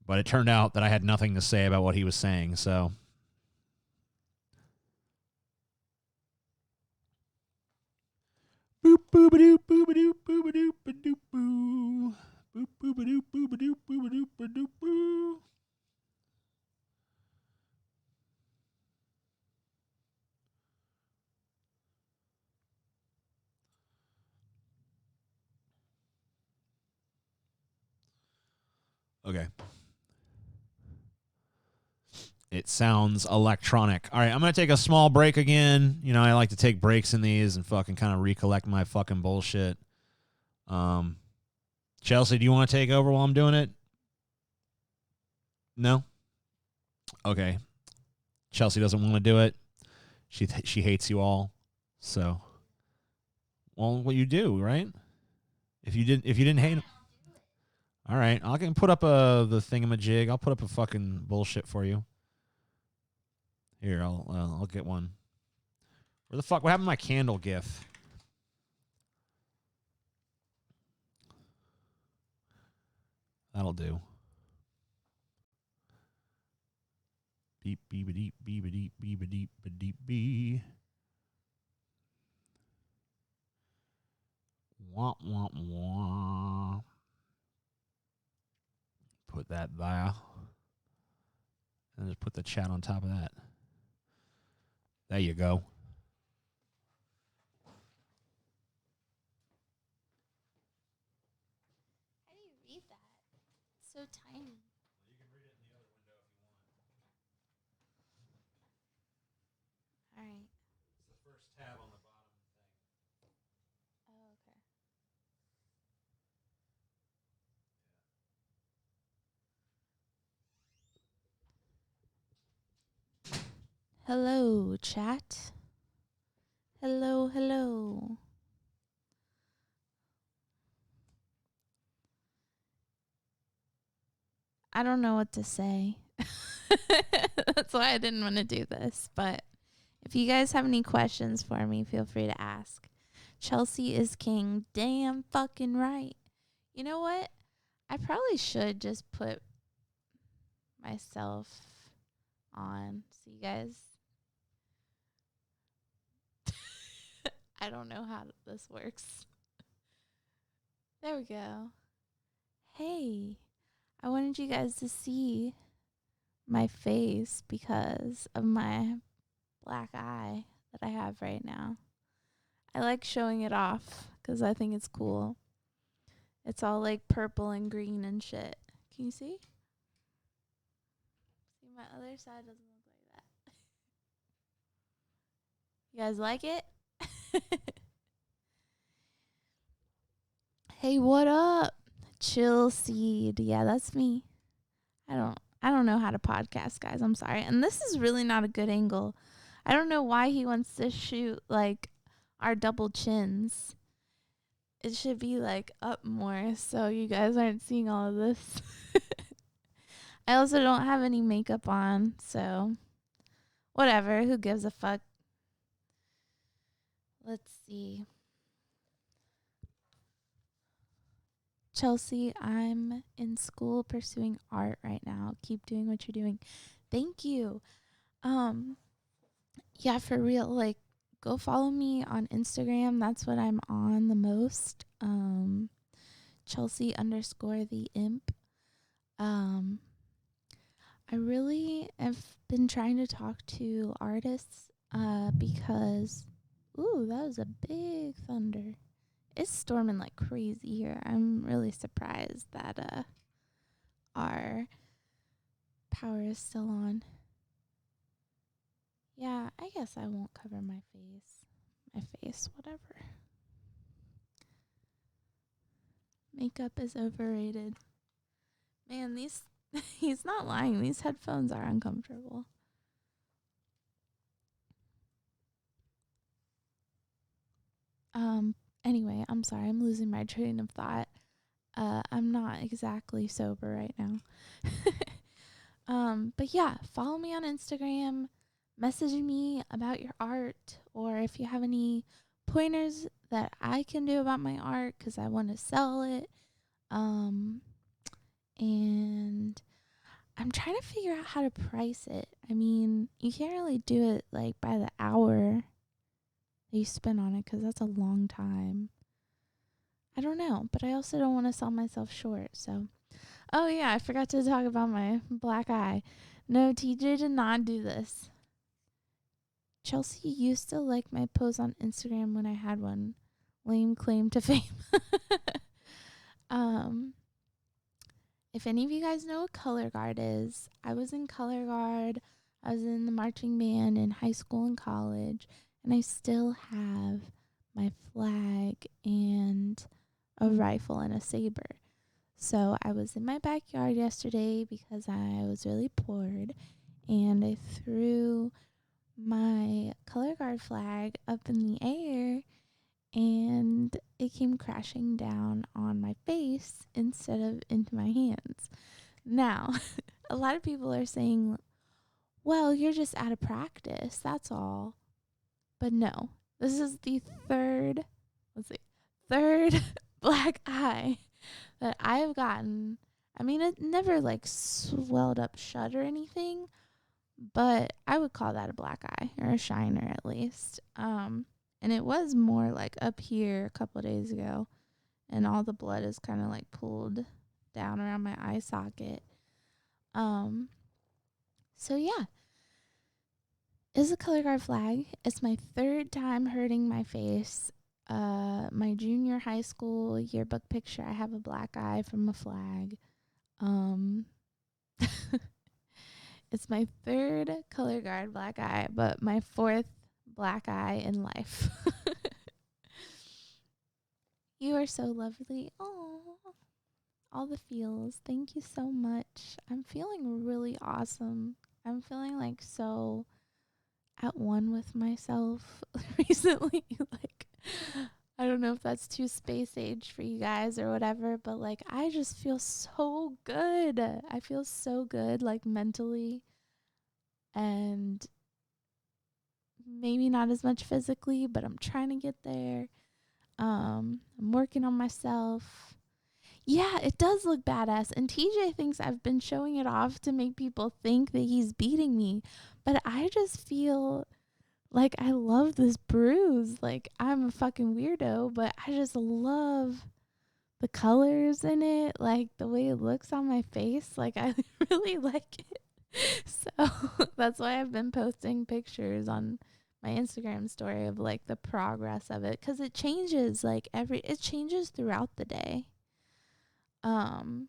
But it turned out that I had nothing to say about what he was saying. So. Boop boop-a-doop boop-a-doop boop-a-doop ba-doop boo. Boop boop-a-doop boop-a-doop boop-a-doop ba-doop boo. Okay. It sounds electronic. All right, I'm going to take a small break again. You know, I like to take breaks in these and fucking kind of recollect my fucking bullshit. Chelsea, do you want to take over while I'm doing it? No? Okay. Chelsea doesn't want to do it. She hates you all. So, well, what you do, right? If you didn't hate him. All right, I can put up the thingamajig. I'll put up a fucking bullshit for you. Here, I'll get one. Where the fuck? What happened to my candle gif? That'll do. Beep beep deep beep deep beep deep deep beep. Wah wah wah. Put that there. And just put the chat on top of that. There you go. How do you read that? It's so tiny. You can read it in the other window if you want. All right. It's the first tab on the bottom thing. Oh, okay. Hello, chat. Hello, hello. I don't know what to say. That's why I didn't want to do this. But if you guys have any questions for me, feel free to ask. Chelsea is king. Damn fucking right. You know what? I probably should just put myself on so you guys. I don't know how this works. There we go. Hey, I wanted you guys to see my face because of my black eye that I have right now. I like showing it off because I think it's cool. It's all like purple and green and shit. Can you see? See, my other side doesn't look like that. You guys like it? Hey, what up? Chill Seed. Yeah, that's me. I don't know how to podcast, guys. I'm sorry. And this is really not a good angle. I don't know why he wants to shoot like our double chins. It should be like up more so you guys aren't seeing all of this. I also don't have any makeup on, so whatever. Who gives a fuck? Let's see. Chelsea, I'm in school pursuing art right now. Keep doing what you're doing. Thank you. Yeah, for real. Like, go follow me on Instagram. That's what I'm on the most. Chelsea_the_imp. I really have been trying to talk to artists because, ooh, that was a big thunder. It's storming like crazy here. I'm really surprised that our power is still on. Yeah, I guess I won't cover my face. Whatever. Makeup is overrated. Man, he's not lying. These headphones are uncomfortable. Anyway, I'm sorry. I'm losing my train of thought. I'm not exactly sober right now. But yeah, follow me on Instagram. Message me about your art, or if you have any pointers that I can do about my art, because I want to sell it. And I'm trying to figure out how to price it. I mean, you can't really do it like by the hour that you spend on it, because that's a long time. I don't know, but I also don't want to sell myself short. So, oh yeah, I forgot to talk about my black eye. No, TJ did not do this. Chelsea used to like my post on Instagram when I had one. Lame claim to fame. If any of you guys know what color guard is, I was in color guard. I was in the marching band in high school and college, and I still have my flag and a rifle and a saber. So I was in my backyard yesterday because I was really bored, and I threw my color guard flag up in the air, and it came crashing down on my face instead of into my hands. Now, a lot of people are saying, well, you're just out of practice, that's all. But no, this is the third black eye that I have gotten. I mean, it never like swelled up shut or anything, but I would call that a black eye, or a shiner at least. And it was more like up here a couple of days ago, and all the blood is kind of like pooled down around my eye socket. So yeah, it's a color guard flag. It's my third time hurting my face. My junior high school yearbook picture, I have a black eye from a flag. It's my third color guard black eye, but my fourth black eye in life. You are so lovely. Oh, all the feels. Thank you so much. I'm feeling really awesome. I'm feeling like so at one with myself recently. Like, I don't know if that's too space age for you guys or whatever, but like I just feel so good. I feel so good, like mentally, and maybe not as much physically, but I'm trying to get there. I'm working on myself. Yeah, it does look badass. And TJ thinks I've been showing it off to make people think that he's beating me. But I just feel like I love this bruise. Like, I'm a fucking weirdo, but I just love the colors in it. Like, the way it looks on my face. Like, I really like it. So, that's why I've been posting pictures on my Instagram story of like the progress of it, because it changes like it changes throughout the day. So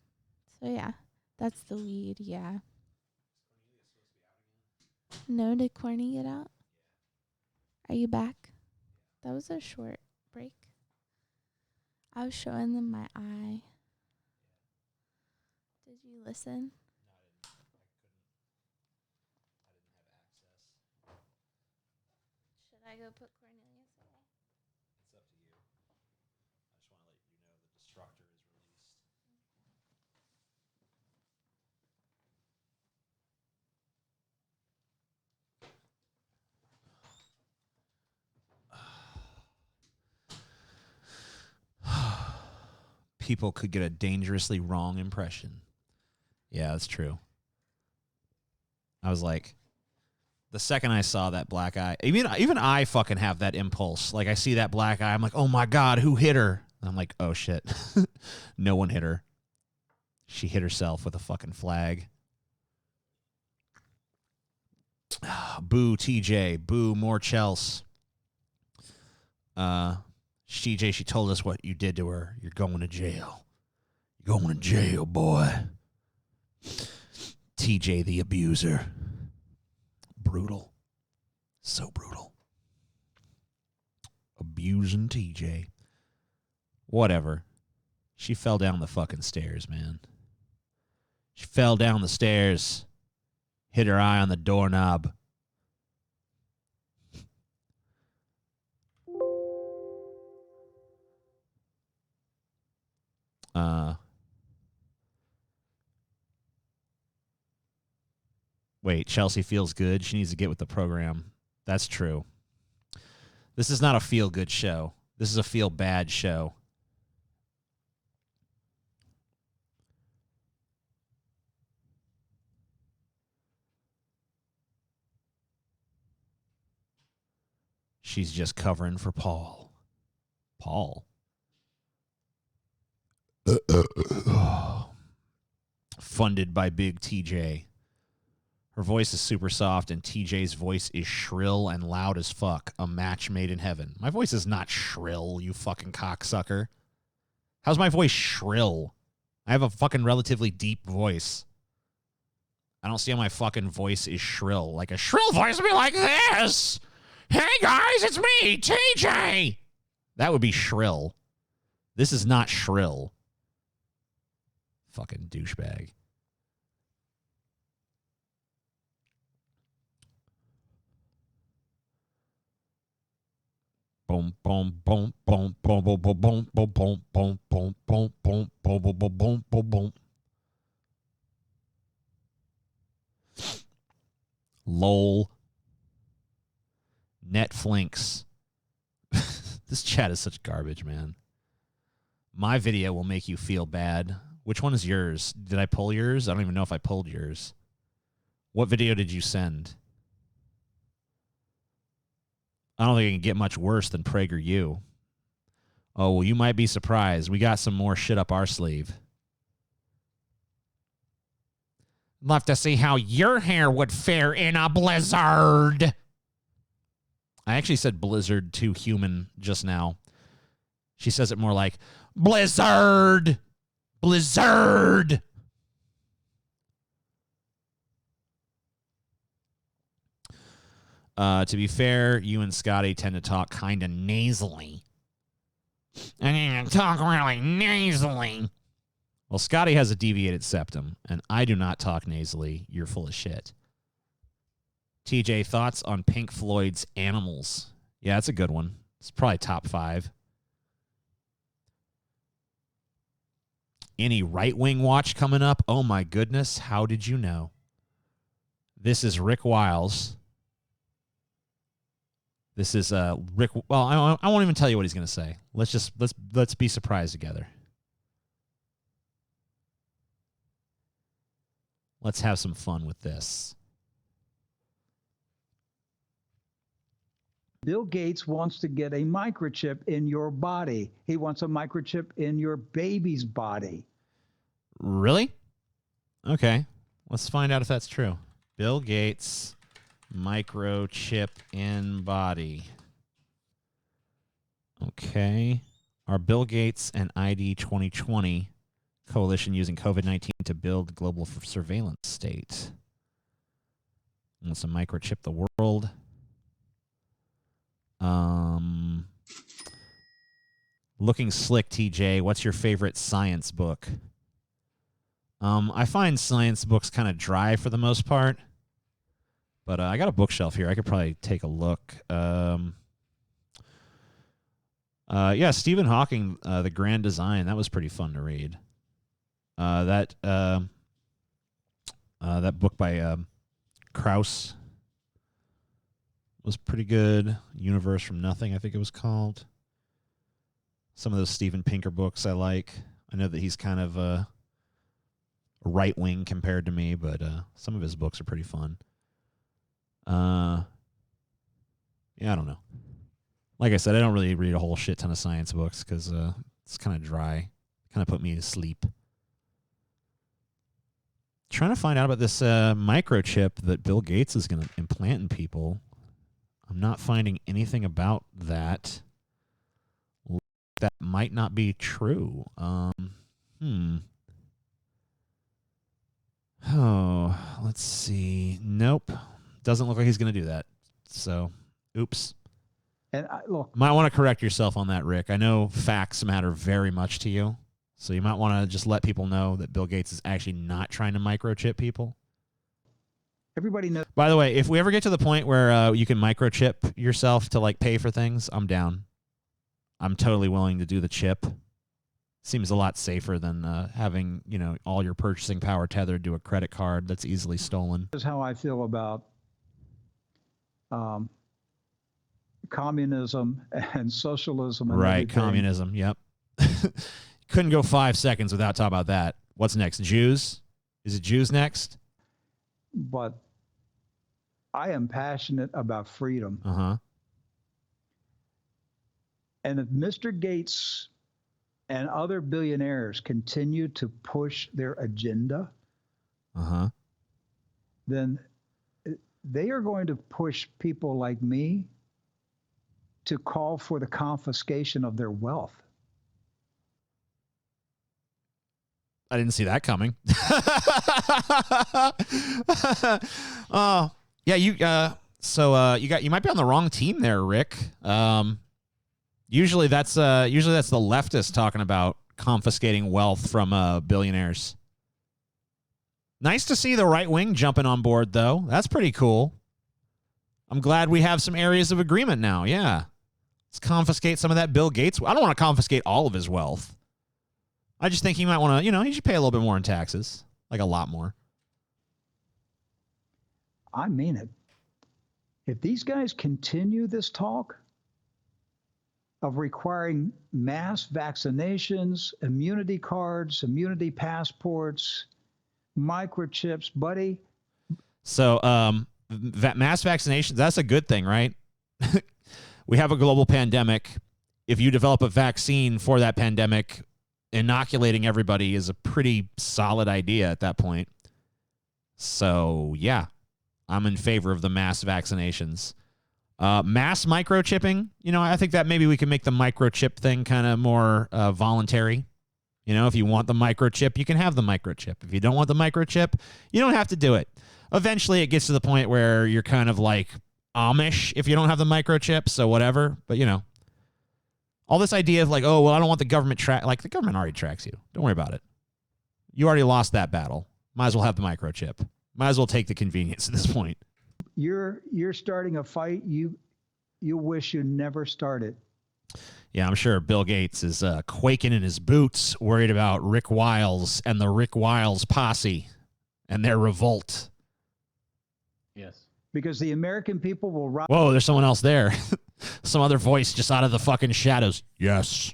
yeah, that's the lead. Yeah. No, did Corny get out? Are you back? That was a short break. I was showing them my eye. Did you listen? Should I go put Cornelius away? It's up to you. I just want to let you know the destructor is released. People could get a dangerously wrong impression. Yeah, that's true. I was like, the second I saw that black eye, even I fucking have that impulse. Like, I see that black eye, I'm like, oh my God, who hit her? And I'm like, oh shit. No one hit her. She hit herself with a fucking flag. Boo, TJ. Boo, more Chels. TJ, she told us what you did to her. You're going to jail. You're going to jail, boy. TJ the abuser. Brutal. So brutal. Abusing TJ. Whatever. She fell down the fucking stairs, man. She fell down the stairs. Hit her eye on the doorknob. Wait, Chelsea feels good. She needs to get with the program. That's true. This is not a feel-good show. This is a feel-bad show. She's just covering for Paul. Paul? Funded by Big TJ. Her voice is super soft, and TJ's voice is shrill and loud as fuck. A match made in heaven. My voice is not shrill, you fucking cocksucker. How's my voice shrill? I have a fucking relatively deep voice. I don't see how my fucking voice is shrill. Like, a shrill voice would be like this. Hey, guys, it's me, TJ. That would be shrill. This is not shrill. Fucking douchebag. Boom, boom, boom, boom, boom, boom, boom, boom, boom, boom, boom, boom, boom, boom, boom, boom, boom, boom, boom, boom. LOL. Netflix. This chat is such garbage, man. My video will make you feel bad. Which one is yours? Did I pull yours? I don't even know if I pulled yours. What video did you send? I don't think it can get much worse than PragerU. Oh, well, you might be surprised. We got some more shit up our sleeve. Love to see how your hair would fare in a blizzard. I actually said blizzard to human just now. She says it more like, blizzard! Blizzard! To be fair, you and Scotty tend to talk kind of nasally. I need to talk really nasally. Well, Scotty has a deviated septum, and I do not talk nasally. You're full of shit. TJ, thoughts on Pink Floyd's Animals? Yeah, that's a good one. It's probably top 5. Any right-wing watch coming up? Oh, my goodness. How did you know? This is Rick Wiles. This is Rick. Well, I won't even tell you what he's going to say. Let's be surprised together. Let's have some fun with this. Bill Gates wants to get a microchip in your body. He wants a microchip in your baby's body. Really? Okay. Let's find out if that's true. Bill Gates, microchip in body. Okay. Are Bill Gates and ID 2020 coalition using COVID-19 to build global surveillance state? Wants to microchip the world. Looking Slick, TJ, what's your favorite science book? I find science books kind of dry for the most part, but I got a bookshelf here. I could probably take a look. Yeah, Stephen Hawking, The Grand Design, that was pretty fun to read. That book by Krauss was pretty good. Universe from Nothing, I think it was called. Some of those Steven Pinker books I like. I know that he's kind of right wing compared to me, but some of his books are pretty fun. Yeah, I don't know. Like I said, I don't really read a whole shit ton of science books because it's kind of dry. Kind of put me to sleep. Trying to find out about this microchip that Bill Gates is going to implant in people. I'm not finding anything about that. That might not be true. Oh, let's see. Nope. Doesn't look like he's going to do that. So, oops. And look, might want to correct yourself on that, Rick. I know facts matter very much to you. So you might want to just let people know that Bill Gates is actually not trying to microchip people. everybody knows. By the way, if we ever get to the point where you can microchip yourself to like pay for things, I'm down. I'm totally willing to do the chip. Seems a lot safer than having, you know, all your purchasing power tethered to a credit card that's easily stolen. This is how I feel about communism and socialism. And right, everything. Communism, yep. Couldn't go 5 seconds without talking about that. What's next? Jews? Is it Jews next? But I am passionate about freedom. Uh-huh. And if Mr. Gates and other billionaires continue to push their agenda, uh-huh, then they are going to push people like me to call for the confiscation of their wealth. I didn't see that coming. Oh, yeah, you might be on the wrong team there, Rick. Usually that's the leftists talking about confiscating wealth from billionaires. Nice to see the right wing jumping on board, though. That's pretty cool. I'm glad we have some areas of agreement now. Yeah. Let's confiscate some of that Bill Gates. I don't want to confiscate all of his wealth. I just think he might want to, he should pay a little bit more in taxes. Like a lot more. I mean it. If these guys continue this talk of requiring mass vaccinations, immunity cards, immunity passports, microchips, buddy. So, mass vaccinations, that's a good thing, right? We have a global pandemic. If you develop a vaccine for that pandemic, inoculating everybody is a pretty solid idea at that point. So, yeah, I'm in favor of the mass vaccinations. Mass microchipping, I think that maybe we can make the microchip thing kind of more voluntary. If you want the microchip, you can have the microchip. If you don't want the microchip, you don't have to do it. Eventually, it gets to the point where you're kind of like Amish if you don't have the microchip, so whatever. But, all this idea of like, oh, well, I don't want the government like the government already tracks you. Don't worry about it. You already lost that battle. Might as well have the microchip. Might as well take the convenience at this point. You're starting a fight you wish you never started. Yeah, I'm sure Bill Gates is quaking in his boots, worried about Rick Wiles and the Rick Wiles posse and their revolt. Yes. Because the American people will rise. Whoa, there's someone else there. Some other voice just out of the fucking shadows. Yes.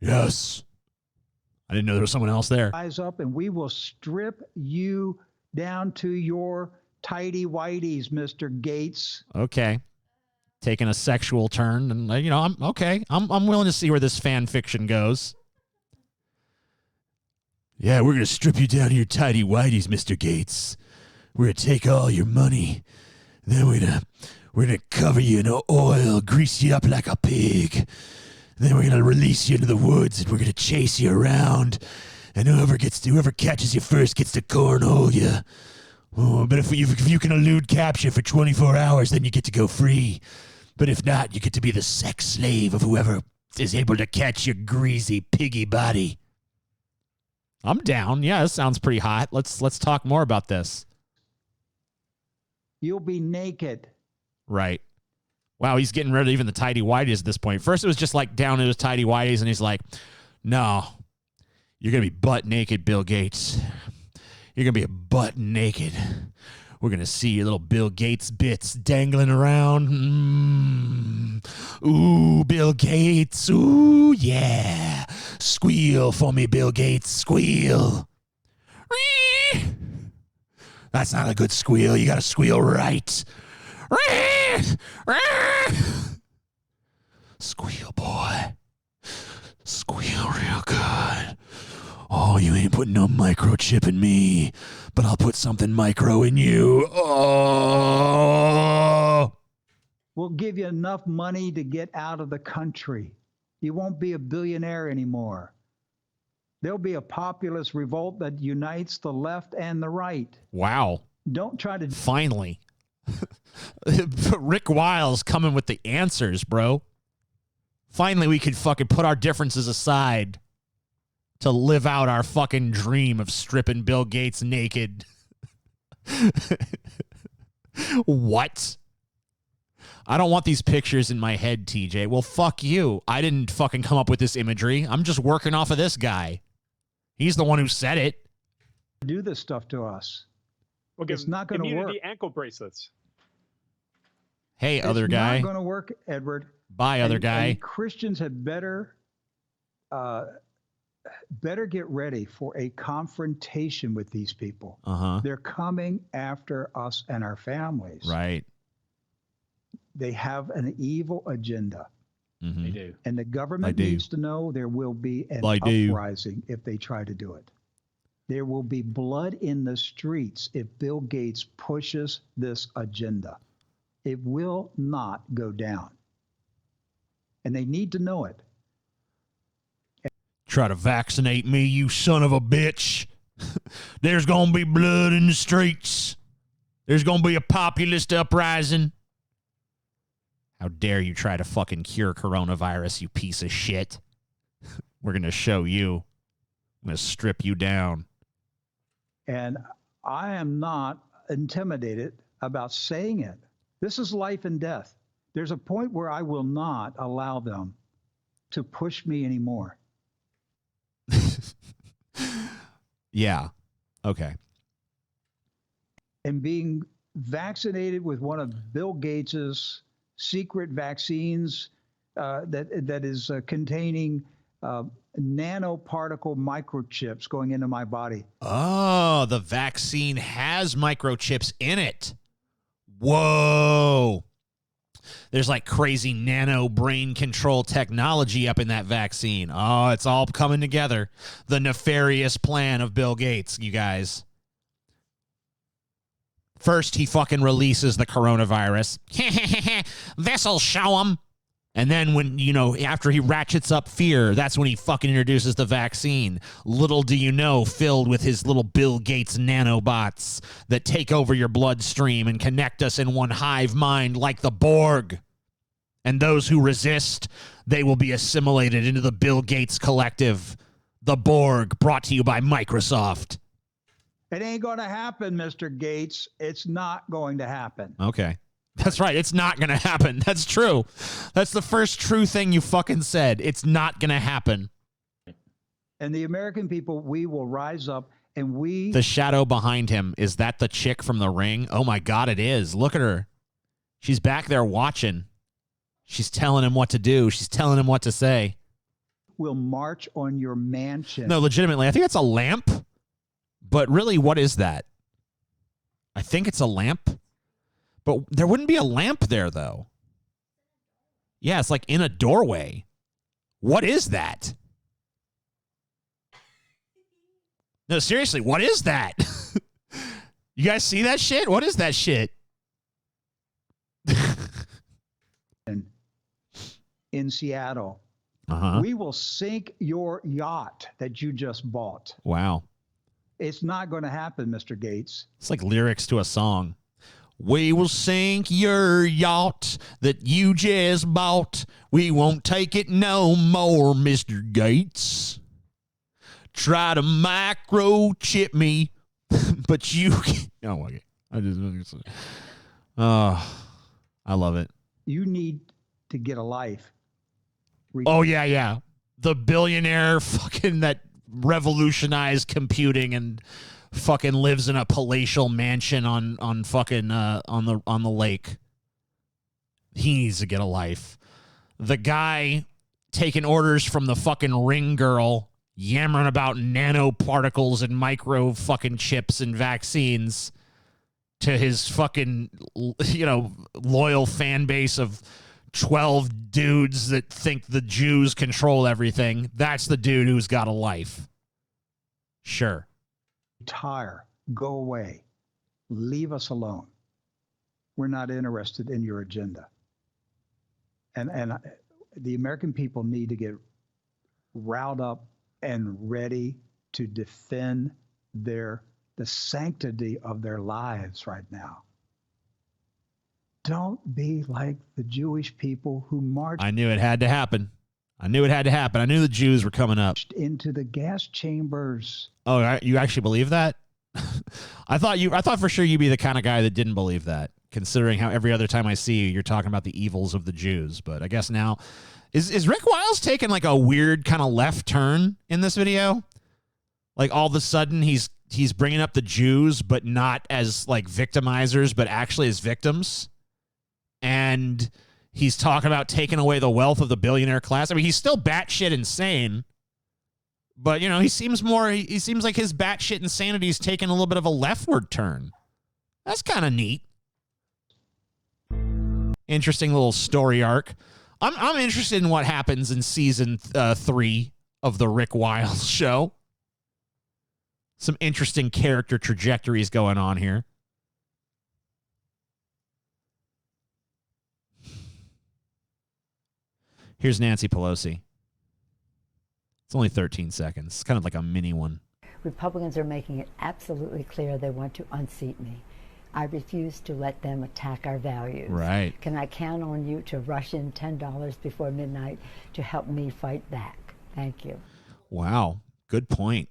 Yes. I didn't know there was someone else there. Rise up and we will strip you down to your tidy whities, Mr. Gates. Okay. Taking a sexual turn, and I'm okay. I'm willing to see where this fan fiction goes. Yeah, we're gonna strip you down to your tidy whities, Mr. Gates. We're gonna take all your money, Then we're gonna cover you in oil, grease you up like a pig. Then we're gonna release you into the woods, and we're gonna chase you around. And whoever catches you first gets to cornhole you. Oh, but if you can elude capture for 24 hours, then you get to go free. But if not, you get to be the sex slave of whoever is able to catch your greasy piggy body. I'm down. Yeah, this sounds pretty hot. Let's talk more about this. You'll be naked. Right. Wow, he's getting rid of even the tidy whities at this point. First, it was just like down in his tidy whities, and he's like, no, you're going to be butt naked, Bill Gates. You're going to be butt naked. We're going to see your little Bill Gates bits dangling around. Ooh, Bill Gates. Ooh, yeah. Squeal for me, Bill Gates. Squeal. That's not a good squeal. You got to squeal right. Squeal, boy. Squeal real good. Oh, you ain't putting no microchip in me, but I'll put something micro in you. Oh. We'll give you enough money to get out of the country. You won't be a billionaire anymore. There'll be a populist revolt that unites the left and the right. Wow. Don't try to... Finally. Rick Wiles coming with the answers, bro. Finally, we could fucking put our differences aside to live out our fucking dream of stripping Bill Gates naked. What? I don't want these pictures in my head, TJ. Well, fuck you. I didn't fucking come up with this imagery. I'm just working off of this guy. He's the one who said it. Do this stuff to us. We'll It's not going to work. Community ankle bracelets. Hey, other guy. It's not going to work, Edward. Bye, other guy. And Christians had better get ready for a confrontation with these people. Uh-huh. They're coming after us and our families. Right. They have an evil agenda. Mm-hmm. They do. And the government needs to know there will be an uprising if they try to do it. There will be blood in the streets if Bill Gates pushes this agenda. It will not go down. And they need to know it. Try to vaccinate me, you son of a bitch. There's going to be blood in the streets. There's going to be a populist uprising. How dare you try to fucking cure coronavirus, you piece of shit. We're going to show you. I'm going to strip you down. And I am not intimidated about saying it. This is life and death. There's a point where I will not allow them to push me anymore. Yeah. Okay. And being vaccinated with one of Bill Gates's secret vaccines that is containing nanoparticle microchips going into my body. Oh, the vaccine has microchips in it. Whoa. There's like crazy nano brain control technology up in that vaccine. Oh, it's all coming together. The nefarious plan of Bill Gates, you guys. First, he fucking releases the coronavirus. This'll show him. And then when, after he ratchets up fear, that's when he fucking introduces the vaccine. Little do you know, filled with his little Bill Gates nanobots that take over your bloodstream and connect us in one hive mind like the Borg. And those who resist, they will be assimilated into the Bill Gates collective. The Borg, brought to you by Microsoft. It ain't going to happen, Mr. Gates. It's not going to happen. Okay. That's right. It's not going to happen. That's true. That's the first true thing you fucking said. It's not going to happen. And the American people, we will rise up and we... The shadow behind him, is that the chick from The Ring? Oh my God, it is. Look at her. She's back there watching. She's telling him what to do. She's telling him what to say. Will march on your mansion. No, legitimately, I think it's a lamp. But really, what is that? I think it's a lamp. But there wouldn't be a lamp there, though. Yeah, it's like in a doorway. What is that? No, seriously, what is that? You guys see that shit? What is that shit? in Seattle. Uh-huh. We will sink your yacht that you just bought. Wow. It's not going to happen, Mr. Gates. It's like lyrics to a song. We will sink your yacht that you just bought. We won't take it no more, Mr. Gates. Try to microchip me, but you can't. Oh, okay. I love it. You need to get a life. Oh, yeah. The billionaire fucking that revolutionized computing and fucking lives in a palatial mansion on fucking on the lake. He needs to get a life. The guy taking orders from the fucking ring girl, yammering about nanoparticles and micro fucking chips and vaccines, to his fucking, loyal fan base of 12 dudes that think the Jews control everything. That's the dude who's got a life. Sure. Retire. Go away. Leave us alone. We're not interested in your agenda. And the American people need to get riled up and ready to defend the sanctity of their lives right now. Don't be like the Jewish people who marched. I knew it had to happen. I knew the Jews were coming up into the gas chambers. Oh, you actually believe that? I thought for sure you'd be the kind of guy that didn't believe that, considering how every other time I see you, you're talking about the evils of the Jews. But I guess now, is Rick Wiles taking like a weird kind of left turn in this video? Like all of a sudden he's bringing up the Jews, but not as like victimizers, but actually as victims. And he's talking about taking away the wealth of the billionaire class. I mean, he's still batshit insane, but he seems like his batshit insanity is taking a little bit of a leftward turn. That's kind of neat. Interesting little story arc. I'm interested in what happens in season 3 of the Rick Wiles show. Some interesting character trajectories going on here. Here's Nancy Pelosi. It's only 13 seconds. It's kind of like a mini one. Republicans are making it absolutely clear they want to unseat me. I refuse to let them attack our values. Right. Can I count on you to rush in $10 before midnight to help me fight back? Thank you. Wow. Good point.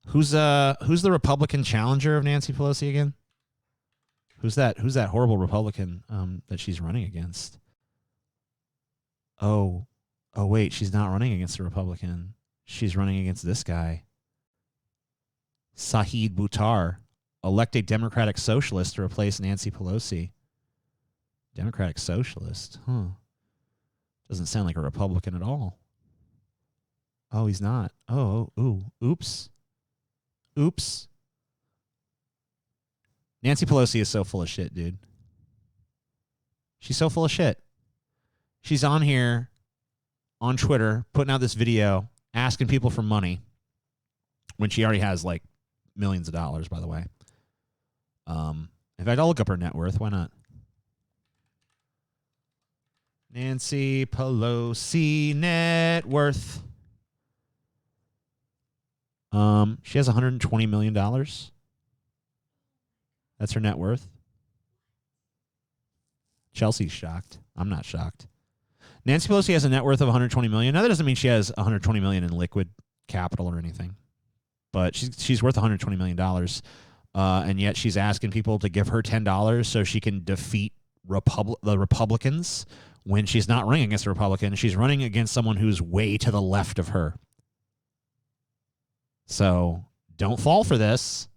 Who's the Republican challenger of Nancy Pelosi again? Who's that horrible Republican that she's running against? Oh wait, she's not running against a Republican. She's running against this guy. Sahid Buttar, elected Democratic Socialist to replace Nancy Pelosi. Democratic Socialist? Huh. Doesn't sound like a Republican at all. Oh, he's not. Oops. Nancy Pelosi is so full of shit, dude. She's so full of shit. She's on here, on Twitter, putting out this video, asking people for money, when she already has, like, millions of dollars, by the way. In fact, I'll look up her net worth. Why not? Nancy Pelosi net worth. She has $120 million. That's her net worth. Chelsea's shocked. I'm not shocked. Nancy Pelosi has a net worth of $120 million. Now, that doesn't mean she has $120 million in liquid capital or anything, but she's worth $120 million, and yet she's asking people to give her $10 so she can defeat the Republicans when she's not running against a Republican. She's running against someone who's way to the left of her. So don't fall for this.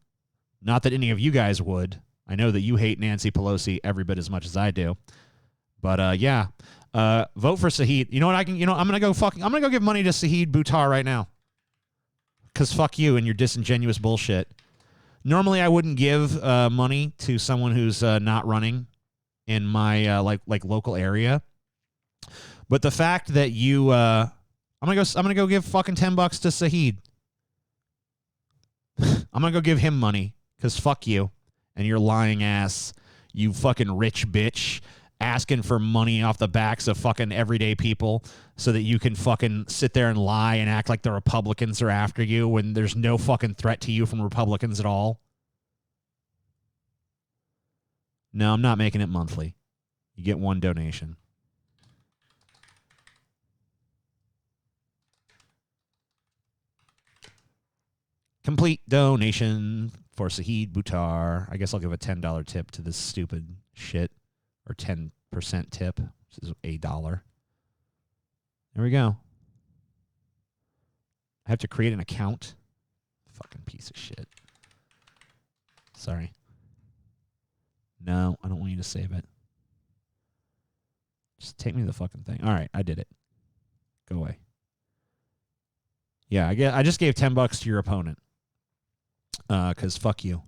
Not that any of you guys would. I know that you hate Nancy Pelosi every bit as much as I do. But yeah, vote for Sahid. You know what I'm gonna go give money to Sahid Buttar right now. Cause fuck you and your disingenuous bullshit. Normally I wouldn't give money to someone who's not running in my like local area. But the fact that you I'm gonna go give fucking $10 to Sahid. I'm gonna go give him money, cause fuck you and your lying ass, you fucking rich bitch, asking for money off the backs of fucking everyday people so that you can fucking sit there and lie and act like the Republicans are after you when there's no fucking threat to you from Republicans at all? No, I'm not making it monthly. You get one donation. Complete donation for Sahid Buttar. I guess I'll give a $10 tip to this stupid shit. Or 10% tip. This is $1. There we go. I have to create an account. Fucking piece of shit. Sorry. No, I don't want you to save it. Just take me to the fucking thing. All right, I did it. Go away. Yeah, I just gave $10 to your opponent. Because fuck you.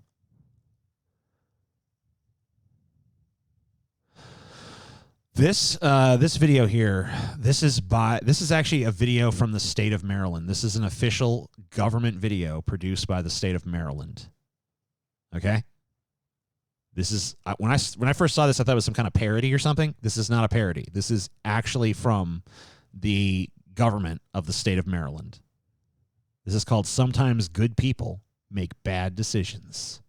This video here, this is actually a video from the state of Maryland. This is an official government video produced by the state of Maryland. Okay? This is when I first saw this, I thought it was some kind of parody or something. This is not a parody. This is actually from the government of the state of Maryland. This is called Sometimes Good People Make Bad Decisions.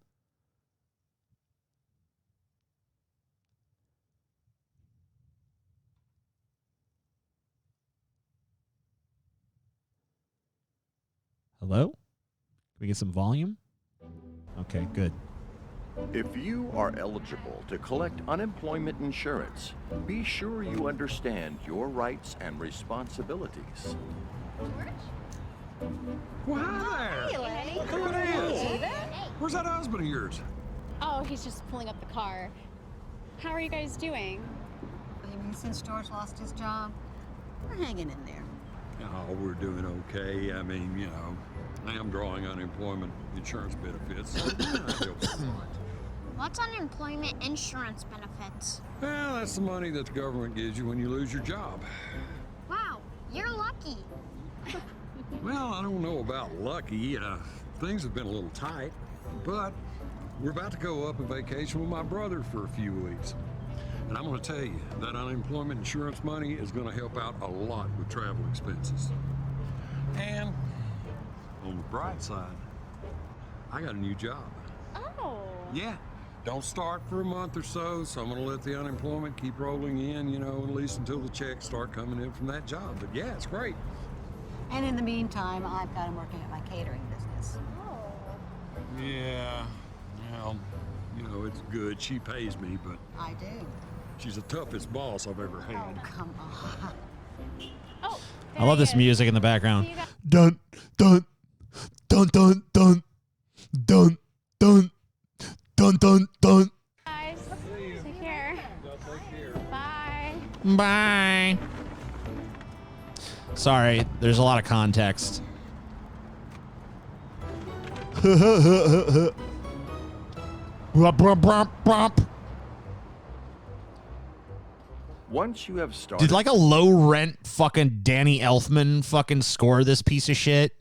Hello? Can we get some volume? Okay, good. If you are eligible to collect unemployment insurance, be sure you understand your rights and responsibilities. Well, hi there. Hey, Lenny. Who it is? Where's that husband of yours? Oh, he's just pulling up the car. How are you guys doing? You mean since George lost his job? We're hanging in there. Oh, we're doing okay. I mean, you know, I am drawing unemployment insurance benefits. What's unemployment insurance benefits? Well, that's the money that the government gives you when you lose your job. Wow, you're lucky. Well, I don't know about lucky. Things have been a little tight, but we're about to go up on vacation with my brother for a few weeks. And I'm going to tell you, that unemployment insurance money is going to help out a lot with travel expenses. And on the bright side, I got a new job. Oh. Yeah. Don't start for a month or so, so I'm going to let the unemployment keep rolling in, you know, at least until the checks start coming in from that job. But yeah, it's great. And in the meantime, I've got him working at my catering business. Oh. Yeah. Well, you know, it's good. She pays me, but I do. She's the toughest boss I've ever had. Oh, come on. Oh, I love this music in the background. Dun, dun, dun, dun, dun, dun, dun, dun, dun, dun. Guys, take care. Bye. Bye. Sorry, there's a lot of context. Once you have started... Did like a low rent fucking Danny Elfman fucking score this piece of shit?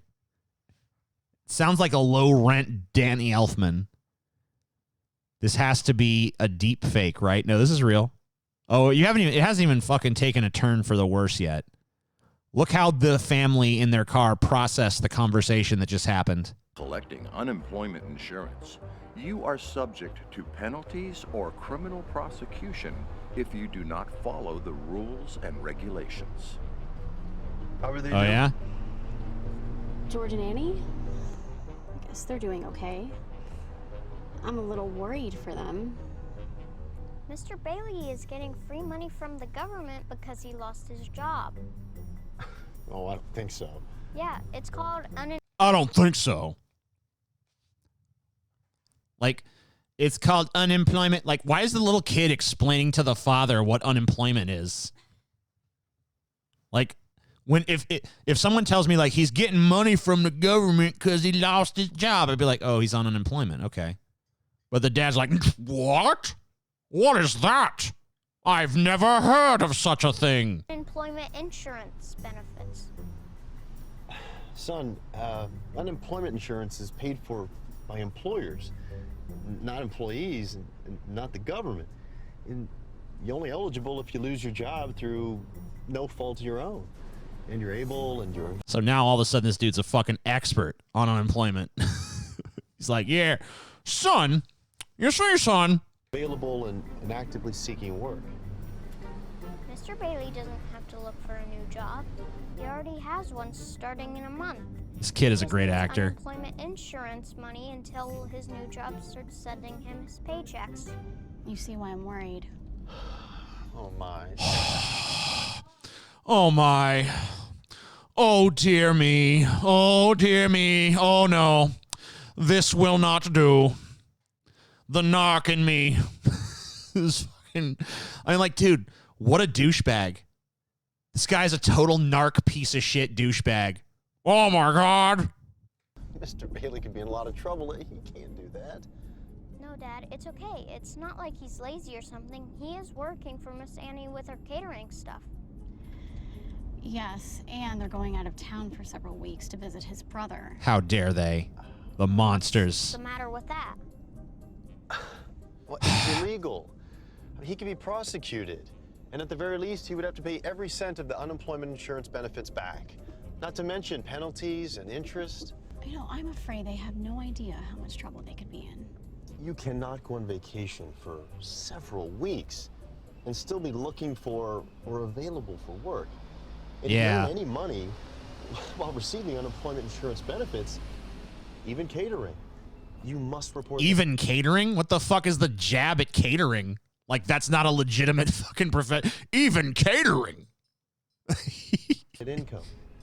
Sounds like a low rent Danny Elfman. This has to be a deep fake, right? No, this is real. Oh, it hasn't even fucking taken a turn for the worse yet. Look how the family in their car processed the conversation that just happened. Collecting unemployment insurance, you are subject to penalties or criminal prosecution if you do not follow the rules and regulations. How are they doing? Yeah? George and Annie? I guess they're doing okay. I'm a little worried for them. Mr. Bailey is getting free money from the government because he lost his job. Oh, I don't think so. Yeah, it's called I don't think so. Like, it's called unemployment. Like, why is the little kid explaining to the father what unemployment is? Like, if someone tells me, like, he's getting money from the government because he lost his job, I'd be like, oh, he's on unemployment. Okay. But the dad's like, what? What is that? I've never heard of such a thing. Unemployment insurance benefits. Son, unemployment insurance is paid for by employers, not employees, and not the government. And you're only eligible if you lose your job through no fault of your own. And you're able and you're... So now all of a sudden this dude's a fucking expert on unemployment. He's like, yeah, son, yes, sir, son. Available and actively seeking work. Mr. Bailey doesn't have to look for a new job. He already has one starting in a month. This kid is a great actor. Unemployment insurance money until his new job starts sending him his paychecks. You see why I'm worried. Oh my. Oh my. Oh dear me. Oh dear me. Oh no. This will not do. The narc in me is fucking... I mean, like, dude, what a douchebag. This guy's a total narc piece of shit douchebag. Oh my God. Mr. Bailey could be in a lot of trouble. He can't do that. No, Dad, it's okay. It's not like he's lazy or something. He is working for Miss Annie with her catering stuff. Yes, and they're going out of town for several weeks to visit his brother. How dare they? The monsters. What's the matter with that? Well, it's illegal. He could be prosecuted. And at the very least, he would have to pay every cent of the unemployment insurance benefits back. Not to mention penalties and interest. You know, I'm afraid they have no idea how much trouble they could be in. You cannot go on vacation for several weeks and still be looking for or available for work. And yeah. If you earn any money while receiving unemployment insurance benefits, even catering, you must report. Even catering? What the fuck is the jab at catering? Like, that's not a legitimate fucking profession. Even catering. Income.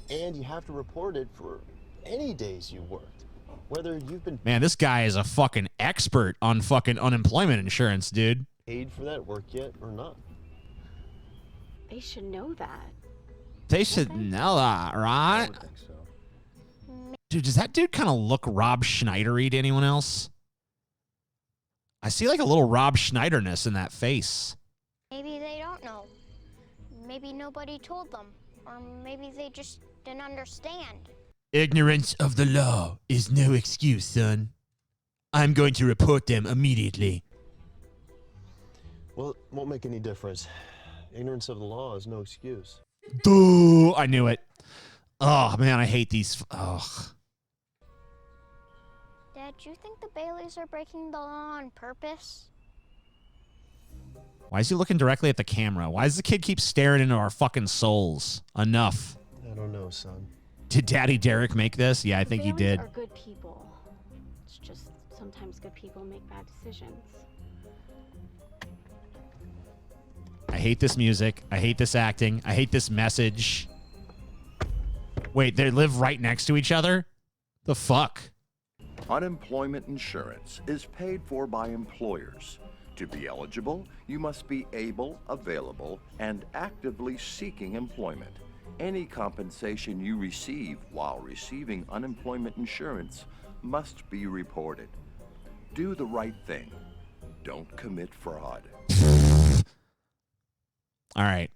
And you have to report it for any days you worked. Whether you've been... Man, this guy is a fucking expert on fucking unemployment insurance, dude. ...paid for that work yet or not. They should know that. They should know that, right? I would think so. Dude, does that dude kind of look Rob Schneider-y to anyone else? I see like a little Rob Schneider-ness in that face. Maybe they don't know. Maybe nobody told them. Or maybe they just didn't understand. Ignorance of the law is no excuse, son. I'm going to report them immediately. Well, it won't make any difference. Ignorance of the law is no excuse. Duh, I knew it. Oh, man, I hate these. Ugh. Dad, do you think the Baileys are breaking the law on purpose? Why is he looking directly at the camera? Why does the kid keep staring into our fucking souls? Enough. I don't know, son. Did Daddy Derek make this? Yeah, I think he did. Are good people. It's just sometimes good people make bad decisions. I hate this music. I hate this acting. I hate this message. Wait, they live right next to each other? The fuck? Unemployment insurance is paid for by employers. To be eligible, you must be able, available, and actively seeking employment. Any compensation you receive while receiving unemployment insurance must be reported. Do the right thing. Don't commit fraud. All right.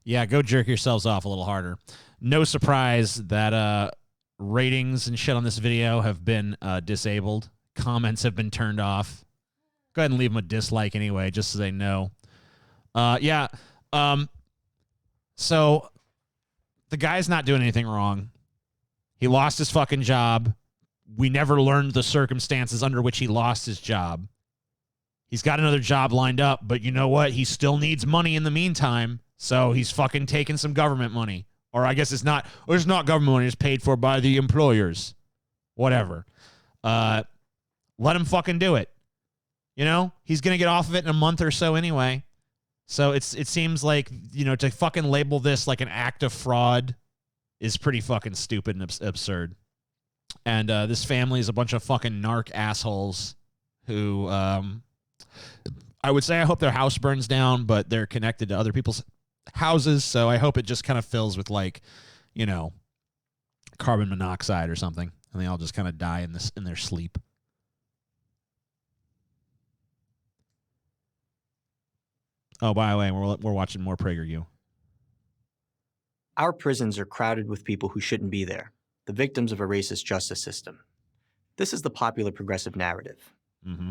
Yeah, go jerk yourselves off a little harder. No surprise that ratings and shit on this video have been disabled. Comments have been turned off. Go ahead and leave them a dislike anyway, just so they know. Yeah. So the guy's not doing anything wrong. He lost his fucking job. We never learned the circumstances under which he lost his job. He's got another job lined up, but you know what? He still needs money in the meantime, so he's fucking taking some government money. Or I guess it's not government money, it's paid for by the employers. Whatever. Let him fucking do it. You know, he's going to get off of it in a month or so anyway. So it seems like, you know, to fucking label this like an act of fraud is pretty fucking stupid and absurd. And this family is a bunch of fucking narc assholes who, I would say I hope their house burns down, but they're connected to other people's houses. So I hope it just kind of fills with like, you know, carbon monoxide or something. And they all just kind of die in their sleep. Oh, by the way, we're watching more PragerU. Our prisons are crowded with people who shouldn't be there, the victims of a racist justice system. This is the popular progressive narrative. Mm-hmm.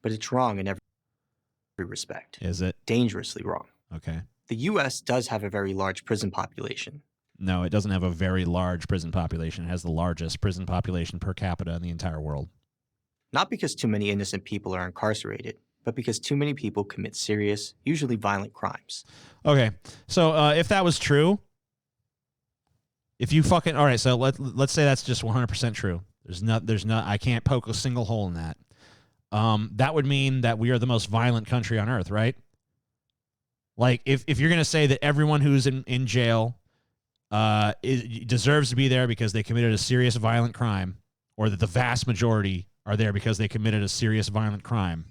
But it's wrong in every... respect. Is it? Dangerously wrong. Okay. The U.S. does have a very large prison population. No, it doesn't have a very large prison population. It has the largest prison population per capita in the entire world. Not because too many innocent people are incarcerated, but because too many people commit serious, usually violent crimes. Okay, so if that was true, if you fucking all right, so let's say that's just 100% true. There's not. I can't poke a single hole in that. That would mean that we are the most violent country on earth, right? Like if you're gonna say that everyone who's in jail deserves to be there because they committed a serious violent crime, or that the vast majority are there because they committed a serious violent crime,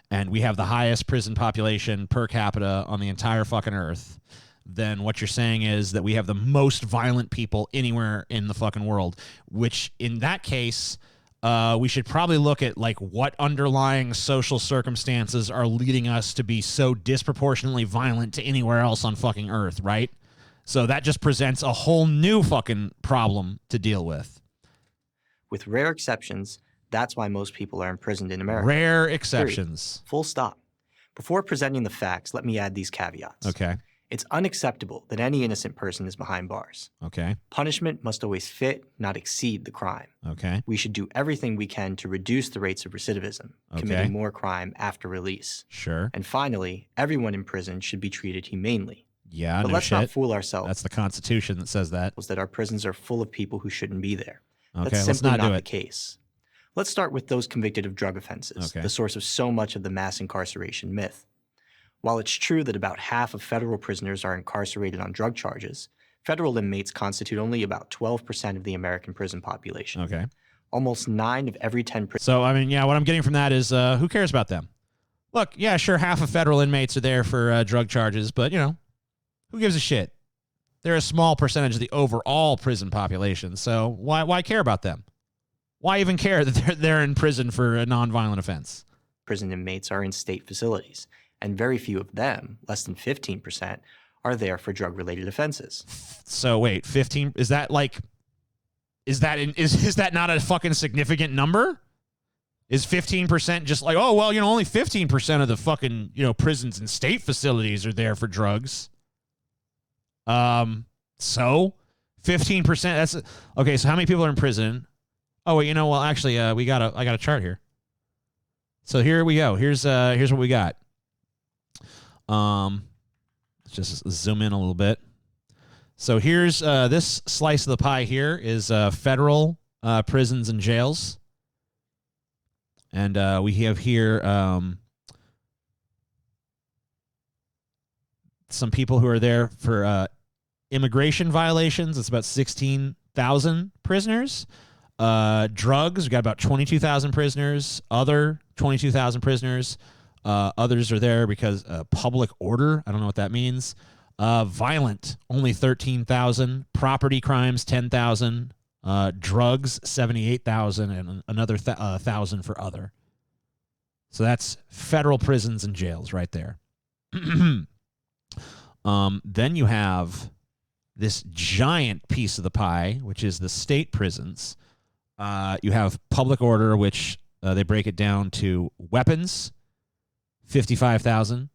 and we have the highest prison population per capita on the entire fucking earth, then what you're saying is that we have the most violent people anywhere in the fucking world, which in that case, we should probably look at like what underlying social circumstances are leading us to be so disproportionately violent to anywhere else on fucking earth, right? So that just presents a whole new fucking problem to deal with. With rare exceptions, that's why most people are imprisoned in America. Rare exceptions. Period. Full stop. Before presenting the facts, let me add these caveats. Okay. It's unacceptable that any innocent person is behind bars. Okay. Punishment must always fit, not exceed the crime. Okay. We should do everything we can to reduce the rates of recidivism, committing more crime after release. Sure. And finally, everyone in prison should be treated humanely. Yeah, but no let's shit. not fool ourselves. That's the Constitution that says that. That our prisons are full of people who shouldn't be there. Okay, That's let's simply not do the it. case. Let's start with those convicted of drug offenses, Okay. the source of so much of the mass incarceration myth. While it's true that about half of federal prisoners are incarcerated on drug charges, federal inmates constitute only about 12% of the American prison population. Okay. Almost 9 of every 10 prisoners. So, I mean, yeah, what I'm getting from that is who cares about them? Look, yeah, sure, half of federal inmates are there for drug charges, but, you know, who gives a shit? They're a small percentage of the overall prison population, so why care about them? Why even care that they're in prison for a nonviolent offense? Prison inmates are in state facilities, and very few of them, less than 15%, are there for drug-related offenses. So wait, 15? Is that like? Is that not a fucking significant number? Is 15% just like, oh well, you know, only 15% of the fucking, you know, prisons and state facilities are there for drugs. So 15%. That's okay. So how many people are in prison? Oh wait, you know, well actually, I got a chart here. So here we go. Here's what we got. Let's just zoom in a little bit. So here's this slice of the pie here is federal prisons and jails. And we have here some people who are there for immigration violations. It's about 16,000 prisoners. Drugs, we got about 22,000 prisoners. Other 22,000 prisoners. Others are there because public order. I don't know what that means. Violent, only 13,000. Property crimes, 10,000. Drugs, 78,000, and another 1,000 for other. So that's federal prisons and jails right there. Then you have this giant piece of the pie, which is the state prisons. You have public order, which they break it down to weapons, 55,000.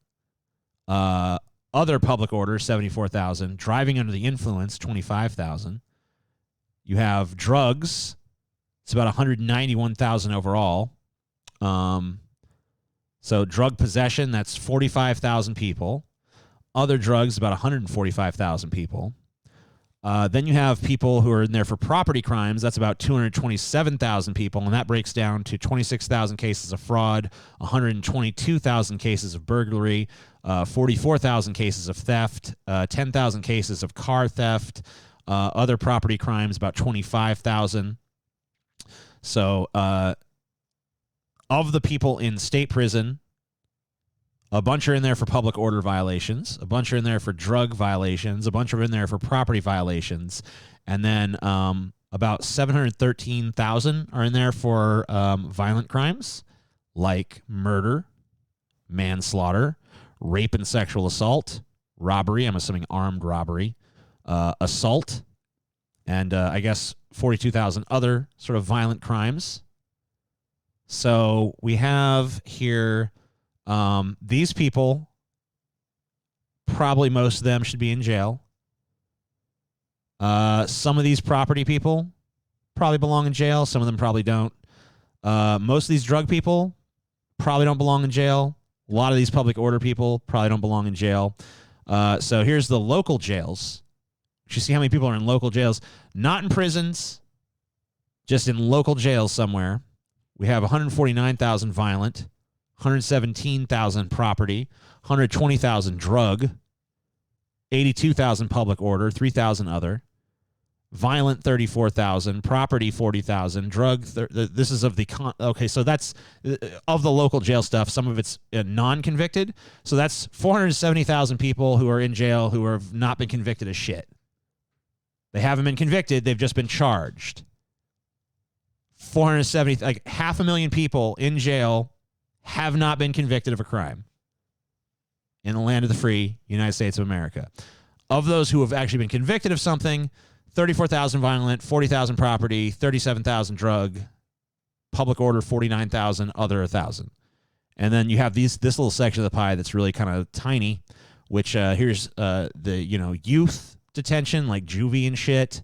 Other public order, 74,000. Driving under the influence, 25,000. You have drugs. It's about 191,000 overall. So drug possession, that's 45,000 people. Other drugs, about 145,000 people. Then you have people who are in there for property crimes. That's about 227,000 people, and that breaks down to 26,000 cases of fraud, 122,000 cases of burglary, 44,000 cases of theft, 10,000 cases of car theft, other property crimes, about 25,000. So of the people in state prison, a bunch are in there for public order violations. A bunch are in there for drug violations. A bunch are in there for property violations. And then about 713,000 are in there for violent crimes like murder, manslaughter, rape and sexual assault, robbery, I'm assuming armed robbery, assault, and I guess 42,000 other sort of violent crimes. So we have here These people, probably most of them should be in jail. Some of these property people probably belong in jail. Some of them probably don't. Most of these drug people probably don't belong in jail. A lot of these public order people probably don't belong in jail. So here's the local jails. You see how many people are in local jails. Not in prisons, just in local jails somewhere. We have 149,000 violent, 117,000 property, 120,000 drug, 82,000 public order, 3,000 other. Violent 34,000, property 40,000, drug. This is of the okay. So that's of the local jail stuff. Some of it's non-convicted. So that's 470,000 people who are in jail who have not been convicted of shit. They haven't been convicted. They've just been charged. 470, like 500,000 people in jail have not been convicted of a crime in the land of the free, United States of America. Of those who have actually been convicted of something, 34,000 violent, 40,000 property, 37,000 drug, public order 49,000, other 1,000. And then you have this little section of the pie that's really kind of tiny, which here's the youth detention like juvie and shit.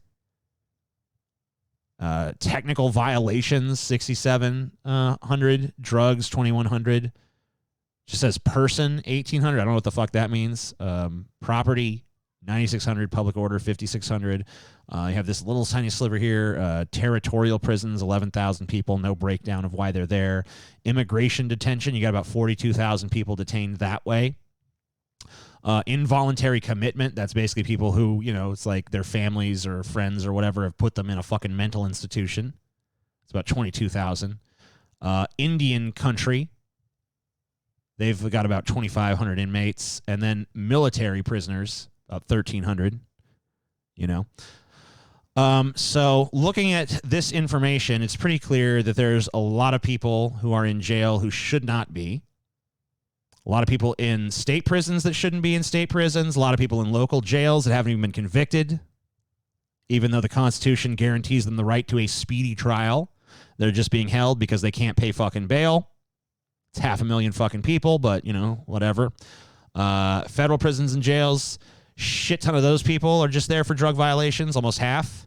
Technical violations 6,700, drugs 2,100. Just says person 1,800. I don't know what the fuck that means. Property 9,600, public order 5,600. You have this little tiny sliver here. Territorial prisons 11,000 people. No breakdown of why they're there. Immigration detention, you got about 42,000 people detained that way. Involuntary commitment, that's basically people who, it's like their families or friends or whatever have put them in a fucking mental institution. It's about 22,000. Indian country, they've got about 2,500 inmates. And then military prisoners, about 1,300, So looking at this information, it's pretty clear that there's a lot of people who are in jail who should not be. A lot of people in state prisons that shouldn't be in state prisons. A lot of people in local jails that haven't even been convicted, even though the Constitution guarantees them the right to a speedy trial. They're just being held because they can't pay fucking bail. It's 500,000 fucking people, but, whatever. Federal prisons and jails, shit ton of those people are just there for drug violations, almost half.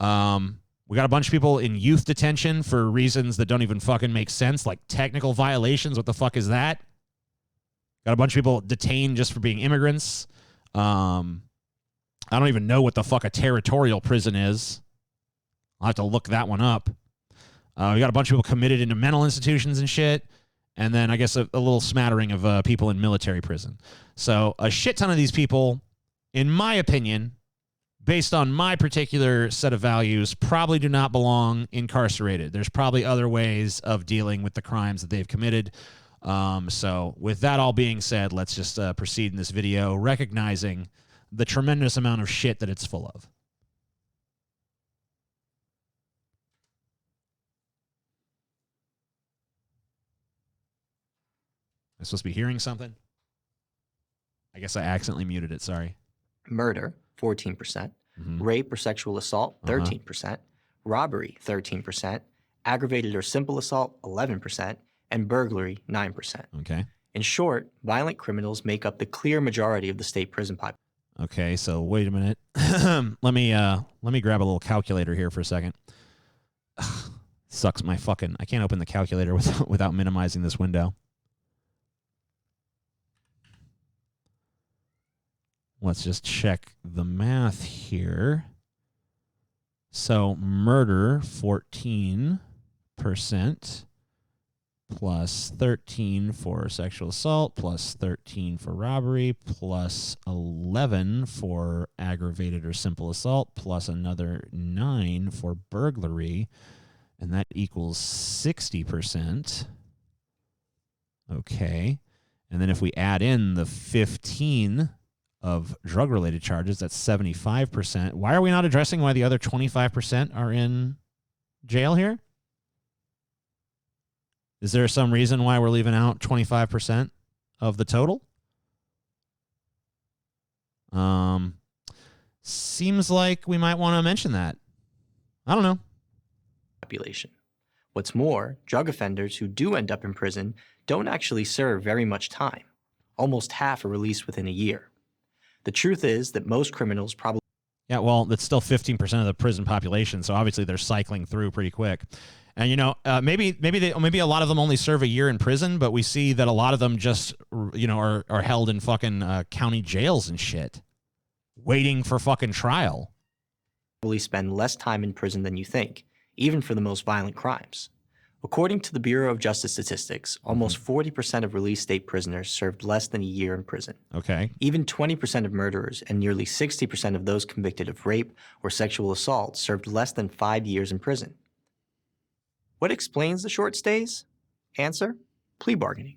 We got a bunch of people in youth detention for reasons that don't even fucking make sense, like technical violations. What the fuck is that? Got a bunch of people detained just for being immigrants. I don't even know what the fuck a territorial prison is. I'll have to look that one up. We got a bunch of people committed into mental institutions and shit. And then I guess a little smattering of people in military prison. So a shit ton of these people, in my opinion, based on my particular set of values, probably do not belong incarcerated. There's probably other ways of dealing with the crimes that they've committed. So with that all being said, let's just proceed in this video, recognizing the tremendous amount of shit that it's full of. I'm supposed to be hearing something? I guess I accidentally muted it, sorry. Murder, 14%. Rape or sexual assault, 13%. Robbery, 13%. Aggravated or simple assault, 11%. And burglary, 9%. Okay. In short, violent criminals make up the clear majority of the state prison population. Okay, so wait a minute. let me grab a little calculator here for a second. Sucks my fucking... I can't open the calculator without minimizing this window. Let's just check the math here. So murder, 14%, plus 13 for sexual assault, plus 13 for robbery, plus 11 for aggravated or simple assault, plus another 9 for burglary, and that equals 60%. Okay. And then if we add in the 15 of drug-related charges, that's 75%. Why are we not addressing why the other 25% are in jail here? Is there some reason why we're leaving out 25% of the total? Seems like we might want to mention that. I don't know. Population. What's more, drug offenders who do end up in prison don't actually serve very much time. Almost half are released within a year. The truth is that most criminals probably... Yeah, well, that's still 15% of the prison population, so obviously they're cycling through pretty quick. And, you know, maybe a lot of them only serve a year in prison, but we see that a lot of them just, you know, are held in fucking county jails and shit, waiting for fucking trial. Probably spend less time in prison than you think, even for the most violent crimes. According to the Bureau of Justice Statistics, almost 40% of released state prisoners served less than a year in prison. Okay. Even 20% of murderers and nearly 60% of those convicted of rape or sexual assault served less than 5 years in prison. What explains the short stays? Answer: plea bargaining.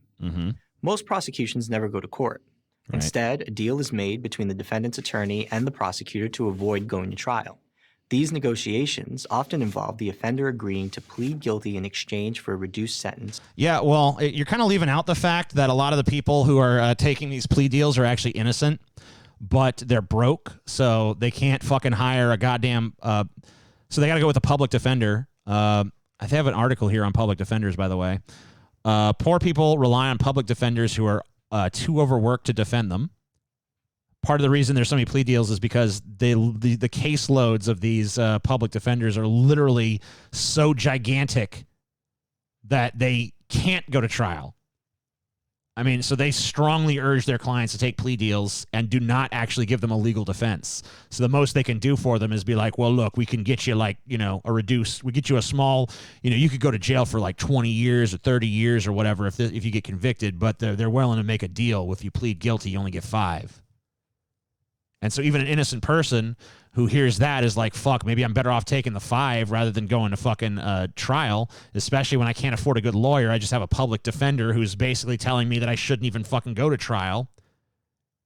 Most prosecutions never go to court. Right. Instead, a deal is made between the defendant's attorney and the prosecutor to avoid going to trial. These negotiations often involve the offender agreeing to plead guilty in exchange for a reduced sentence. Yeah, well, you're kind of leaving out the fact that a lot of the people who are taking these plea deals are actually innocent, but they're broke, so they can't fucking hire a goddamn... so they got to go with a public defender. I have an article here on public defenders, by the way. Poor people rely on public defenders who are too overworked to defend them. Part of the reason there's so many plea deals is because the caseloads of these public defenders are literally so gigantic that they can't go to trial. I mean, so they strongly urge their clients to take plea deals and do not actually give them a legal defense. So the most they can do for them is be like, well, look, we can get you like, you know, we get you a small, you know, you could go to jail for like 20 years or 30 years or whatever if you get convicted, but they're willing to make a deal. If you plead guilty, you only get 5. And so even an innocent person who hears that is like, fuck, maybe I'm better off taking the 5 rather than going to fucking trial, especially when I can't afford a good lawyer. I just have a public defender who's basically telling me that I shouldn't even fucking go to trial.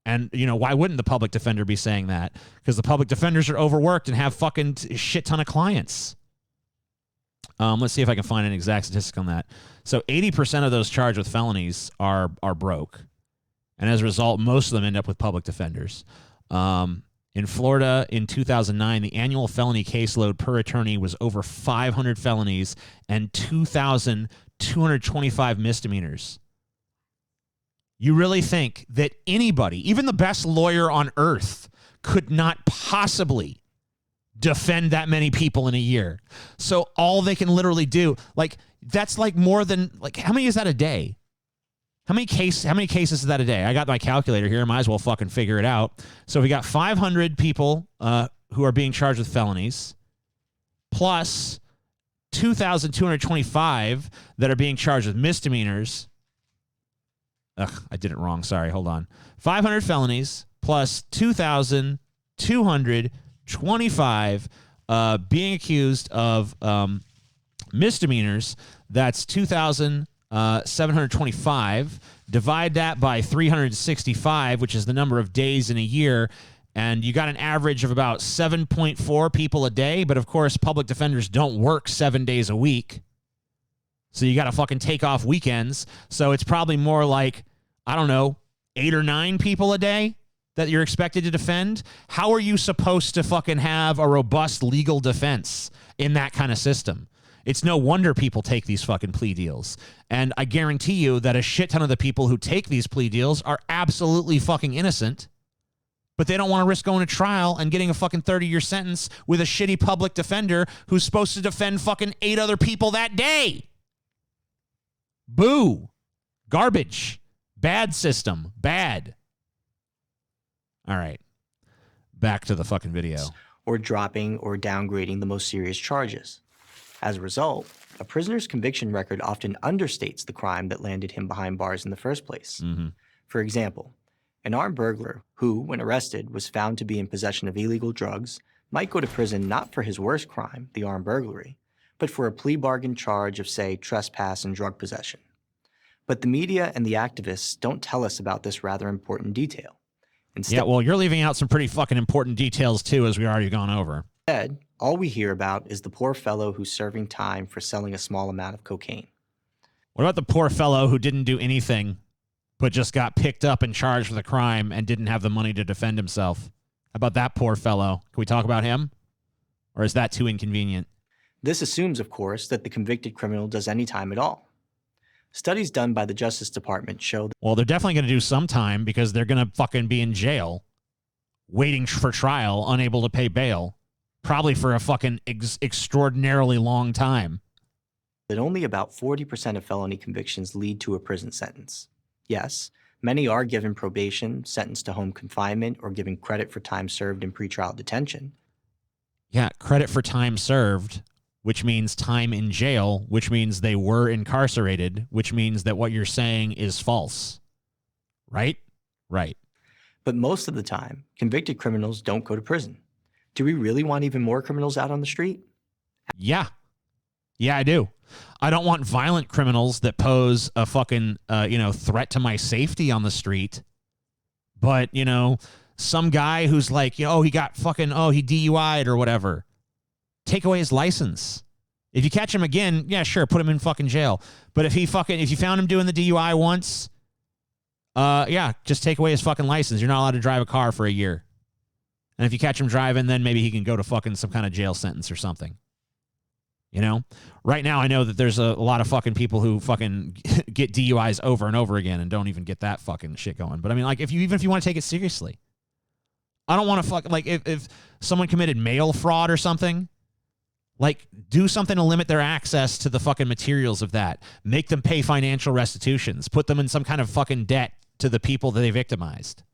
And, you know, why wouldn't the public defender be saying that? Because the public defenders are overworked and have fucking shit ton of clients. Let's see if I can find an exact statistic on that. So 80% of those charged with felonies are broke. And as a result, most of them end up with public defenders. In Florida in 2009, the annual felony caseload per attorney was over 500 felonies and 2,225 misdemeanors. You really think that anybody, even the best lawyer on earth, could not possibly defend that many people in a year? So all they can literally do, like, that's like more than, like, how many is that a day? How many cases is that a day? I got my calculator here. Might as well fucking figure it out. So we got 500 people who are being charged with felonies, plus 2,225 that are being charged with misdemeanors. Ugh, I did it wrong. Sorry, hold on. 500 felonies plus 2,225 being accused of misdemeanors. That's 2,725. Divide that by 365, which is the number of days in a year, and you got an average of about 7.4 people a day. But of course, public defenders don't work 7 days a week, so you got to fucking take off weekends. So it's probably more like, I don't know, 8 or 9 people a day that you're expected to defend. How are you supposed to fucking have a robust legal defense in that kind of system? It's no wonder people take these fucking plea deals. And I guarantee you that a shit ton of the people who take these plea deals are absolutely fucking innocent, but they don't want to risk going to trial and getting a fucking 30-year sentence with a shitty public defender who's supposed to defend fucking 8 other people that day. Boo. Garbage. Bad system. Bad. All right. Back to the fucking video. Or dropping or downgrading the most serious charges. As a result, a prisoner's conviction record often understates the crime that landed him behind bars in the first place. For example, an armed burglar who, when arrested, was found to be in possession of illegal drugs might go to prison not for his worst crime, the armed burglary, but for a plea bargain charge of, say, trespass and drug possession. But the media and the activists don't tell us about this rather important detail. Instead, yeah, well, you're leaving out some pretty fucking important details, too, as we already gone over. Instead, all we hear about is the poor fellow who's serving time for selling a small amount of cocaine. What about the poor fellow who didn't do anything but just got picked up and charged with a crime and didn't have the money to defend himself? How about that poor fellow? Can we talk about him? Or is that too inconvenient? This assumes, of course, that the convicted criminal does any time at all. Studies done by the Justice Department show that Well, they're definitely going to do some time because they're going to fucking be in jail, waiting for trial, unable to pay bail, probably for a fucking extraordinarily long time. that only about 40% of felony convictions lead to a prison sentence. Yes, many are given probation, sentenced to home confinement, or given credit for time served in pretrial detention. Yeah, credit for time served, which means time in jail, which means they were incarcerated, which means that what you're saying is false. Right? Right. But most of the time, convicted criminals don't go to prison. Do we really want even more criminals out on the street? Yeah. Yeah, I do. I don't want violent criminals that pose a fucking, threat to my safety on the street. But, some guy who's like, he got fucking, he DUI'd or whatever. Take away his license. If you catch him again, yeah, sure, put him in fucking jail. But if you found him doing the DUI once, just take away his fucking license. You're not allowed to drive a car for a year. And if you catch him driving, then maybe he can go to fucking some kind of jail sentence or something. Right now I know that there's a lot of fucking people who fucking get DUIs over and over again and don't even get that fucking shit going. But I mean, like, if you want to take it seriously, I don't want to if someone committed mail fraud or something, like, do something to limit their access to the fucking materials of that. Make them pay financial restitutions. Put them in some kind of fucking debt to the people that they victimized.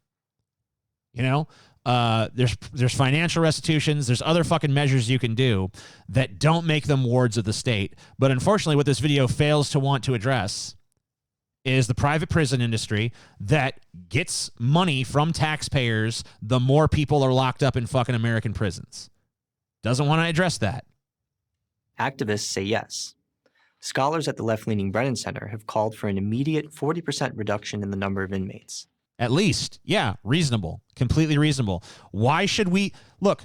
There's financial restitutions. There's other fucking measures you can do that don't make them wards of the state. But unfortunately, what this video fails to want to address is the private prison industry that gets money from taxpayers the more people are locked up in fucking American prisons. Doesn't want to address that. Activists say yes. Scholars at the left-leaning Brennan Center have called for an immediate 40% reduction in the number of inmates. At least, yeah, reasonable, completely reasonable. Why should we look?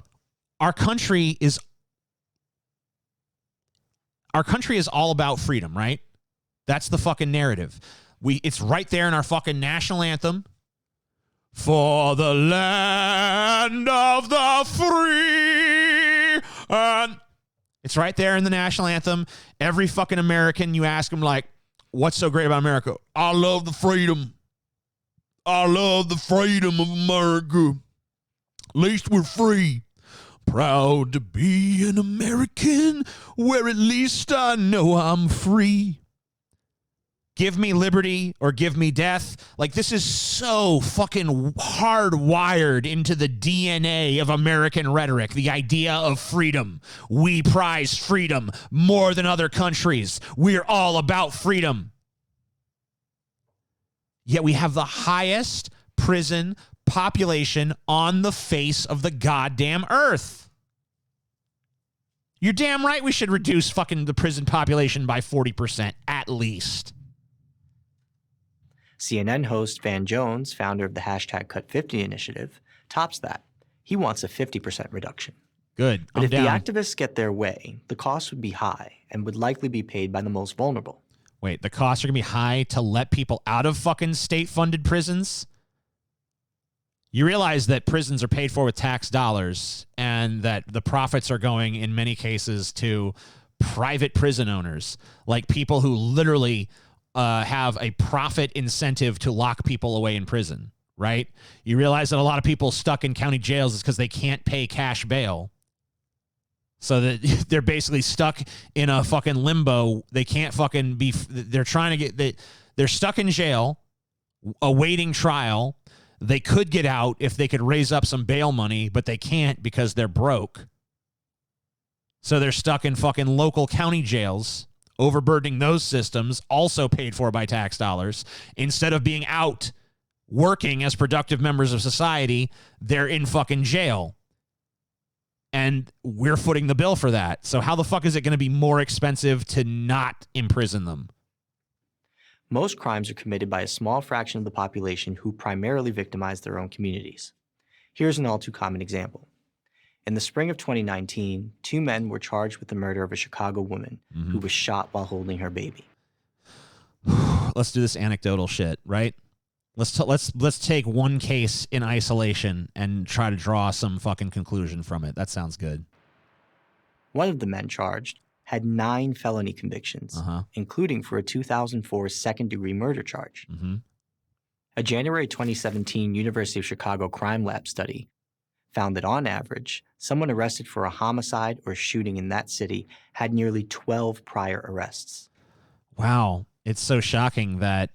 Our country is all about freedom, right? That's the fucking narrative. It's right there in our fucking national anthem. For the land of the free. It's right there in the national anthem. Every fucking American, you ask them, like, what's so great about America? I love the freedom. I love the freedom of America. At least we're free. Proud to be an American, where at least I know I'm free. Give me liberty or give me death. Like, this is so fucking hardwired into the DNA of American rhetoric, the idea of freedom. We prize freedom more than other countries. We're all about freedom. Yet we have the highest prison population on the face of the goddamn earth. You're damn right we should reduce fucking the prison population by 40% at least. CNN host Van Jones, founder of the #Cut50 initiative, tops that. He wants a 50% reduction. Good. But if the activists get their way, the cost would be high and would likely be paid by the most vulnerable. Wait, the costs are going to be high to let people out of fucking state-funded prisons? You realize that prisons are paid for with tax dollars and that the profits are going, in many cases, to private prison owners, like people who literally have a profit incentive to lock people away in prison, right? You realize that a lot of people stuck in county jails is because they can't pay cash bail. So that they're basically stuck in a fucking limbo. They can't fucking be, they're trying to get, they're stuck in jail, awaiting trial. They could get out if they could raise up some bail money, but they can't because they're broke. So they're stuck in fucking local county jails, overburdening those systems, also paid for by tax dollars. Instead of being out working as productive members of society, they're in fucking jail. And we're footing the bill for that. So how the fuck is it going to be more expensive to not imprison them? Most crimes are committed by a small fraction of the population who primarily victimize their own communities. Here's an all too common example. In the spring of 2019, 2 men were charged with the murder of a Chicago woman who was shot while holding her baby. Let's do this anecdotal shit, right? Let's take one case in isolation and try to draw some fucking conclusion from it. That sounds good. One of the men charged, had 9 felony convictions, including for a 2004 second-degree murder charge. A January 2017 University of Chicago Crime Lab study found that on average, someone arrested for a homicide or shooting in that city had nearly 12 prior arrests. Wow. It's so shocking that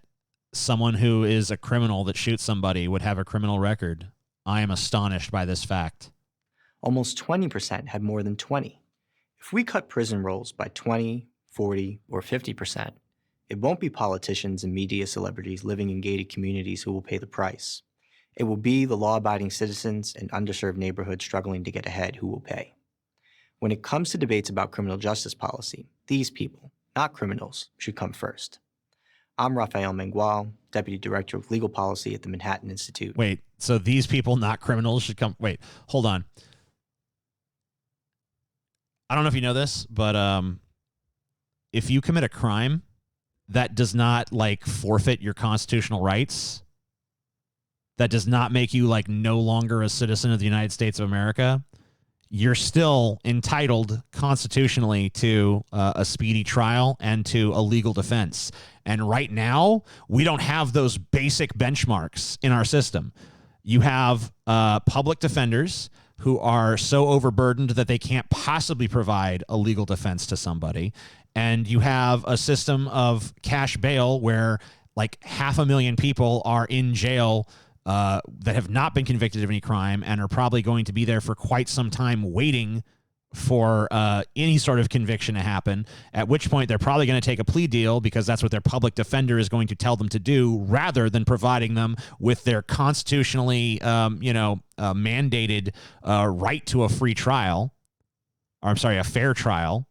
someone who is a criminal that shoots somebody would have a criminal record. I am astonished by this fact. Almost 20% had more than 20. If we cut prison rolls by 20, 40, or 50%, it won't be politicians and media celebrities living in gated communities who will pay the price. It will be the law-abiding citizens in underserved neighborhoods struggling to get ahead who will pay. When it comes to debates about criminal justice policy, these people, not criminals, should come first. I'm Rafael Mengual, Deputy Director of Legal Policy at the Manhattan Institute. Wait, so these people, not criminals, should come... Wait, hold on. I don't know if you know this, but if you commit a crime, that does not, like, forfeit your constitutional rights. That does not make you, like, no longer a citizen of the United States of America. You're still entitled constitutionally to a speedy trial and to a legal defense. And right now, we don't have those basic benchmarks in our system. You have public defenders who are so overburdened that they can't possibly provide a legal defense to somebody. And you have a system of cash bail where like 500,000 people are in jail that have not been convicted of any crime and are probably going to be there for quite some time waiting for any sort of conviction to happen, at which point they're probably going to take a plea deal because that's what their public defender is going to tell them to do, rather than providing them with their constitutionally mandated right to a free trial, or I'm sorry, a fair trial.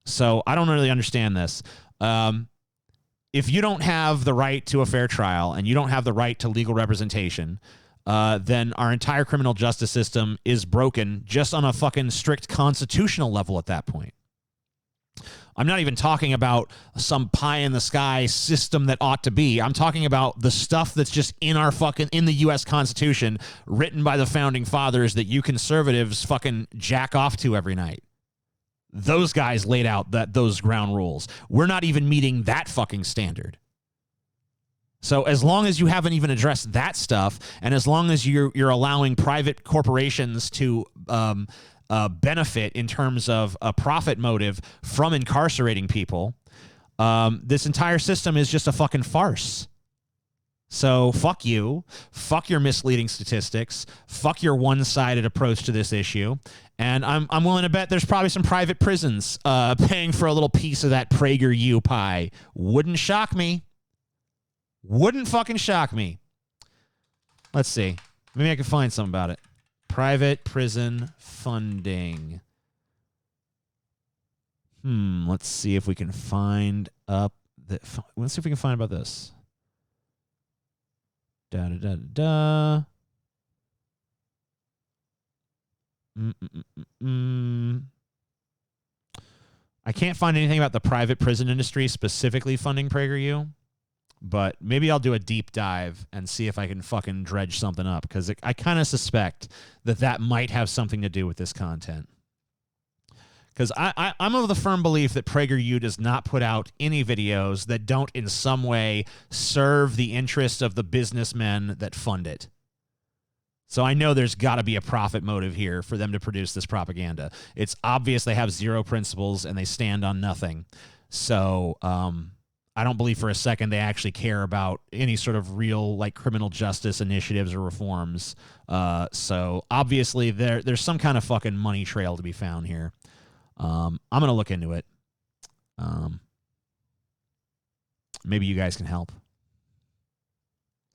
So I don't really understand this. If you don't have the right to a fair trial and you don't have the right to legal representation, then our entire criminal justice system is broken just on a fucking strict constitutional level at that point. I'm not even talking about some pie-in-the-sky system that ought to be. I'm talking about the stuff that's just in the U.S. Constitution, written by the founding fathers, that you conservatives fucking jack off to every night. Those guys laid out those ground rules. We're not even meeting that fucking standard. So as long as you haven't even addressed that stuff, and as long as you're allowing private corporations to benefit in terms of a profit motive from incarcerating people, this entire system is just a fucking farce. So fuck you, fuck your misleading statistics, fuck your one-sided approach to this issue, and I'm willing to bet there's probably some private prisons paying for a little piece of that PragerU pie. Wouldn't shock me. Wouldn't fucking shock me. Let's see. Maybe I can find something about it. Private prison funding. Let's see if we can find up let's see if we can find about this. I can't find anything about the private prison industry specifically funding PragerU, but maybe I'll do a deep dive and see if I can fucking dredge something up, because I kind of suspect that might have something to do with this content. Because I'm of the firm belief that PragerU does not put out any videos that don't in some way serve the interests of the businessmen that fund it. So I know there's got to be a profit motive here for them to produce this propaganda. It's obvious they have zero principles and they stand on nothing. So I don't believe for a second they actually care about any sort of real like criminal justice initiatives or reforms. So obviously there's some kind of fucking money trail to be found here. I'm going to look into it. Maybe you guys can help.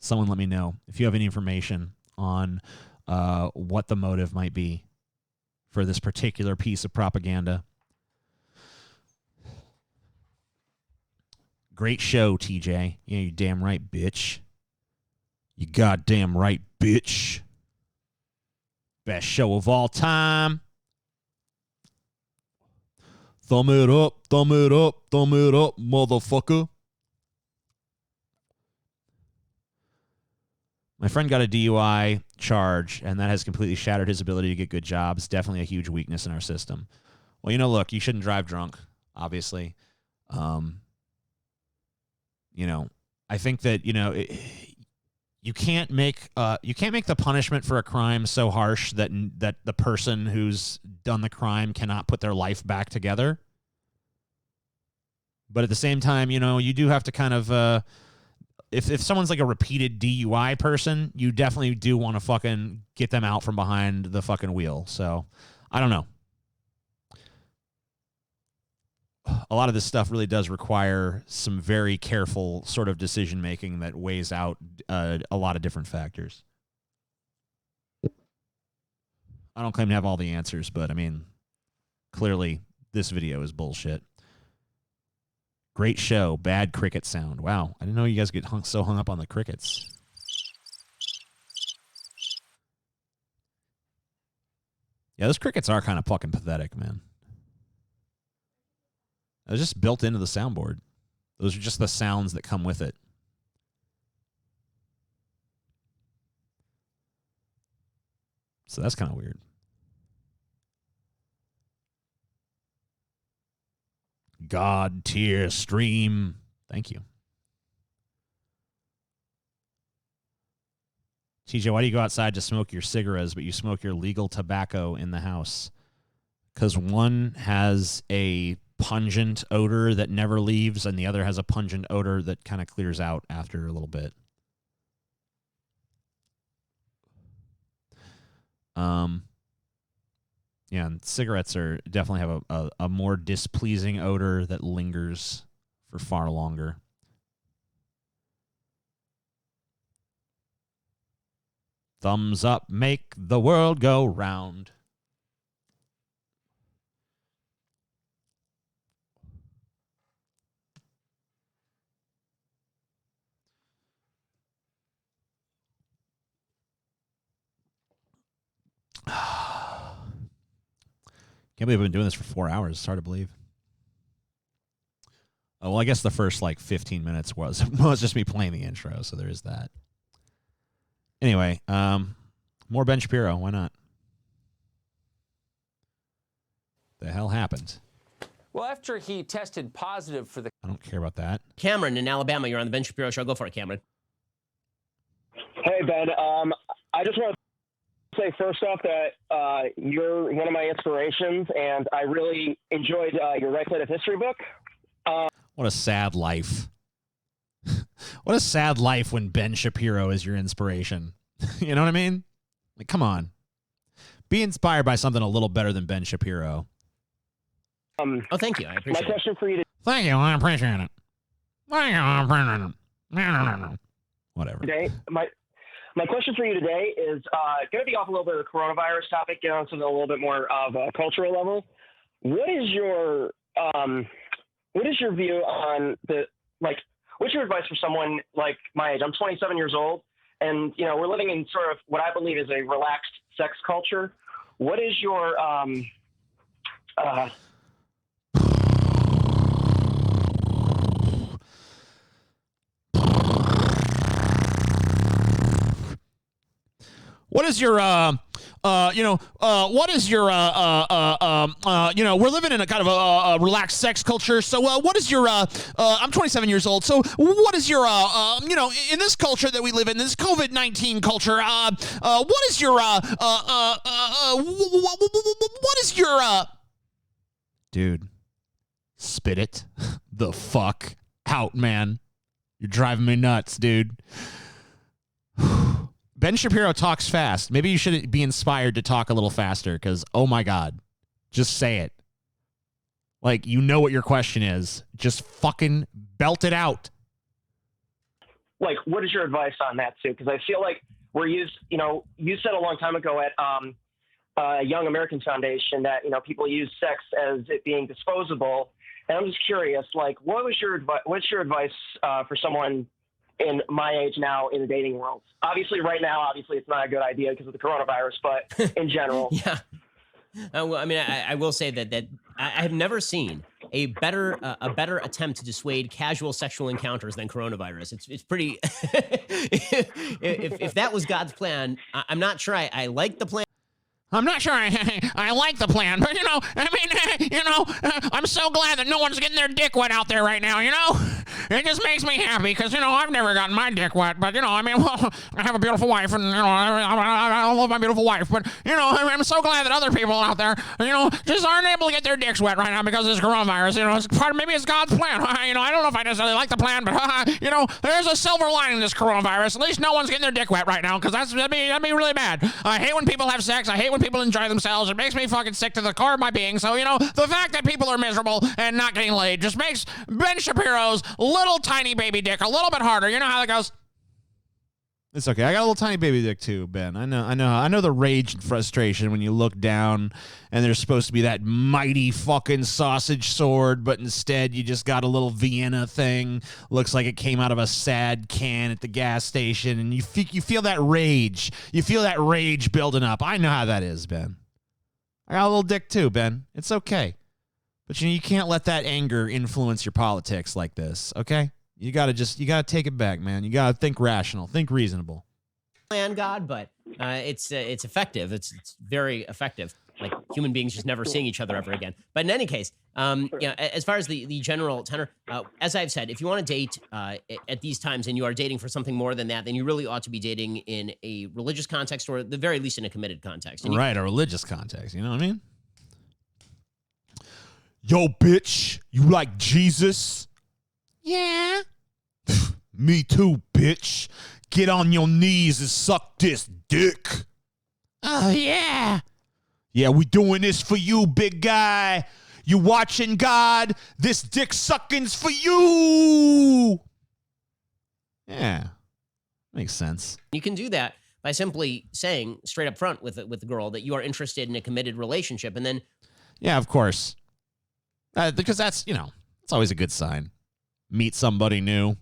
Someone let me know if you have any information on what the motive might be for this particular piece of propaganda. Great show, TJ. Yeah, you damn right, bitch. You goddamn right, bitch. Best show of all time. Thumb it up, thumb it up, thumb it up, motherfucker. My friend got a DUI charge, and that has completely shattered his ability to get good jobs. Definitely a huge weakness in our system. Well, look, you shouldn't drive drunk, obviously. I think that, you can't make the punishment for a crime so harsh that the person who's done the crime cannot put their life back together. But at the same time, you do have to kind of if someone's like a repeated DUI person, you definitely do want to fucking get them out from behind the fucking wheel. So, I don't know. A lot of this stuff really does require some very careful sort of decision making that weighs out a lot of different factors. I don't claim to have all the answers, but I mean, clearly this video is bullshit. Great show, bad cricket sound. Wow, I didn't know you guys get so hung up on the crickets. Yeah, those crickets are kind of fucking pathetic, man. It was just built into the soundboard. Those are just the sounds that come with it. So that's kind of weird. God tier stream. Thank you. TJ, why do you go outside to smoke your cigarettes, but you smoke your legal tobacco in the house? Because one has a pungent odor that never leaves, and the other has a pungent odor that kind of clears out after a little bit. Yeah, and cigarettes definitely have a more displeasing odor that lingers for far longer. Thumbs up, make the world go round. Can't believe I've been doing this for 4 hours. It's hard to believe. Oh, well, I guess the first 15 minutes was just me playing the intro, so there is that. Anyway, more Ben Shapiro. Why not? The hell happened? Well, after he tested positive for the... I don't care about that. Cameron in Alabama, you're on the Ben Shapiro Show. Go for it, Cameron. Hey, Ben. I just want to say first off that you're one of my inspirations, and I really enjoyed your Right Side of History book. What a sad life. What a sad life when Ben Shapiro is your inspiration. You know what I mean? Come on. Be inspired by something a little better than Ben Shapiro. Oh, thank you. I appreciate it. My question for you Thank you. I appreciate it. Thank you. I appreciate it. Whatever. Today, my question for you today is going to be off a little bit of the coronavirus topic, get on to a little bit more of a cultural level. What is your view on what's your advice for someone like my age? I'm 27 years old, and we're living in sort of what I believe is a relaxed sex culture. What is your What is your, what is your, we're living in a kind of a relaxed sex culture. So, what is your, I'm 27 years old. So, what is your, in this culture that we live in, this COVID-19 culture, what is your, what is your, dude, spit it the fuck out, man. You're driving me nuts, dude. Ben Shapiro talks fast. Maybe you should be inspired to talk a little faster because, oh my God, just say it. What your question is. Just fucking belt it out. What is your advice on that, too? Because I feel like you said a long time ago at Young Americans Foundation that, people use sex as it being disposable. And I'm just curious, what's your advice for someone in my age now in the dating world? Obviously, right now, it's not a good idea because of the coronavirus, but in general. Yeah. I will say that I have never seen a better attempt to dissuade casual sexual encounters than coronavirus. It's pretty. if that was God's plan, I'm not sure I like the plan. I'm not sure I like the plan, but, I'm so glad that no one's getting their dick wet out there right now, It just makes me happy because, I've never gotten my dick wet, but, I have a beautiful wife and, I love my beautiful wife, but, I'm so glad that other people out there, just aren't able to get their dicks wet right now because of this coronavirus, maybe it's God's plan. I don't know if I necessarily like the plan, but, there's a silver lining in this coronavirus. At least no one's getting their dick wet right now because that'd be really bad. I hate when people have sex. I hate when people enjoy themselves. It makes me fucking sick to the core of my being. So, the fact that people are miserable and not getting laid just makes Ben Shapiro's little tiny baby dick a little bit harder. You know how that goes? It's okay. I got a little tiny baby dick too, Ben. I know the rage and frustration when you look down and there's supposed to be that mighty fucking sausage sword, but instead you just got a little Vienna thing. Looks like it came out of a sad can at the gas station, and you feel that rage. You feel that rage building up. I know how that is, Ben. I got a little dick too, Ben. It's okay. But you can't let that anger influence your politics like this, okay? You gotta take it back, man. You gotta think rational, think reasonable. Plan, God, but it's effective. It's very effective. Like human beings just never seeing each other ever again. But in any case, as far as the general tenor, as I've said, if you want to date at these times and you are dating for something more than that, then you really ought to be dating in a religious context, or at the very least in a committed context. And right, a religious context. You know what I mean? Yo, bitch, you like Jesus? Yeah. Me too, bitch. Get on your knees and suck this dick. Oh, yeah. Yeah, we doing this for you, big guy. You watching God? This dick sucking's for you. Yeah. Makes sense. You can do that by simply saying straight up front with the girl that you are interested in a committed relationship. And then... Yeah, of course. Because that's, it's always a good sign. Meet somebody new.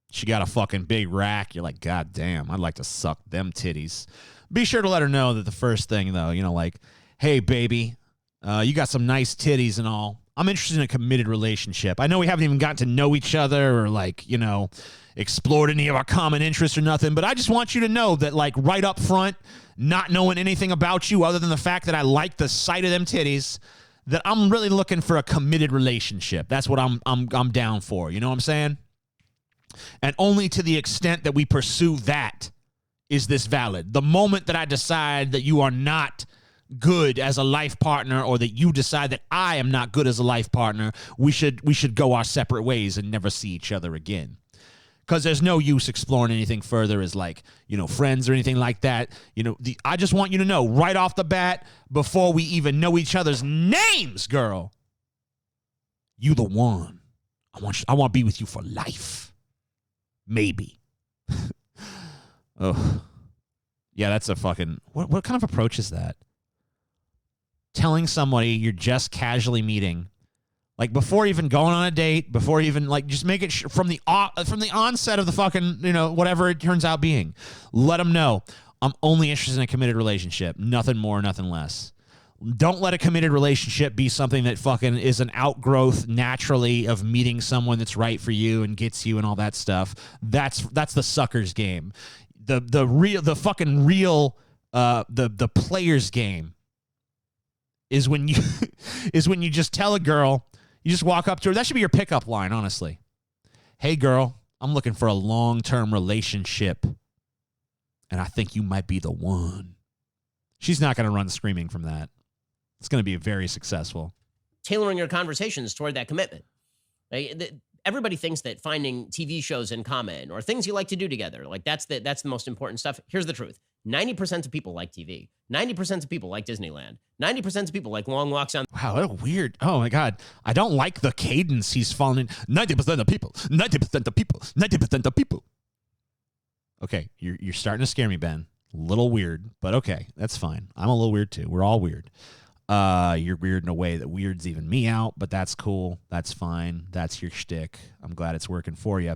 She got a fucking big rack. You're like, God damn, I'd like to suck them titties. Be sure to let her know that the first thing, though, like, hey, baby, you got some nice titties and all. I'm interested in a committed relationship. I know we haven't even gotten to know each other or, like, explored any of our common interests or nothing, but I just want you to know that, like, right up front, not knowing anything about you other than the fact that I like the sight of them titties, that I'm really looking for a committed relationship. That's what I'm down for. You know what I'm saying? And only to the extent that we pursue that is this valid. The moment that I decide that you are not good as a life partner, or that you decide that I am not good as a life partner, we should go our separate ways and never see each other again. Because there's no use exploring anything further as, like, friends or anything like that. I just want you to know right off the bat, before we even know each other's names, girl, you the one. I want to be with you for life. Maybe. Oh. Yeah, that's a fucking... What kind of approach is that? Telling somebody you're just casually meeting, like, before even going on a date, before even, like, just make it from the onset of the fucking, whatever it turns out being. Let them know, I'm only interested in a committed relationship. Nothing more, nothing less. Don't let a committed relationship be something that fucking is an outgrowth naturally of meeting someone that's right for you and gets you and all that stuff. That's the sucker's game. The player's game is when you just tell a girl, you just walk up to her. That should be your pickup line, honestly. Hey, girl, I'm looking for a long-term relationship, and I think you might be the one. She's not going to run screaming from that. It's going to be very successful. Tailoring your conversations toward that commitment. Everybody thinks that finding TV shows in common or things you like to do together, like that's the most important stuff. Here's the truth. 90% of people like TV. 90% of people like Disneyland. 90% of people like long walks on... Wow, what a weird... Oh, my God. I don't like the cadence he's falling in. 90% of people. 90% of people. 90% of people. Okay, you're starting to scare me, Ben. A little weird, but okay. That's fine. I'm a little weird, too. We're all weird. You're weird in a way that weirds even me out, but that's cool. That's fine. That's your shtick. I'm glad it's working for you.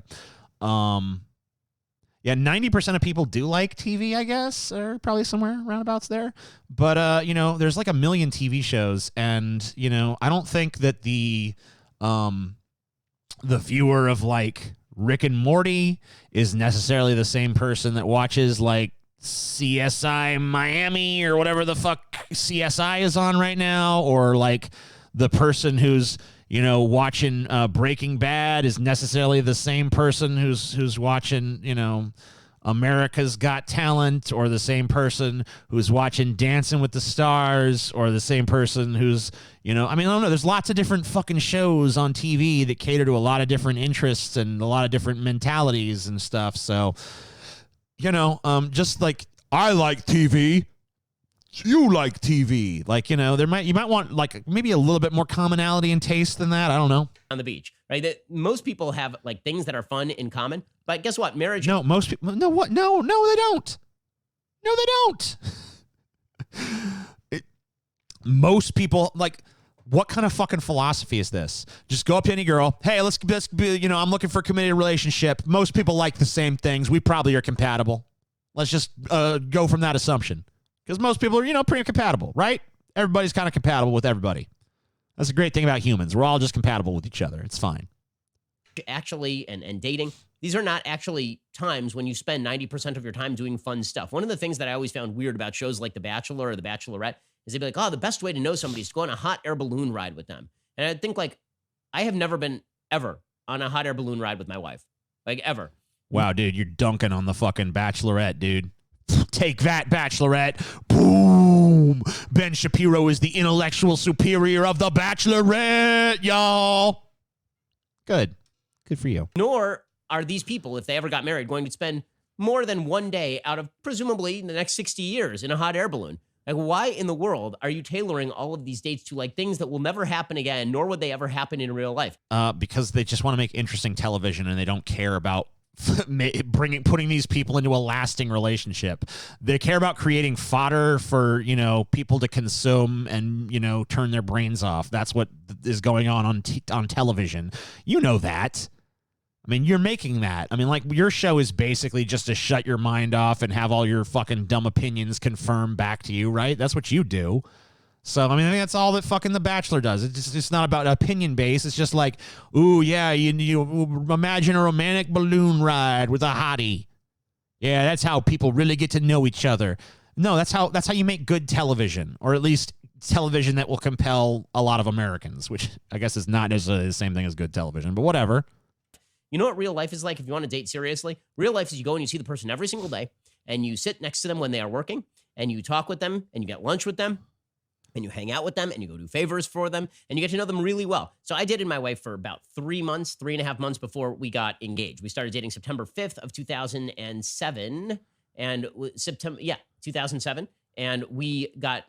Yeah, 90% of people do like TV, I guess, or probably somewhere roundabouts there. But, there's like a million TV shows, and, I don't think that the viewer of, like, Rick and Morty is necessarily the same person that watches, like, CSI Miami or whatever the fuck CSI is on right now, or like the person who's, you know, watching Breaking Bad is necessarily the same person who's watching, you know, America's Got Talent, or the same person who's watching Dancing with the Stars, or the same person who's, you know, I mean, I don't know. There's lots of different fucking shows on TV that cater to a lot of different interests and a lot of different mentalities and stuff. So, you know, just like I like TV, you like TV. Like, you know, you might want like maybe a little bit more commonality in taste than that. I don't know. On the beach, right? That most people have like things that are fun in common, but guess what? Marriage. No, most people. No, what? No, they don't. No, they don't. Most people, like, what kind of fucking philosophy is this? Just go up to any girl. Hey, let's be, you know, I'm looking for a committed relationship. Most people like the same things. We probably are compatible. Let's just go from that assumption. Because most people are, you know, pretty compatible, right? Everybody's kind of compatible with everybody. That's a great thing about humans. We're all just compatible with each other. It's fine. Actually, and dating, these are not actually times when you spend 90% of your time doing fun stuff. One of the things that I always found weird about shows like The Bachelor or The Bachelorette is they'd be like, oh, the best way to know somebody is to go on a hot air balloon ride with them. And I think, like, I have never been ever on a hot air balloon ride with my wife. Like, ever. Wow, dude, you're dunking on the fucking Bachelorette, dude. Take that, Bachelorette. Boom. Ben Shapiro is the intellectual superior of The Bachelorette, y'all. Good. Good for you. Nor are these people, if they ever got married, going to spend more than one day out of presumably the next 60 years in a hot air balloon. Like, why in the world are you tailoring all of these dates to like things that will never happen again, nor would they ever happen in real life? Because they just want to make interesting television and they don't care about putting these people into a lasting relationship. They care about creating fodder for, you know, people to consume and, you know, turn their brains off. That's what is going on television. You know that. I mean, you're making that. I mean, like, your show is basically just to shut your mind off and have all your fucking dumb opinions confirmed back to you, right? That's what you do. So, I mean, I think that's all that fucking The Bachelor does. It's not about opinion base. It's just like, ooh, yeah, you imagine a romantic balloon ride with a hottie. Yeah, that's how people really get to know each other. No, that's how you make good television, or at least television that will compel a lot of Americans, which I guess is not necessarily the same thing as good television, but whatever. You know what real life is like if you want to date seriously? Real life is you go and you see the person every single day, and you sit next to them when they are working, and you talk with them, and you get lunch with them, and you hang out with them, and you go do favors for them, and you get to know them really well. So I dated my wife for about 3.5 months before we got engaged. We started dating September 5th of 2007, and 2007, and we got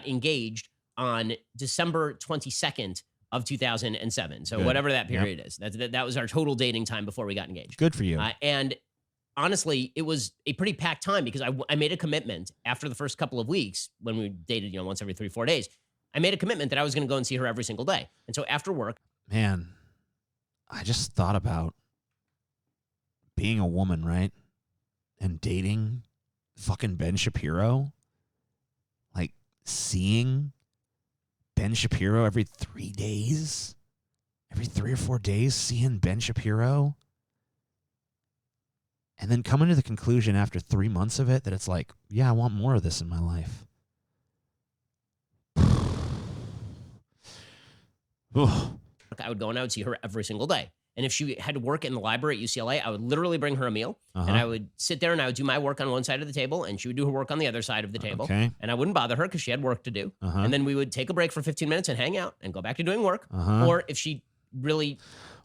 engaged on December 22nd of 2007. So whatever that period is, that was our total dating time before we got engaged. Good for you. And honestly, it was a pretty packed time because I made a commitment after the first couple of weeks when we dated, you know, once every 3-4 days. I made a commitment that I was going to go and see her every single day. And so after work, man, I just thought about being a woman, right? And dating fucking Ben Shapiro. Like, seeing Ben Shapiro every 3 days, every 3 or 4 days, seeing Ben Shapiro. And then coming to the conclusion after 3 months of it that it's like, yeah, I want more of this in my life. I would go and I would see her every single day. And if she had to work in the library at UCLA, I would literally bring her a meal, and I would sit there and I would do my work on one side of the table, and she would do her work on the other side of the table. Okay. And I wouldn't bother her because she had work to do. And then we would take a break for 15 minutes and hang out and go back to doing work. Or if she really...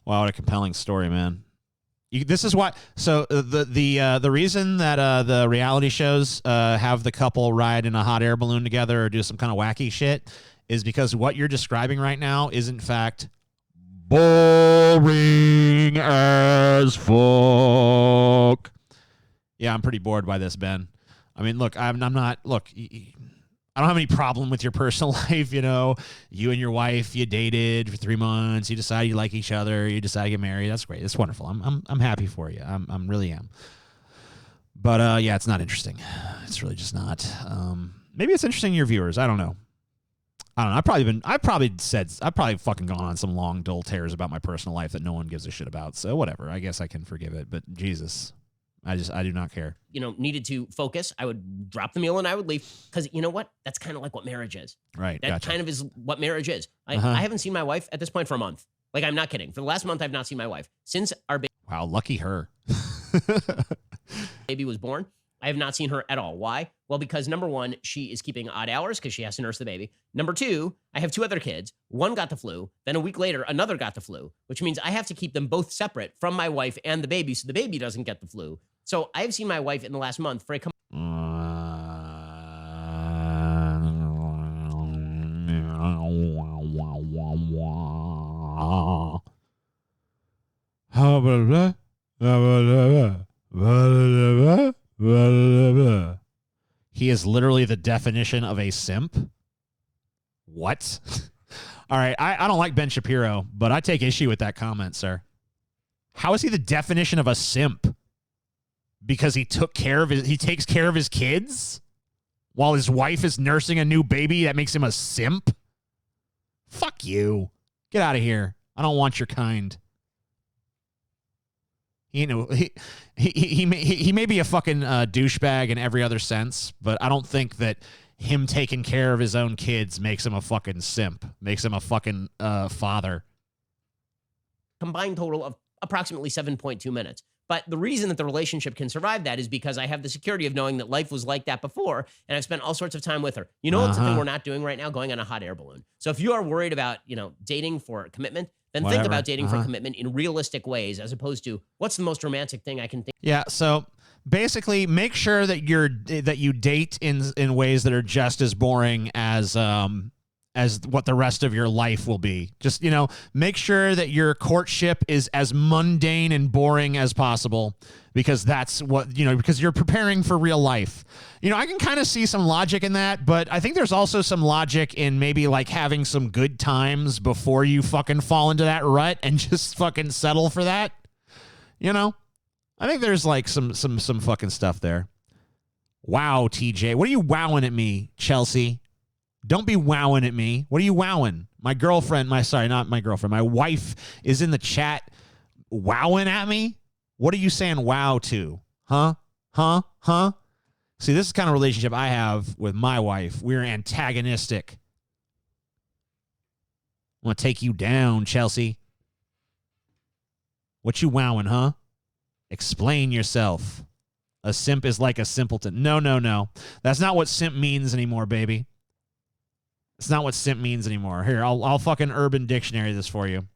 Wow, what a compelling story, man. This is why. So the reason that the reality shows have the couple ride in a hot air balloon together or do some kind of wacky shit is because what you're describing right now is in fact boring as fuck. Yeah, I'm pretty bored by this, Ben. I mean, look, I'm not. Look, I don't have any problem with your personal life. You know, you and your wife, you dated for 3 months. You decide you like each other. You decide to get married. That's great. It's wonderful. I'm happy for you. I'm really am. But yeah, it's not interesting. It's really just not. Maybe it's interesting to your viewers. I don't know. I've probably fucking gone on some long, dull tears about my personal life that no one gives a shit about. So whatever. I guess I can forgive it. But Jesus, I do not care. Needed to focus, I would drop the meal and I would leave. Because you know what? That's kind of like what marriage is. Right. That Gotcha. kind of is what marriage is. I Uh-huh. haven't seen my wife at this point for a month. Like, I'm not kidding. For the last month, I've not seen my wife. Since our Wow, lucky her. baby was born, I have not seen her at all. Why? Well, because number one, she is keeping odd hours because she has to nurse the baby. Number two, I have two other kids. One got the flu. Then a week later, another got the flu, which means I have to keep them both separate from my wife and the baby so the baby doesn't get the flu. So I've seen my wife in the last month for a He is literally the definition of a simp. What? All right, I don't like Ben Shapiro, but I take issue with that comment, sir. How is he the definition of a simp? Because he takes care of his kids while his wife is nursing a new baby? That makes him a simp? Fuck you. Get out of here. I don't want your kind. He may be a fucking douchebag in every other sense, but I don't think that him taking care of his own kids makes him a fucking simp, makes him a fucking father. combined total of approximately 7.2 minutes. But the reason that the relationship can survive that is because I have the security of knowing that life was like that before, and I've spent all sorts of time with her. You know what's the thing we're not doing right now? Going on a hot air balloon. So if you are worried about, dating for commitment, then think about dating for commitment in realistic ways, as opposed to what's the most romantic thing I can think. Yeah. So basically, make sure that you date in ways that are just as boring as what the rest of your life will be. Just, make sure that your courtship is as mundane and boring as possible, because that's what, because you're preparing for real life. I can kind of see some logic in that, but I think there's also some logic in maybe like having some good times before you fucking fall into that rut and just fucking settle for that. I think there's like some fucking stuff there. Wow, TJ. What are you wowing at me, Chelsea? Don't be wowing at me. What are you wowing? My wife is in the chat wowing at me. What are you saying wow to? Huh? See, this is the kind of relationship I have with my wife. We're antagonistic. I want to take you down, Chelsea. What you wowing, huh? Explain yourself. A simp is like a simpleton. No. That's not what simp means anymore, baby. It's not what simp means anymore. Here, I'll fucking Urban Dictionary this for you.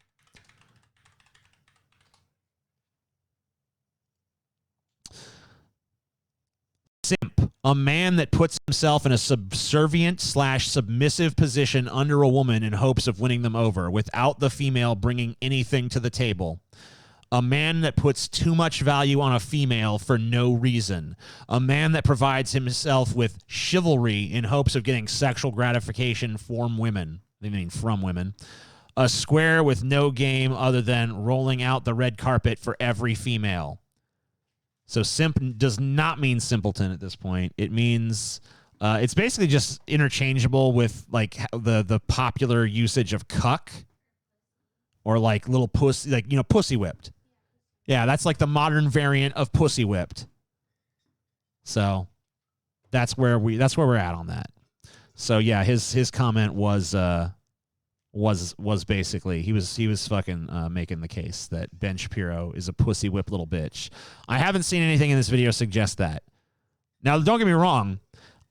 Simp, a man that puts himself in a subservient/submissive position under a woman in hopes of winning them over without the female bringing anything to the table. A man that puts too much value on a female for no reason. A man that provides himself with chivalry in hopes of getting sexual gratification from women. A square with no game other than rolling out the red carpet for every female. So simp does not mean simpleton at this point. It means it's basically just interchangeable with like the popular usage of cuck or like little pussy, like, pussy whipped. Yeah, that's like the modern variant of pussy whipped. So that's where we're at on that. So yeah, his comment was basically he was fucking making the case that Ben Shapiro is a pussy whipped little bitch. I haven't seen anything in this video suggest that. Now, don't get me wrong.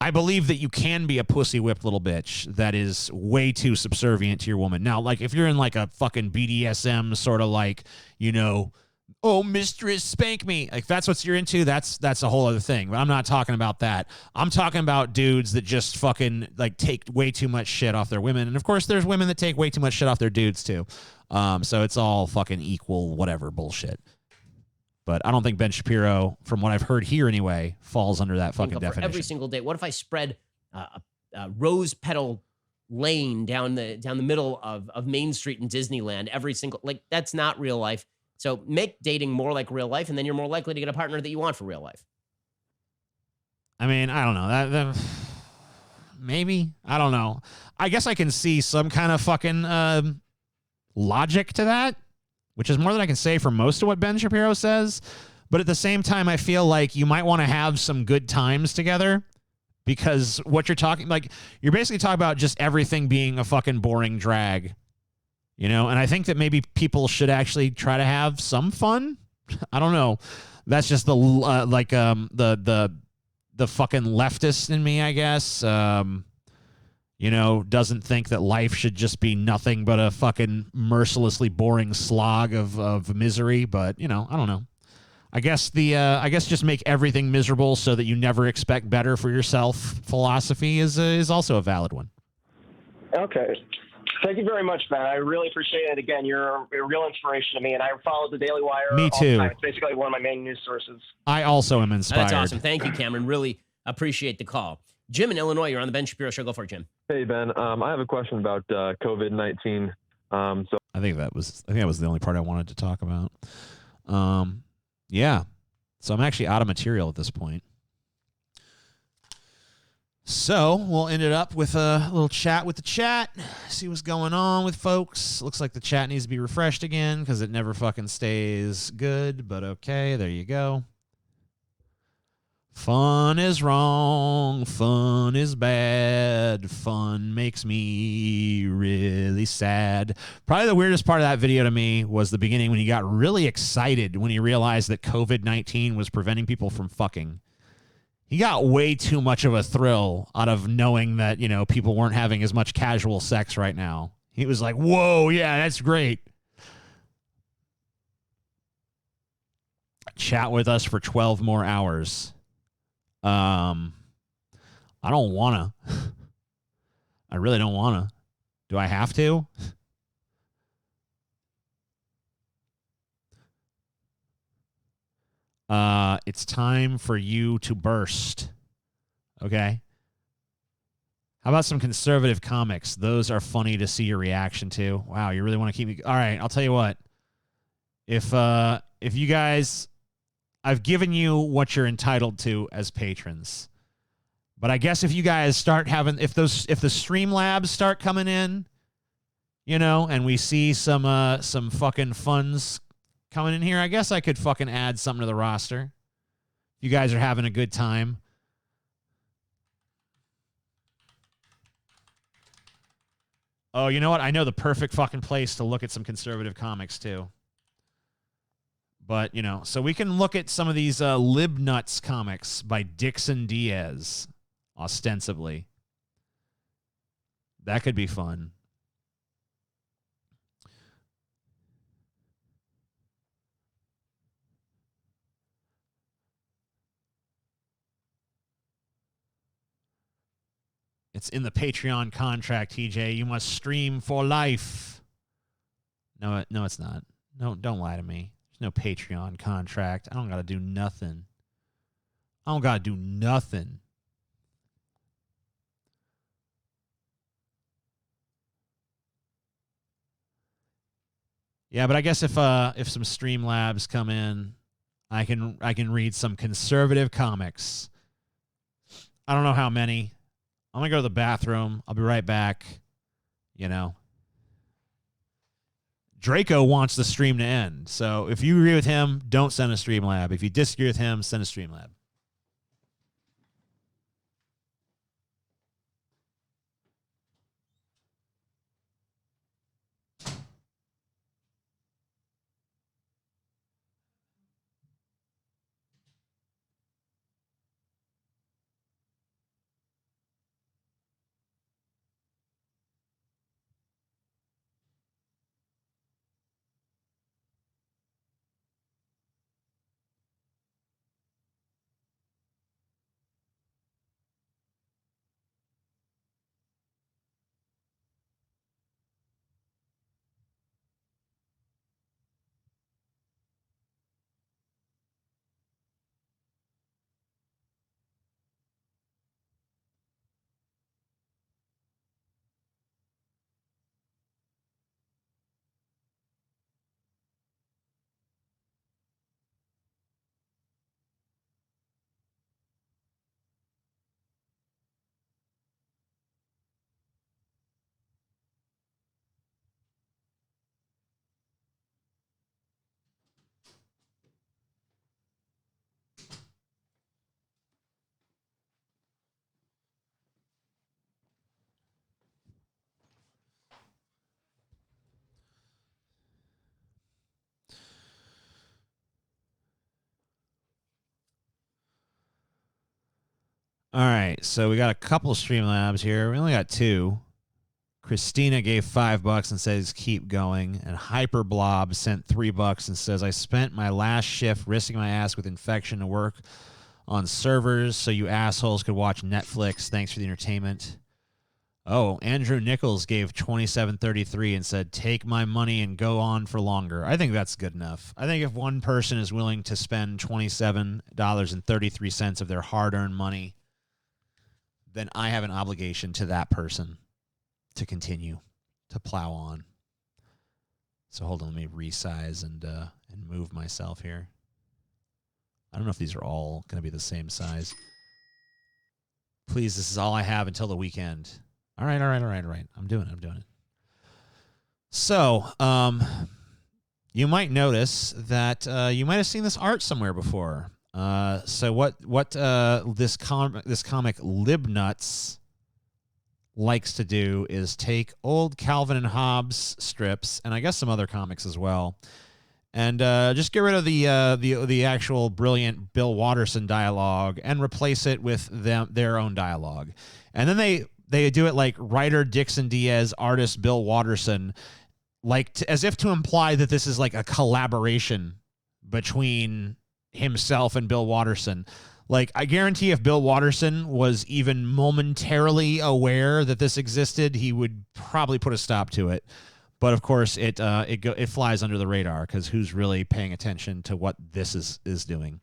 I believe that you can be a pussy whipped little bitch that is way too subservient to your woman. Now, like if you're in like a fucking BDSM sort of like, oh, mistress, spank me. Like that's what you're into. That's a whole other thing. But I'm not talking about that. I'm talking about dudes that just fucking like take way too much shit off their women. And of course, there's women that take way too much shit off their dudes too. So it's all fucking equal, whatever bullshit. But I don't think Ben Shapiro, from what I've heard here anyway, falls under that fucking definition. Every single day. What if I spread a rose petal lane down the middle of Main Street in Disneyland every single, like that's not real life. So make dating more like real life, and then you're more likely to get a partner that you want for real life. I mean, I don't know. That maybe. I don't know. I guess I can see some kind of fucking logic to that, which is more than I can say for most of what Ben Shapiro says. But at the same time, I feel like you might want to have some good times together, because what you're talking, like, you're basically talking about just everything being a fucking boring drag, you know? And I think that maybe people should actually try to have some fun. I don't know. That's just the fucking leftist in me, I guess. You know, doesn't think that life should just be nothing but a fucking mercilessly boring slog of misery. But, you know, I don't know. I guess just make everything miserable so that you never expect better for yourself philosophy is also a valid one. Okay. Thank you very much, man. I really appreciate it. Again, you're a real inspiration to me, and I follow the Daily Wire Me all too. the time. It's basically one of my main news sources. I also am inspired. That's awesome. Thank you, Cameron. Really appreciate the call. Jim in Illinois, you're on the Ben Shapiro Show. Go for it, Jim. Hey, Ben. I have a question about COVID-19. I think that was the only part I wanted to talk about. Yeah. So I'm actually out of material at this point. So we'll end it up with a little chat with the chat. See what's going on with folks. Looks like the chat needs to be refreshed again because it never fucking stays good. But okay, there you go. Fun is wrong. Fun is bad. Fun makes me really sad. Probably the weirdest part of that video to me was the beginning when he got really excited when he realized that COVID-19 was preventing people from fucking. He got way too much of a thrill out of knowing that, you know, people weren't having as much casual sex right now. He was like, whoa, yeah, that's great. Chat with us for 12 more hours. I don't want to. I really don't want to. Do I have to? It's time for you to burst. Okay. How about some conservative comics? Those are funny to see your reaction to. Wow, you really want to keep me. All right, I'll tell you what. If you guys, I've given you what you're entitled to as patrons. But I guess if you guys start having, if the Streamlabs start coming in, you know, and we see some fucking funds coming in here, I guess I could fucking add something to the roster. You guys are having a good time. Oh, you know what? I know the perfect fucking place to look at some conservative comics too. But, you know, so we can look at some of these Lib Nuts comics by Dixon Diaz, ostensibly. That could be fun. It's in the Patreon contract, TJ. You must stream for life. No, it's not. No, don't lie to me. There's no Patreon contract. I don't got to do nothing. I don't got to do nothing. Yeah, but I guess if some Streamlabs come in, I can read some conservative comics. I don't know how many. I'm going to go to the bathroom. I'll be right back. You know. Draco wants the stream to end. So if you agree with him, don't send a Streamlab. If you disagree with him, send a Streamlab. All right, so we got a couple of Streamlabs here. We only got 2. Christina gave $5 and says keep going, and Hyperblob sent $3 and says I spent my last shift risking my ass with infection to work on servers so you assholes could watch Netflix. Thanks for the entertainment. Oh, Andrew Nichols gave $27.33 and said take my money and go on for longer. I think that's good enough. I think if one person is willing to spend $27.33 of their hard-earned money, then I have an obligation to that person to continue to plow on. So hold on, let me resize and move myself here. I don't know if these are all going to be the same size. Please, this is all I have until the weekend. All right. I'm doing it. So, you might notice that you might have seen this art somewhere before. So what this comic Libnuts likes to do is take old Calvin and Hobbes strips, and I guess some other comics as well, and just get rid of the actual brilliant Bill Watterson dialogue and replace it with their own dialogue. And then they do it like writer Dixon Diaz, artist Bill Watterson, like as if to imply that this is like a collaboration between himself and Bill Watterson. Like, I guarantee if Bill Watterson was even momentarily aware that this existed, he would probably put a stop to it. But of course, it flies under the radar because who's really paying attention to what this is doing?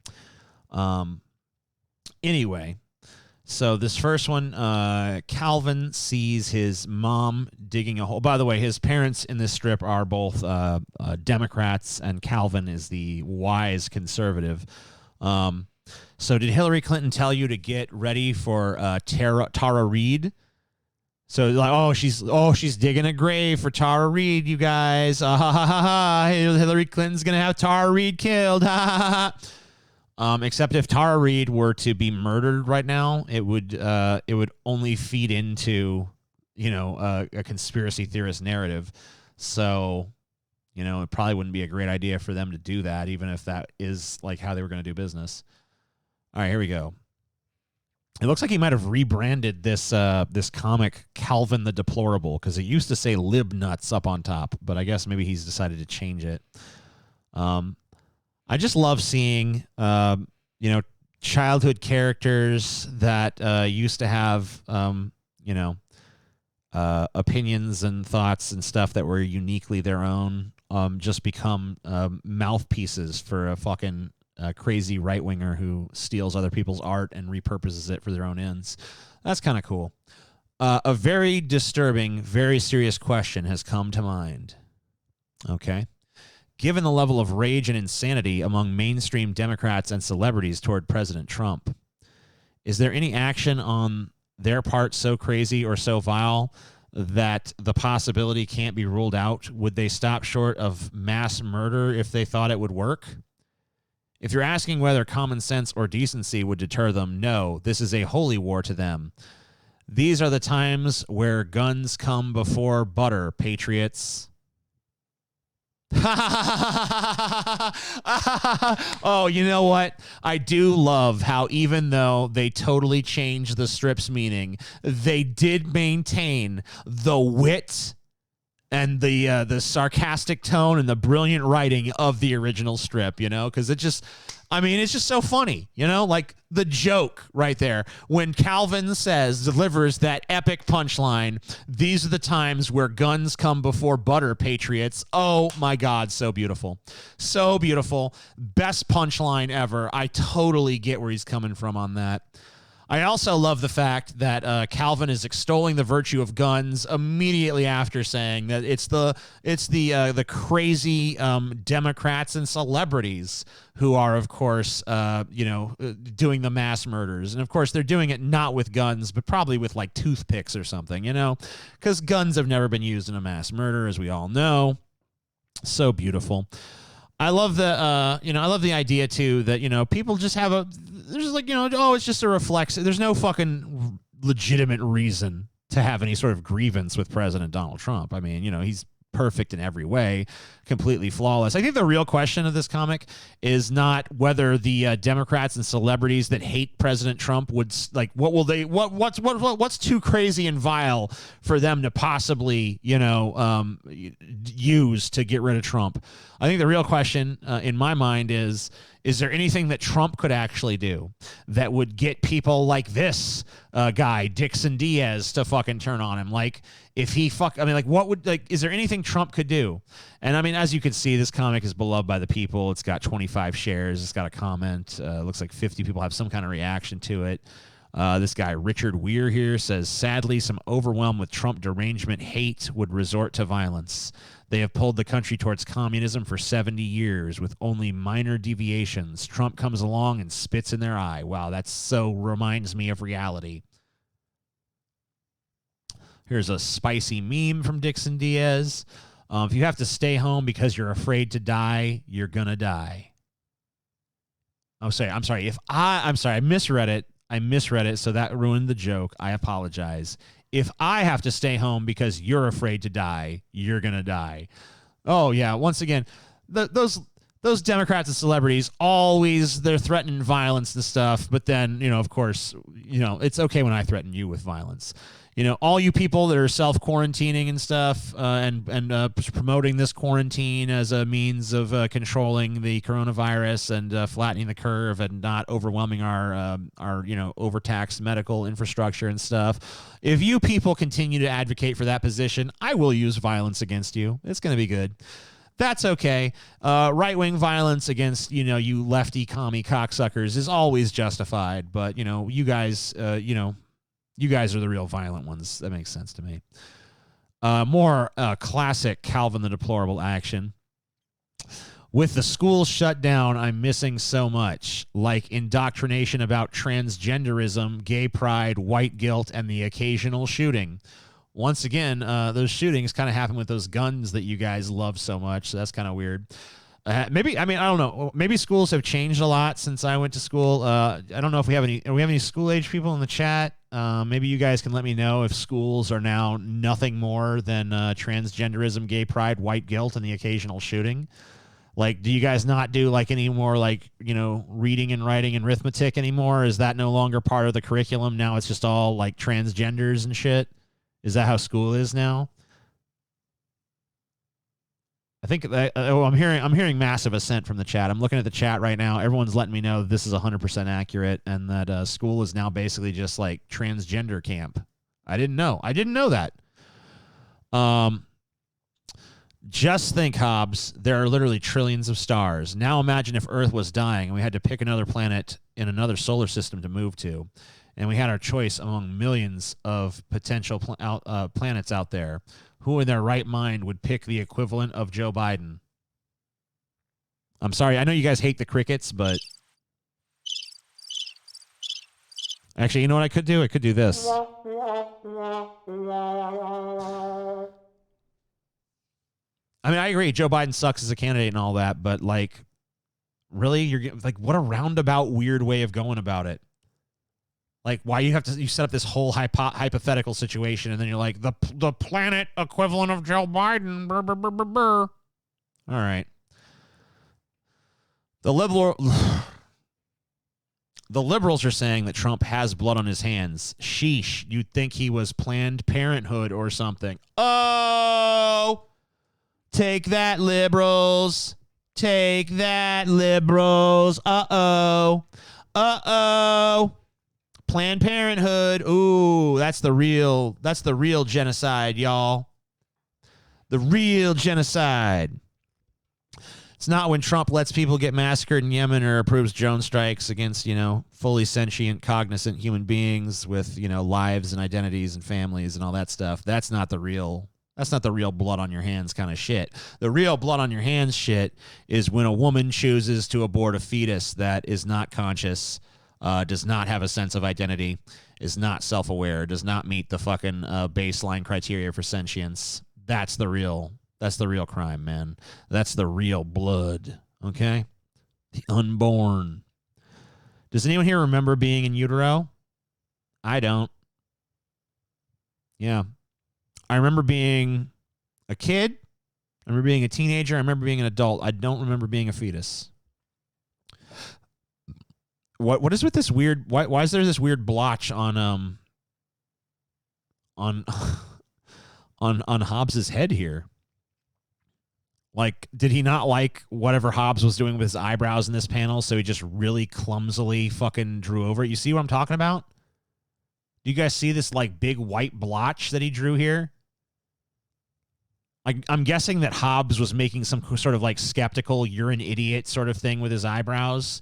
Anyway, so this first one, Calvin sees his mom digging a hole. By the way, his parents in this strip are both Democrats, and Calvin is the wise conservative. So did Hillary Clinton tell you to get ready for Tara Reid? So like, she's digging a grave for Tara Reid, you guys. Hillary Clinton's gonna have Tara Reid killed. Except if Tara Reid were to be murdered right now, it would only feed into a conspiracy theorist narrative. So it probably wouldn't be a great idea for them to do that, even if that is like how they were going to do business. All right, here we go. It looks like he might have rebranded this comic Calvin the Deplorable, because it used to say Libnuts up on top, but I guess maybe he's decided to change it. I just love seeing childhood characters that used to have opinions and thoughts and stuff that were uniquely their own just become mouthpieces for a fucking crazy right-winger who steals other people's art and repurposes it for their own ends. That's kind of cool. A very disturbing, very serious question has come to mind. Okay. Given the level of rage and insanity among mainstream Democrats and celebrities toward President Trump, is there any action on their part so crazy or so vile that the possibility can't be ruled out? Would they stop short of mass murder if they thought it would work? If you're asking whether common sense or decency would deter them, no, this is a holy war to them. These are the times where guns come before butter, patriots. Oh, you know what? I do love how even though they totally changed the strip's meaning, they did maintain the wit and the sarcastic tone and the brilliant writing of the original strip, because it's just so funny, like the joke right there. When Calvin delivers that epic punchline, these are the times where guns come before butter, patriots. Oh my God, so beautiful. So beautiful. Best punchline ever. I totally get where he's coming from on that. I also love the fact that Calvin is extolling the virtue of guns immediately after saying that it's the crazy Democrats and celebrities who are, of course, doing the mass murders. And, of course, they're doing it not with guns, but probably with, like, toothpicks or something, because guns have never been used in a mass murder, as we all know. So beautiful. I love the idea too that people just have it's just a reflex. There's no fucking legitimate reason to have any sort of grievance with President Donald Trump. I mean, he's perfect in every way, completely flawless. I think the real question of this comic is not whether the Democrats and celebrities that hate President Trump would like what's too crazy and vile for them to possibly use to get rid of Trump. I think the real question in my mind is there anything that Trump could actually do that would get people like this guy, Dixon Diaz, to fucking turn on him? Like, if he is there anything Trump could do? And I mean, as you can see, this comic is beloved by the people. It's got 25 shares. It's got a comment. Looks like 50 people have some kind of reaction to it. This guy, Richard Weir here, says, sadly, some overwhelmed with Trump derangement hate would resort to violence. They have pulled the country towards communism for 70 years with only minor deviations. Trump comes along and spits in their eye. Wow, that so reminds me of reality. Here's a spicy meme from Dixon Diaz. If you have to stay home because you're afraid to die, you're gonna die. Oh, sorry. I'm sorry. I misread it. So that ruined the joke. I apologize. If I have to stay home because you're afraid to die, you're going to die. Oh, yeah. Once again, those Democrats and celebrities, always they're threatening violence and stuff. But then, of course, it's okay when I threaten you with violence. All you people that are self-quarantining and stuff and promoting this quarantine as a means of controlling the coronavirus and flattening the curve and not overwhelming our overtaxed medical infrastructure and stuff. If you people continue to advocate for that position, I will use violence against you. It's going to be good. That's okay. Right-wing violence against, you lefty commie cocksuckers is always justified. But, you guys, you guys are the real violent ones. That makes sense to me. More classic Calvin the Deplorable action. With the schools shut down, I'm missing so much, like indoctrination about transgenderism, gay pride, white guilt, and the occasional shooting. Once again, those shootings kind of happen with those guns that you guys love so much. So that's kind of weird. I don't know. Maybe schools have changed a lot since I went to school. I don't know if we have any school-age people in the chat. Maybe you guys can let me know if schools are now nothing more than transgenderism, gay pride, white guilt, and the occasional shooting. Like, do you guys not do like any more like, reading and writing and arithmetic anymore? Is that no longer part of the curriculum? Now it's just all like transgenders and shit. Is that how school is now? I think I'm hearing massive assent from the chat. I'm looking at the chat right now. Everyone's letting me know that this is 100% accurate and that school is now basically just like transgender camp. I didn't know that. Just think, Hobbs, there are literally trillions of stars. Now imagine if Earth was dying and we had to pick another planet in another solar system to move to, and we had our choice among millions of potential planets out there. Who in their right mind would pick the equivalent of Joe Biden? I'm sorry. I know you guys hate the crickets, but actually, you know what I could do? I could do this. I mean, I agree. Joe Biden sucks as a candidate and all that, but like, really? You're like, what a roundabout, weird way of going about it. Like, why you set up this whole hypothetical situation, and then you're like, the planet equivalent of Joe Biden. Brr, brr, brr, brr, brr. All right. The liberals are saying that Trump has blood on his hands. Sheesh. You'd think he was Planned Parenthood or something. Oh! Take that, liberals. Take that, liberals. Uh-oh. Uh-oh. Planned Parenthood. Ooh, that's the real genocide, y'all. The real genocide. It's not when Trump lets people get massacred in Yemen or approves drone strikes against, fully sentient, cognizant human beings with, lives and identities and families and all that stuff. That's not the real blood on your hands kind of shit. The real blood on your hands shit is when a woman chooses to abort a fetus that is not conscious, does not have a sense of identity, is not self-aware, does not meet the fucking baseline criteria for sentience. That's the real crime, man. That's the real blood, okay? The unborn. Does anyone here remember being in utero? I don't. Yeah. I remember being a kid I remember being a teenager. I remember being an adult. I don't remember being a fetus. What is with this weird? Why is there this weird blotch on Hobbs's head here? Like, did he not like whatever Hobbs was doing with his eyebrows in this panel, so he just really clumsily fucking drew over it? You see what I'm talking about? Do you guys see this, like, big white blotch that he drew here? I'm guessing that Hobbs was making some sort of, like, skeptical, you're an idiot sort of thing with his eyebrows.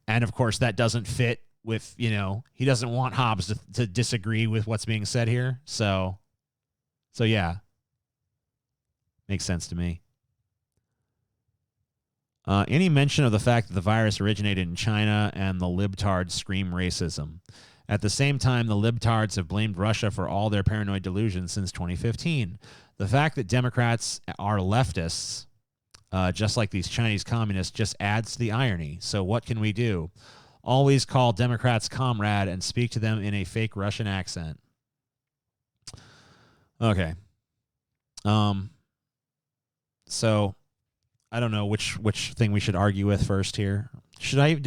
And, of course, that doesn't fit with, you know, he doesn't want Hobbs to disagree with what's being said here. So yeah. Makes sense to me. Any mention of the fact that the virus originated in China and the libtards scream racism. At the same time, the libtards have blamed Russia for all their paranoid delusions since 2015. The fact that Democrats are leftists, just like these Chinese communists, just adds to the irony. So what can we do? Always call Democrats comrade and speak to them in a fake Russian accent. Okay. So I don't know which thing we should argue with first here. Should I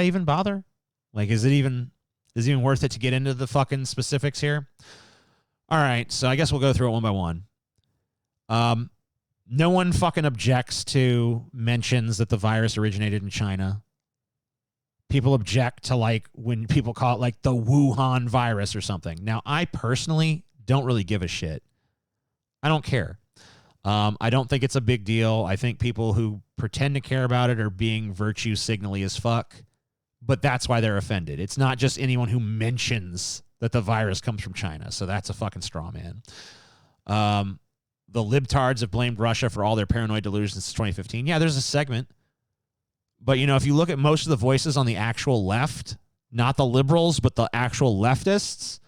even bother? Like, is it even worth it to get into the fucking specifics here? All right, so I guess we'll go through it one by one. No one fucking objects to mentions that the virus originated in China. People object to, like, when people call it, like, the Wuhan virus or something. Now, I personally don't really give a shit. I don't care. I don't think it's a big deal. I think people who pretend to care about it are being virtue signally as fuck, but that's why they're offended. It's not just anyone who mentions that the virus comes from China, so that's a fucking straw man. The libtards have blamed Russia for all their paranoid delusions since 2015. Yeah, there's a segment. But, you know, if you look at most of the voices on the actual left, not the liberals, but the actual leftists,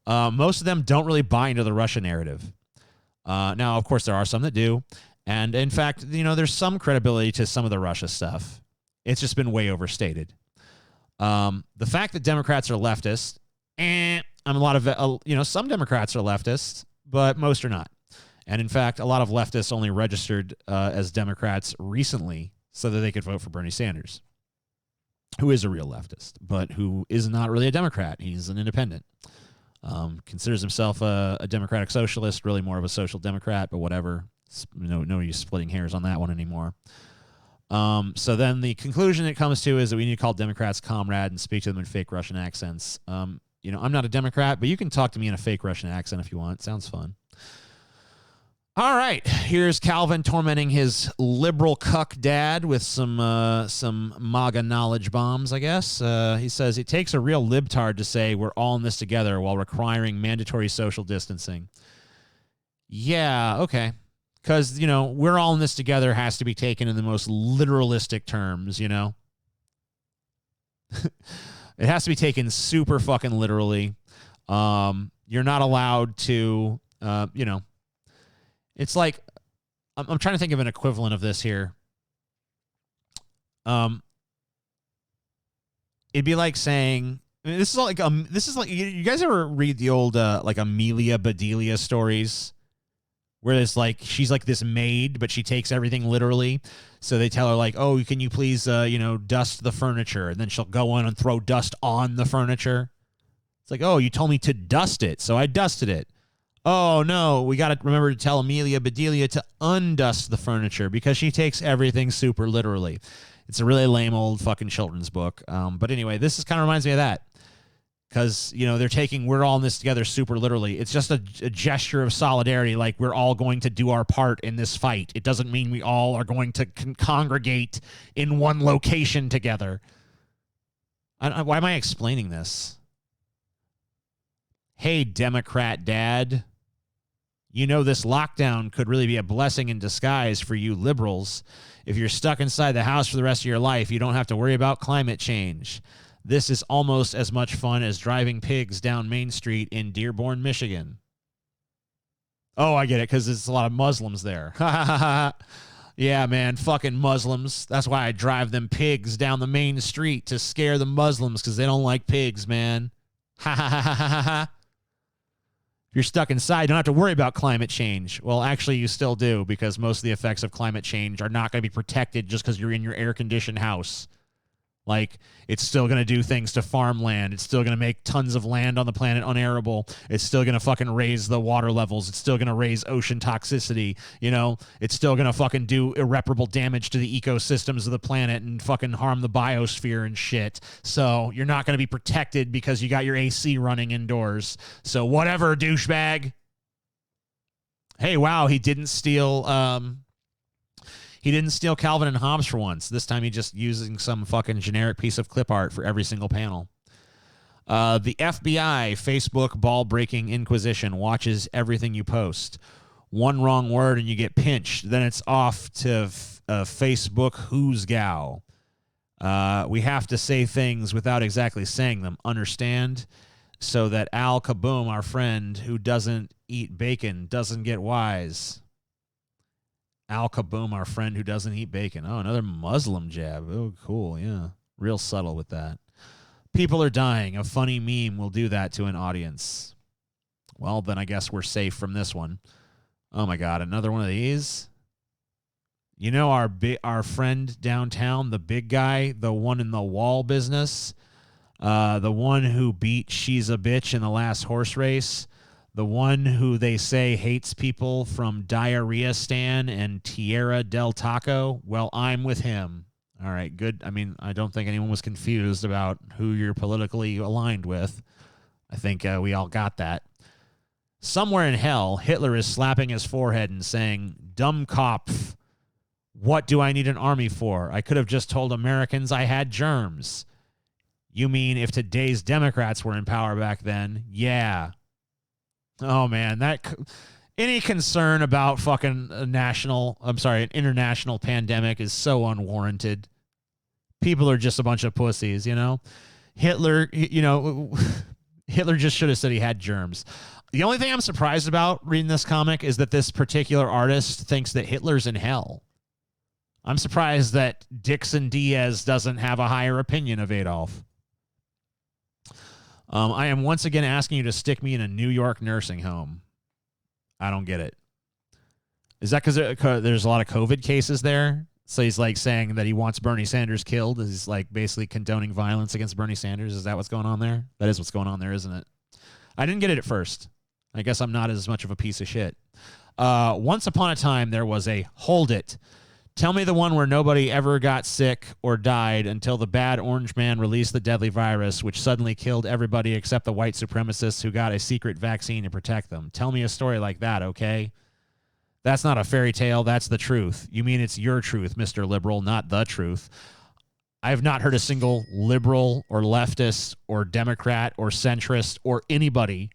most of them don't really buy into the Russia narrative. Now, of course, there are some that do. And, in fact, you know, there's some credibility to some of the Russia stuff. It's just been way overstated. The fact that Democrats are leftists, some Democrats are leftists, but most are not. And, in fact, a lot of leftists only registered as Democrats recently so that they could vote for Bernie Sanders, who is a real leftist, but who is not really a Democrat. He's an independent. Considers himself a democratic socialist, really more of a social democrat, but whatever. No use splitting hairs on that one anymore. So then the conclusion it comes to is that we need to call Democrats comrade and speak to them in fake Russian accents. You know, I'm not a Democrat, but you can talk to me in a fake Russian accent if you want. Sounds fun. All right, here's Calvin tormenting his liberal cuck dad with some MAGA knowledge bombs, I guess. He says, it takes a real libtard to say we're all in this together while requiring mandatory social distancing. Yeah, okay. Because, you know, we're all in this together has to be taken in the most literalistic terms, you know? It has to be taken super fucking literally. You're not allowed to, you know, it's like, I'm trying to think of an equivalent of this here. It'd be like saying, I mean, this is like you guys ever read the old like Amelia Bedelia stories, where it's like she's like this maid, but she takes everything literally. So they tell her like, oh, can you please dust the furniture, and then she'll go in and throw dust on the furniture. It's like, oh, you told me to dust it, so I dusted it. Oh, no, we got to remember to tell Amelia Bedelia to undust the furniture because she takes everything super literally. It's a really lame old fucking children's book. But anyway, this kind of reminds me of that because, you know, they're taking we're all in this together super literally. It's just a gesture of solidarity, like we're all going to do our part in this fight. It doesn't mean we all are going to congregate in one location together. Why am I explaining this? Hey, Democrat dad. You know, this lockdown could really be a blessing in disguise for you liberals. If you're stuck inside the house for the rest of your life, you don't have to worry about climate change. This is almost as much fun as driving pigs down Main Street in Dearborn, Michigan. Oh, I get it, because there's a lot of Muslims there. Yeah, man, fucking Muslims. That's why I drive them pigs down the main street, to scare the Muslims, because they don't like pigs, man. Ha ha ha ha ha ha. you're stuck inside, you don't have to worry about climate change. Well, actually, you still do, because most of the effects of climate change are not going to be protected just because you're in your air-conditioned house. Like, it's still going to do things to farmland. It's still going to make tons of land on the planet unarable. It's still going to fucking raise the water levels. It's still going to raise ocean toxicity. You know, it's still going to fucking do irreparable damage to the ecosystems of the planet and fucking harm the biosphere and shit. So you're not going to be protected because you got your AC running indoors. So whatever, douchebag. Hey, wow, he didn't steal... He didn't steal Calvin and Hobbes for once. This time he's just using some fucking generic piece of clip art for every single panel. The FBI, Facebook ball-breaking inquisition, watches everything you post. One wrong word and you get pinched. Then it's off to Facebook who's gal. We have to say things without exactly saying them. Understand? So that Al Kaboom, our friend who doesn't eat bacon, doesn't get wise. Al Kaboom, our friend who doesn't eat bacon. Oh, another Muslim jab. Oh, cool. Yeah. Real subtle with that. People are dying. A funny meme will do that to an audience. Well, then I guess we're safe from this one. Oh, my God. Another one of these? You know our friend downtown, the big guy, the one in the wall business, the one who beat She's a Bitch in the last horse race, the one who they say hates people from Diarrhea Stan and Tierra del Taco? Well, I'm with him. All right, good. I mean, I don't think anyone was confused about who you're politically aligned with. I think we all got that. Somewhere in hell, Hitler is slapping his forehead and saying, "Dumb Kopf, what do I need an army for? I could have just told Americans I had germs." You mean if today's Democrats were in power back then? Yeah. Oh, man, any concern about fucking an international pandemic is so unwarranted. People are just a bunch of pussies, you know? Hitler just should have said he had germs. The only thing I'm surprised about reading this comic is that this particular artist thinks that Hitler's in hell. I'm surprised that Dixon Diaz doesn't have a higher opinion of Adolf. I am once again asking you to stick me in a New York nursing home. I don't get it. Is that because there's a lot of COVID cases there? So he's like saying that he wants Bernie Sanders killed. He's like basically condoning violence against Bernie Sanders. Is that what's going on there? That is what's going on there, isn't it? I didn't get it at first. I guess I'm not as much of a piece of shit. Once upon a time, there was a hold it. Tell me the one where nobody ever got sick or died until the bad orange man released the deadly virus, which suddenly killed everybody except the white supremacists who got a secret vaccine to protect them. Tell me a story like that, okay? That's not a fairy tale. That's the truth. You mean it's your truth, Mr. Liberal, not the truth. I have not heard a single liberal or leftist or Democrat or centrist or anybody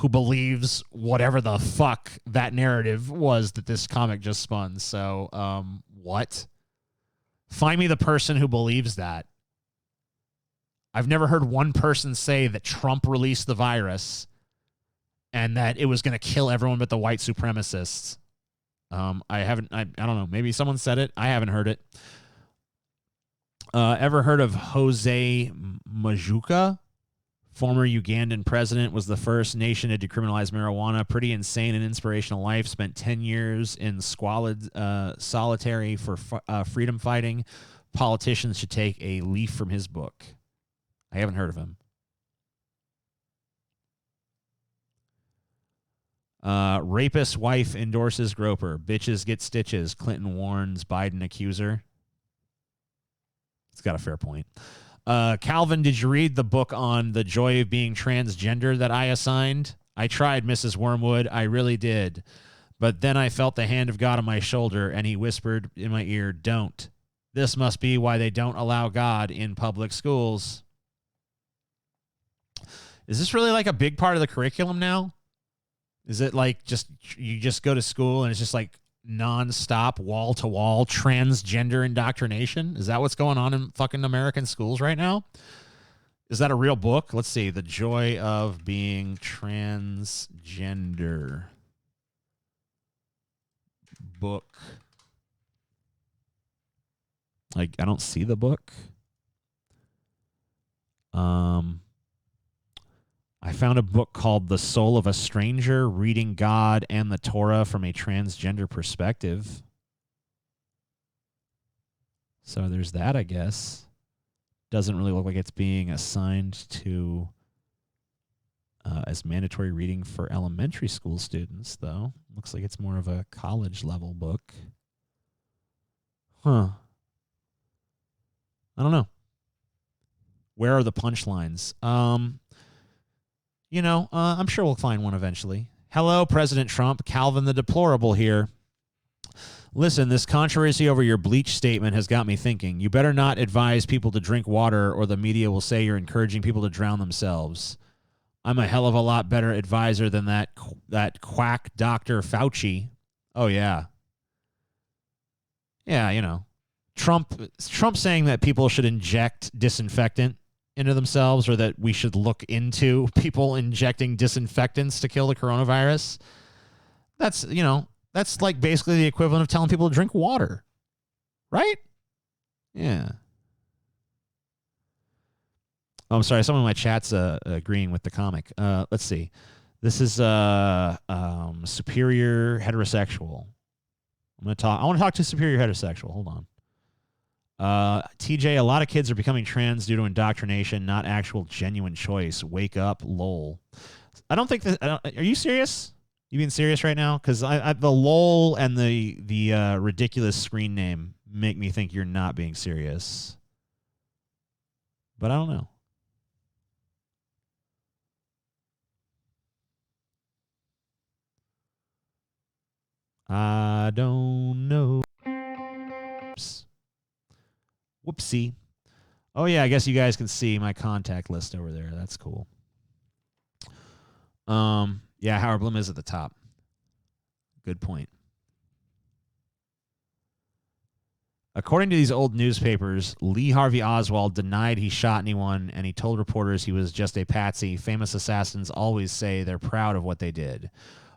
who believes whatever the fuck that narrative was that this comic just spun. So, what? Find me the person who believes that. I've never heard one person say that Trump released the virus and that it was going to kill everyone but the white supremacists. I don't know. Maybe someone said it. I haven't heard it. Ever heard of Jose Majuka? Former Ugandan president, was the first nation to decriminalize marijuana. Pretty insane and inspirational life. Spent 10 years in squalid solitary for freedom fighting. Politicians should take a leaf from his book. I haven't heard of him. Rapist wife endorses groper. Bitches get stitches. Clinton warns Biden accuser. It's got a fair point. Calvin, did you read the book on the joy of being transgender that I assigned? I tried, Mrs. Wormwood. I really did. But then I felt the hand of God on my shoulder, and he whispered in my ear, "Don't. This must be why they don't allow God in public schools." Is this really like a big part of the curriculum now? Is it like you just go to school and it's just like nonstop, wall-to-wall transgender indoctrination? Is that what's going on in fucking American schools right now? Is that a real book? Let's see. The Joy of Being Transgender. Book. Like, I don't see the book. I I found a book called The Soul of a Stranger, Reading God and the Torah from a Transgender Perspective. So there's that, I guess. Doesn't really look like it's being assigned to as mandatory reading for elementary school students, though. Looks like it's more of a college-level book. Huh. I don't know. Where are the punchlines? I'm sure we'll find one eventually. Hello, President Trump. Calvin the Deplorable here. Listen, this controversy over your bleach statement has got me thinking. You better not advise people to drink water or the media will say you're encouraging people to drown themselves. I'm a hell of a lot better advisor than that quack Dr. Fauci. Oh, yeah. Yeah, Trump saying that people should inject disinfectant into themselves, or that we should look into people injecting disinfectants to kill the coronavirus. That's like basically the equivalent of telling people to drink water, right? Yeah. Oh, I'm sorry. Someone in my chat's agreeing with the comic. Let's see. This is superior heterosexual. I want to talk to superior heterosexual. Hold on. TJ, a lot of kids are becoming trans due to indoctrination, not actual genuine choice. Wake up, lol. I don't think that. Are you serious? You being serious right now? Because the lol and the ridiculous screen name make me think you're not being serious. But I don't know. I don't know. Oops. Whoopsie. Oh, yeah, I guess you guys can see my contact list over there. That's cool. Yeah, Howard Bloom is at the top. Good point. According to these old newspapers, Lee Harvey Oswald denied he shot anyone, and he told reporters he was just a patsy. Famous assassins always say they're proud of what they did.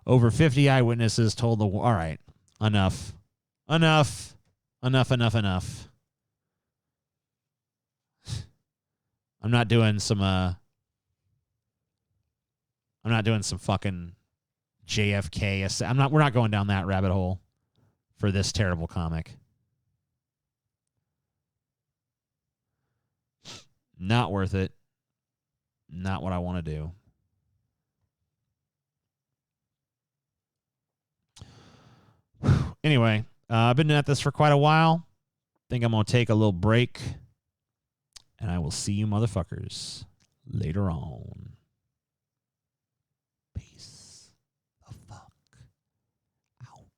Over 50 eyewitnesses told the... All right, enough. Enough. I'm not doing some fucking JFK. We're not going down that rabbit hole for this terrible comic. Not worth it. Not what I want to do. Anyway, I've been at this for quite a while. Think I'm going to take a little break. And I will see you motherfuckers later on. Peace the fuck out.